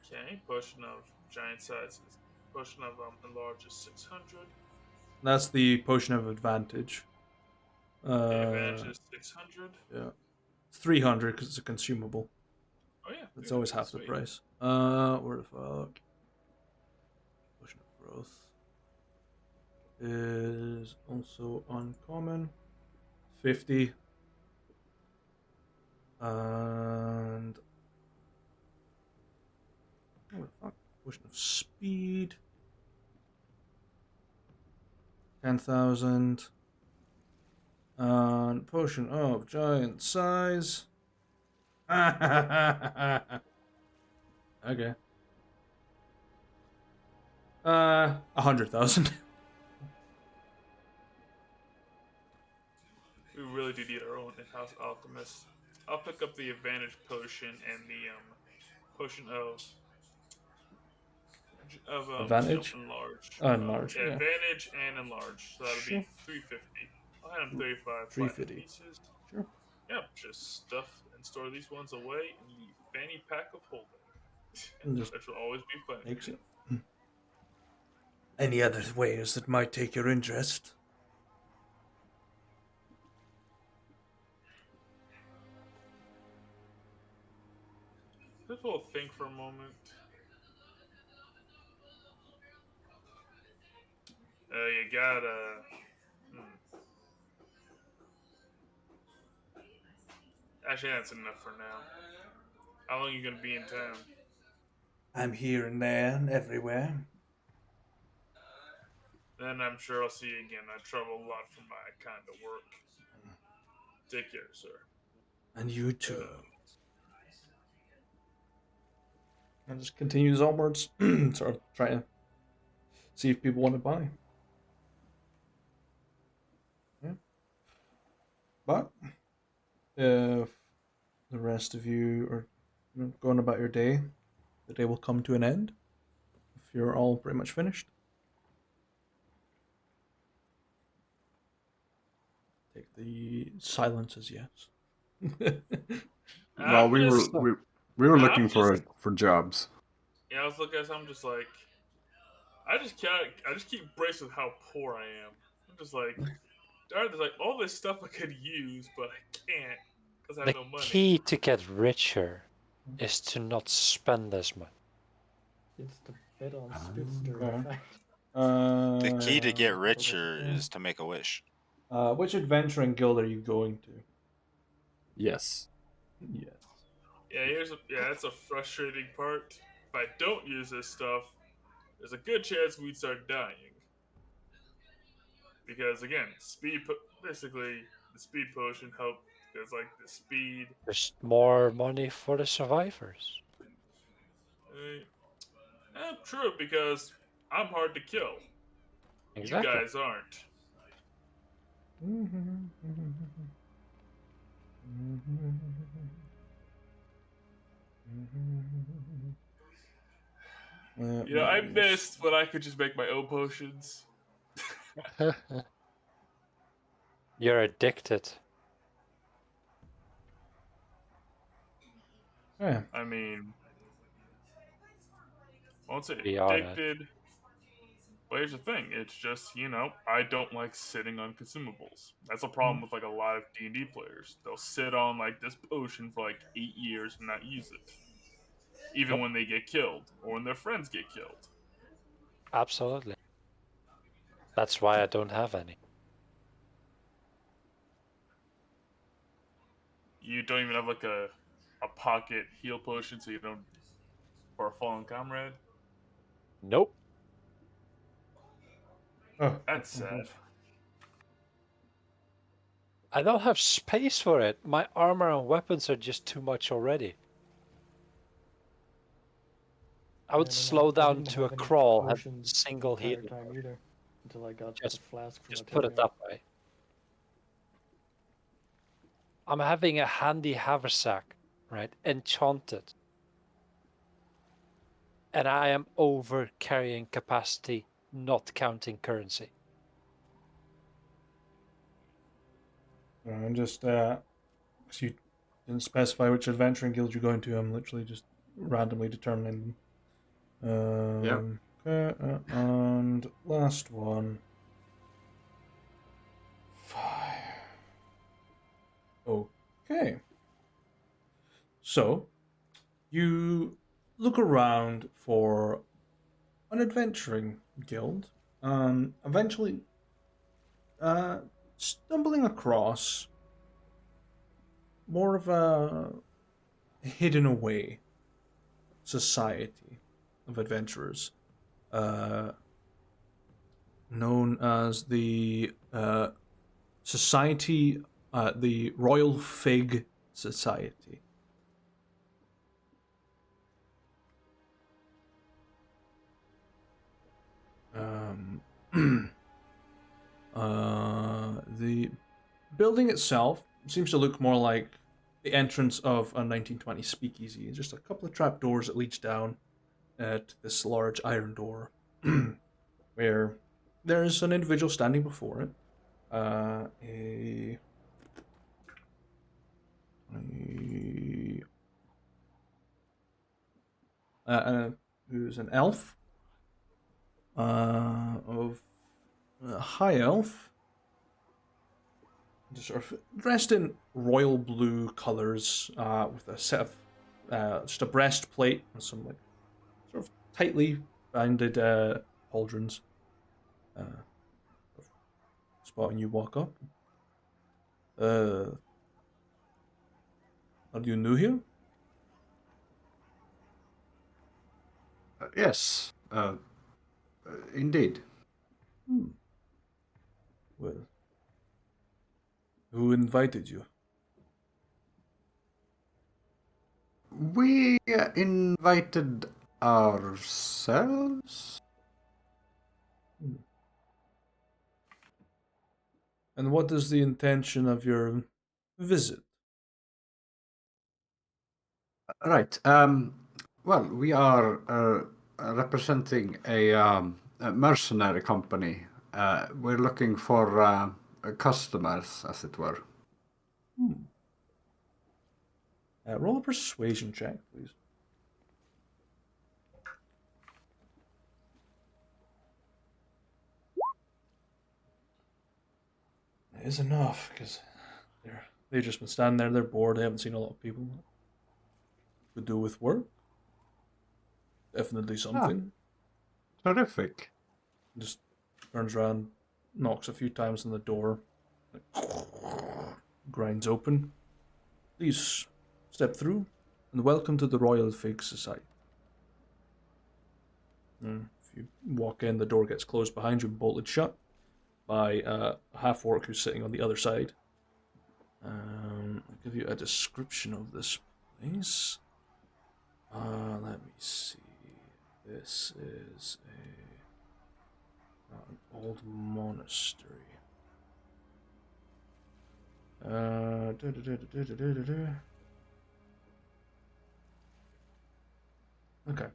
Okay, potion of giant size is potion of enlarge is 600. That's the potion of advantage. Advantage is 600. Yeah. It's 300 because it's a consumable. Oh yeah, It's always half the sweet. price. Where the fuck? Potion of growth is also uncommon. 50. And what the fuck? Potion of speed. 10,000. And potion of giant size. Okay. 100,000. We really do need our own in-house alchemist. I'll pick up the advantage potion and the potion of Advantage? enlarge. Enlarge, yeah. Advantage and enlarge. So that'll Sure. be 350. I'll hand him 35 350. pieces. Sure. Yep, just stuff and store these ones away in the fanny pack of holding. And just Which will always be plenty. makes it. Any other ways that might take your interest? Just will think for a moment. You gotta. Actually, that's enough for now. How long are you gonna be in town? I'm here and there and everywhere. Then I'm sure I'll see you again. I travel a lot for my kind of work. Take care, sir. And you too. And just continues onwards, sort of trying to see if people want to buy. Yeah. But if the rest of you are going about your day, the day will come to an end. If you're all pretty much finished. Take the silence as yes. Well, I'm just. we were I'm looking just. for jobs. Yeah, I was looking at. I'm just like. I just can't. I just keep braced with how poor I am. I'm just like. There's like all this stuff I could use, but I can't because I have The no money. key to get richer is to not spend as much. It's the bet on Spitster effect. The key to get Uh, richer is to make a wish. which adventuring guild are you going to? Yes. Yes. Yeah, that's a frustrating part. If I don't use this stuff, there's a good chance we'd start dying. Because again, basically the speed potion help because like the speed. There's more money for the survivors. True, because I'm hard to kill. Exactly. You guys aren't. You know, I missed when I could just make my own potions. You're addicted. Yeah. I mean, I won't say We are that. addicted. But here's the thing: it's just I don't like sitting on consumables. That's a problem with like a lot of D&D players. They'll sit on like this potion for like 8 years and not use it, even Yep. when they get killed or when their friends get killed. Absolutely. That's why I don't have any. You don't even have like a pocket heal potion, so you don't for a fallen comrade. Nope. Oh, That's sad. I don't have space for it. My armor and weapons are just too much already. I would slow down to a crawl, have single the entire healing. time either, until I got Just- the flask from Just put it Ateria. that way. I'm having a handy haversack, right? Enchanted. And I am over carrying capacity, not counting currency. I'm just because you didn't specify which adventuring guild you're going to. I'm literally just randomly determining. Yeah. Okay, and last one. 5. Okay. So, you look around for an adventuring guild, eventually stumbling across more of a hidden away society of adventurers, known as the Society, the Royal Fig Society. The building itself seems to look more like the entrance of a 1920s speakeasy. Just a couple of trapdoors that leads down at this large iron door, where there's an individual standing before it. Who's an elf, of a high elf, just sort of dressed in royal blue colors, with a set of just a breastplate and some like sort of tightly banded pauldrons. Spotting you walk up. Are you new here? Yes, indeed. Well, who invited you? We invited ourselves. And what is the intention of your visit? Right. Well, we are representing a mercenary company. We're looking for customers, as it were. Roll a persuasion check, please. It is enough, because they've just been standing there, they're bored, they haven't seen a lot of people. Could do with work. Definitely something. Terrific. Just turns around, knocks a few times on the door, grinds open. Please step through, and welcome to the Royal Fig Society. If you walk in, the door gets closed behind you and bolted shut by a half-orc who's sitting on the other side. I'll give you a description of this place. Let me see. This is an old monastery. Okay. Okay.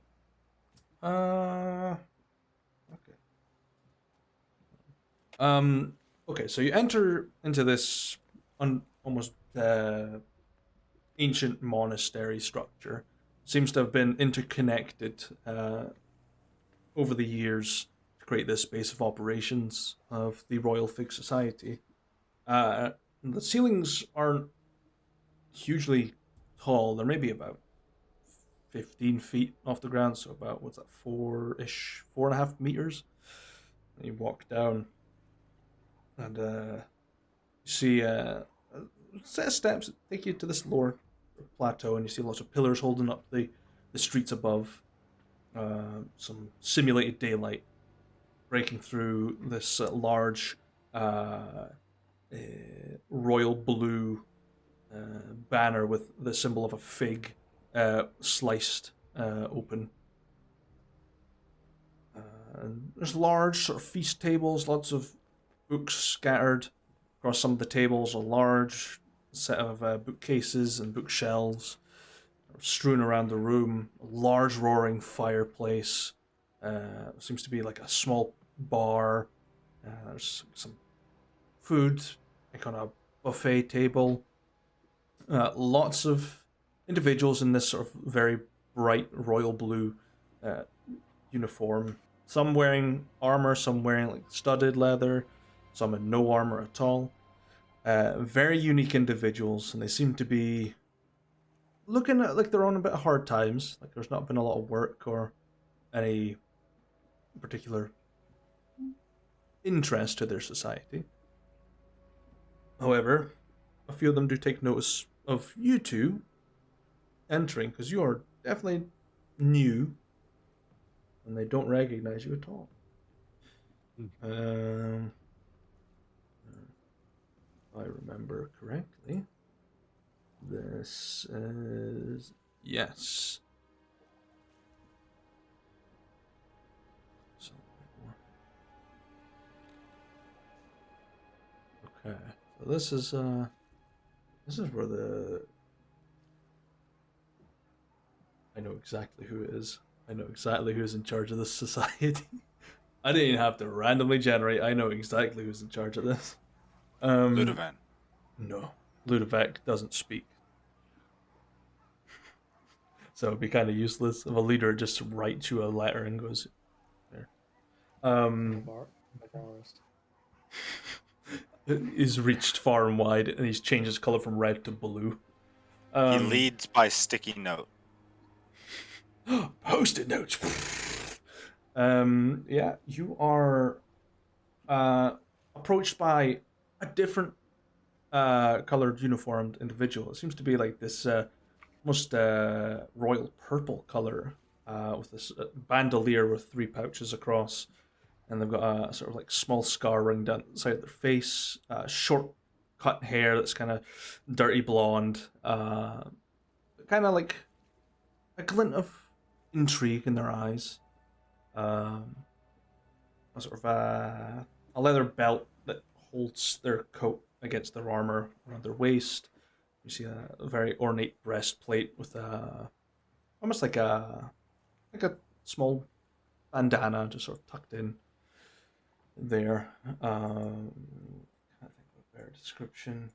Okay, so you enter into this almost ancient monastery structure. Seems to have been interconnected over the years to create this base of operations of the Royal Fig Society. The ceilings aren't hugely tall. They're maybe about 15 feet off the ground, so about, what's that, 4.5 meters? And you walk down, and you see a set of steps that take you to this lower plateau, and you see lots of pillars holding up the streets above. Some simulated daylight breaking through this large royal blue banner with the symbol of a fig sliced open. And there's large sort of feast tables, lots of books scattered across some of the tables, a large set of bookcases and bookshelves strewn around the room, a large roaring fireplace. Seems to be like a small bar. There's some food, like on a buffet table. Lots of individuals in this sort of very bright royal blue uniform. Some wearing armor, some wearing like studded leather, some in no armor at all. Very unique individuals, and they seem to be looking at like they're on a bit of hard times. Like there's not been a lot of work or any particular interest to their society. However, a few of them do take notice of you two entering, because you are definitely new, and they don't recognize you at all. If I remember correctly, this is... yes. Okay, so this is where the... I know exactly who it is. I know exactly who's in charge of this society. I didn't even have to randomly generate. I know exactly who's in charge of this. Ludovan. No, Ludovac doesn't speak. So it'd be kind of useless if a leader just writes you a letter and goes there. He's reached far and wide, and he's changed his color from red to blue. He leads by sticky note. Post-it notes. Yeah, you are approached by a different colored uniformed individual. It seems to be like this almost royal purple color with this bandolier with 3 pouches across, and they've got a sort of like small scar running down the side of their face, short cut hair that's kind of dirty blonde, kind of like a glint of intrigue in their eyes. A sort of a leather belt that holds their coat against their armor around their waist. You see a very ornate breastplate with almost like a small bandana just sort of tucked in there. Can't think of a better description.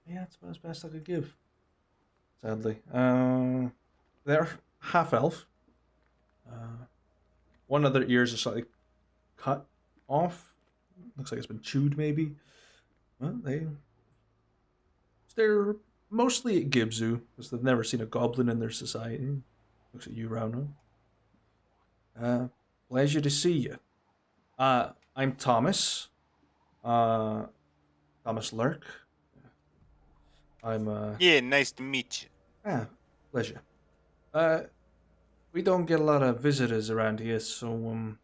Yeah, it's about as best I could give. Sadly, they're half elf. One of their ears is slightly cut off. Looks like it's been chewed, maybe. Well, they're mostly at Gibzu because they've never seen a goblin in their society. Looks at you, Rauno. Pleasure to see you. I'm Thomas. Thomas Lurk. I'm Yeah, nice to meet you. Pleasure. We don't get a lot of visitors around here, so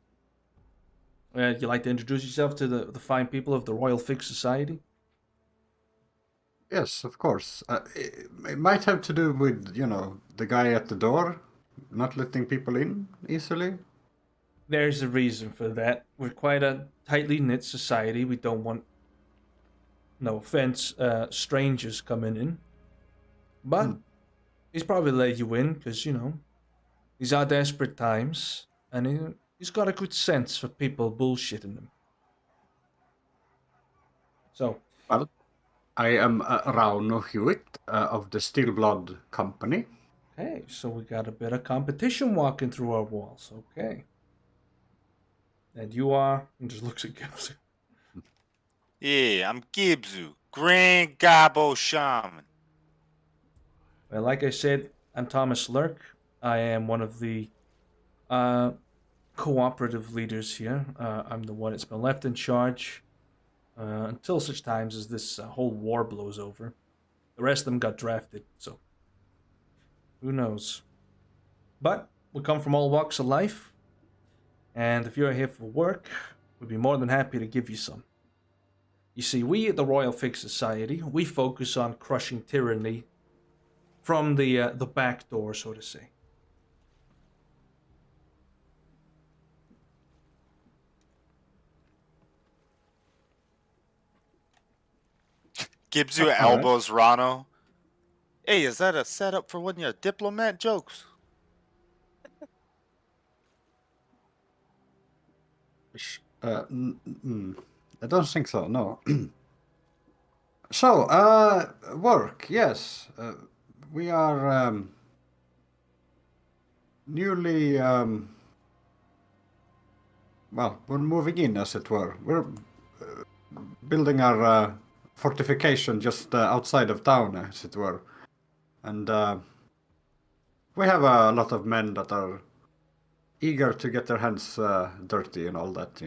you like to introduce yourself to the fine people of the Royal Fig Society? Yes, of course. It might have to do with, the guy at the door not letting people in easily. There's a reason for that. We're quite a tightly knit society. We don't want, no offense, strangers coming in. But he's probably let you in because, these are desperate times, and he's got a good sense for people bullshitting him. So, Well, I am Rauno Hewitt of the Steelblood Company. okay, so we got a bit of competition walking through our walls. Okay. And you are, and just looks at Gibbs. Yeah, I'm Gibzu, Grand Gabo Shaman. Well, like I said, I'm Thomas Lurk. I am one of the cooperative leaders here. I'm the one that's been left in charge until such times as this whole war blows over. The rest of them got drafted, so who knows. But we come from all walks of life, and if you're here for work, we'd be more than happy to give you some. You see, we at the Royal Fig Society, we focus on crushing tyranny from the back door, so to say. Gibzu elbows Rano. Hey, is that a setup for one of your diplomat jokes? I don't think so, no. So, work, yes. We are newly, well, we're moving in, as it were. We're building our fortification just outside of town, as it were. And we have a lot of men that are eager to get their hands dirty and all that,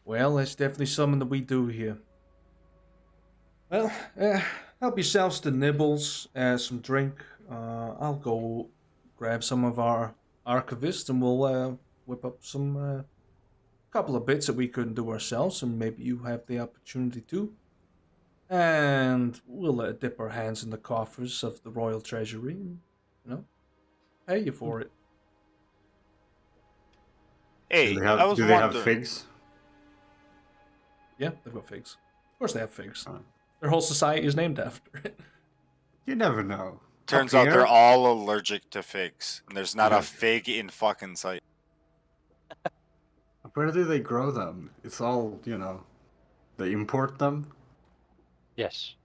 Well, that's definitely something that we do here. Well, help yourselves to nibbles, some drink. I'll go grab some of our archivists and we'll whip up some couple of bits that we couldn't do ourselves, and maybe you have the opportunity to. And we'll dip our hands in the coffers of the Royal Treasury and, pay you for it. Hey, do they I was have wondering. figs? Yeah, they've got figs. Of course they have figs. Oh. Their whole society is named after it. You never know. Turns Up out here- they're all allergic to figs. And there's not Yeah. a fig in fucking sight. Where do they grow them? It's all, they import them. Yes.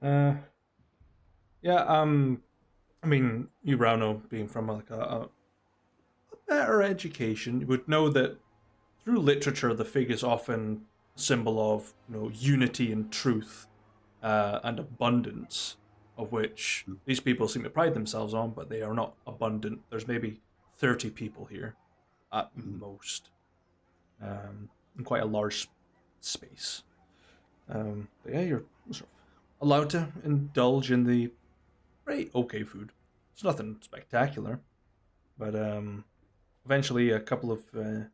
Yeah, I mean, you Rauno, being from like a better education, you would know that through literature, the fig is often a symbol of, unity and truth. and abundance, of which these people seem to pride themselves on, but they are not abundant. There's maybe 30 people here at most, in quite a large space. But yeah, you're sort of allowed to indulge in the pretty okay food. It's nothing spectacular, but eventually a couple of a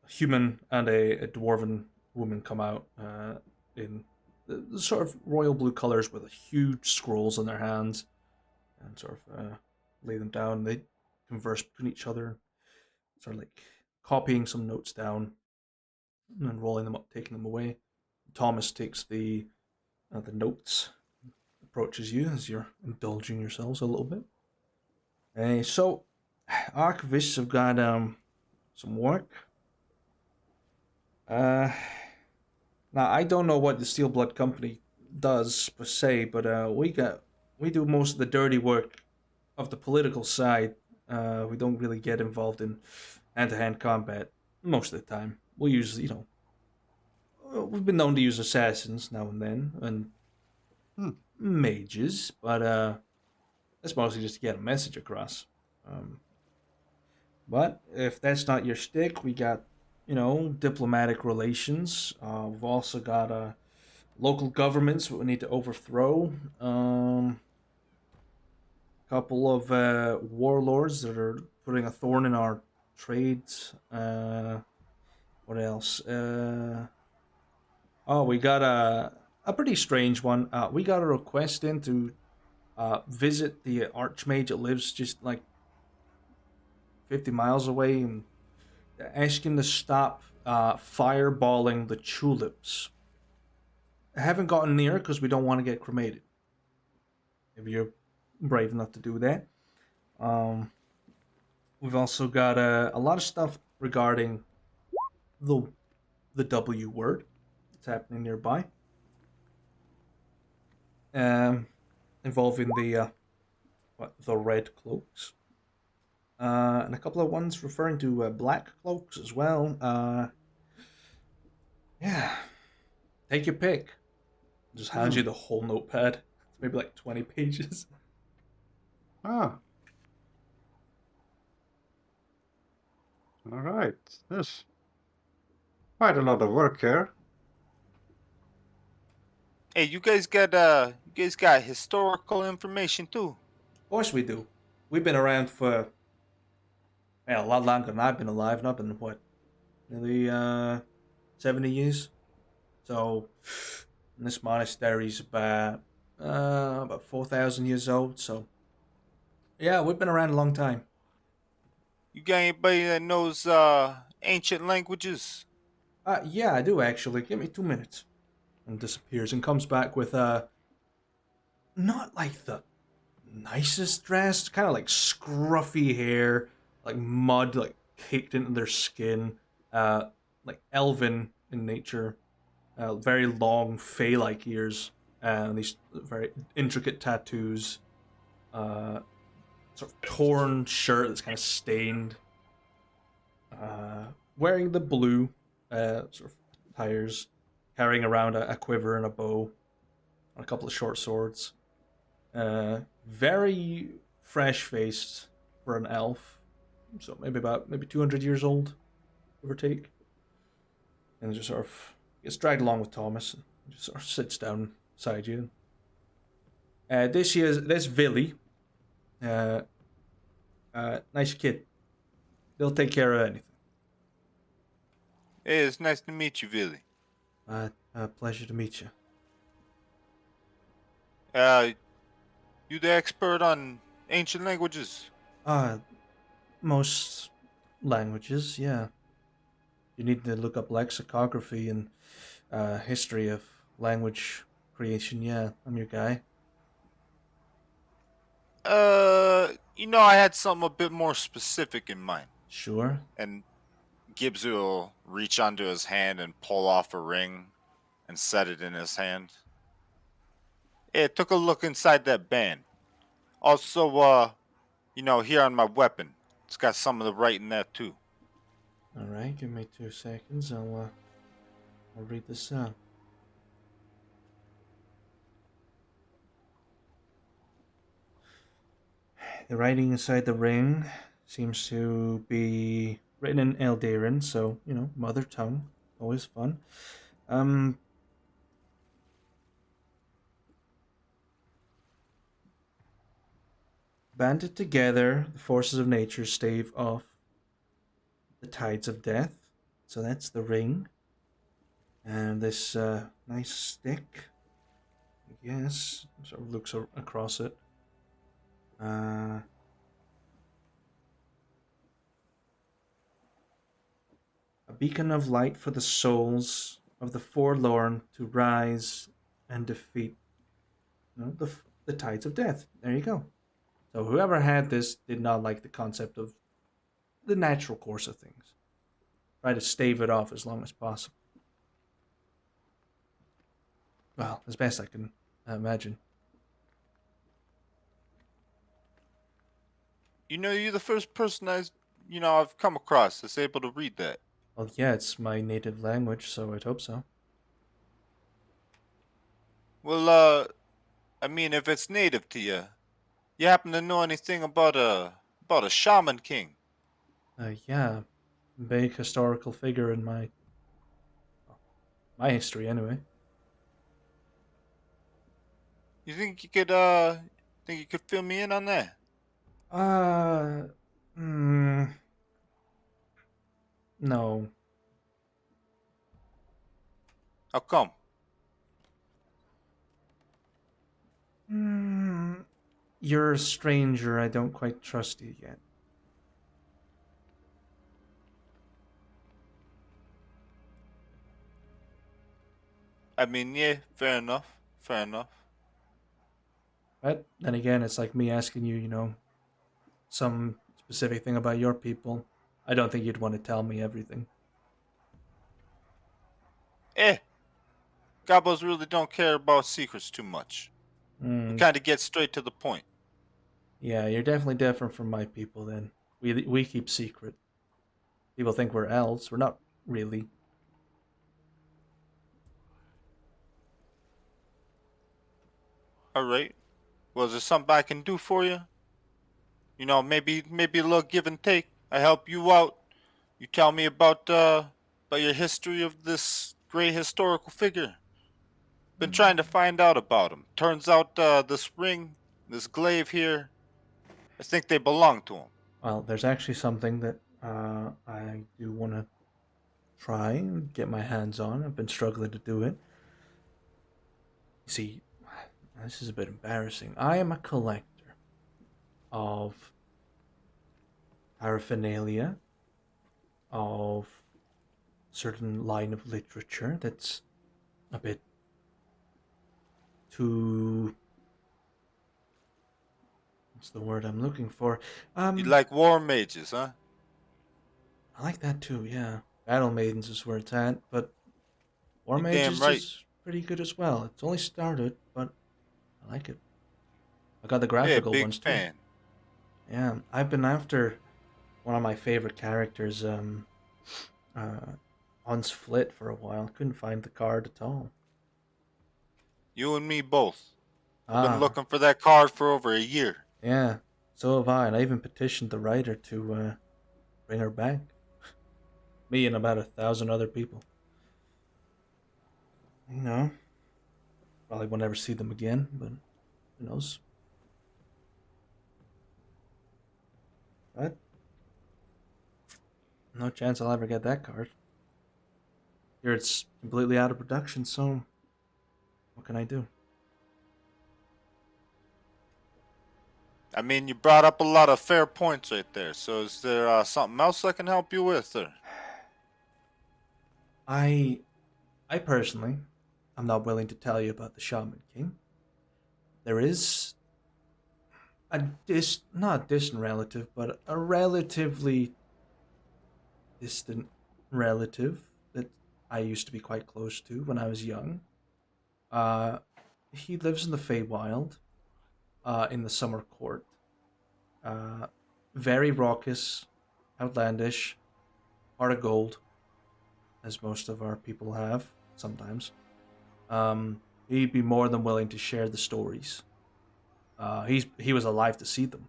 human and a dwarven woman come out in the sort of royal blue colors with huge scrolls in their hands and sort of lay them down. They converse between each other, sort of like copying some notes down and then rolling them up, taking them away. Thomas takes the notes, approaches you as you're indulging yourselves a little bit. So, archivists have got some work. Now I don't know what the Steel Blood Company does per se, but we do most of the dirty work of the political side. We don't really get involved in hand-to-hand combat most of the time. We'll use, we've been known to use assassins now and then and mages, but that's mostly just to get a message across. But if that's not your stick, we got, diplomatic relations. We've also got local governments that we need to overthrow. Couple of warlords that are putting a thorn in our trades. What else? Oh, we got a pretty strange one. We got a request in to visit the archmage that lives just like 50 miles away and ask him to stop fireballing the tulips. I haven't gotten near because we don't want to get cremated. If you're brave enough to do that. We've also got a lot of stuff regarding the W word that's happening nearby. Involving the red cloaks. And a couple of ones referring to black cloaks as well. Yeah. Take your pick. Just hands you the whole notepad. It's maybe like 20 pages. Ah. All right. There's quite a lot of work here. Hey, you guys got historical information too. Of course we do. We've been around for a lot longer than I've been alive, and I've been, what, nearly 70 years? So, this monastery's about 4,000 years old, so yeah, we've been around a long time. You got anybody that knows ancient languages? Yeah, I do actually. Give me 2 minutes. And disappears and comes back with not like the nicest dressed, kind of like scruffy hair, like mud like caked into their skin, like elven in nature, very long fey-like ears, and these very intricate tattoos, sort of torn shirt that's kind of stained, wearing the blue sort of tires, carrying around a quiver and a bow, and a couple of short swords. Very fresh-faced for an elf, so maybe 200 years old, give or take. And just sort of gets dragged along with Thomas and just sort of sits down beside you. This Villy. Nice kid. They'll take care of anything. Hey, it's nice to meet you, Billy. Pleasure to meet you. You the expert on ancient languages? Most languages, yeah. You need to look up lexicography and history of language creation. Yeah, I'm your guy. I had something a bit more specific in mind. Sure. And Gibbs will reach onto his hand and pull off a ring and set it in his hand. Hey, took a look inside that band. Also, here on my weapon, it's got some of the writing there too. All right, give me 2 seconds. I'll read this out. The writing inside the ring seems to be written in Eldarin, so, mother tongue. Always fun. Banded together, the forces of nature stave off the tides of death. So that's the ring. And this nice stick, I guess, sort of looks across it. A beacon of light for the souls of the forlorn to rise and defeat the tides of death. There you go. So whoever had this did not like the concept of the natural course of things. Try to stave it off as long as possible. Well, as best I can imagine. You're the first person I've come across that's able to read that. Well, yeah, it's my native language, so I'd hope so. Well, I mean, if it's native to you, you happen to know anything about a shaman king? Yeah, big historical figure in my history, anyway. You think you could fill me in on that? Uh, no. How come? You're a stranger. I don't quite trust you yet. I mean, yeah, fair enough. Fair enough. But then again, it's like me asking you, some specific thing about your people. I don't think you'd want to tell me everything. Gabos really don't care about secrets too much. We Mm, kind of get straight to the point. yeah, you're definitely different from my people. Then we keep secret. People think we're elves. We're not really. All right. Well, is there something I can do for you? Maybe a little give and take. I help you out. You tell me about your history of this great historical figure. Been trying to find out about him. Turns out this ring, this glaive here, I think they belong to him. Well, there's actually something that I do want to try and get my hands on. I've been struggling to do it. You see, this is a bit embarrassing. I am a collector of paraphernalia, of certain line of literature that's a bit too. What's the word I'm looking for? You like war mages, huh? I like that too. Yeah, Battle Maidens is where it's at, but War You damn Mages right. is pretty good as well. It's only started, but I like it. I got the Yeah, graphical big ones too. fan. Yeah, I've been after one of my favorite characters, Hans Flit, for a while. Couldn't find the card at all. You and me both. I've been Ah, looking for that card for over a year. yeah, so have I, and I even petitioned the writer to bring her back. Me and about 1,000 other people. Probably won't ever see them again, but who knows? But no chance I'll ever get that card. Here it's completely out of production, so what can I do? I mean, you brought up a lot of fair points right there. So is there something else I can help you with, or? I personally, I'm not willing to tell you about the Shaman King. There is not a distant relative, but a relatively distant relative that I used to be quite close to when I was young. Uh, he lives in the Feywild, in the Summer Court. Uh, very raucous, outlandish, heart of gold, as most of our people have sometimes. He'd be more than willing to share the stories. He was alive to see them.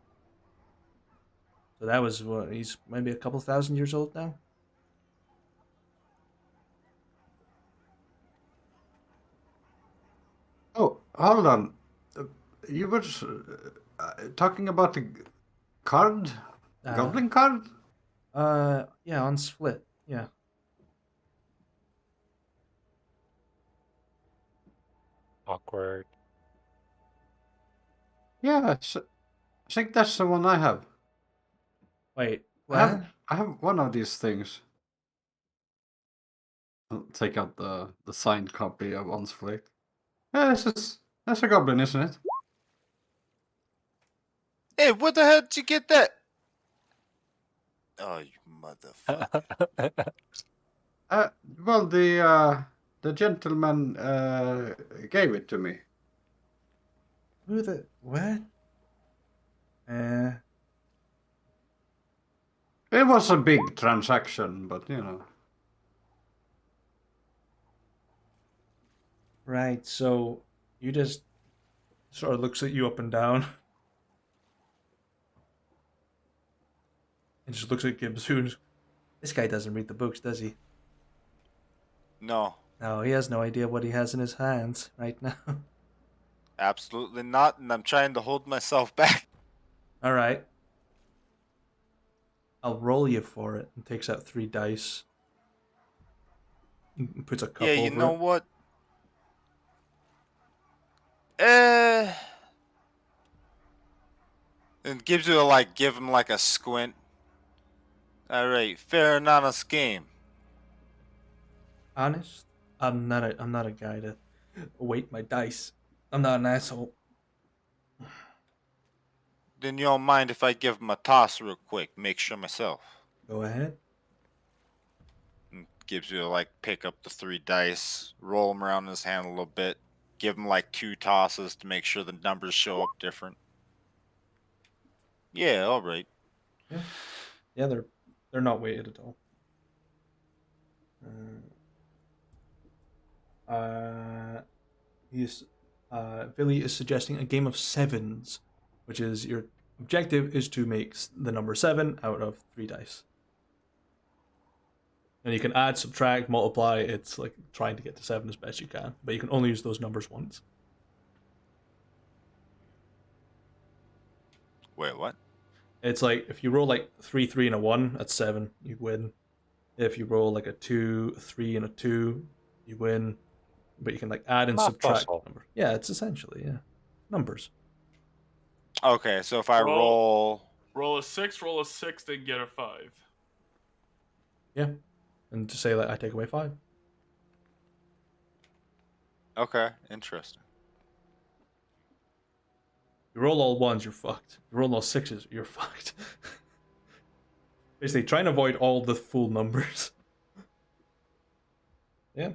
So that was what, he's maybe a couple thousand years old now? Oh, hold on. You were talking about the card? Goblin card? Yeah, on Split. Yeah. Awkward. Yeah, I think that's the one I have. Wait, I what? have one of these things. I'll take out the signed copy of Onsplit. Yeah, that's a goblin, isn't it? Hey, what the hell did you get that? Oh, you motherfucker. Well, the gentleman gave it to me. Who the what? It was a big transaction, but you know. Right. So you just sort of looks at you up and down, and just looks at Gibbs. This guy doesn't read the books, does he? No, No, he has no idea what he has in his hands right now. absolutely not, and I'm trying to hold myself back. All right. I'll roll you for it, and takes out 3 dice. And puts a cup Yeah, you over know it. what? Eh. And gives you give him like a squint. All right, fair and honest game. Honest, I'm not a guy to weight my dice. I'm not an asshole. Then you don't mind if I give him a toss real quick, make sure myself. Go ahead. And gives you pick up the 3 dice, roll them around in his hand a little bit, give him 2 tosses to make sure the numbers show up different. Yeah, all right. Yeah, they're not weighted at all. He's Billy is suggesting a game of sevens, which is your objective is to make the number 7 out of 3 dice. And you can add, subtract, multiply. It's like trying to get to 7 as best you can, but you can only use those numbers once. Wait, what? It's like if you roll 3, 3, and a 1, that's 7. You win. If you roll a 2, a 3, and a 2, you win. But you can add and Math subtract puzzle. numbers. Yeah, it's essentially numbers. Okay, so if I roll roll a 6, then get a 5. Yeah, and to say I take away 5. Okay, interesting. You roll all 1s, you're fucked. You roll all 6s, you're fucked. Basically, try and avoid all the full numbers. Yeah,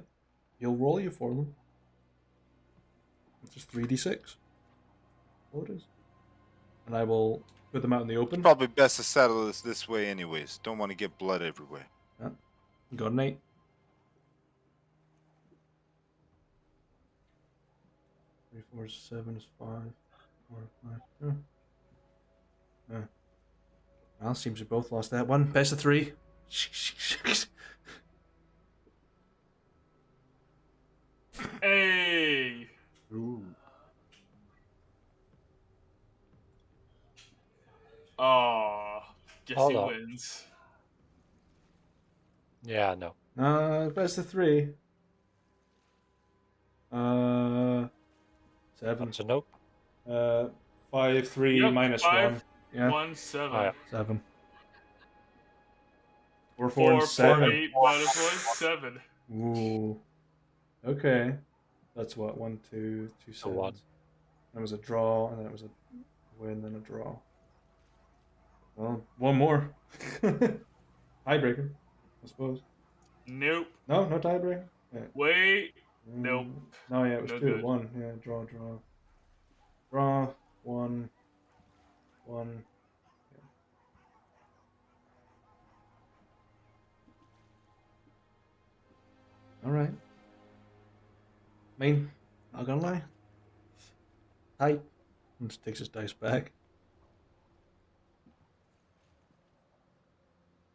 he'll roll you for them. It's just 3d6. What it is. And I will put them out in the open. Probably best to settle this way anyways. Don't want to get blood everywhere. Yeah. Got an 8. 3, 4, 7 is 5. 4, 5. Yeah. Well, seems we both lost that one. Best of 3. Hey! Ooh. Aw. Guess Hold he up. wins. Yeah, no. Best of 3. 7. That's a nope. 5, 3, Yep, minus 5, 1. Yeah. 1, 7. Oh, yeah. 7. 4, 4, 4, and 4, 7. 8, minus 1, 7. Ooh. Okay. That's what? 1, 2, 2 A sevens. one. That was a draw, and then it was a win and a draw. Well, one more. Tiebreaker, I suppose. Nope. No, no tiebreaker. Yeah. Wait. Nope. No, yeah, it was No 2 good. 1. Yeah, draw. Draw, 1, 1. Yeah. All right. I mean, not gonna lie. Tight. And just takes his dice back.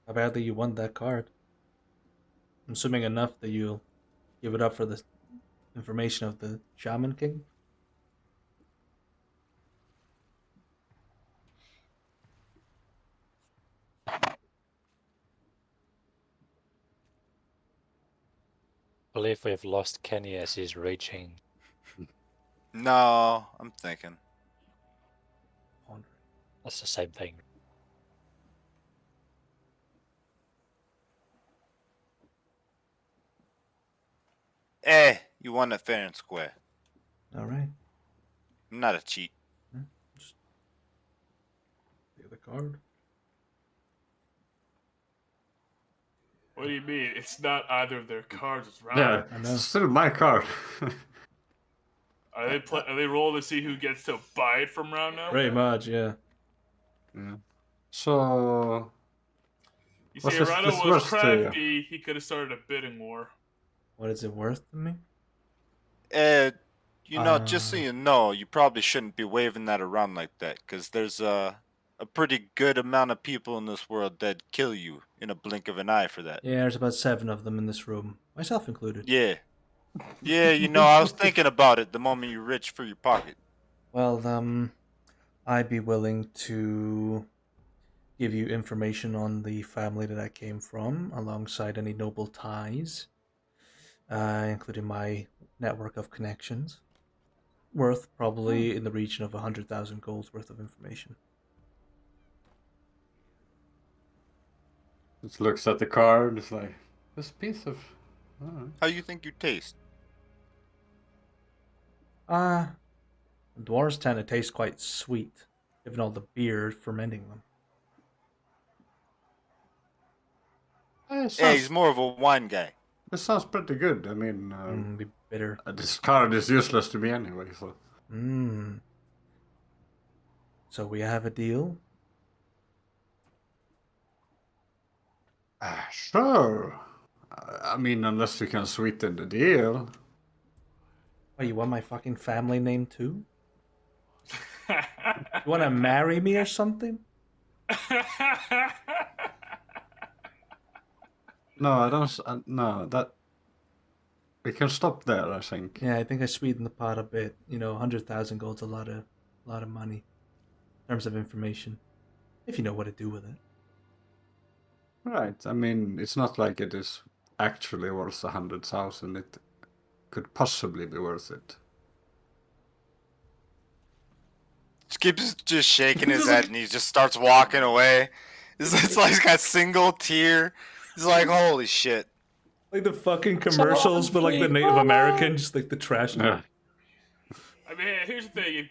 How badly you want that card? I'm assuming enough that you'll give it up for the information of the Shaman King? I believe we've lost Kenny as he's raging. No, I'm thinking. Pondering. That's the same thing. You won it fair and square. Alright. I'm not a cheat. Just take the card. What do you mean? It's not either of their cards. It's round. Yeah, I know. it's still my card. Are they rolling to see who gets to buy it from round now? Pretty much, yeah. Yeah. So, You What's see, this- Rhino this was worth to you? crafty. He could have started a bidding war. What is it worth to me? Just so you know, you probably shouldn't be waving that around like that, because there's a pretty good amount of people in this world that'd kill you in a blink of an eye for that. Yeah, there's about 7 of them in this room, myself included. Yeah. Yeah, I was thinking about it the moment you reached for your pocket. Well, I'd be willing to give you information on the family that I came from, alongside any noble ties, including my network of connections. Worth probably in the region of 100,000 gold worth of information. just looks at the card. It's like this piece of. Alright. How you think you taste? Dwarves tend to taste quite sweet, given all the beer fermenting them. He's more of a wine guy. This sounds pretty good. I mean, Be bitter. this card is useless to me anyway, so. So we have a deal? Sure. I mean, unless you can sweeten the deal. Oh, you want my fucking family name too? You want to marry me or something? No, I don't. No, that. We can stop there, I think. Yeah, I think I sweetened the pot a bit. 100,000 gold's a lot of money in terms of information, if you know what to do with it. Right. I mean, it's not like it is actually worth 100,000. It could possibly be worth it. Skip's just shaking his head and he just starts walking away. It's like he's got single tear. He's like, holy shit. Like the fucking commercials, but like the Native American, just like the trash. Yeah. I mean, here's the thing.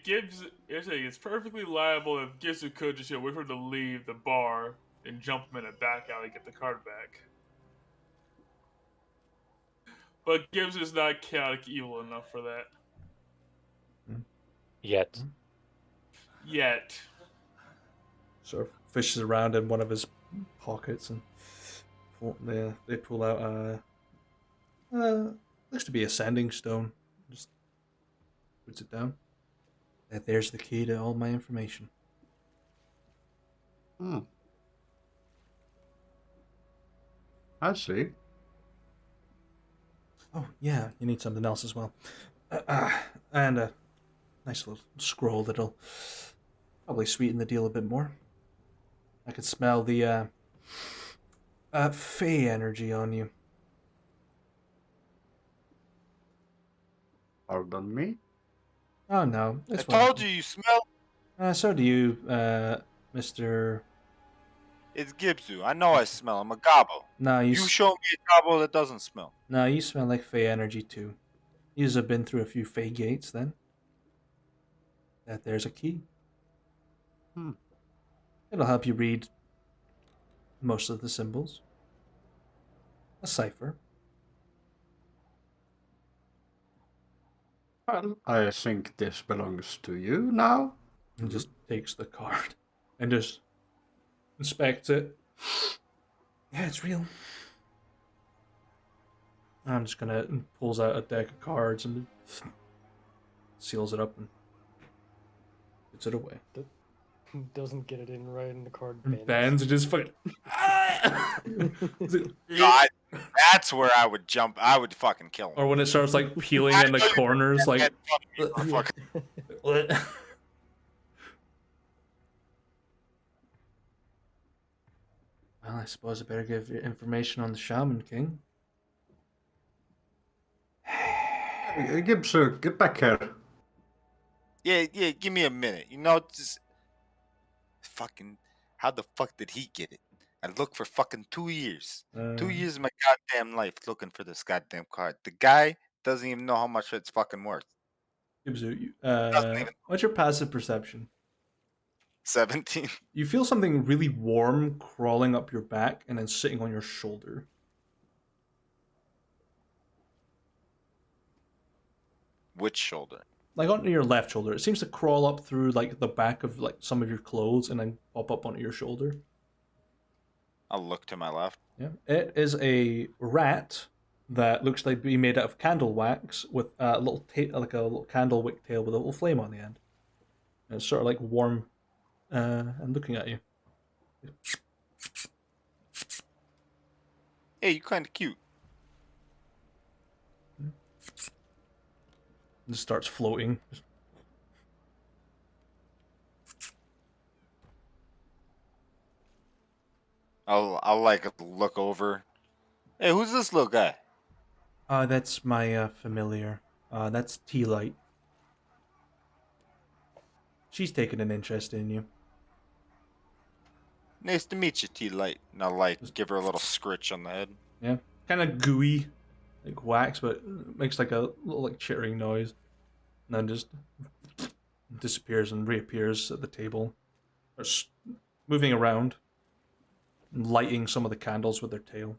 It's perfectly liable if Gibbs could just wait for him to leave the bar and jump him in a back alley, get the card back. But Gibbs is not chaotic evil enough for that Yet. yet. Sort of fishes around in one of his pockets and they pull out looks to be a sanding stone. Just puts it down. There's the key to all my information. I see. Oh yeah, you need something else as well, and a nice little scroll that'll probably sweeten the deal a bit more. I can smell the fey energy on you. Pardon me? Oh no, I it's told you smell. So do you, Mr. It's Gibsu. I know I smell. I'm a gobbo. No, You show me a gobbo that doesn't smell. No, you smell like fey energy too. You've been through a few fey gates then. There's a key. It'll help you read most of the symbols. A cipher. Well, I think this belongs to you now. And just takes the card and just inspects it. Yeah, it's real. I'm just gonna pulls out a deck of cards and seals it up and puts it away. Doesn't get it in right, and the card And bends. bends and just fucking. God, that's where I would jump. I would fucking kill him. Or when it starts like peeling in the corners, like. Yeah. Well, I suppose I better give you information on the Shaman King. Gibbs, get back here. Yeah, give me a minute. You know, just fucking. How the fuck did he get it? I looked for fucking 2 years. 2 years of my goddamn life looking for this goddamn card. The guy doesn't even know how much it's fucking worth. Gibbs, Doesn't even. what's your passive perception? 17. You feel something really warm crawling up your back and then sitting on your shoulder. Which shoulder? Like onto your left shoulder. It seems to crawl up through like the back of like some of your clothes and then pop up onto your shoulder. I'll look to my left. Yeah. It is a rat that looks like be made out of candle wax with a little like a little candle wick tail with a little flame on the end. And it's sort of like warm and looking at you. Hey, you kind of cute. It just starts floating. I'll like look over. Hey, who's this little guy? That's my familiar. That's Tea Light. She's taken an interest in you. Nice to meet you, T Light. And I'll like give her a little scritch on the head. Yeah, kind of gooey, like wax, but it makes like a little like chittering noise, and then just disappears and reappears at the table, or moving around, and lighting some of the candles with their tail.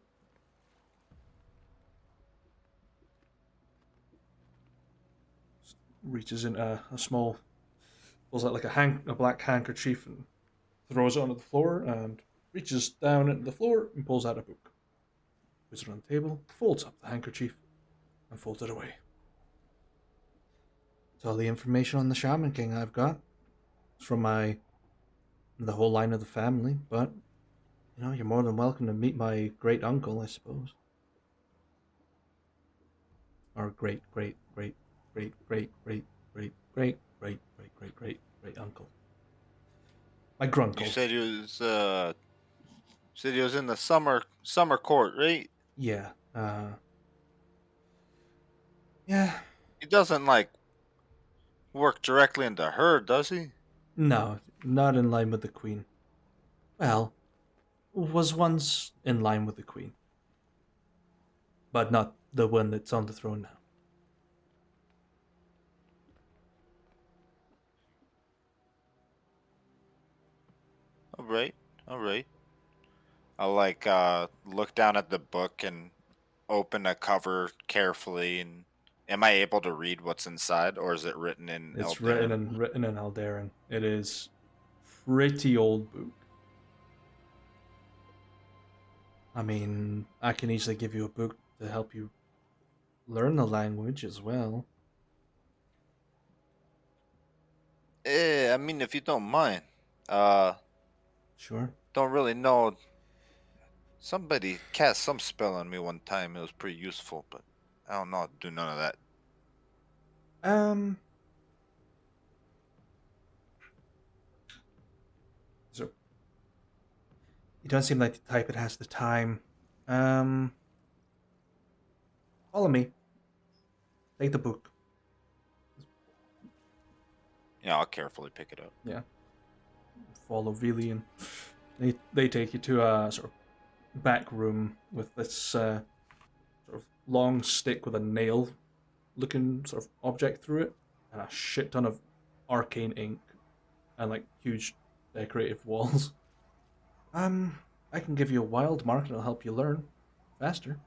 Reaches in a small, pulls out like a black handkerchief and throws it onto the floor, and reaches down into the floor and pulls out a book. Puts it on the table, folds up the handkerchief, and folds it away. It's all the information on the Shaman King I've got. It's from the whole line of the family, but, you know, you're more than welcome to meet my great uncle, I suppose. Or great uncle. My grunkle. You said he was in the summer court, right? Yeah, yeah. He doesn't like work directly into her, does he? No, not in line with the Queen. Well, was once in line with the Queen. But not the one that's on the throne now. All right. I'll like look down at the book and open a cover carefully. And am I able to read what's inside, or is it written in? It's Eldarin? written in Eldarin. It is pretty old book. I mean, I can easily give you a book to help you learn the language as well. I mean, if you don't mind. Sure. Don't really know. Somebody cast some spell on me one time. It was pretty useful, but I don't know how to do none of that. So you don't seem like the type that has the time. Follow me. Take the book. Yeah, I'll carefully pick it up. Yeah. Follow Vili, and they take you to a sort of back room with this sort of long stick with a nail looking sort of object through it, and a shit ton of arcane ink and like huge decorative walls. I can give you a wild mark and it'll help you learn faster.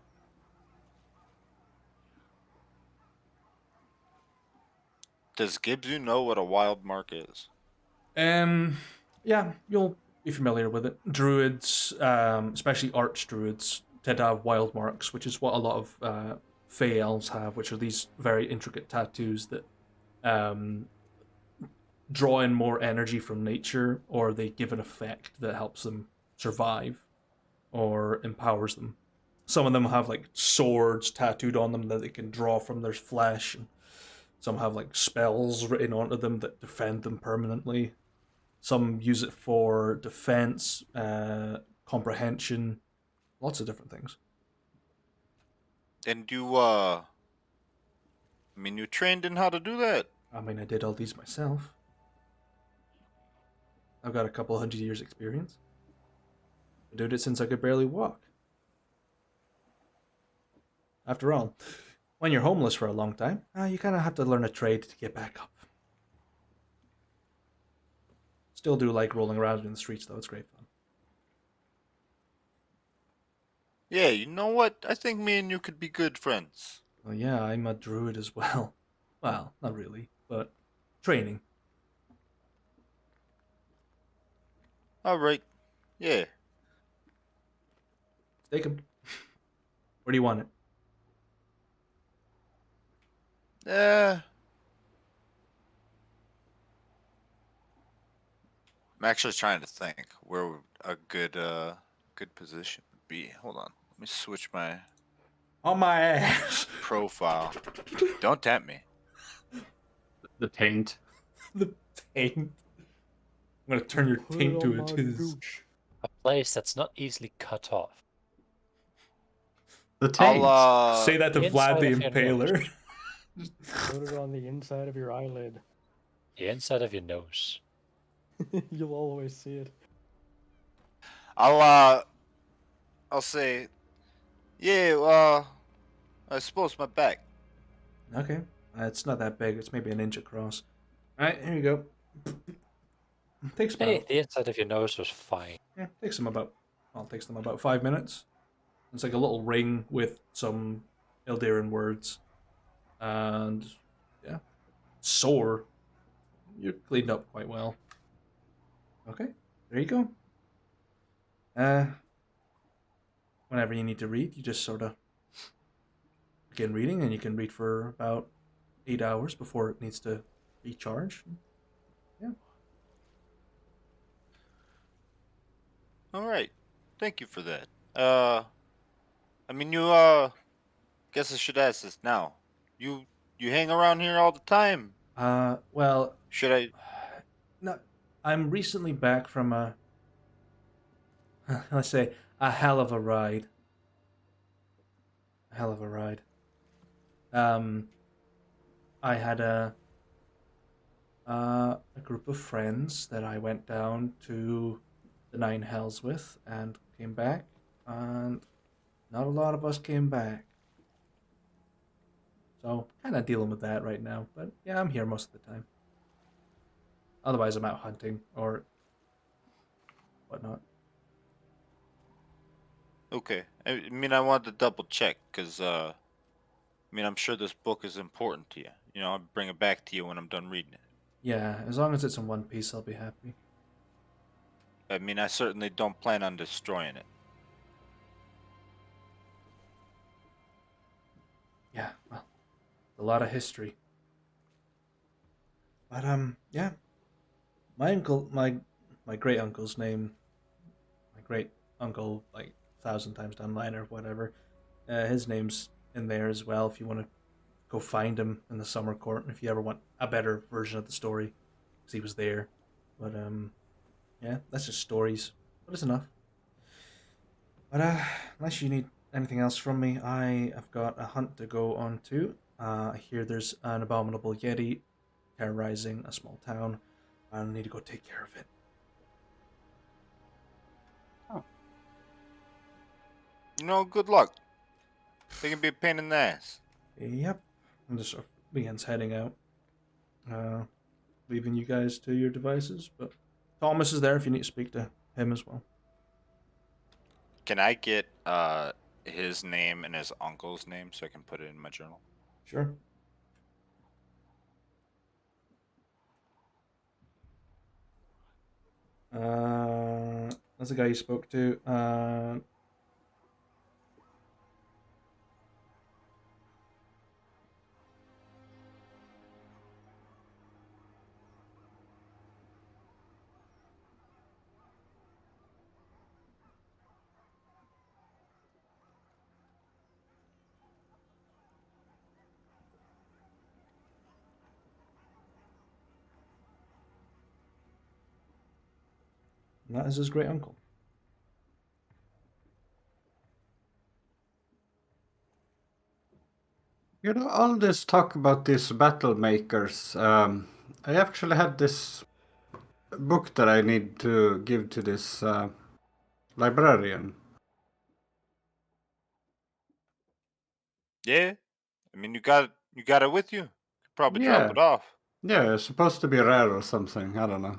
Does Gibbs know what a wild mark is? Yeah, you'll be familiar with it. Druids, especially archdruids, tend to have wild marks, which is what a lot of Fey elves have, which are these very intricate tattoos that draw in more energy from nature, or they give an effect that helps them survive or empowers them. Some of them have like swords tattooed on them that they can draw from their flesh, and some have like spells written onto them that defend them permanently. Some use it for defense, comprehension, lots of different things. And you trained in how to do that. I mean, I did all these myself. I've got a couple 100 years experience. I did it since I could barely walk. After all, when you're homeless for a long time, you kind of have to learn a trade to get back up. Still do like rolling around in the streets, though. It's great fun. Yeah, you know what? I think me and you could be good friends. Well, yeah, I'm a druid as well. Well, not really, but training. All right. Yeah. Take him. Where do you want it? I'm actually trying to think where a good position would be. Hold on. Let me switch my On my ass. profile. Don't tempt me. The taint. The taint. I'm gonna turn your Put taint it to on a my tiz. gooch. A place that's not easily cut off. The taint. I'll Say that to Vlad inside the of your Impaler. Put it on the inside of your eyelid. The inside of your nose. You'll always see it. I'll say, yeah, I suppose my back. Okay. It's not that big. It's maybe an inch across. Alright, here you go. Takes about Hey, the inside of your nose was fine. takes them about 5 minutes. It's like a little ring with some Eldarin words. And yeah. Sore. You're cleaned up quite well. Okay, there you go. Whenever you need to read, you just sort of begin reading, and you can read for about 8 hours before it needs to recharge. Yeah. All right. Thank you for that. Guess I should ask this now. You hang around here all the time? Well, Should I? no, I'm recently back from let's say, a hell of a ride. A hell of a ride. I had a group of friends that I went down to the Nine Hells with and came back, and not a lot of us came back. So, kind of dealing with that right now. But yeah, I'm here most of the time. Otherwise, I'm out hunting or whatnot. Okay. I wanted to double check because I'm sure this book is important to you. I'll bring it back to you when I'm done reading it. Yeah, as long as it's in one piece, I'll be happy. I certainly don't plan on destroying it. Yeah, well, a lot of history. But yeah, my great uncle's name, my great uncle, like 1,000 times down the line or whatever. His name's in there as well. If you want to go find him in the summer court, and if you ever want a better version of the story, because he was there. But yeah, that's just stories, but it's enough. But unless you need anything else from me, I have got a hunt to go on to. I hear there's an abominable yeti terrorizing a small town. I need to go take care of it. Good luck. They can be a pain in the ass. Yep. And just sort of begins heading out. Leaving you guys to your devices, but Thomas is there if you need to speak to him as well. Can I get his name and his uncle's name so I can put it in my journal? Sure. That's the guy you spoke to. And that is his great uncle. You know, all this talk about these battle makers, I actually had this book that I need to give to this librarian. Yeah, I mean, you got it with you. Could probably drop Yeah. it off. Yeah, it's supposed to be rare or something. I don't know.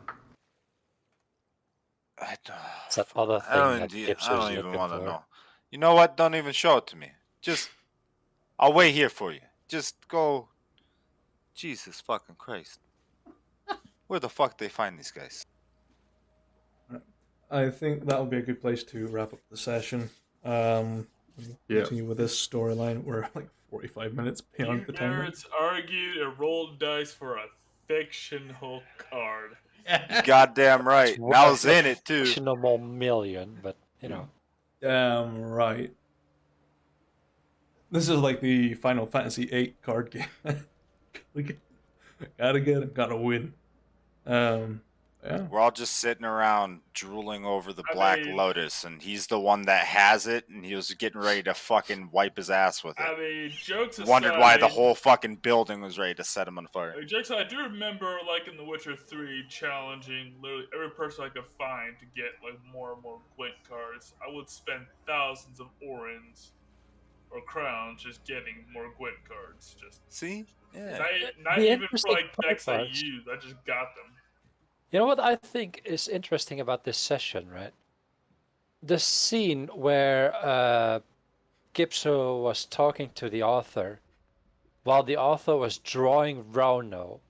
It's that other I don't, thing that indeed, Gibbs I was don't even looking want to for. know. You know what? Don't even show it to me. Just, I'll wait here for you. Just go. Jesus fucking Christ. Where the fuck they find these guys? I think that'll be a good place to wrap up the session. We'll Yeah. continue with this storyline. We're like 45 minutes beyond You the time limit. nerds argued and rolled dice for a fictional card. Goddamn right. And I was in it too. Fictional million, but you know. Damn right. This is like the Final Fantasy VIII card game. Gotta get it, gotta win. Yeah. We're all just sitting around drooling over the I Black mean- Lotus, and he's the one that has it, and he was getting ready to fucking wipe his ass with it. I mean, jokes aside, Wondered why the whole fucking building was ready to set him on fire. Jokes aside, I do remember, like in The Witcher 3, challenging literally every person I could find to get like more and more Gwent cards. I would spend thousands of orins or crowns just getting more Gwent cards. Just See? Yeah. not The even for interesting like part decks I was- used. I just got them. You know what I think is interesting about this session, right? The scene where Gipso was talking to the author, while the author was drawing Rauno.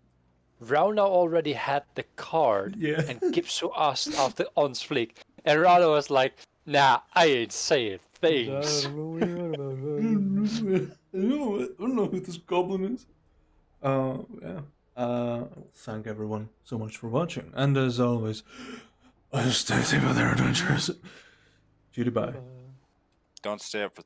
Rauno already had the card, Yeah. and Gipso asked after On's fleek, and Rauno was like, "Nah, I ain't saying things." I don't know who this goblin is. Yeah. Thank everyone so much for watching, and as always, stay safe out there, adventurers. Judy, bye. Don't stay up for